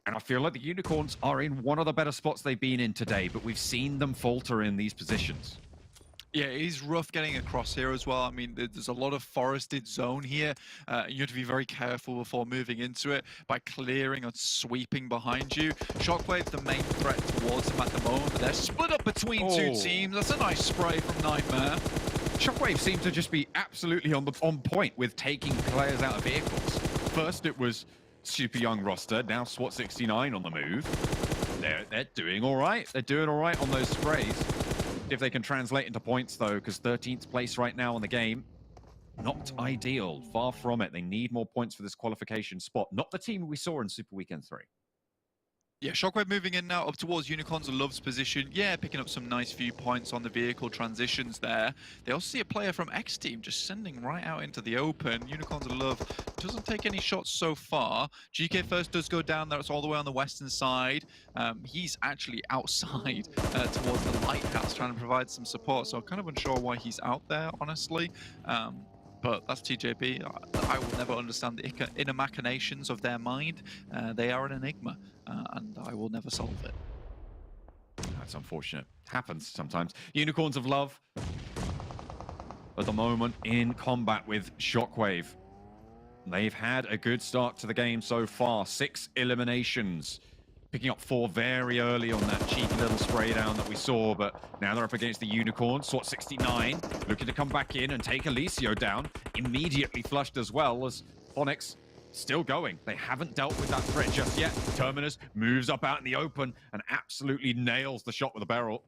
and I feel like the Unicorns are in one of the better spots they've been in today, but we've seen them falter in these positions. Yeah, it is rough getting across here as well. I mean, there's a lot of forested zone here. You have to be very careful before moving into it by clearing or sweeping behind you. Shockwave, the main threat towards them at the moment, but they're split up between two teams. That's a nice spray from Nightmare. Shockwave seemed to just be absolutely on point with taking players out of vehicles. First, it was super young roster. Now SWAT 69 on the move. They're doing all right. They're doing all right on those sprays. If they can translate into points, though, because 13th place right now in the game, not ideal. Far from it. They need more points for this qualification spot. Not the team we saw in Super Weekend 3. Yeah, Shockwave moving in now up towards Unicorns of Love's position. Yeah, picking up some nice few points on the vehicle transitions there. They also see a player from XTEAM just sending right out into the open. Unicorns of Love doesn't take any shots so far. GK first does go down there. It's all the way on the western side. He's actually outside towards the lighthouse trying to provide some support. So I'm kind of unsure why he's out there, honestly. But that's TJB. I will never understand the inner machinations of their mind. They are an enigma, and I will never solve it. That's unfortunate. Happens sometimes. Unicorns of Love, at the moment, in combat with Shockwave. They've had a good start to the game so far. 6 eliminations. Picking up 4 very early on that cheeky little spray down that we saw, but now they're up against the Unicorn. SWAT 69 looking to come back in and take Alicio down. Immediately flushed as well as Phonics still going. They haven't dealt with that threat just yet. Terminus moves up out in the open and absolutely nails the shot with a barrel.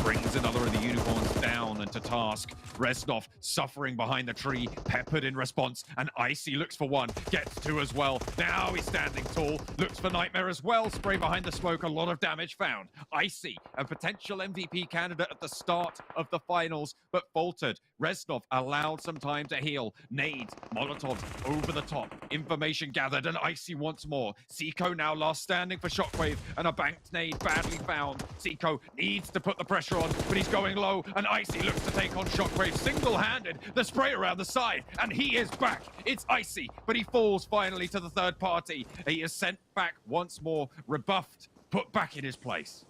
Brings another of the Unicorns down and to task. Reznov suffering behind the tree, peppered in response, and Icy looks for one, gets 2 as well. Now he's standing tall, looks for Nightmare as well. Spray behind the smoke, a lot of damage found. Icy, a potential MVP candidate at the start of the finals, but faltered. Reznov allowed some time to heal. Nades, Molotovs over the top. Information gathered, and Icy once more. Seiko now last standing for Shockwave, and a banked nade badly found. Seiko needs to put the pressure on, but he's going low, and Icy looks to take on Shockwave single-handed. The spray around the side, and he is back. It's Icy, but he falls finally to the third party. He is sent back once more, rebuffed, put back in his place.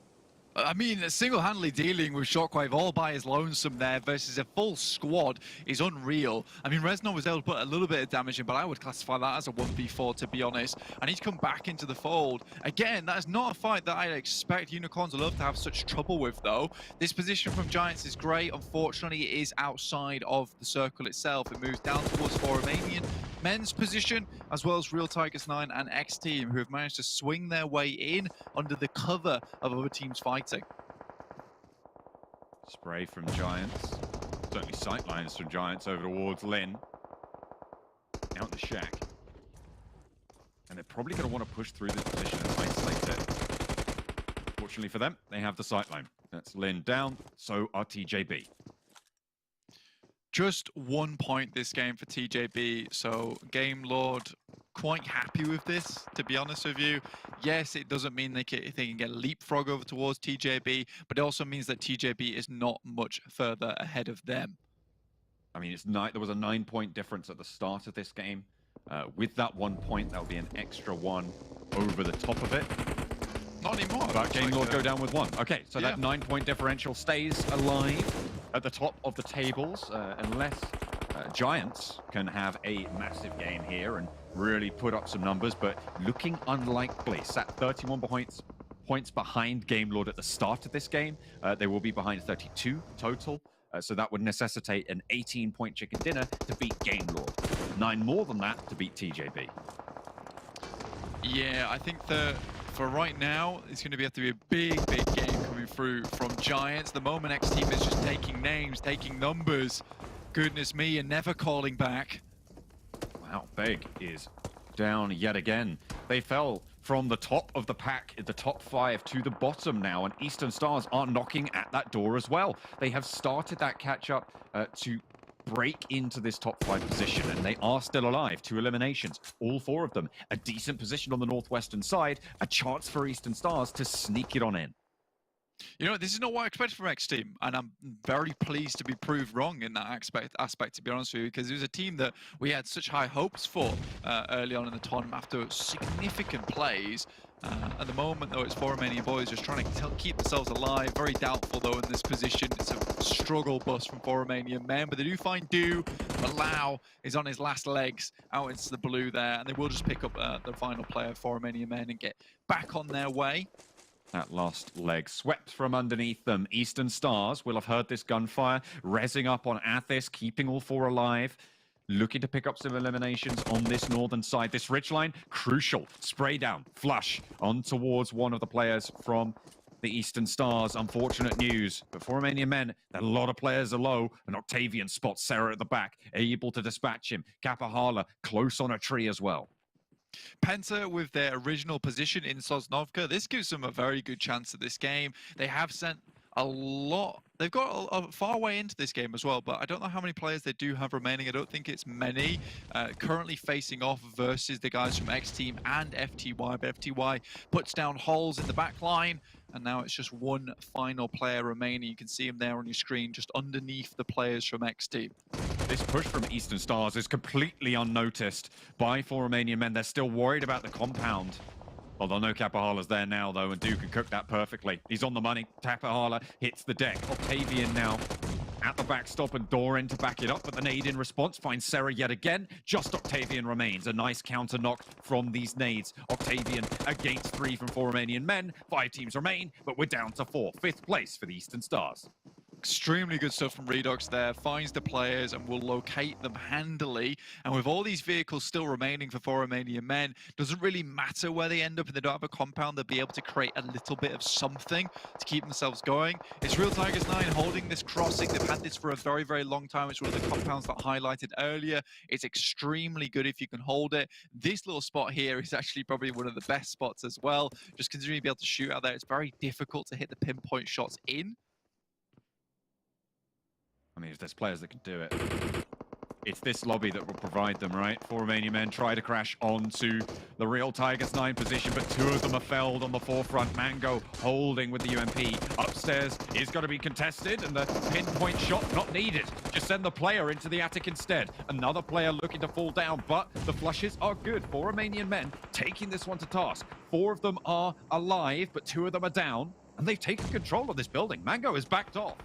I mean, single-handedly dealing with Shockwave all by his lonesome there versus a full squad is unreal. I mean, Reznov was able to put a little bit of damage in, but I would classify that as a 1v4, to be honest. And he's come back into the fold. Again, that is not a fight that I'd expect Unicorns of Love to have such trouble with, though. This position from Giants is great. Unfortunately, it is outside of the circle itself. It moves down towards Romanian. men's position, as well as Real Tigers 9 and XTEAM, who have managed to swing their way in under the cover of other teams fighting. Spray from Giants. Certainly sightlines from Giants over towards Lin. Out the shack. And they're probably going to want to push through this position and isolate it. Fortunately for them, they have the sightline. That's Lin down, so are TJB. Just 1 point this game for TJB, so Game Lord quite happy with this, to be honest with you. Yes, it doesn't mean they can get a leapfrog over towards TJB, but it also means that TJB is not much further ahead of them. I mean, there was a 9-point difference at the start of this game. With that 1 point, that'll be an extra 1 over the top of it. Not anymore. But Game Lord go down with 1. Okay, so yeah. that 9-point differential stays alive at the top of the tables, unless Giants can have a massive game here and really put up some numbers, but looking unlikely. Sat 31 points behind Game Lord at the start of this game. They will be behind 32 total, so that would necessitate an 18-point chicken dinner to beat Game Lord. 9 more than that to beat TJB. Yeah, I think that for right now, it's going to have to be a big, big game coming through from Giants. The moment XTEAM is just taking names, taking numbers. Goodness me, and never calling back. Wow, Beg is down yet again. They fell from the top of the pack, the top 5 to the bottom now, and Eastern Stars are knocking at that door as well. They have started that catch-up to break into this top 5 position, and they are still alive. 2 eliminations, all 4 of them. A decent position on the northwestern side, a chance for Eastern Stars to sneak it on in. You know, this is not what I expected from XTEAM, and I'm very pleased to be proved wrong in that aspect, to be honest with you, because it was a team that we had such high hopes for early on in the tournament after significant plays. At the moment, though, it's 4 Romanian Boys just trying to keep themselves alive. Very doubtful, though, in this position. It's a struggle bus from 4 Romanian Men, but they do find Do. But Lau is on his last legs out into the blue there, and they will just pick up the final player, 4 Romanian Men, and get back on their way. That last leg swept from underneath them. Eastern Stars will have heard this gunfire, rezzing up on Athis, keeping all 4 alive. Looking to pick up some eliminations on this northern side. This ridgeline, crucial. Spray down, flush on towards one of the players from the Eastern Stars. Unfortunate news. But for Romanian Men, a lot of players are low, and Octavian spots Sarah at the back, able to dispatch him. Kapahala close on a tree as well. PENTA with their original position in Sosnovka, this gives them a very good chance at this game. They have sent a lot. They've got a far way into this game as well, but I don't know how many players they do have remaining. I don't think it's many. Currently facing off versus the guys from XTEAM and FTY, but FTY puts down holes in the back line, and now it's just 1 final player remaining. You can see him there on your screen, just underneath the players from XTEAM. This push from Eastern Stars is completely unnoticed by 4 Romanian Men. They're still worried about the compound. Well, they'll know Kapahala's there now, though, and Duke can cook that perfectly. He's on the money. Kapahala hits the deck. Octavian now at the backstop, and Doran to back it up, but the nade in response finds Sarah yet again. Just Octavian remains. A nice counter knock from these nades. Octavian against 3 from 4 Romanian Men. 5 teams remain, but we're down to 4. 5th place for the Eastern Stars. Extremely good stuff from Redox there, finds the players and will locate them handily. And with all these vehicles still remaining for 4 Romanian Men, doesn't really matter where they end up if they don't have a compound. They'll be able to create a little bit of something to keep themselves going. It's Real Tigers 9 holding this crossing. They've had this for a very, very long time. It's one of the compounds that I highlighted earlier. It's extremely good if you can hold it. This little spot here is actually probably one of the best spots as well. Just considering you'll be able to shoot out there, it's very difficult to hit the pinpoint shots in. I mean, if there's players that can do it, it's this lobby that will provide them, right? 4 Romanian Men try to crash onto the Real Tigers 9 position, but 2 of them are felled on the forefront. Mango holding with the UMP. Upstairs is going to be contested, and the pinpoint shot not needed. Just send the player into the attic instead. Another player looking to fall down, but the flushes are good. 4 Romanian Men taking this one to task. 4 of them are alive, but 2 of them are down, and they've taken control of this building. Mango is backed off.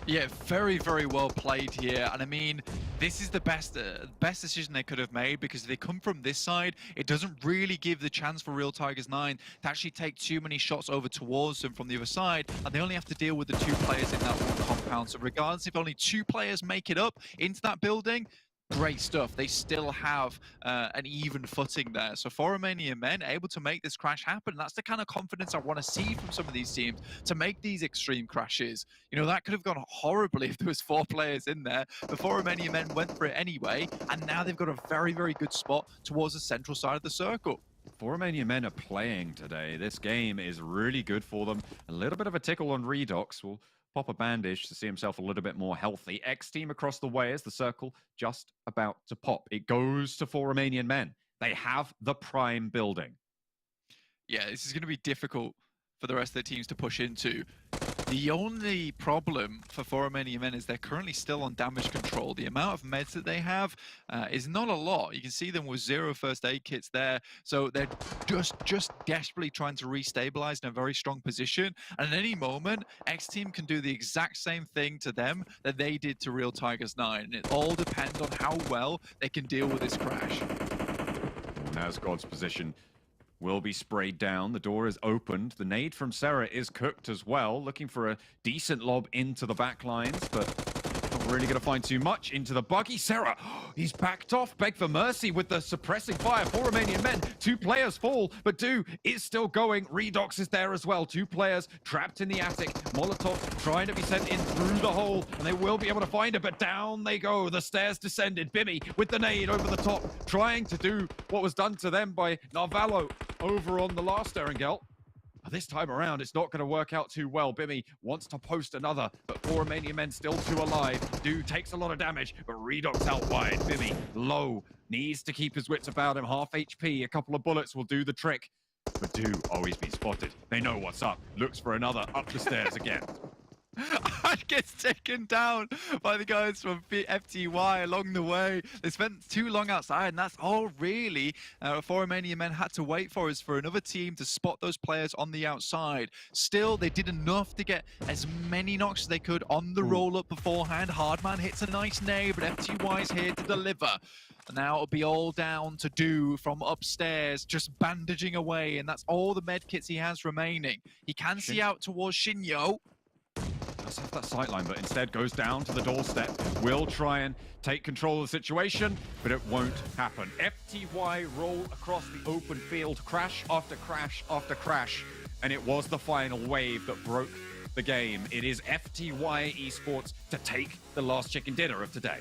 Yeah, very, very well played here. And I mean, this is the best decision they could have made, because if they come from this side, it doesn't really give the chance for Real Tigers 9 to actually take too many shots over towards them from the other side. And they only have to deal with the 2 players in that one compound. So regardless if only 2 players make it up into that building, great stuff. They still have an even footing there. So for Romanian Men, able to make this crash happen. That's the kind of confidence I want to see from some of these teams to make these extreme crashes. You know, that could have gone horribly if there was 4 players in there before Romanian Men went for it anyway. And now they've got a very, very good spot towards the central side of the circle. Romanian Men are playing today. This game is really good for them. A little bit of a tickle on Redox. Will pop a bandage to see himself a little bit more healthy. XTEAM across the way as the circle just about to pop. It goes to Romanian Men. They have the prime building. Yeah, this is going to be difficult for the rest of the teams to push into. The only problem for Romanian Men is they're currently still on damage control. The amount of meds that they have is not a lot. You can see them with 0 first aid kits there. So they're just desperately trying to restabilize in a very strong position. And at any moment, XTEAM can do the exact same thing to them that they did to Real Tigers 9. And it all depends on how well they can deal with this crash. Now God's position will be sprayed down. The door is opened. The nade from Sarah is cooked as well. Looking for a decent lob into the back lines, but not really going to find too much. Into the buggy. Sarah, he's backed off. Beg for mercy with the suppressing fire for Romanian Men. 2 players fall, but Do is still going. Redox is there as well. 2 players trapped in the attic. Molotov trying to be sent in through the hole, and they will be able to find it, but down they go. The stairs descended. Bimmy with the nade over the top, trying to do what was done to them by Narvalo over on the last Erangel. This time around, it's not going to work out too well. Bimmy wants to post another, but 4 Romanian Men still 2 alive. Do takes a lot of damage, but Redox out wide. Bimmy low, needs to keep his wits about him. Half HP, a couple of bullets will do the trick. But Do always been spotted. They know what's up. Looks for another up the stairs again. Gets taken down by the guys from FTY along the way. They spent too long outside, and that's all really Romanian Men had to wait for, is for another team to spot those players on the outside. Still, they did enough to get as many knocks as they could on the roll-up beforehand. Hardman hits a nice nade, but FTY is here to deliver. Now it'll be all down to Do from upstairs, just bandaging away, and that's all the med kits he has remaining. He can see out towards Shinyo. Does have that sightline, but instead goes down to the doorstep. Will try and take control of the situation, but it won't happen. FTY roll across the open field, crash after crash after crash, and it was the final wave that broke the game. It is FTYeSports to take the last chicken dinner of today.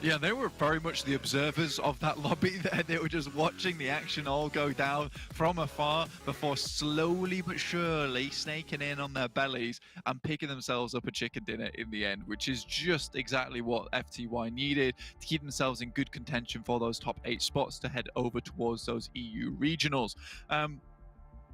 Yeah, they were very much the observers of that lobby there. They were just watching the action all go down from afar before slowly but surely snaking in on their bellies and picking themselves up a chicken dinner in the end, which is just exactly what FTY needed to keep themselves in good contention for those top 8 spots to head over towards those EU regionals.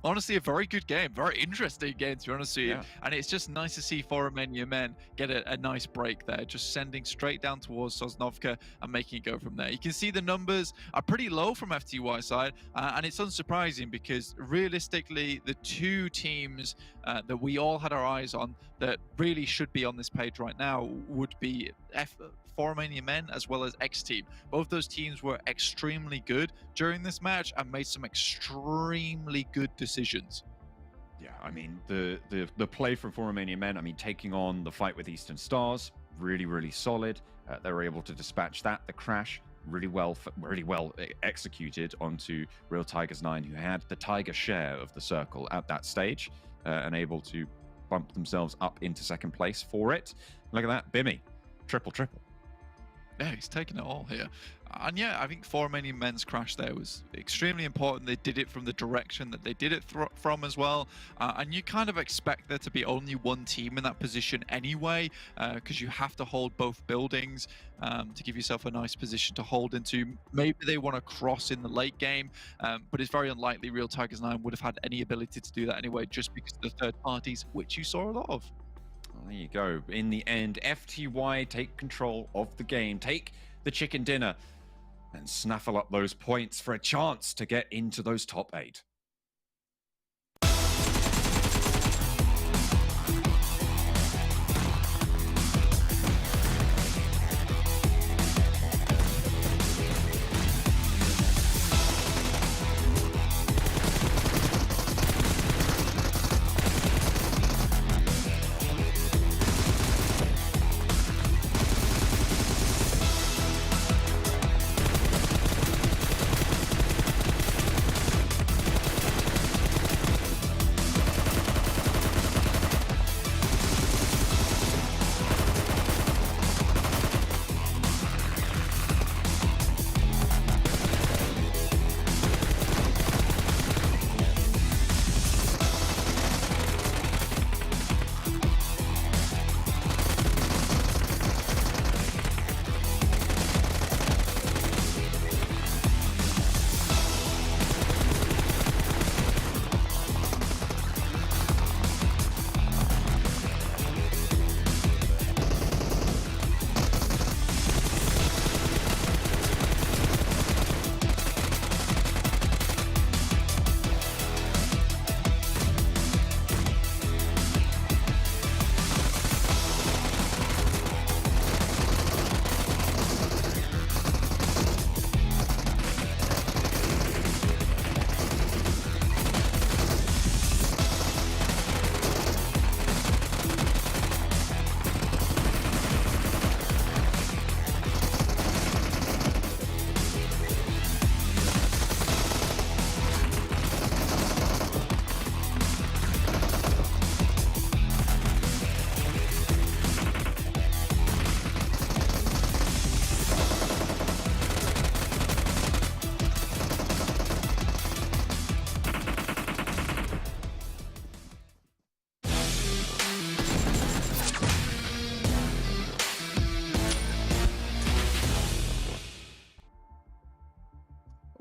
Honestly, a very good game, very interesting game, to be honest with you. Yeah. And it's just nice to see Romanian Men get a nice break there, just sending straight down towards Sosnovka and making it go from there. You can see the numbers are pretty low from FTY side, and it's unsurprising because realistically, the 2 teams that we all had our eyes on that really should be on this page right now would be Romanian Men as well as XTEAM. Both those teams were extremely good during this match and made some extremely good decisions. Yeah, I mean, the play from Romanian Men, I mean, taking on the fight with Eastern Stars, really solid. They were able to dispatch that. The crash, really well executed onto Real Tigers 9, who had the Tiger share of the circle at that stage, and able to bump themselves up into second place for it. Look at that, Bimmy, triple. Yeah, he's taking it all here. And yeah, I think Romanian Men's crash there was extremely important. They did it from the direction that they did it from as well. And you kind of expect there to be only one team in that position anyway, because you have to hold both buildings to give yourself a nice position to hold into. Maybe they want to cross in the late game, but it's very unlikely Real Tigers 9 would have had any ability to do that anyway, just because of the third parties, which you saw a lot of. Well, there you go. In the end, FTY take control of the game, take the chicken dinner, and snaffle up those points for a chance to get into those top 8.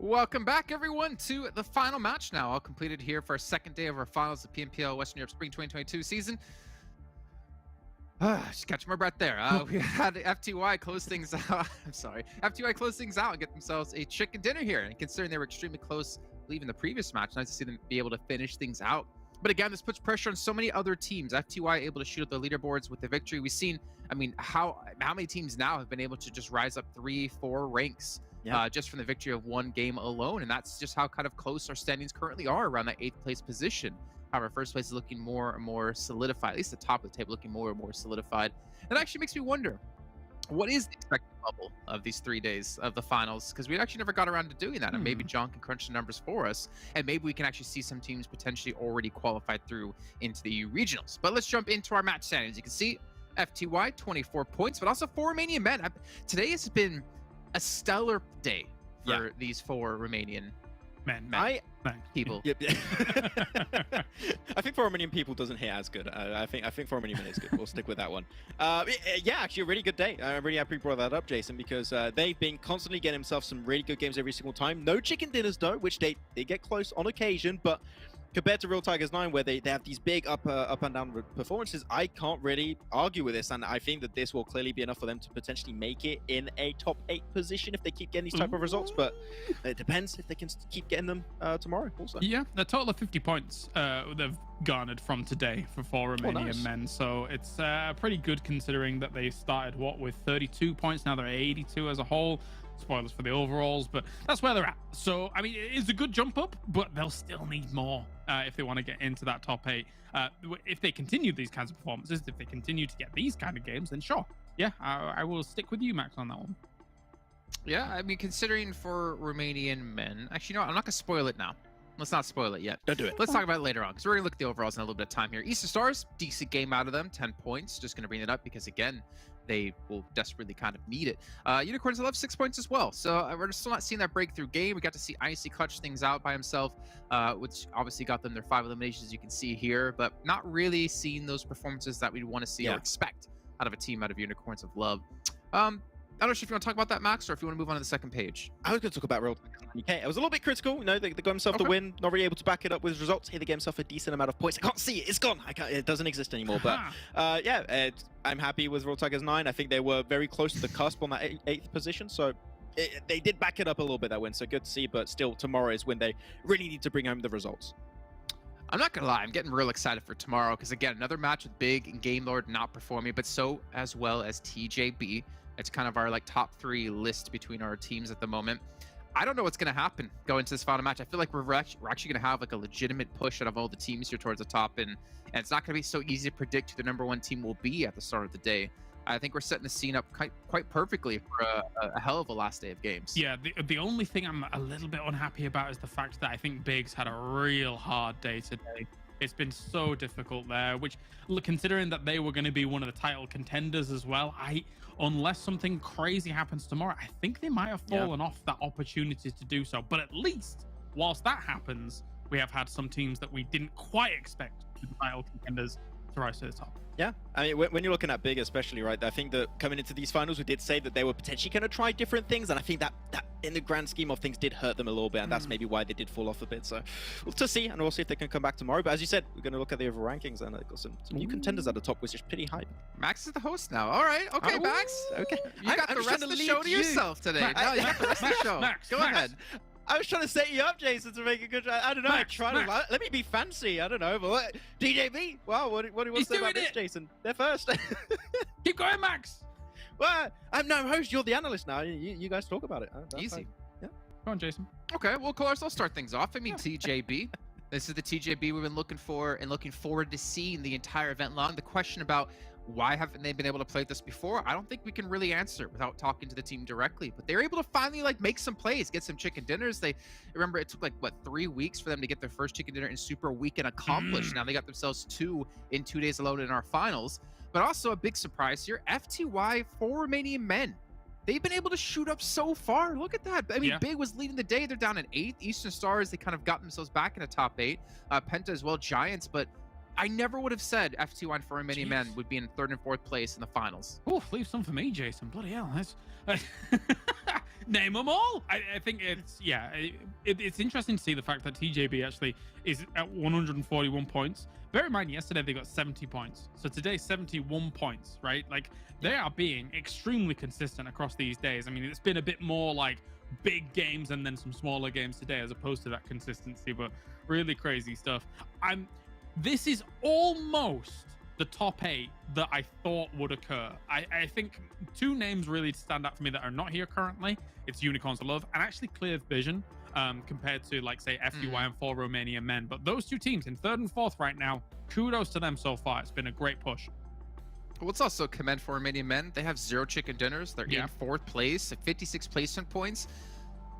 Welcome back, everyone, to the final match now. All completed here for our second day of our finals of PMPL Western Europe Spring 2022 season. Just catching my breath there. We had FTY close things out. I'm sorry. FTY close things out and get themselves a chicken dinner here. And considering they were extremely close, I believe, in the previous match, nice to see them be able to finish things out. But again, this puts pressure on so many other teams. FTY able to shoot up their leaderboards with the victory. We've seen, I mean, how many teams now have been able to just rise up 3-4 ranks just from the victory of one game alone. And that's just how kind of close our standings currently are around that 8th place position. However, first place is looking more and more solidified, at least the top of the table looking more and more solidified. It actually makes me wonder, what is the expected bubble of these 3 days of the finals? Because we actually never got around to doing that. And maybe John can crunch the numbers for us. And maybe we can actually see some teams potentially already qualified through into the regionals. But let's jump into our match standings. You can see FTY, 24 points, but also 4 Romanian men. Today has been a stellar day for these 4 Romanian men. People. Yep. I think for Romanian people doesn't hit as good. I think for Romanian men is good. We'll stick with that one. Yeah, actually a really good day. I'm really happy you brought that up, Jason, because they've been constantly getting themselves some really good games every single time. No chicken dinners though, which they get close on occasion, but compared to Real Tigers 9, where they have these big up and down performances, I can't really argue with this, and I think that this will clearly be enough for them to potentially make it in a top 8 position if they keep getting these type of results. But it depends if they can keep getting them tomorrow. Also, yeah, a total of 50 points they've garnered from today for 4 Romanian men, so it's pretty good considering that they started with 32 points. Now they're 82 as a whole. Spoilers for the overalls, but that's where they're at. So I mean, it's a good jump up, but they'll still need more if they want to get into that top 8. If they continue these kinds of performances, if they continue to get these kind of games, then sure, yeah, I will stick with you, Max, on that one. Yeah, I mean, considering for Romanian men, actually, no, I'm not gonna spoil it now. Let's not spoil it yet. Don't do it. Let's talk about it later on, because we're gonna look at the overalls in a little bit of time here. Eastern Stars, decent game out of them, 10 points. Just gonna bring it up because again, they will desperately kind of need it. Unicorns will have 6 points as well. So we're still not seeing that breakthrough game. We got to see Icy clutch things out by himself, which obviously got them their 5 eliminations, you can see here, but not really seeing those performances that we'd want to see or expect out of a team out of Unicorns of Love. I don't know if you want to talk about that, Max, or if you want to move on to the second page. I was going to talk about Real Tigers. Okay, I was a little bit critical. You know, they got themselves the win, not really able to back it up with results. Here they get themselves a decent amount of points. I can't see it. It's gone. It doesn't exist anymore. But yeah, I'm happy with Real Tigers 9. I think they were very close to the cusp on that 8th position. So they did back it up a little bit, that win. So good to see. But still, tomorrow is when they really need to bring home the results. I'm not gonna lie, I'm getting real excited for tomorrow because again, another match with Big and Game Lord not performing, but so as well as TJB. It's kind of our like top 3 list between our teams at the moment. I don't know what's gonna happen going into this final match. I feel like we're actually gonna have like a legitimate push out of all the teams here towards the top, and it's not gonna be so easy to predict who the number 1 team will be at the start of the day. I think we're setting the scene up quite perfectly for a hell of a last day of games. Yeah, the only thing I'm a little bit unhappy about is the fact that I think Big's had a real hard day today. It's been so difficult there, which, considering that they were going to be one of the title contenders as well, unless something crazy happens tomorrow, I think they might have fallen off that opportunity to do so. But at least, whilst that happens, we have had some teams that we didn't quite expect to be title contenders to rise to the top. Yeah, I mean, when you're looking at Big especially, right, I think that coming into these finals, we did say that they were potentially going to try different things, and I think that in the grand scheme of things did hurt them a little bit, and that's maybe why they did fall off a bit. So we'll to see, and we'll see if they can come back tomorrow. But as you said, we're going to look at the over rankings, and they've got some new contenders at the top, which is pretty hype. Max is the host now. All right, okay, Max. Okay, you got the rest of the show to yourself today. No, you got the rest of the show. Max, go ahead. I was trying to set you up, Jason, to make a good. I don't know. Max, let me be fancy. I don't know, but what? DJB. Wow, what do you want to say about this, Jason? They're first. Keep going, Max. Well, I'm no host. You're the analyst now. You guys talk about it. Easy. Fine. Yeah. Go on, Jason. Okay, well, of course, I'll start things off. I mean, TJB. This is the TJB we've been looking for and looking forward to seeing the entire event long. The question about why haven't they been able to play this before, I don't think we can really answer without talking to the team directly. But they're able to finally like make some plays, get some chicken dinners. They remember it took like what 3 weeks for them to get their first chicken dinner in Super Weekend accomplished. Now they got themselves 2 in 2 days alone in our finals. But also a big surprise here, FTY 4 Romanian men. They've been able to shoot up so far. Look at that. I mean, Big was leading the day. They're down in 8th. Eastern Stars, they kind of got themselves back in the top 8. PENTA as well, Giants. But I never would have said FTY and 4 Romanian men would be in 3rd and 4th place in the finals. Oh, leave some for me, Jason. Bloody hell. name them all. I think it's it's interesting to see the fact that TJB actually is at 141 points. Bear in mind, yesterday they got 70 points, so today 71 points, right? Like they are being extremely consistent across these days. I mean, it's been a bit more like big games and then some smaller games today, as opposed to that consistency. But really crazy stuff. This is almost the top 8 that I thought would occur. I think 2 names really stand out for me that are not here currently. It's Unicorns of Love and actually Clear Vision, compared to like say FTY and 4 Romanian Men. But those 2 teams in 3rd and 4th right now, kudos to them so far. It's been a great push. Well, let's also commend 4 Romanian Men. They have 0 chicken dinners. They're in 4th place at 56 placement points.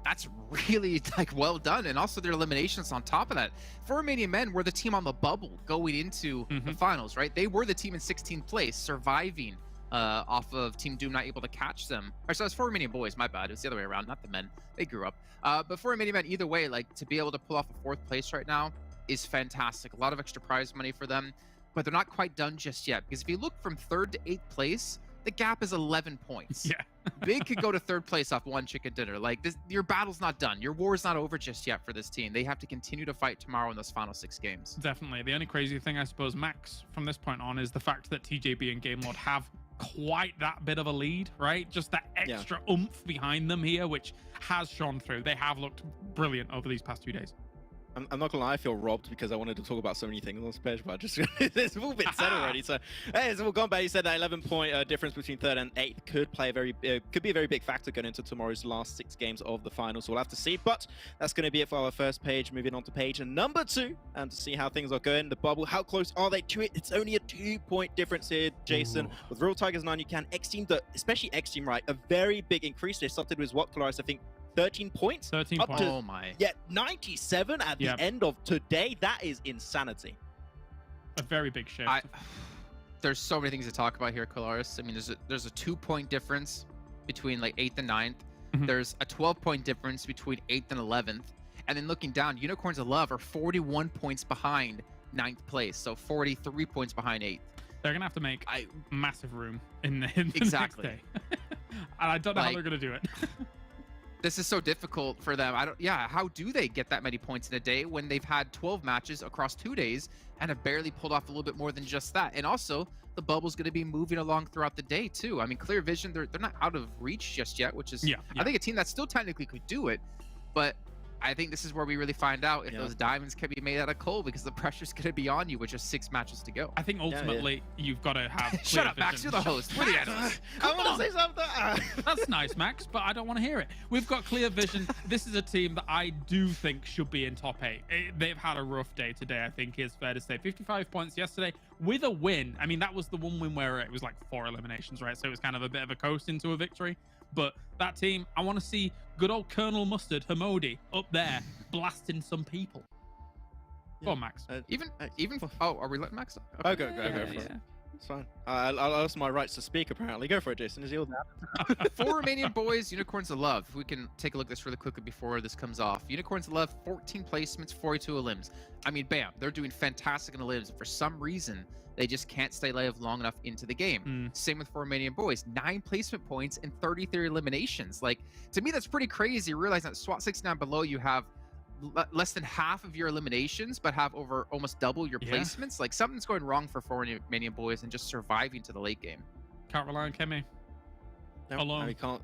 That's really like well done, and also their eliminations on top of that. 4 Romanian Men were the team on the bubble going into the finals, right? They were the team in 16th place, surviving off of Team Doom not able to catch them. Or so it's 4 Romanian Boys, my bad. It was the other way around, not the men. They grew up. But 4 Romanian Men, either way, like to be able to pull off a 4th place right now is fantastic. A lot of extra prize money for them, but they're not quite done just yet, because if you look from 3rd to 8th place, the gap is 11 points. Yeah. Big could go to 3rd place off 1 chicken dinner. Like this, your battle's not done. Your war's not over just yet for this team. They have to continue to fight tomorrow in those final 6 games. Definitely. The only crazy thing, I suppose, Max, from this point on, is the fact that TJB and Game Lord have quite that bit of a lead, right? Just that extra oomph behind them here, which has shone through. They have looked brilliant over these past 2 days. I'm not gonna lie, I feel robbed because I wanted to talk about so many things on this page, but I just it's all been said already. So, hey, it's all gone back. You said that 11-point difference between 3rd and 8th could be a very big factor going into tomorrow's last 6 games of the final. So we'll have to see. But that's going to be it for our first page. Moving on to page number 2, and to see how things are going. The bubble, how close are they to it? It's only a 2-point difference here, Jason. Ooh. With Real Tigers 9, you can XTEAM, especially XTEAM, right? A very big increase. They started with what, Clarice? I think 13 points. 13 up points. to, Oh my. Yeah, 97 at the end of today. That is insanity. A very big shift. There's so many things to talk about here, Colaris. I mean, there's a 2-point difference between like 8th and 9th. There's a 12-point difference between 8th and 11th. And then looking down, Unicorns of Love are 41 points behind 9th place. So 43 points behind 8th. They're going to have to make massive room in the Exactly. next day. And I don't know how they're going to do it. This is so difficult for them. How do they get that many points in a day when they've had 12 matches across 2 days and have barely pulled off a little bit more than just that? And also, the bubble's going to be moving along throughout the day too. I mean, Clear Vision, they're not out of reach just yet, which is I think a team that still technically could do it, but I think this is where we really find out if those diamonds can be made out of coal, because the pressure's going to be on you with just 6 matches to go. I think ultimately you've got to have Shut up, Max. You're the host. We're the analyst. I want to say something. That's nice, Max, but I don't want to hear it. We've got Clear Vision. This is a team that I do think should be in top 8. They've had a rough day today, I think is fair to say. 55 points yesterday with a win. I mean, that was the one win where it was like 4 eliminations, right? So it was kind of a bit of a coast into a victory. But that team, I want to see good old Colonel Mustard Hamodi up there blasting some people. Go on, Max. Oh, are we letting Max? Okay. Go for it. It's fine. I lost my rights to speak, apparently. Go for it, Jason. Is yours now? 4 Romanian Boys, Unicorns of Love. If we can take a look at this really quickly before this comes off. Unicorns of Love, 14 placements, 42 elims. I mean, bam, they're doing fantastic in elims. For some reason, they just can't stay alive long enough into the game. Same with 4 Romanian Boys, 9 placement points and 33 eliminations. Like, to me, that's pretty crazy. Realizing that SWAT 69 below, you have less than half of your eliminations, but have over almost double your placements. Like, something's going wrong for 4 Romanian Boys and just surviving to the late game. Can't rely on Kemi. Alone. We can't.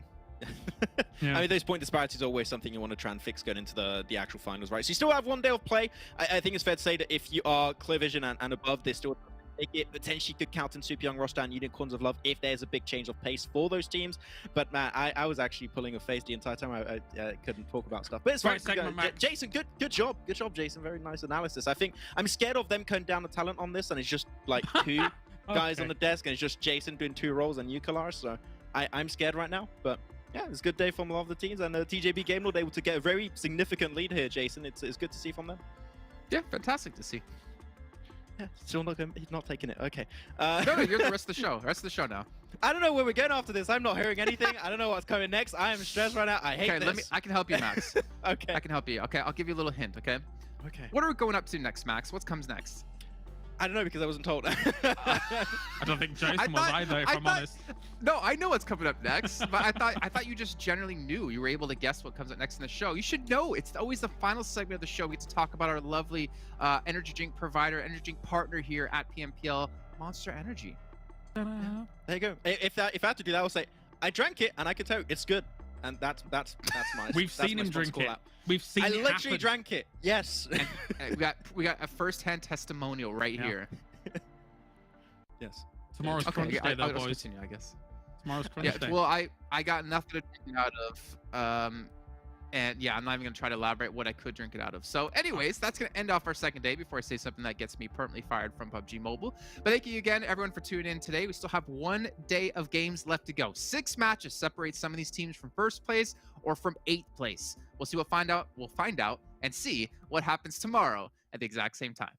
I mean, those point disparities are always something you want to try and fix going into the actual finals, right? So you still have 1 day of play. I think it's fair to say that if you are Clear Vision and above, they still it potentially could count in Super Young roster and Unicorns of Love if there's a big change of pace for those teams. But man, I was actually pulling a face the entire time. I couldn't talk about stuff. But it's fine. Jason, good job, Jason. Very nice analysis. I think I'm scared of them cutting down the talent on this, and it's just like 2 guys on the desk, and it's just Jason doing 2 roles and you, Kalar. So I'm scared right now. But yeah, it's a good day from a lot of the teams, and the TJB Game Lord able to get a very significant lead here, Jason. It's good to see from them. Yeah, fantastic to see. Yeah, still he's not taking it. Okay. No, you're the rest of the show. Rest of the show now. I don't know where we're going after this. I'm not hearing anything. I don't know what's coming next. I am stressed right now. I hate this. I can help you, Max. Okay. I can help you. Okay, I'll give you a little hint, okay? Okay. What are we going up to next, Max? What comes next? I don't know because I wasn't told. I don't think Jason was either, if I'm honest. No, I know what's coming up next, but I thought you just generally knew. You were able to guess what comes up next in the show. You should know. It's always the final segment of the show. We get to talk about our lovely energy drink provider, energy drink partner here at PMPL, Monster Energy. There you go. If I had to do that, I'll say I drank it and I could tell it's good, and that's my. We've seen him drink it. We've seen. I it literally happen. drank it. Yes. And we got a first-hand testimonial right here. Yes. Tomorrow's crunch day, though, I'll boys. continue, I guess. Tomorrow's crunch day. Well, I got nothing to drink it out of. And yeah, I'm not even gonna try to elaborate what I could drink it out of. So anyways, that's gonna end off our second day before I say something that gets me permanently fired from PUBG Mobile. But thank you again, everyone, for tuning in today. We still have 1 day of games left to go. 6 matches separate some of these teams from first place or from 8th place. We'll find out and see what happens tomorrow at the exact same time.